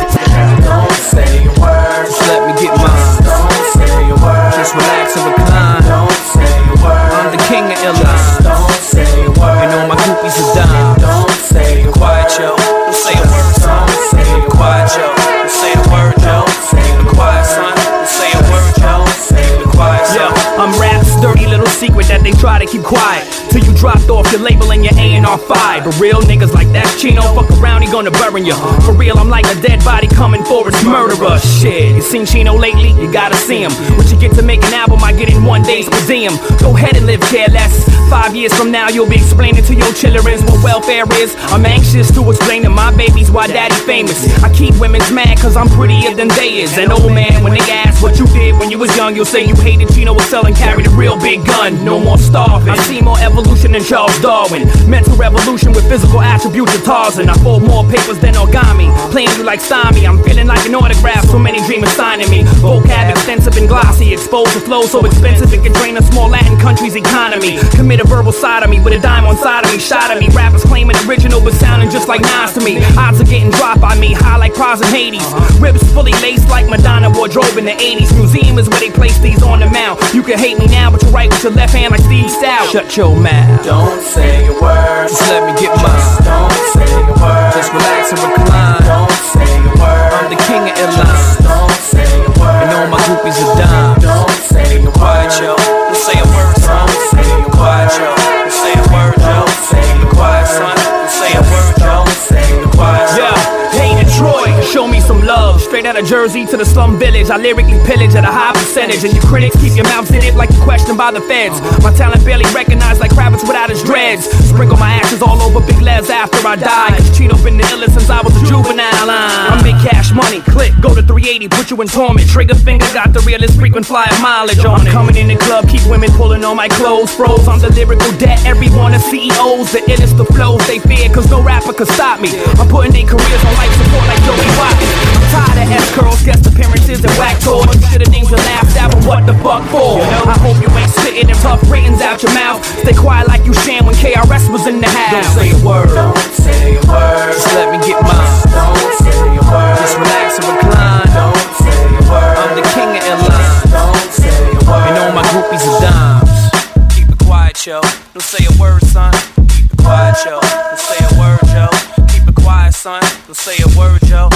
Don't say a word, just let me get mine. Don't say a word, just relax and recline. Don't say a word, I'm the king of illness. Don't say a word, and all my groupies are dying. Don't say a word, quiet yo. Don't say a word, son. Don't say a quiet yo. Don't say a word, yo. Say the quiet son. Don't say a word, yo. Say the quiet son. I'm rap's dirty little secret that they try to keep quiet till you dropped off your label and your A&R 5. But real niggas like that Chino, fuck around, he gonna burn you. For real, I'm like a dead body coming for his murderer. Shit, you seen Chino lately? You gotta see him. When you get to make an album, I get in one day's per diem. Go ahead and live careless. 5 years from now, you'll be explaining to your children what welfare is. I'm anxious to explain to my babies why daddy famous. I keep women's mad cause I'm prettier than they is. And old man, when they ask what you did when you was young, you'll say you hated Chino XL and carried a real big gun. No more starving. I see more evolution evolution than Charles Darwin. Mental revolution with physical attributes of Tarzan. I fold more papers than origami, playing you like Stymie. I'm feeling like an autograph, so many dreamers signing me. Vocab extensive and glossy, exposed to flow so expensive it can drain a small Latin country's economy. Commit a verbal sodomy with a dime on side of me, shot at me. Rappers claiming original but sounding just like Nas to me. Odds are getting dropped by me, high like Pras in Hades. Ribs fully laced like Madonna wardrobe in the 80s. Museum is where they place these on the mount. You can hate me now, but you write with your left hand like Steve Stout. Shut your mouth. Don't say a word. Just let me get mine. Don't say a word. Just relax and recline. Don't say a word. I'm the king of airlines. Don't say a word. And all my groupies are dimes. Don't say a word. Quiet, yo. Don't say a word, son. Don't say a word. Quiet, yo. Don't say a word, yo. Don't say a quiet, son. Don't say a word, yo. Don't say a quiet, yeah. Hey Detroit, show me some love. Straight out of Jersey to the slum village, I lyrically pillage at a high percentage. And you critics keep your mouths in it like you're questioned by the feds. My talent barely recognized like Kravitz without his dreads. Sprinkle my ashes all over Big Les after I die. Cause Chino been the illest since I was a juvenile. I'm big cash money, click, go to 380, put you in torment. Trigger finger got the realest frequent flyer mileage on it. Coming in the club, keep women pulling on my clothes. Froze on the lyrical debt, everyone is CEOs. The illest the flows they fear, cause no rapper could stop me. I'm putting their careers on life support like Joey Watkins. I'm tired of S-curls, guest appearances, and whack tours. You should've named your last album, what the fuck for? I hope you ain't spitting them tough ratings out your mouth. Stay quiet like you Shan when KRS was in the house. Don't say a word. Don't say a word. Just let me get mine. Don't say a word. Just relax and recline. Don't say a word. I'm the king of airlines. Don't say a word. And all my groupies are dimes. Keep it quiet, yo. Don't say a word, son. Keep it quiet, yo. Don't say a word, yo. Keep it quiet, son. Don't say a word, yo.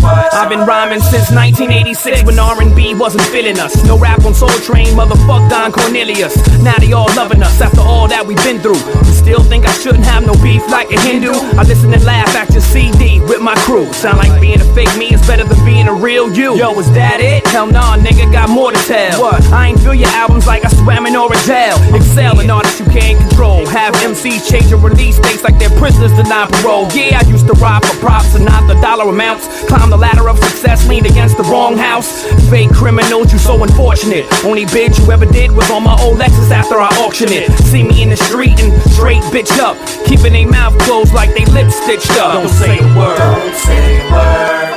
I've been rhyming since 1986 when R&B wasn't feeling us. No rap on Soul Train, motherfuck Don Cornelius. Now they all loving us after all that we've been through. You still think I shouldn't have no beef like a Hindu? I listen and laugh at your CD with my crew. Sound like being a fake me is better than being a real you. Yo, is that it? Hell nah, nigga, got more to tell. What? I ain't feel your albums like I swam in Orangel. Excel in artists you can't control. Have MCs change your release dates like they're prisoners denied parole. Yeah, I used to rob for props and not the dollar amounts. Climb the ladder of success, leaned against the wrong house. Fake criminals, you so unfortunate. Only bid you ever did was on my old Lexus after I auctioned it. See me in the street and straight bitch up, keeping their mouth closed like they lips stitched up. Don't say a word. Don't say a word.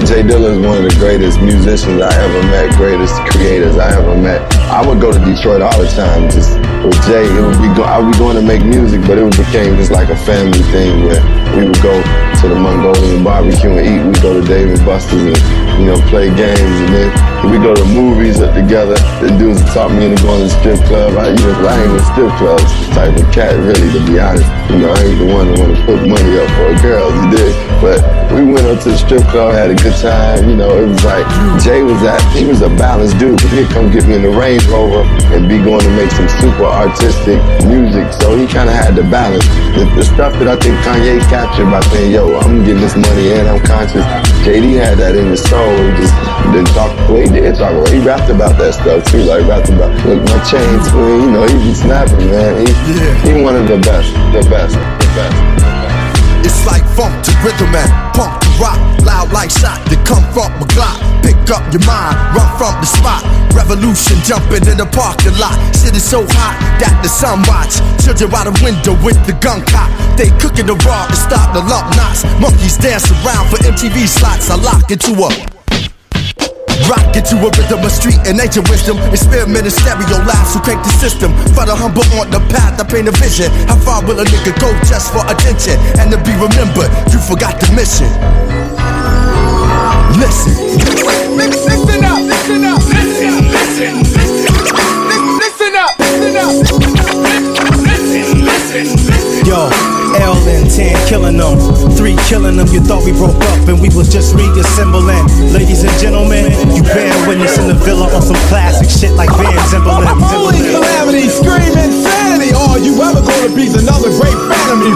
J Dilla is one of the greatest musicians I ever met, greatest creators I ever met. I would go to Detroit all the time just with Jay. I would be going to make music, but it became just like a family thing where we would go to the Mongolian barbecue and eat. We'd go to Dave & Buster's and, play games, and then we go to movies together. The dudes taught me into going to the strip club. I ain't in strip clubs type of cat, really, to be honest. I ain't the one that want to put money up for a girl, you did. But we went up to the strip club, had a good time. It was like Jay he was a balanced dude. But he'd come get me in the Range Rover and be going to make some super artistic music. So he kind of had the balance. The stuff that I think Kanye captured by saying, yo, I'm getting this money and I'm conscious. Jay Dee had that in his soul. He just didn't talk the way he did talk about. He rapped about that stuff too. Like rapped about, look, my chain swing. He be snapping, man. He one of the best. It's like funk to rhythm and punk to rock. Loud like shot that come from my Glock. Pick up your mind, run from the spot. Revolution jumping in the parking lot. Shit is so hot that the sun watch. Children out the window with the gun cock. They cooking the raw and start the lump knots. Monkeys dance around for MTV slots. I lock into a rock into a rhythm of street and ancient wisdom. Experiment in stereo laughs who crank the system. For the humble on the path, I paint a vision. How far will a nigga go just for attention? And to be remembered, you forgot the mission. Listen. Listen up, listen up, listen, listen, listen up, listen up. Listen, listen, listen. Yo, L and 10 killing them, 3 killing them. You thought we broke up and we was just reassembling. Ladies and gentlemen, you bear witness in the villa on some classic shit like Van Zimmerman. Holy calamity, scream insanity. All you ever gonna be is another great fan of me.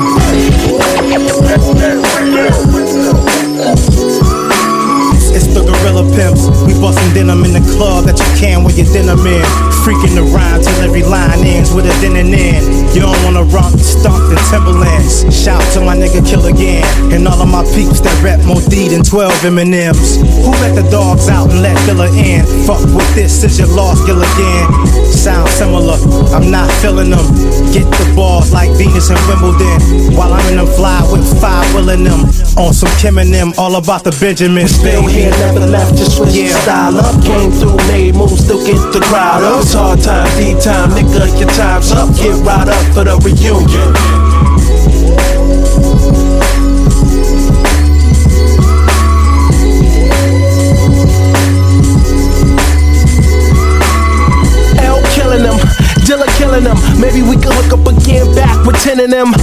It's the gorilla pimps. We Bustin' denim in the club that you can wear your denim in. Freaking the rhyme till every line ends with a then and then. You don't wanna rock the stomp in Timberlands. Shout to my nigga Kill Again and all of my peeps that rap more D than 12 M&Ms. Who let the dogs out and let Dilla in? Fuck with this, is your lost Gill again. Sound similar, I'm not feeling them. Get the balls like Venus and Wimbledon. While I'm in them fly with 5 willing them. On some Kim and them, all about the Benjamins. Still here, never left, just switch the style up. Came through, made moves, still get the crowd up. It's hard time, D-time, nigga, your time's up. Get right up for the reunion. Dilla killing them. Maybe we could hook up again, back with 10 of them.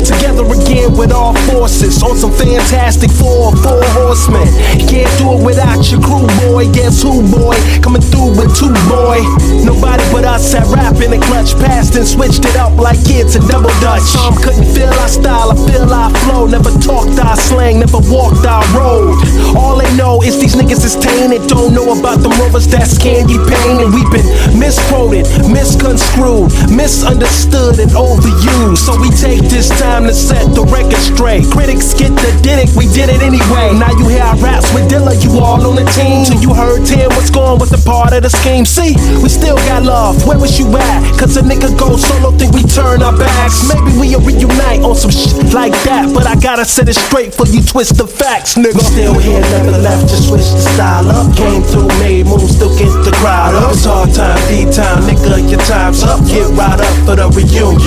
Together again with all forces. On some fantastic four horsemen. Can't do it without your crew, boy. Guess who, boy? Coming through with 2, boy. Nobody but us had rap in the clutch. Passed and switched it up like kids in double dutch. Some couldn't feel our style, I feel our flow. Never talked our slang, never walked our road. All they know is these niggas is tainted. Don't know about them rovers that's candy pain. And we've been misquoted, misconstrued, misunderstood and overused. So we take this time to set the record straight. Critics get the did it, we did it anyway. Now you hear our raps with Dilla, you all on the team. Till you heard 10, what's going was a part of the scheme. See, we still got love, where was you at? Cause a nigga go solo, think we turn our backs. Maybe we'll reunite on some shit like that. But I gotta set it straight for you twist the facts, nigga. Still here, never left, just switch the style up. Came through, made moves, still get the crowd up. It's hard time, D-time, nigga, your time's up. Get right up for the reunion.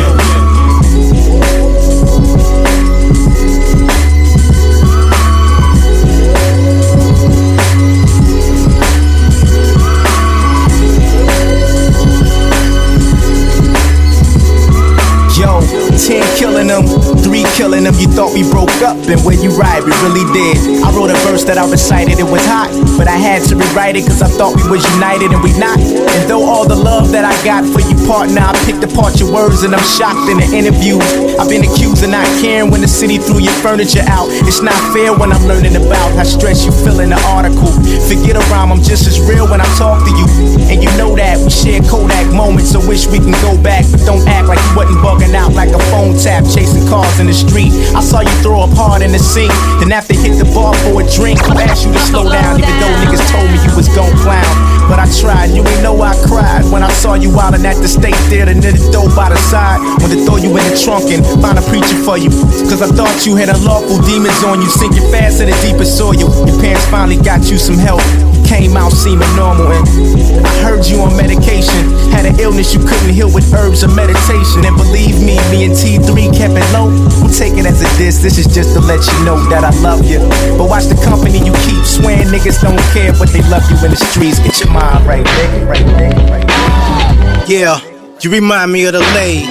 Yo, 10 killing them, 3 killing them. You thought we broke up, and where you right, we really did. I wrote a verse that I recited, it was hot, but I had to rewrite it cause I thought we was united and we not. And though all the love that I got for you, partner, I picked apart your words and I'm shocked in the interviews. I've been accused of not caring when the city threw your furniture out. It's not fair when I'm learning about how stressed you feel in the article. Forget a rhyme, I'm just as real when I talk to you. And you know that we share Kodak moments, so wish we can go back. But don't act like you wasn't bugging out like a phone tap, chasing cars in the street. I saw you throw up hard in the scene, then after hit the bar for a drink, I asked you to slow down, even though niggas told me you was gon' clown. But I tried, you ain't know I cried when I saw you wildin' at the State Theater near the door by the side. Wanted to throw you in the trunk and find a preacher for you, cause I thought you had unlawful demons on you, sinking fast in the deepest soil. Your parents finally got you some help, came out seeming normal, and I heard you on medication. Had an illness you couldn't heal with herbs or meditation. And believe me and T3 kept it low. We'll take it as a diss, this is just to let you know that I love you. But watch the company you keep, swearing niggas don't care, but they love you in the streets. Get your mind right, nigga, right, nigga, right. Yeah, you remind me of the lake.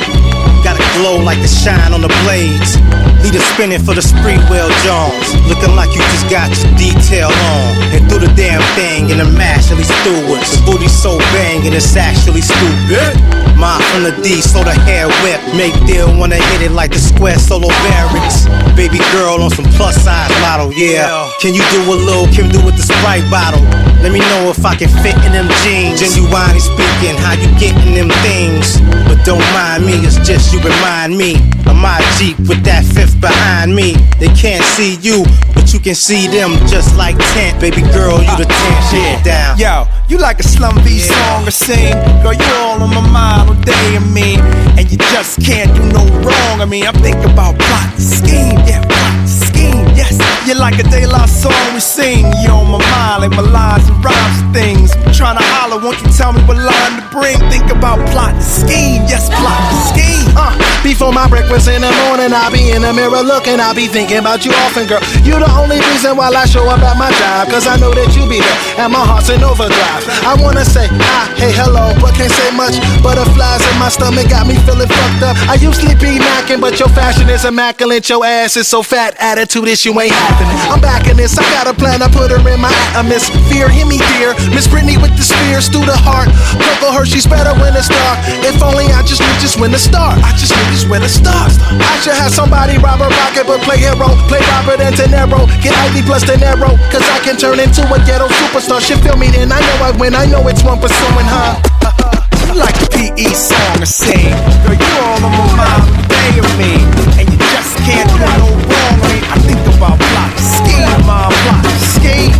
Got a glow like the shine on the blades. Leader spinning for the spree wheel Jones. Looking like you just got your detail on. And threw the damn thing in the mash of these stewards. The booty so banging it's actually stupid. Mine from the D, so the hair whip. Make deal wanna hit it like the square solo barracks. Baby girl on some plus size model, yeah. Can you do a little Kim do with the Sprite bottle? Let me know if I can fit in them jeans. Genuinely speaking, how you getting them things? But don't mind me, it's just you remind me of my Jeep with that fifth behind me. They can't see you, but you can see them just like tent. Baby girl, you the tent, shit down. Yo, you like a Slum B song or sing? Girl, you all on my mind all day, I mean. And you just can't do no wrong, I mean. I'm thinking about plot and scheme, yeah, plot and scheme, yes. You're like a De La song we sing. You on my mind like my lines and rhymes and things. I'm trying to holler, won't you tell me what line to bring? Think about plot and scheme, yes, plot and scheme. Before my breakfast in the morning, I'll be in the mirror looking, I'll be thinking about you often, girl. You the only reason why I show up at my job, cause I know that you be there, and my heart's in overdrive. I wanna say hi, hey, hello, but can't say much. Butterflies in my stomach got me feeling fucked up. I usually be knocking, but your fashion is immaculate. Your ass is so fat, attitude to this, you ain't happening. I'm back in this, I got a plan, I put her in my atmosphere. Hear me, dear, Miss Britney with the spears through the heart. Coco Hershey's better when it's dark. If only I just knew just when to start. I just knew just when to start. I should have somebody rob a rocket, but play hero, play Robert and De Niro. Get Ivy plus De Niro, cause I can turn into a ghetto superstar. She feel me, then I know I win. I know it's one pursuing her. You like a PE song to sing. Girl, you all on my mind all day of me. And you just can't do no wrong with me. I think about plot, scheme, plot, scheme.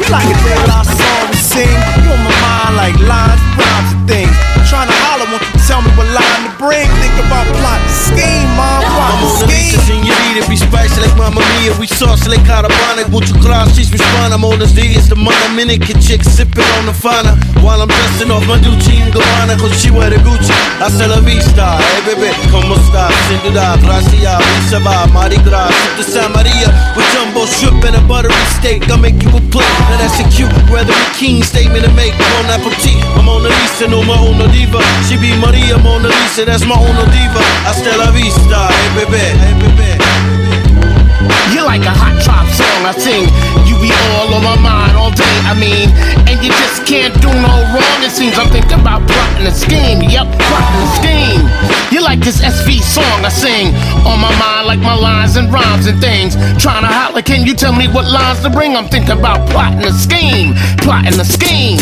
You like a day without song to sing. You on my mind like lines, rhymes and things. Trying to holler, won't you tell me what line to bring? Think about plot, scheme, plot, scheme. Señorita, be spicy like Mamma Mia. We sauce like Carabana. Mucho class, she's respond. I'm on the días. The Dominican chick sipping on the Fana. While I'm dusting off my Gucci and Gabbana. Cause she wear the Gucci. Hasta la vista. Hey baby, como está? Sin duda, gracias. We survive. Mardi Gras. Sip the San Maria. With jumbo shrimp and a buttery steak. I'll make you a plate. Now that's a cute, rather a keen statement to make. Bon appetit. I'm on the Lisa, no my own diva. She be Maria Mona Lisa, that's my own diva. Hasta la vista, hey baby, hey baby. You're like a hot trap song I sing. You be all on my mind all day, I mean. And you just can't do no wrong. It seems I'm thinking about plotting a scheme. Yep, plotting a scheme. You're like this SV song I sing. On my mind like my lines and rhymes and things. Trying to holler, can you tell me what lines to bring? I'm thinking about plotting a scheme. Plotting a scheme.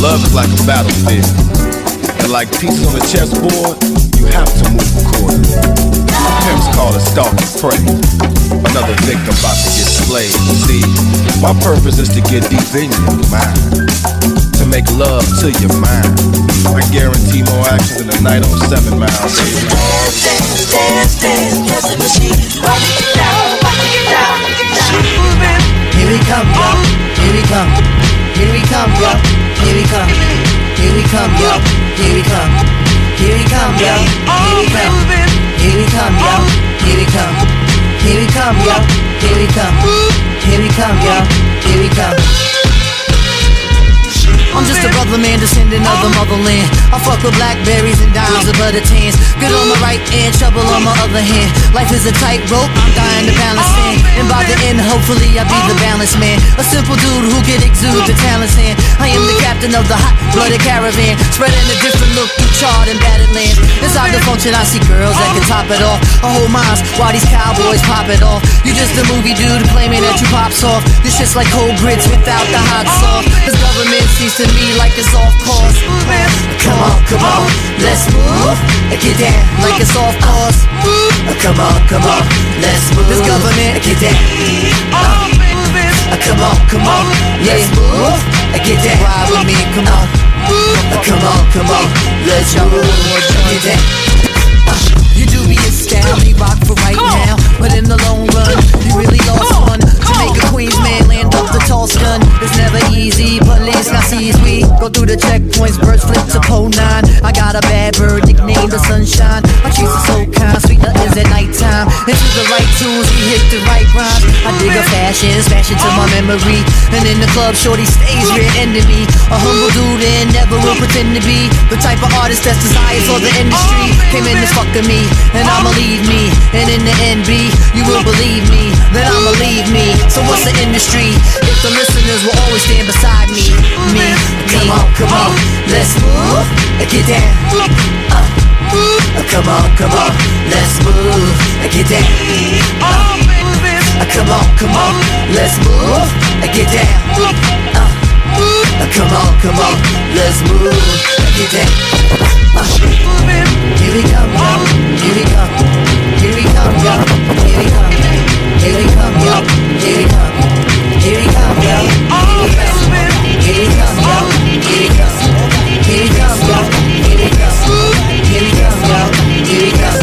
Love is like a battlefield. And like pieces on a chessboard, you have to move accordingly. Pimps call it stalk and prey. Another victim about to get slayed. See, my purpose is to get deep in your mind. To make love to your mind. I guarantee more action than a night on 7 Mile, baby. Dance, dance, dance, dance the machine. Rock it down, rock it down, rock it down. Here we come, yo. Here we come. Here we come, yo. Here we come. Here we come, yo. Here we come. Here we come, yo. Here we come. Here we come, yo. Here we come. Here we come, yo. Here we come. Here we come, yo. Here we come. I'm just a brother man descendant of the motherland. I fuck with blackberries and dimes of butter tans. Good on my right hand, trouble on my other hand. Life is a tightrope, I'm dying to balance in. And by the end, hopefully I'll be the balance man. A simple dude who can exude the talents in. I am the captain of the hot-blooded caravan, spreading a different look through charred and battered lands. Inside the function, I see girls that can top it off. I hold minds while these cowboys pop it off. You just a movie dude claiming that you pop soft. This shit's like cold grits without the hot sauce. This government seems to me like it's off course. Come on, let's move. Get down like it's off course. Come on, let's move. This government, get down. Come on, let's move. Get down, ride with me, come on. Come on, let's move. Get down. You dubious style, me rock for right now. But in the long run, you really lost one. Jamaica, Queens, man, land up the tall stun. It's never easy, police not seize we. Go through the checkpoints, birds flip to pole 9. I got a bad bird, nicknamed the sunshine. My trees are so kind, sweet nothings at nighttime. Into the right tunes, we hit the right rhymes. I dig a fashion, smash into my memory. And in the club, shorty stays rear ending me. A humble dude and never will pretend to be the type of artist that's desired for the industry. Came in this fucking me, and I'ma leave me. And in the end, B, you will believe me, then I'ma leave me. So what's the industry? If the listeners will always stand beside me. Come on, let's move. Get down. Come on, let's move. Get down. Come on, let's move. Get down. Come on, let's move. Get down. Here we come, yo. Here we come. Here we come, yo. Here we come. Here we come, yo. Here we come. Here we come, yo. Here we come. Here we come, yo. Here we come. Here we come, yo. Here we come. Here we come, yo. Here we come.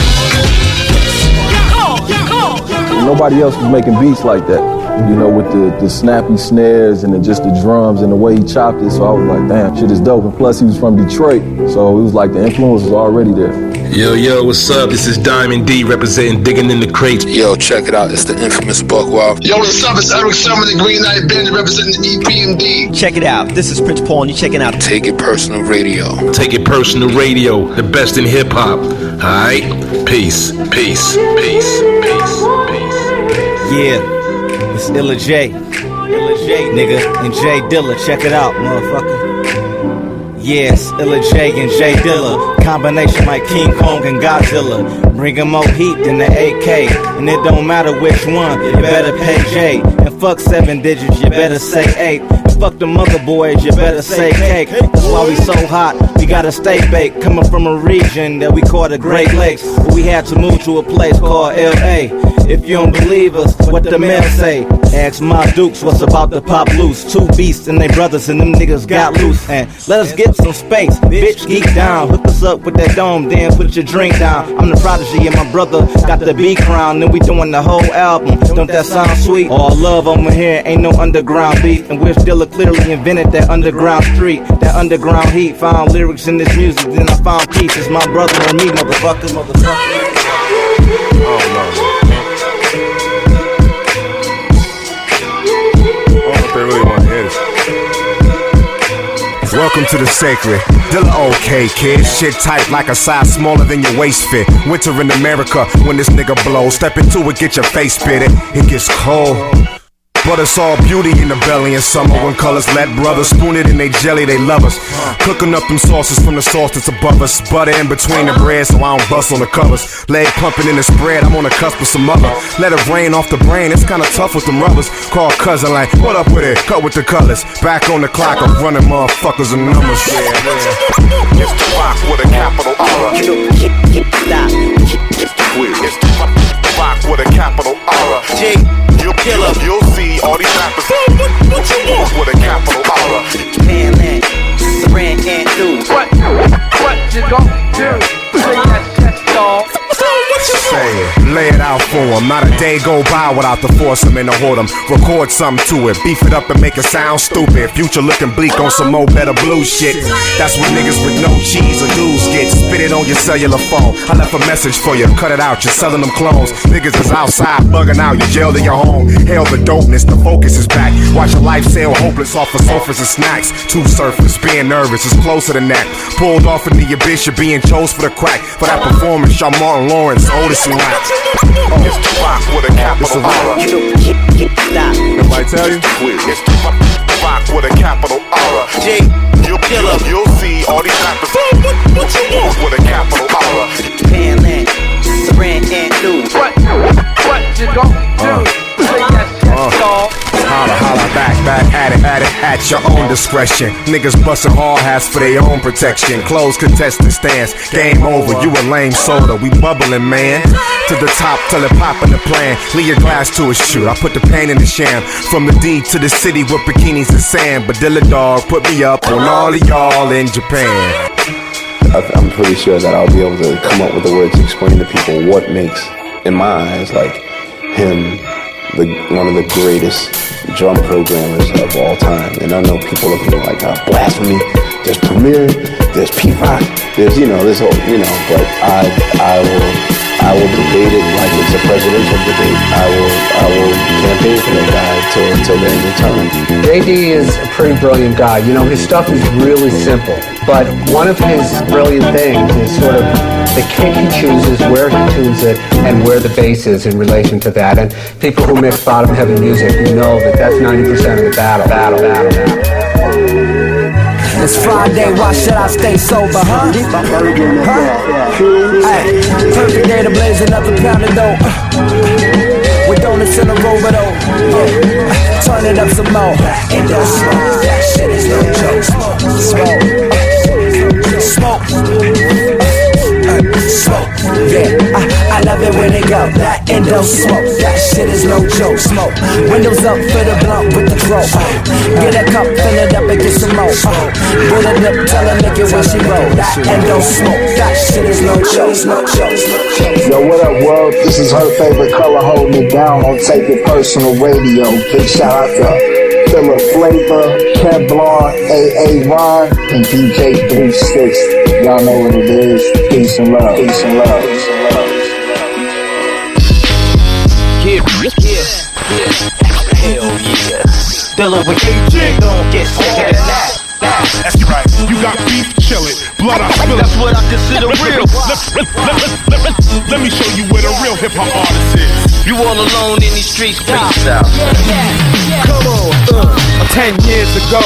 Nobody else was making beats like that, you know, with the snappy snares and just the drums and the way he chopped it. So I was like, damn, shit is dope. And plus he was from Detroit, so it was like the influence was already there. Yo, yo, what's up? This is Diamond D representing Digging in the Crates. Yo, check it out. It's the infamous Buck Wild. Yo, what's up? It's Eric Sherman, the Green Knight Bandit representing the EPMD. Check it out. This is Prince Paul, and you're checking out Take It Personal Radio. Take It Personal Radio, the best in hip hop. Alright? Peace, peace, peace, peace, peace. Yeah, it's Illa J, nigga, and J Dilla. Check it out, motherfucker. Yes, Illa J and J Dilla. Combination like King Kong and Godzilla. Bringin' more heat than the AK. And it don't matter which one, you better pay J. And fuck 7 digits, you better say 8. And fuck the mother boys, you better say cake. That's why we so hot, we gotta stay baked. Coming from a region that we call the Great Lakes, but we had to move to a place called LA. If you don't believe us, what the men say? Ask my dukes what's about to pop loose. 2 beasts and they brothers and them niggas got loose. And let us get some space, bitch, geek down. Hook us up with that dome, then put your drink down. I'm the prodigy and my brother got the B crown. Then we doing the whole album, don't that sound sweet? All love over here, ain't no underground beat. And we're still clearly invented that underground street, that underground heat. Found lyrics in this music, then I found peace. It's my brother and me, motherfucker. Oh no. They really want to hear this. Welcome to the sacred. Dilla okay, kid. Shit tight like a size smaller than your waist fit. Winter in America when this nigga blows. Step into it, get your face spitted. It gets cold. But it's all beauty in the belly in summer when colors let brothers spoon it in they jelly, they love us. Cooking up them sauces from the sauce that's above us. Butter in between the bread so I don't bust on the covers. Leg pumping in the spread, I'm on the cusp of some other. Let it rain off the brain, it's kinda tough with them rubbers. Call cousin like, what up with it? Cut with the colors. Back on the clock, I'm running motherfuckers and numbers. Yeah, yeah. It's the rock with a capital R. It's the quiz. It's the rock with a capital R. You'll see all these rappers with a capital R. Panland, Saran and News. What you gon' do? Say that shit, dog. Say it, lay it out for him. Not a day go by without the foursome and the whoredom. Record something to it, beef it up and make it sound stupid. Future looking bleak on some more better blue shit. That's what niggas with no cheese or dues get. Spit it on your cellular phone. I left a message for you, cut it out, you're selling them clones. Niggas is outside bugging out, you jailed in your home. Hell the dopeness, the focus is back. Watch your life sail hopeless off of sofas and snacks. Too surface, being nervous is closer than that. Pulled off into your bitch, you're being chose for the crack. For that performance, y'all Martin Lawrence, oldest in rap. It's the rock with a capital R. Nobody tell you? It's the rock with a capital R. You'll see all these rappers with a capital R. Panland, Saran and News. What you gon' do? Say that shit, dog. Holla back at your own discretion. Niggas bustin' hard hats for their own protection. Closed contestant stance, game over, you a lame soda. We bubbling, man. To the top till it pop in the plan. Leave your glass to a shoot, I put the pain in the sham. From the D to the city with bikinis and sand. But Dilla Dog put me up on all of y'all in Japan. I'm pretty sure that I'll be able to come up with the words to explain to people what makes, in my eyes, like him one of the greatest drum programmers of all time. And I know people look at me like, blasphemy. There's Premier, there's P-Rock, there's, this whole, but I will debate it like it's a presidential debate. I will campaign for that guy till the end of time. Jay Dee is a pretty brilliant guy. His stuff is really simple, but one of his brilliant things is sort of the kick he chooses, where he tunes it, and where the bass is in relation to that. And people who mix bottom heavy music know that that's 90% of the battle. It's Friday, why should I stay sober, huh? Hey, perfect day to blaze another pound of dope. With donuts in a row, but turn it up some more. And don't smoke, that shit is no joke. Smoke. Smoke, yeah, I love it when it go. That endo smoke, that shit is no joke. Smoke, windows up for the blunt with the throat. Get a cup, fill it up and get some more. Pull it up, tell a nigga when she roll. That endo smoke, that shit is no joke. Yo, what up, world? This is her favorite color holding it down on Take It Personal Radio. Big shout out to Philip Flavor, Kevlar, AA Ron, and DJ 36. Y'all know what it is. Peace and love. Peace and love. Peace and love. Hell yeah. Dealing with AJ, don't get sick of that. That's right. You got beef, chill it. Blood, I spill it. That's what I consider real. Let me show you where the real hip hop artist is. You all alone in these streets, freestyle. Come on. 10 years ago,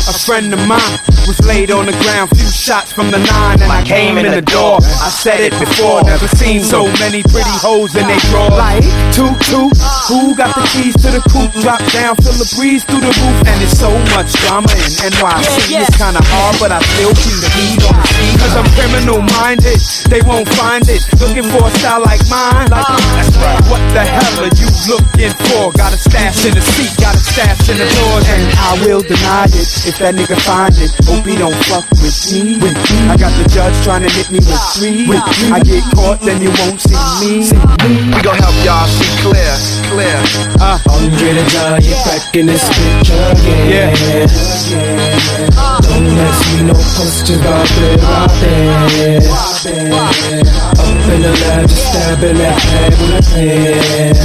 a friend of mine was laid on the ground, few shots from the 9, and I came in the door. I said it before, never seen so many pretty hoes in they draw. Like, toot toot, who got the keys to the coupe? Drop down, feel the breeze through the roof, and it's so much drama in NYC. It's kinda hard, but I still keep the heat on the scene. Cause I'm criminal minded, they won't find it. Looking for a style like mine, like that's right. What the hell are you looking for? Got a stash in the seat, got a stash in the doors, and I will deny it if that nigga find it. Hope he don't fuck with me. I got the judge trying to hit me with 3. I get caught, then you won't see me. We gon' help y'all see clear. Andre the Giant back in this bitch again. Don't ask me no questions about it. Up in the lab, just stabbing that head with a pen.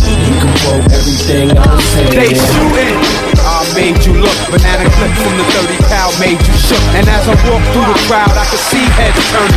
You can quote everything I'm saying. They shooting. I made you look, banana clip from the 30 cal made you shook. And as I walk through the crowd, I can see heads turning.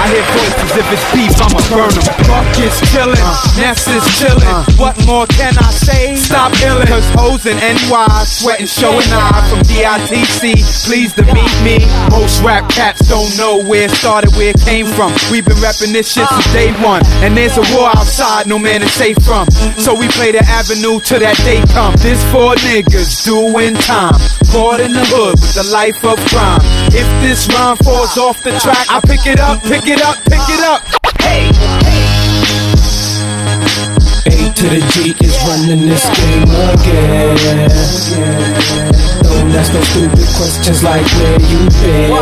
I hear voices, if it's beef, I'ma burn them. Buckets chillin', Ness is chillin'. What more can I say? Stop illin', cause hoes in NY sweating, showing eye from DITC. Pleased to meet me. Most rap cats don't know where it started, where it came from. We've been rapping this shit since day one. And there's a war outside, no man is safe from. So we play the avenue till that day come. This for niggas doing time, caught in the hood with the life of crime. If this rhyme falls off the track, I pick it up, pick it up, pick it up. Hey, A to the G is running this game again. Don't ask no stupid questions like where you been.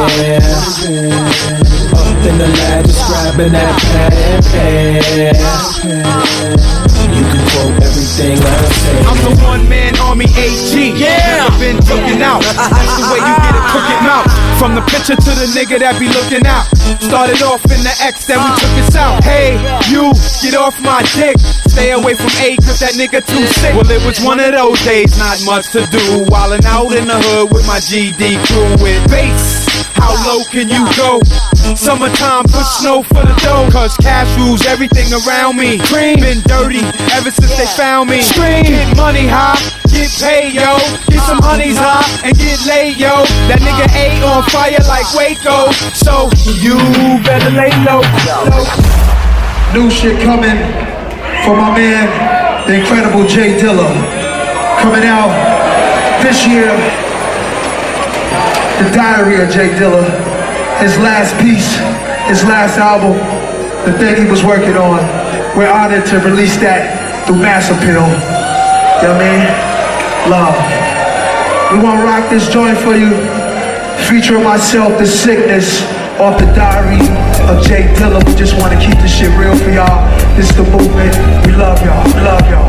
Up in the lab, just grabbing that pad and pen. You can quote everything I say. I'm the one-man army AG. Yeah, I've been cooking out. That's the way you get a crooked mouth. From the picture to the nigga that be looking out. Started off in the X, then we took it south. Hey, you, get off my dick. Stay away from A, cause that nigga too sick. Well, it was one of those days, not much to do. Wildin' out in the hood with my GD crew with bass. How low can you go? Summertime, push snow for the dough. Cause cash rules everything around me. Cream been dirty ever since they found me. Scream, get money high, get paid, yo. Get some honeys high and get laid, yo. That nigga A on fire like Waco. So you better lay low. New shit coming for my man, the incredible J Dilla. Coming out this year. The Diary of J Dilla, his last piece, his last album, the thing he was working on. We're honored to release that through Mass Appeal. You know what I mean? Love. We want to rock this joint for you, featuring myself, The Sickness, off the Diary of J Dilla. We just want to keep this shit real for y'all. This is the movement. We love y'all. We love y'all.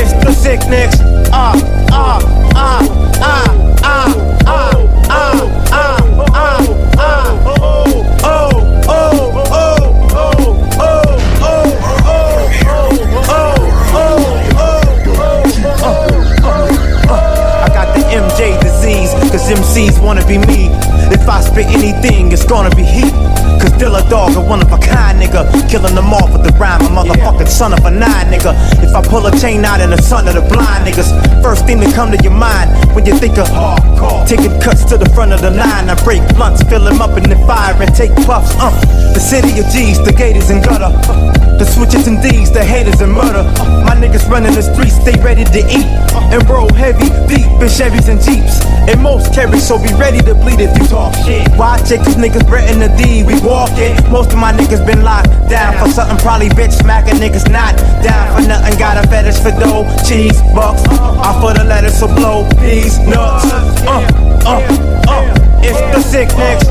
It's the sickness. I got the MJ disease, cause MCs wanna be me. If I spit anything, it's gonna be heat. Cause Dilla dog, a one of a kind nigga. Killing them off with the rhyme, a motherfucking son of a 9 nigga. If I pull a chain out in the son of the blind niggas, first thing to come to your mind when you think of hardcore. Taking cuts to the front of the line, I break blunts, fill them up in the fire and take puffs. The city of G's, the gators and gutter. The switches and D's, the haters and murder. My niggas running the streets, they ready to eat. And roll heavy, deep in Chevys and Jeeps. And most carry, so be ready to bleed if you talk shit. Watch it, cause niggas brettin' the D, we walk it. Most of my niggas been locked down for something, probably bitch smacking niggas not down for nothing. Got a fetish for dough, cheese, bucks. Off for the letters, so blow, peas, nuts. It's the sickness.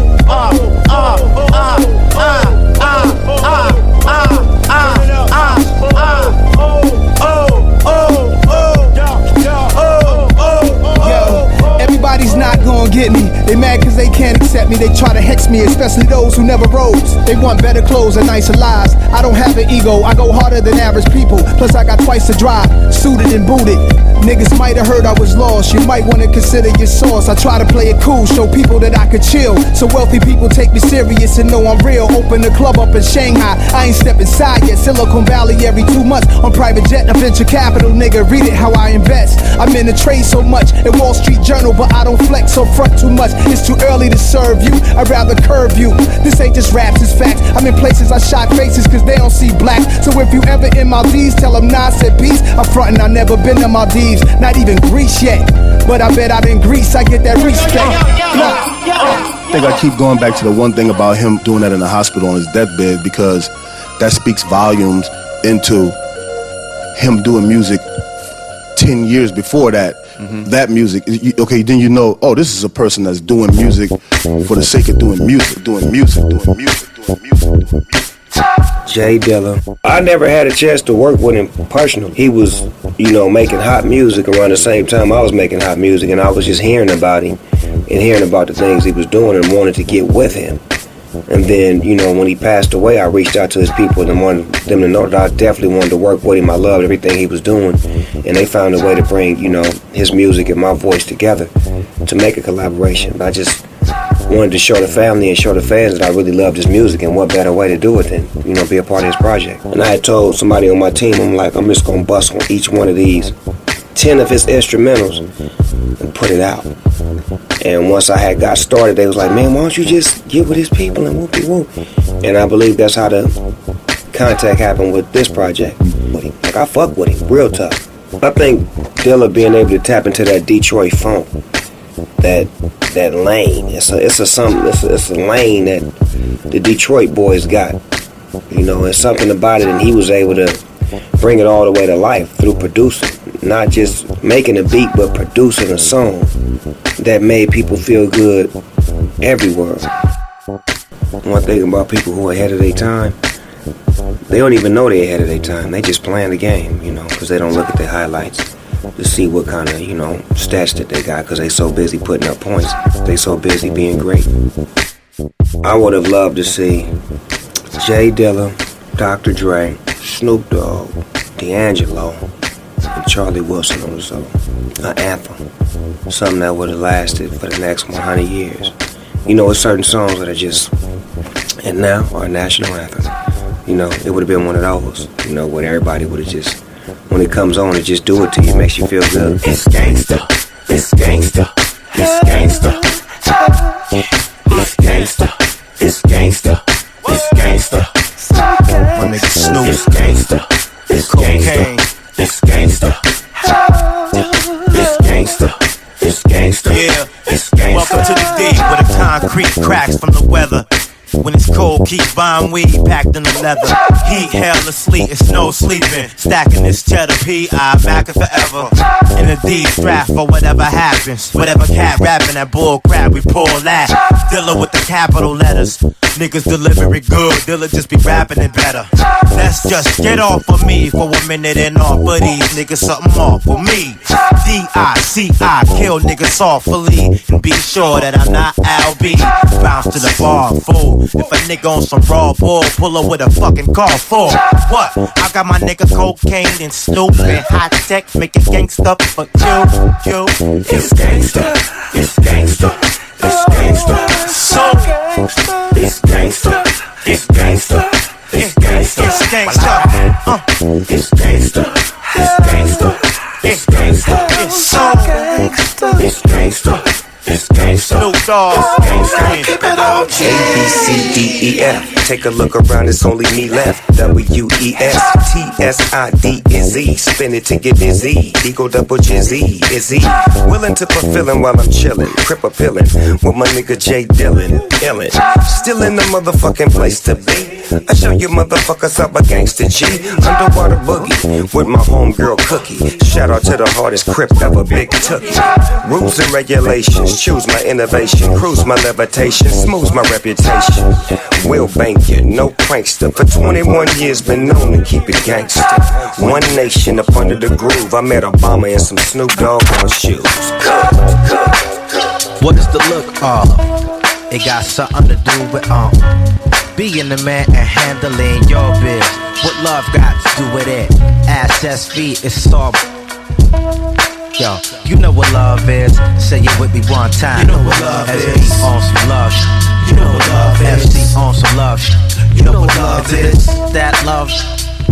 trust me, especially those who never rose. They want better clothes and nicer lives. I don't have an ego, I go harder than average people. Plus I got twice the drive, suited and booted. Niggas might have heard I was lost, you might wanna consider your source. I try to play it cool, show people that I could chill, so wealthy people take me serious and know I'm real. Open a club up in Shanghai, I ain't step inside yet. Silicon Valley every 2 months on private jet, a venture capital nigga, read it how I invest. I'm in the trade so much, in Wall Street Journal, but I don't flex or front too much. It's too early to serve you, I'd rather curve you. This ain't just raps, it's facts. I'm in places I shot faces cause they don't see black. So if you ever in Maldives, tell them Nas said peace. I'm frontin', I never been to Maldives, not even Greece yet, but I bet out in Greece I get that respect. I think I keep going back to the one thing about him doing that in the hospital on his deathbed, because that speaks volumes into him doing music 10 years before that. That music, okay, then you know, oh, this is a person that's doing music for the sake of doing music. J Dilla. I never had a chance to work with him personally. He was, making hot music around the same time I was making hot music, and I was just hearing about him and hearing about the things he was doing and wanted to get with him. And then, when he passed away, I reached out to his people and wanted them to know that I definitely wanted to work with him. I loved everything he was doing. And they found a way to bring, his music and my voice together to make a collaboration. I just wanted to show the family and show the fans that I really loved his music, and what better way to do it than, be a part of his project. And I had told somebody on my team, I'm like, I'm just going to bust on each one of these 10 of his instrumentals and put it out. And once I had got started, they was like, man, why don't you just get with his people and whoop-de-whoop. And I believe that's how the contact happened with this project. Like, I fuck with him, real tough. I think Dilla being able to tap into that Detroit funk, that lane, it's a lane that the Detroit boys got. It's something about it, and he was able to bring it all the way to life through producing. Not just making a beat, but producing a song that made people feel good everywhere. One thing about people who are ahead of their time, they don't even know they're ahead of their time. They just playing the game, because they don't look at the highlights to see what kind of, stats that they got, because they so busy putting up points. They so busy being great. I would have loved to see J Dilla, Dr. Dre, Snoop Dogg, D'Angelo, and Charlie Wilson on the song. An anthem. Something that would have lasted for the next 100 years. It's certain songs that are just, and now, are a national anthem. It would have been one of those, where everybody would have just, when it comes on, it just do it to you, makes you feel good. It's gangsta, it's gangsta, it's gangsta. It's gangsta, it's gangsta, it's gangsta. My nigga Snoop. It's gangsta, it's gangsta, it's gangsta. It's gangsta, it's gangsta. Yeah, it's gangsta. Welcome to the D where the concrete cracks from the weather. When it's cold, keep buying weed packed in the leather. Heat, hell, or sleet, it's no sleeping. Stacking this cheddar P.I. back it forever. In a D strap for whatever happens. Whatever cat rapping that bull crap, we pull that. Dilla with the capital letters. Niggas deliver it good, Dilla just be rapping it better. Let's just get off of me for a minute and off of these niggas something off for me. D-I-C-I, kill niggas softly. And be sure that I'm not L.B. Bounce to the bar, fool. If a nigga on some raw bull, pull up with a fucking car for what? I got my nigga cocaine and Snoop and hot tech, making gangsta for you. It's gangsta, it's gangsta, it's gangsta. So it's gangsta, it's gangsta, it's gangsta. It's gangsta, it's gangsta, it's gangsta, it's gangsta. It's so gangsta, it's gangsta. It's gangsta. Snoop Dogg. A-B-C-D-E-F. Take a look around, it's only me left. W-E-S-T-S-I-D-N-Z. Spin it to get dizzy. Eagle double Jizzy. Izzy. Willing to fulfillin' while I'm chillin'. Crip a pillin' with my nigga J Dillon. Illin'. Still in the motherfucking place to be. I show you motherfuckers I'm a gangsta G. Underwater boogie with my homegirl Cookie. Shout out to the hardest crip ever, Big Tookie. Rules and regulations. Choose my innovation, cruise my levitation, smooth my reputation. Will bank you, no prankster. For 21 years, been known to keep it gangster. One nation up under the groove. I met Obama in some Snoop Dogg on shoes. What is the look of? It got something to do with being the man and handling your biz. What love got to do with it? Ass, feet, it's all. Yo, you know what love is. Say it with me one time. You know what love is. On some love. You know what love is. FC on some love. You know what love is. That love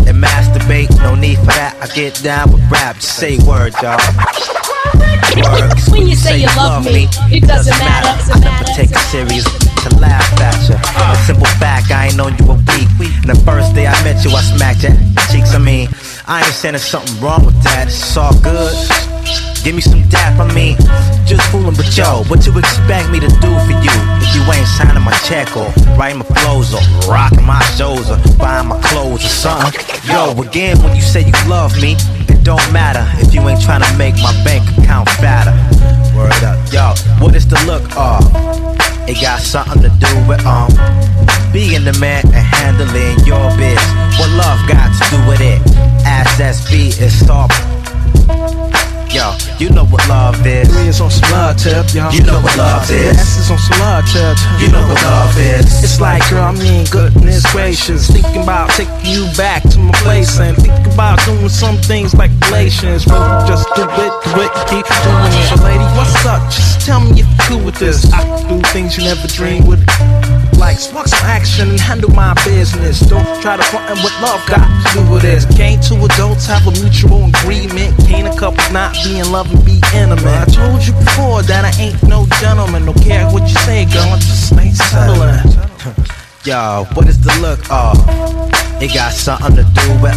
and masturbate. No need for that. I get down with rap. Just say word, y'all. When you say you love me, it doesn't matter. I never take it serious to laugh at you. A simple fact, I ain't known you a week. And the first day I met you, I smacked your cheeks. I mean, I ain't saying there's something wrong with that. It's all good. Give me some dap, I mean, just fooling, but yo, what you expect me to do for you if you ain't signing my check or writing my flows or rocking my shows or buying my clothes or something? Yo, again, when you say you love me, it don't matter if you ain't trying to make my bank account fatter. Word up, yo, what is the look of? It got something to do with being the man and handling your biz. What love got to do with it? Ass, feet, it's all. Yo, you know what love is. Three is on some love tip, yo. You know what love is. S is on some love tip. You know what love is. It's like, girl, I mean, goodness gracious. Thinking about taking you back to my place and thinking about doing some things like relations. Really just do it, keep doing it. So lady, what's up? Just tell me if you're cool with this. I can do things you never dreamed would. Like spark some action and handle my business. Don't try to front what love got to do with this. Can't two adults have a mutual agreement? Can't a couple not be in love and be intimate? I told you before that I ain't no gentleman. Don't care what you say, girl, I just ain't settling. Yo, what is the look of? It got something to do with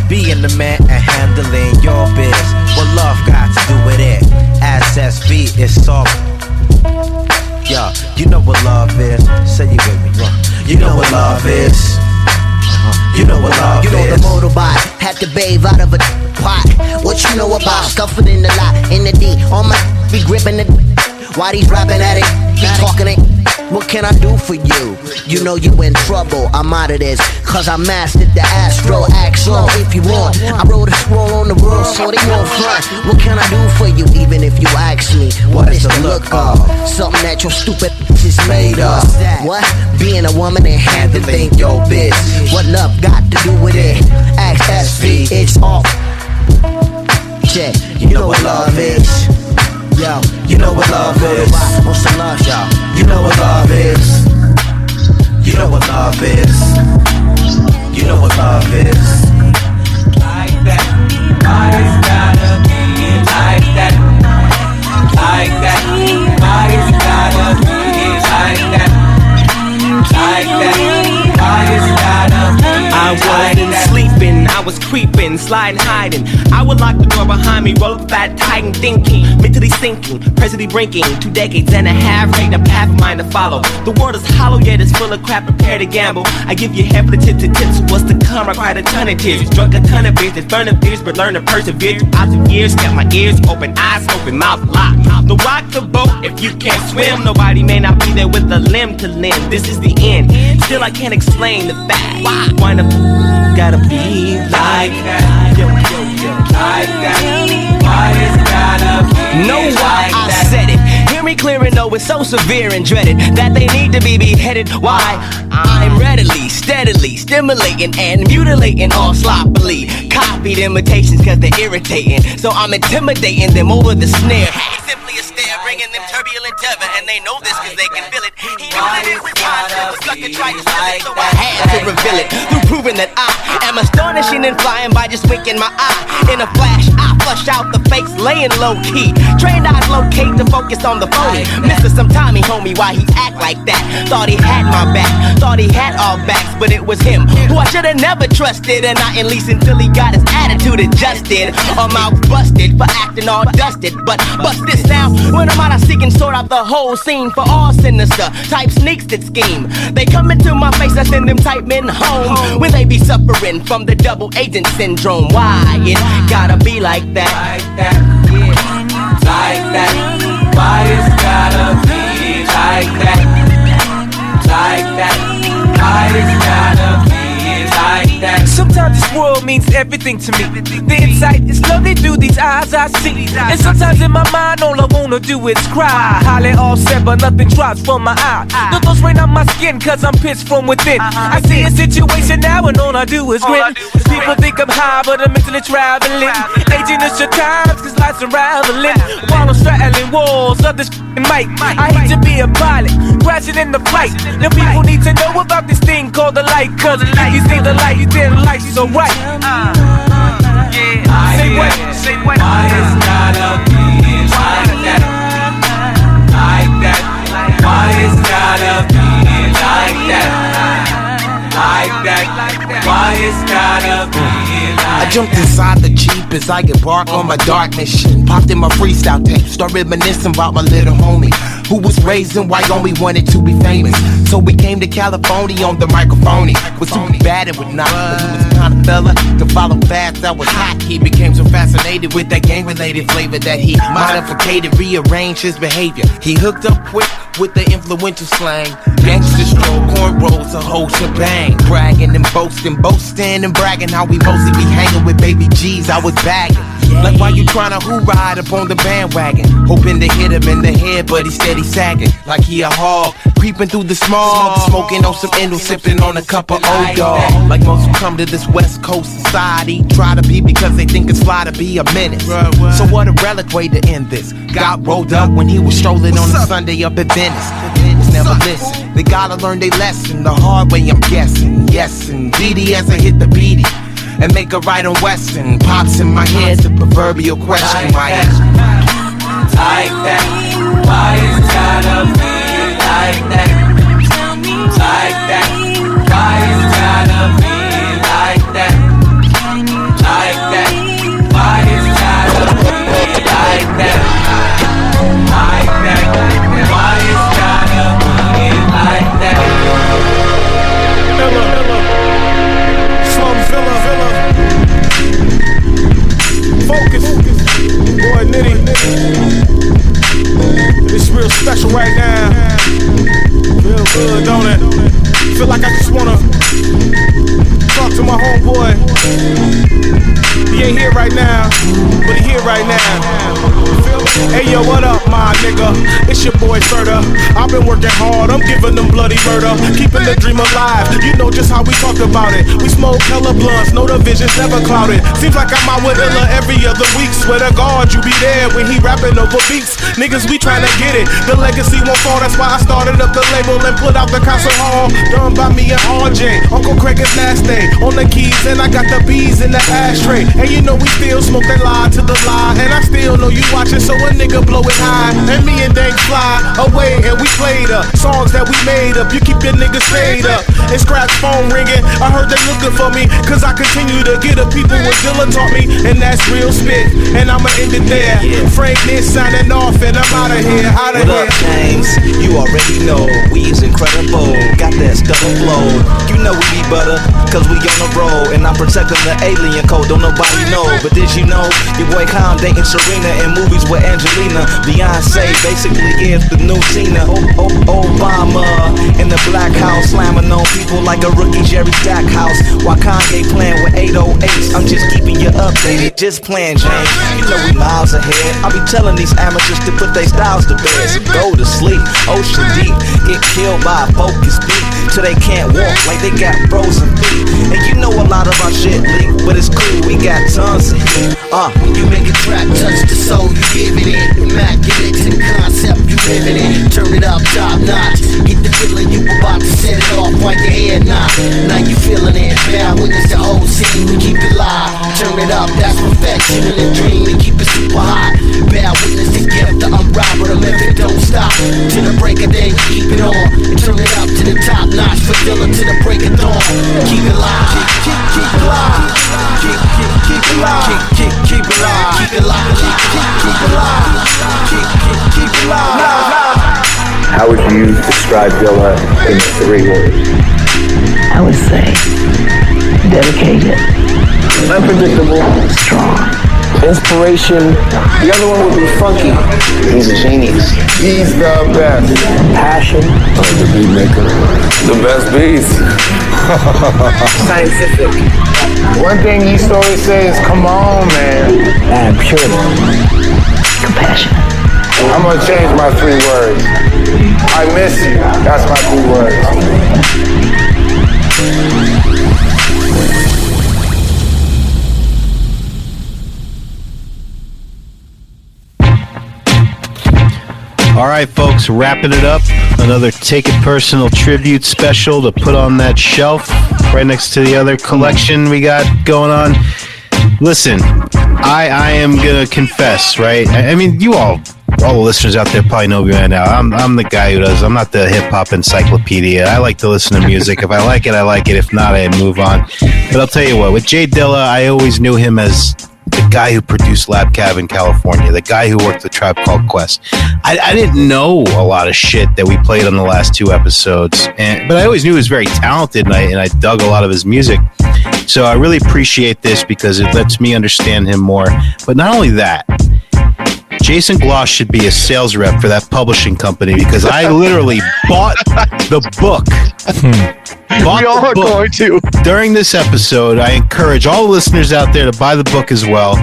being the man and handling your biz. What love got to do with it? Ass, feet, it's all. Yo, you know what love is. Say you with me, you know what love is. You know what love is. You know the motorbike had to bathe out of a pot. What you know about scuffing in the lot, in the D, on my be gripping the. Why these rapping at it? Be talking it. What can I do for you? You know you in trouble. I'm out of this, cause I mastered the astro. Act slow if you want. I wrote a scroll on the world so they won't front. What can I do for you? Even if you ask me, what is the look of? Something that your stupid is made of. What? Being a woman and handling your biz. What love got to do with it? Ask SV, it's off. Yeah, you know what love is. Yo, you know what love is. What's the love, y'all? You know what love is. You know what love is. You know what love is. Like that. Body's gotta be like that. Like that. Body's gotta be like that. Like that. Body's gotta be. I wasn't sleeping, I was creeping, sliding, hiding. I would lock the door behind me, roll up Phat Kat and thinking, mentally sinking, presently brinking, 2 decades and a half, ain't a path of mine to follow. The world is hollow, yet it's full of crap, prepare to gamble. I give you half the tips to tips, what's to come? I cried a ton of tears, drunk a ton of beers, it's burning fears, but learn to persevere. Throughout the years, kept my ears open, eyes open, mouth locked. No rock the boat if you can't swim. Nobody may not be there with a limb to limb. This is the end. Still I can't explain the fact. Why the gotta be like that? Yo, like that. Why it's gotta be? Know why I said it. Hear me clearing, though it's so severe and dreaded that they need to be beheaded. Why? I'm readily, steadily stimulating and mutilating all sloppily. Copied imitations cause they're irritating, so I'm intimidating them over the snare. Simply a stare, bringing them turbulent tether, and they know this cause they can feel it. He knew that it was mine, was stuck to try to steal it, so I had to reveal it through proving that I am astonishing and flying by just winking my eye. In a flash, I flush out the fakes, laying low key. Trained eyes locate to focus on the phony. Mr. Some Tommy homie, why he act like that? Thought he had my back, thought he had all backs, but it was him who I should've never trusted, and not at least until he got his attitude adjusted. Or mouth busted for acting all dusted. But bust this now, when I'm out I seek and sort out the whole scene for all sinister type sneaks that scheme. They come into my face, I send them type men home when they be suffering from the double agent syndrome. Why it gotta be like that? Like that, yeah. Like that. Why it's gotta be like that? Like that. Why it's gotta be like that? Sometimes it's world means everything to me. The insight is lovely through these eyes I see. And sometimes in my mind, all I wanna do is cry. Highly all said, but nothing drops from my eye. No thoughts rain on my skin, cause I'm pissed from within. I see a situation now, and all I do is grin. People think I'm high, but I'm mentally traveling. Aging is your times, cause life's unraveling. While I'm straddling walls of this mic, I hate to be a pilot, crashing in the flight. The people need to know about this thing called the light, cause if you see the light, you then the light, so right. Say what? Say what? Why is gotta be like that? Like that? Why is gotta be like that? Like that? Why is gotta be like that? I jumped inside the Jeep as I embark on my dark mission. Popped in my freestyle tape, start reminiscing about my little homie who was raised in Wyoming, wanted to be famous. So we came to California on the microphone. Was too bad and whatnot, but he was the kind of fella to follow fast that was hot. He became so fascinated with that gang-related flavor that he modified, rearranged his behavior. He hooked up quick with the influential slang. Gangsta stroll, cornrows, a whole shebang. Bragging and boasting and bragging how we mostly be hanging with baby G's. I was bagging. Like why you tryna who ride up on the bandwagon? Hoping to hit him in the head, but he steady sagging. Like he a hog, creeping through the smog. Smoking on some Indo, sipping on a cup of old dog. Like most who come to this West Coast society, try to be because they think it's fly to be a menace. So what a relic way to end this. Got rolled up when he was strolling on a Sunday up at Venice. Niggas never listen, they gotta learn their lesson the hard way, I'm guessing. Yes, and Dee as I hit the beady and make a right on Western. Pops in my head, the proverbial question, why? Like that, why is gotta be like that? Like that, why is gotta be like that? Like that, why is gotta be like that? Like that, why is gotta be like that? Focus, boy Nitty. It's real special right now. Feel good, don't it? Feel like I just wanna talk to my homeboy. He ain't here right now, but he here right now. Hey yo, what up, my nigga? It's your boy Ferda. I've been working hard, I'm giving them bloody murder, keeping the dream alive. You know just how we talk about it. We smoke hella blunts, know the vision's never clouded. Seems like I'm out with Illa every other week. Swear to God, you be there when he rapping over beats. Niggas, we tryna get it. The legacy won't fall. That's why I started up the label and put out the concert hall. Done by me and RJ. Uncle Craig is last day on the keys, and I got the bees in the ashtray. And you know we still smoke that lie to the lie, and I still know you watching, so a nigga blow it high. And me and Dank fly away, and we played up songs that we made up. You keep your niggas stayed up and scratch phone ringing. I heard they looking for me, cause I continue to get the people what Dilla taught me, and that's real spit. And I'ma end it there. Frank-n-Dank signing off, and I'm out of here. What up, James? You already know we is incredible. Got that stellar flow. You know we be butter, cause we on the road. And I'm protecting the alien code, don't nobody know. But did you know your boy Khan dating Serena in movies with Angelina? Beyonce basically is the new Tina. Obama in the black house, slamming on people like a rookie Jerry Stackhouse. While Kanye playing with 808s, I'm just keeping you updated. Just playing, James. You know we miles ahead. I be telling these amateurs to put their styles to bed. So go to sleep, ocean deep. Get killed by a focus beat till they can't walk like they got frozen feet. And you know a lot of our shit leak, but it's cool, we got tons of heat. When you make a track touch the soul, you give it in. Immaculate to the concept, you live it in. Turn it up, top notch. Get the feeling you about to set it off, wipe your head knock. Now you feeling it, bear witness the whole scene, we keep it live. Turn it up, that's perfection in a dream, we keep it super hot. Bear witness the gift, the unrivaled, the living don't stop. To the break of day, keep it on. And turn it up to the top notch, for Dilla to the break of dawn. Keep it live, keep it live. Keep it live, keep it live, keep it live, keep it live, keep it live. How would you describe Dilla in 3 words? I would say dedicated, unpredictable, strong. Inspiration. The other one would be funky. He's a genius. He's the best. Passion. The beat maker. The best beats. Scientific. One thing he used to always say is, come on, man. And purity. Compassion. I'm gonna change my 3 words. I miss you. That's my 3 words. All right, folks, wrapping it up. Another Take It Personal tribute special to put on that shelf right next to the other collection we got going on. Listen, I am gonna confess, right? I mean, you all the listeners out there probably know me right now. I'm the guy who does. I'm not the hip hop encyclopedia. I like to listen to music. If I like it, I like it. If not, I move on. But I'll tell you what, with J Dilla, I always knew him as the guy who produced Lab Cav in California, the guy who worked the Tribe Called Quest. I didn't know a lot of shit that we played on the last 2 episodes, but I always knew he was very talented, and I dug a lot of his music. So I really appreciate this because it lets me understand him more. But not only that, Jason Gloss should be a sales rep for that publishing company because I literally bought the book. We all are going to. During this episode, I encourage all the listeners out there to buy the book as well.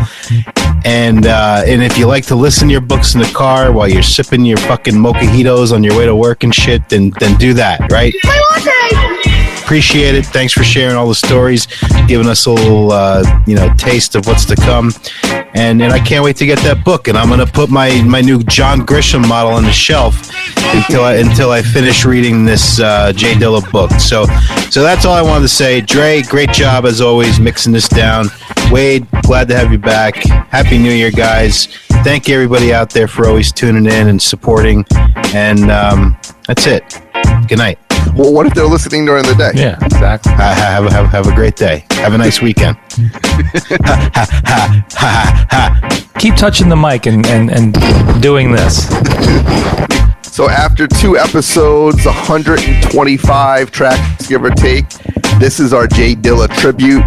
And if you like to listen to your books in the car while you're sipping your fucking mojitos on your way to work and shit, then do that, right? Appreciate it. Thanks for sharing all the stories, giving us a little, taste of what's to come. And I can't wait to get that book. And I'm gonna put my new John Grisham model on the shelf until I finish reading this J Dilla book. So that's all I wanted to say. Dre, great job as always mixing this down. Wade, glad to have you back. Happy New Year, guys. Thank you everybody out there for always tuning in and supporting. And that's it. Good night. Well, what if they're listening during the day? Yeah, exactly. Have a great day. Have a nice weekend. Keep touching the mic and doing this. So after 2 episodes, 125 tracks, give or take, this is our J Dilla tribute.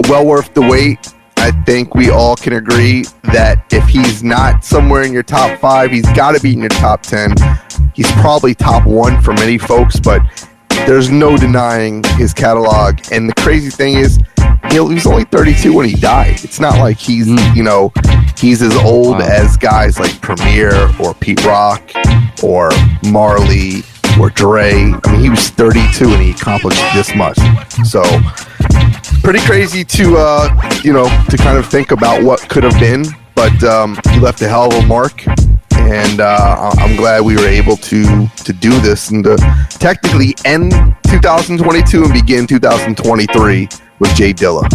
Well worth the wait. I think we all can agree that if he's not somewhere in your top 5, he's got to be in your top 10. He's probably top 1 for many folks, but there's no denying his catalog. And the crazy thing is, he was only 32 when he died. It's not like he's as old as guys like Premier or Pete Rock or Marley or Dre. I mean, he was 32 and he accomplished this much. So pretty crazy to kind of think about what could have been, but he left a hell of a mark, and I'm glad we were able to do this and to technically end 2022 and begin 2023 with J Dilla.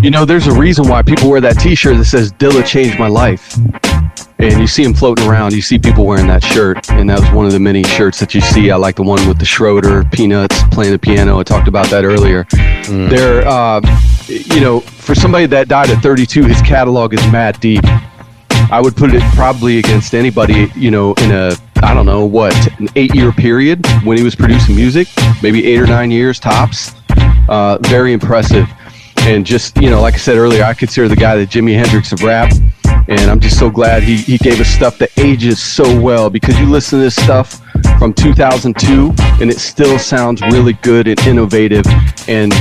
You know, there's a reason why people wear that t-shirt that says Dilla changed my life. And you see them floating around. You see people wearing that shirt, and that was one of the many shirts that you see. I like the one with the Schroeder Peanuts playing the piano. I talked about that earlier. They're, for somebody that died at 32, his catalog is mad deep. I would put it probably against anybody, in an 8-year period when he was producing music, maybe 8 or 9 years tops. Very impressive. And just, like I said earlier, I consider the guy the Jimi Hendrix of rap. And I'm just so glad he gave us stuff that ages so well, because you listen to this stuff from 2002 and it still sounds really good and innovative and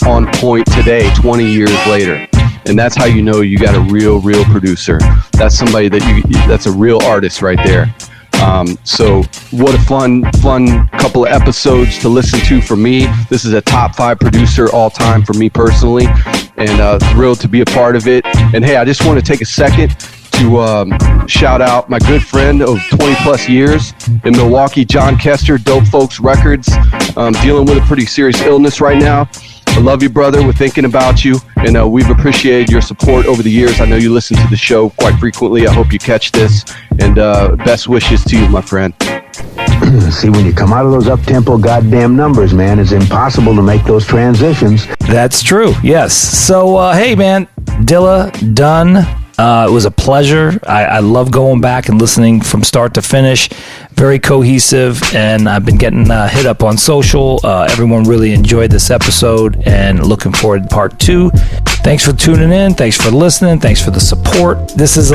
on point today, 20 years later. And that's how you know you got a real producer. That's somebody that's a real artist right there. So what a fun couple of episodes to listen to for me. This is a top 5 producer all time for me personally, and thrilled to be a part of it. And hey, I just want to take a second to shout out my good friend of 20 plus years in Milwaukee, John Kester, Dope Folks Records, dealing with a pretty serious illness right now. I love you, brother. We're thinking about you, and we've appreciated your support over the years. I know you listen to the show quite frequently. I hope you catch this, and best wishes to you, my friend. See, when you come out of those up-tempo goddamn numbers, man, it's impossible to make those transitions. That's true, yes. So, hey, man, Dilla, done. It was a pleasure. I love going back and listening from start to finish. Very cohesive, and I've been getting hit up on social. Everyone really enjoyed this episode, and looking forward to part 2. Thanks for tuning in. Thanks for listening. Thanks for the support. This is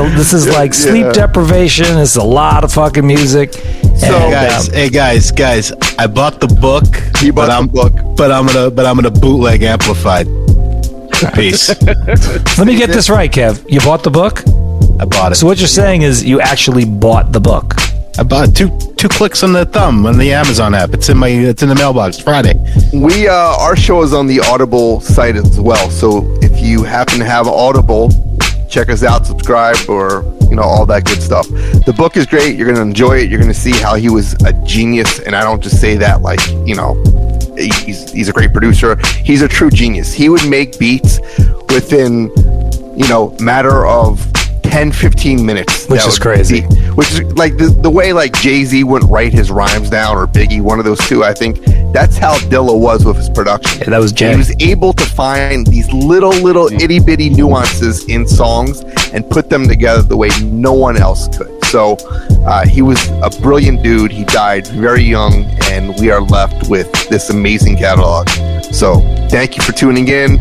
like sleep deprivation. This is a lot of fucking music. So guys, I bought the book. He bought the book, but I'm gonna bootleg Amplified. Peace. Let me get this right, Kev. You bought the book? I bought it. So what you're saying is you actually bought the book? I bought two clicks on the thumb on the Amazon app. It's in the mailbox Friday. We our show is on the Audible site as well. So if you happen to have Audible, check us out, subscribe, or all that good stuff. The book is great. You're gonna enjoy it. You're gonna see how he was a genius, and I don't just say that like he's a great producer. He's a true genius. He would make beats within matter of 10-15 minutes, which is crazy. Which is like the way like Jay-Z wouldn't write his rhymes down, or Biggie, one of those two. I think that's how Dilla was with his production. Yeah, that was Jay. He was able to find these little itty bitty nuances in songs and put them together the way no one else could. So he was a brilliant dude. He died very young, and we are left with this amazing catalog. So thank you for tuning in.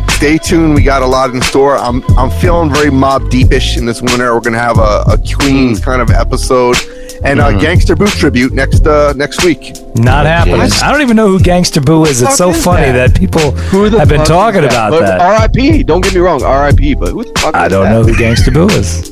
Stay tuned. We got a lot in store. I'm feeling very Mobb Deepish in this winter. We're gonna have a Queens kind of episode, and Gangsta Boo tribute next week. Not happening. I don't even know who Gangsta Boo is. It's so funny that people have been talking about that. R.I.P. Don't get me wrong, R.I.P. But who the fuck? I don't know who Gangsta Boo is.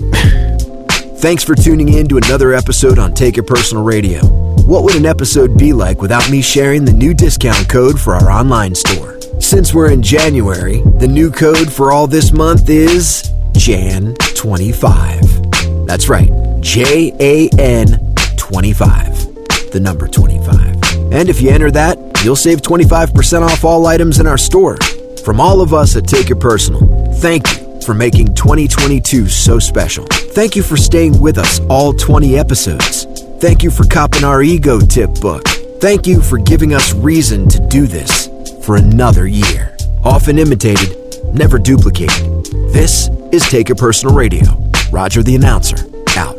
Thanks for tuning in to another episode on Take It Personal Radio. What would an episode be like without me sharing the new discount code for our online store? Since we're in January, the new code for all this month is JAN25. That's right, JAN25, the number 25. And if you enter that, you'll save 25% off all items in our store. From all of us at Take It Personal, thank you for making 2022 so special. Thank you for staying with us all 20 episodes. Thank you for copping our ego tip book. Thank you for giving us reason to do this for another year. Often imitated, never duplicated. This is Take It Personal Radio. Roger the announcer, out.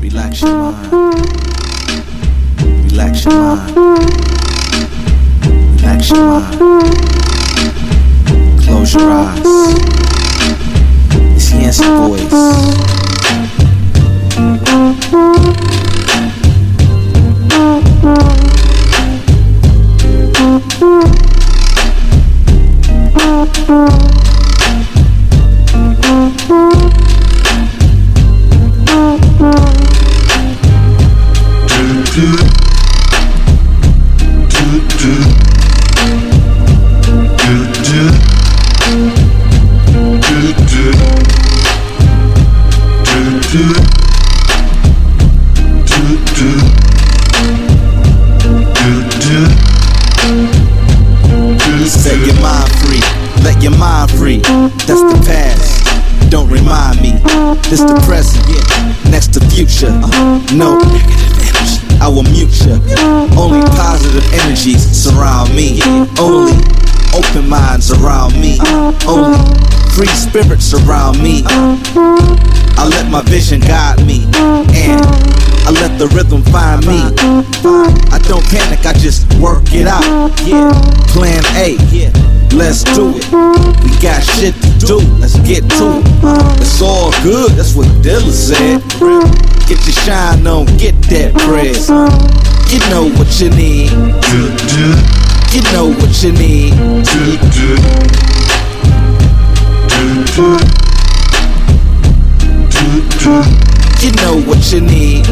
Relax your mind. Relax your mind. Relax your mind. Close your eyes. It's Yancey voice. Set your mind free, let your mind free. That's the past, don't remind me. This the present, next to future. No negative energy, I will mute ya. Only positive energies surround me. Only open minds around me. Only free spirits around me. I let my vision guide me, and I let the rhythm find me. I don't panic, I just work it out. Plan A, let's do it. We got shit to do, let's get to it. It's all good, that's what Dilla said. Get your shine on, get that bread. You know what you need. You know what you need. You know what you need.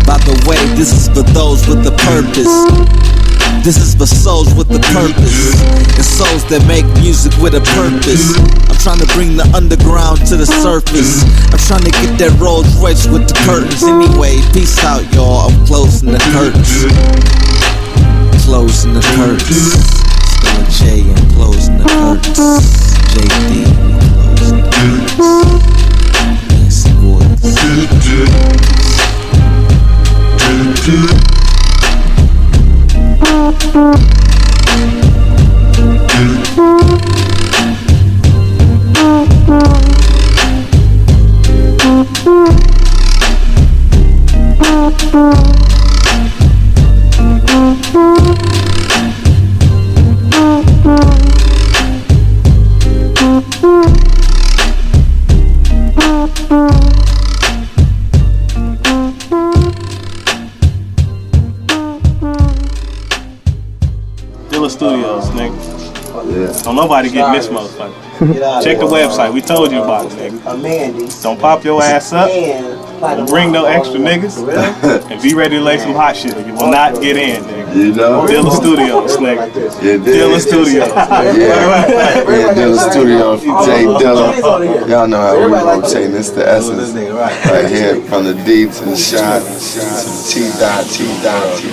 By the way, this is for those with a purpose. This is for souls with a purpose, and souls that make music with a purpose. I'm trying to bring the underground to the surface. I'm trying to get that Rolls Royce with the curtains. Anyway, peace out, y'all. I'm closing the curtains. Closing the curtains. Still J and closing the curtains. Jay Dee, closing the curtains. Nancy Dilla Studios, nigga. Don't nobody get missed, motherfucker. Check the website. We told you about it, nigga. Don't pop your ass up. Don't bring no extra niggas. And be ready to lay some hot shit. You will not get in, nigga. You know? Dilla Studios, nigga. Dilla Studios. Yeah, Dilla Studios. J Dilla. Y'all know how we rotate. This the essence. Right here from the D to the shot to the T-dot.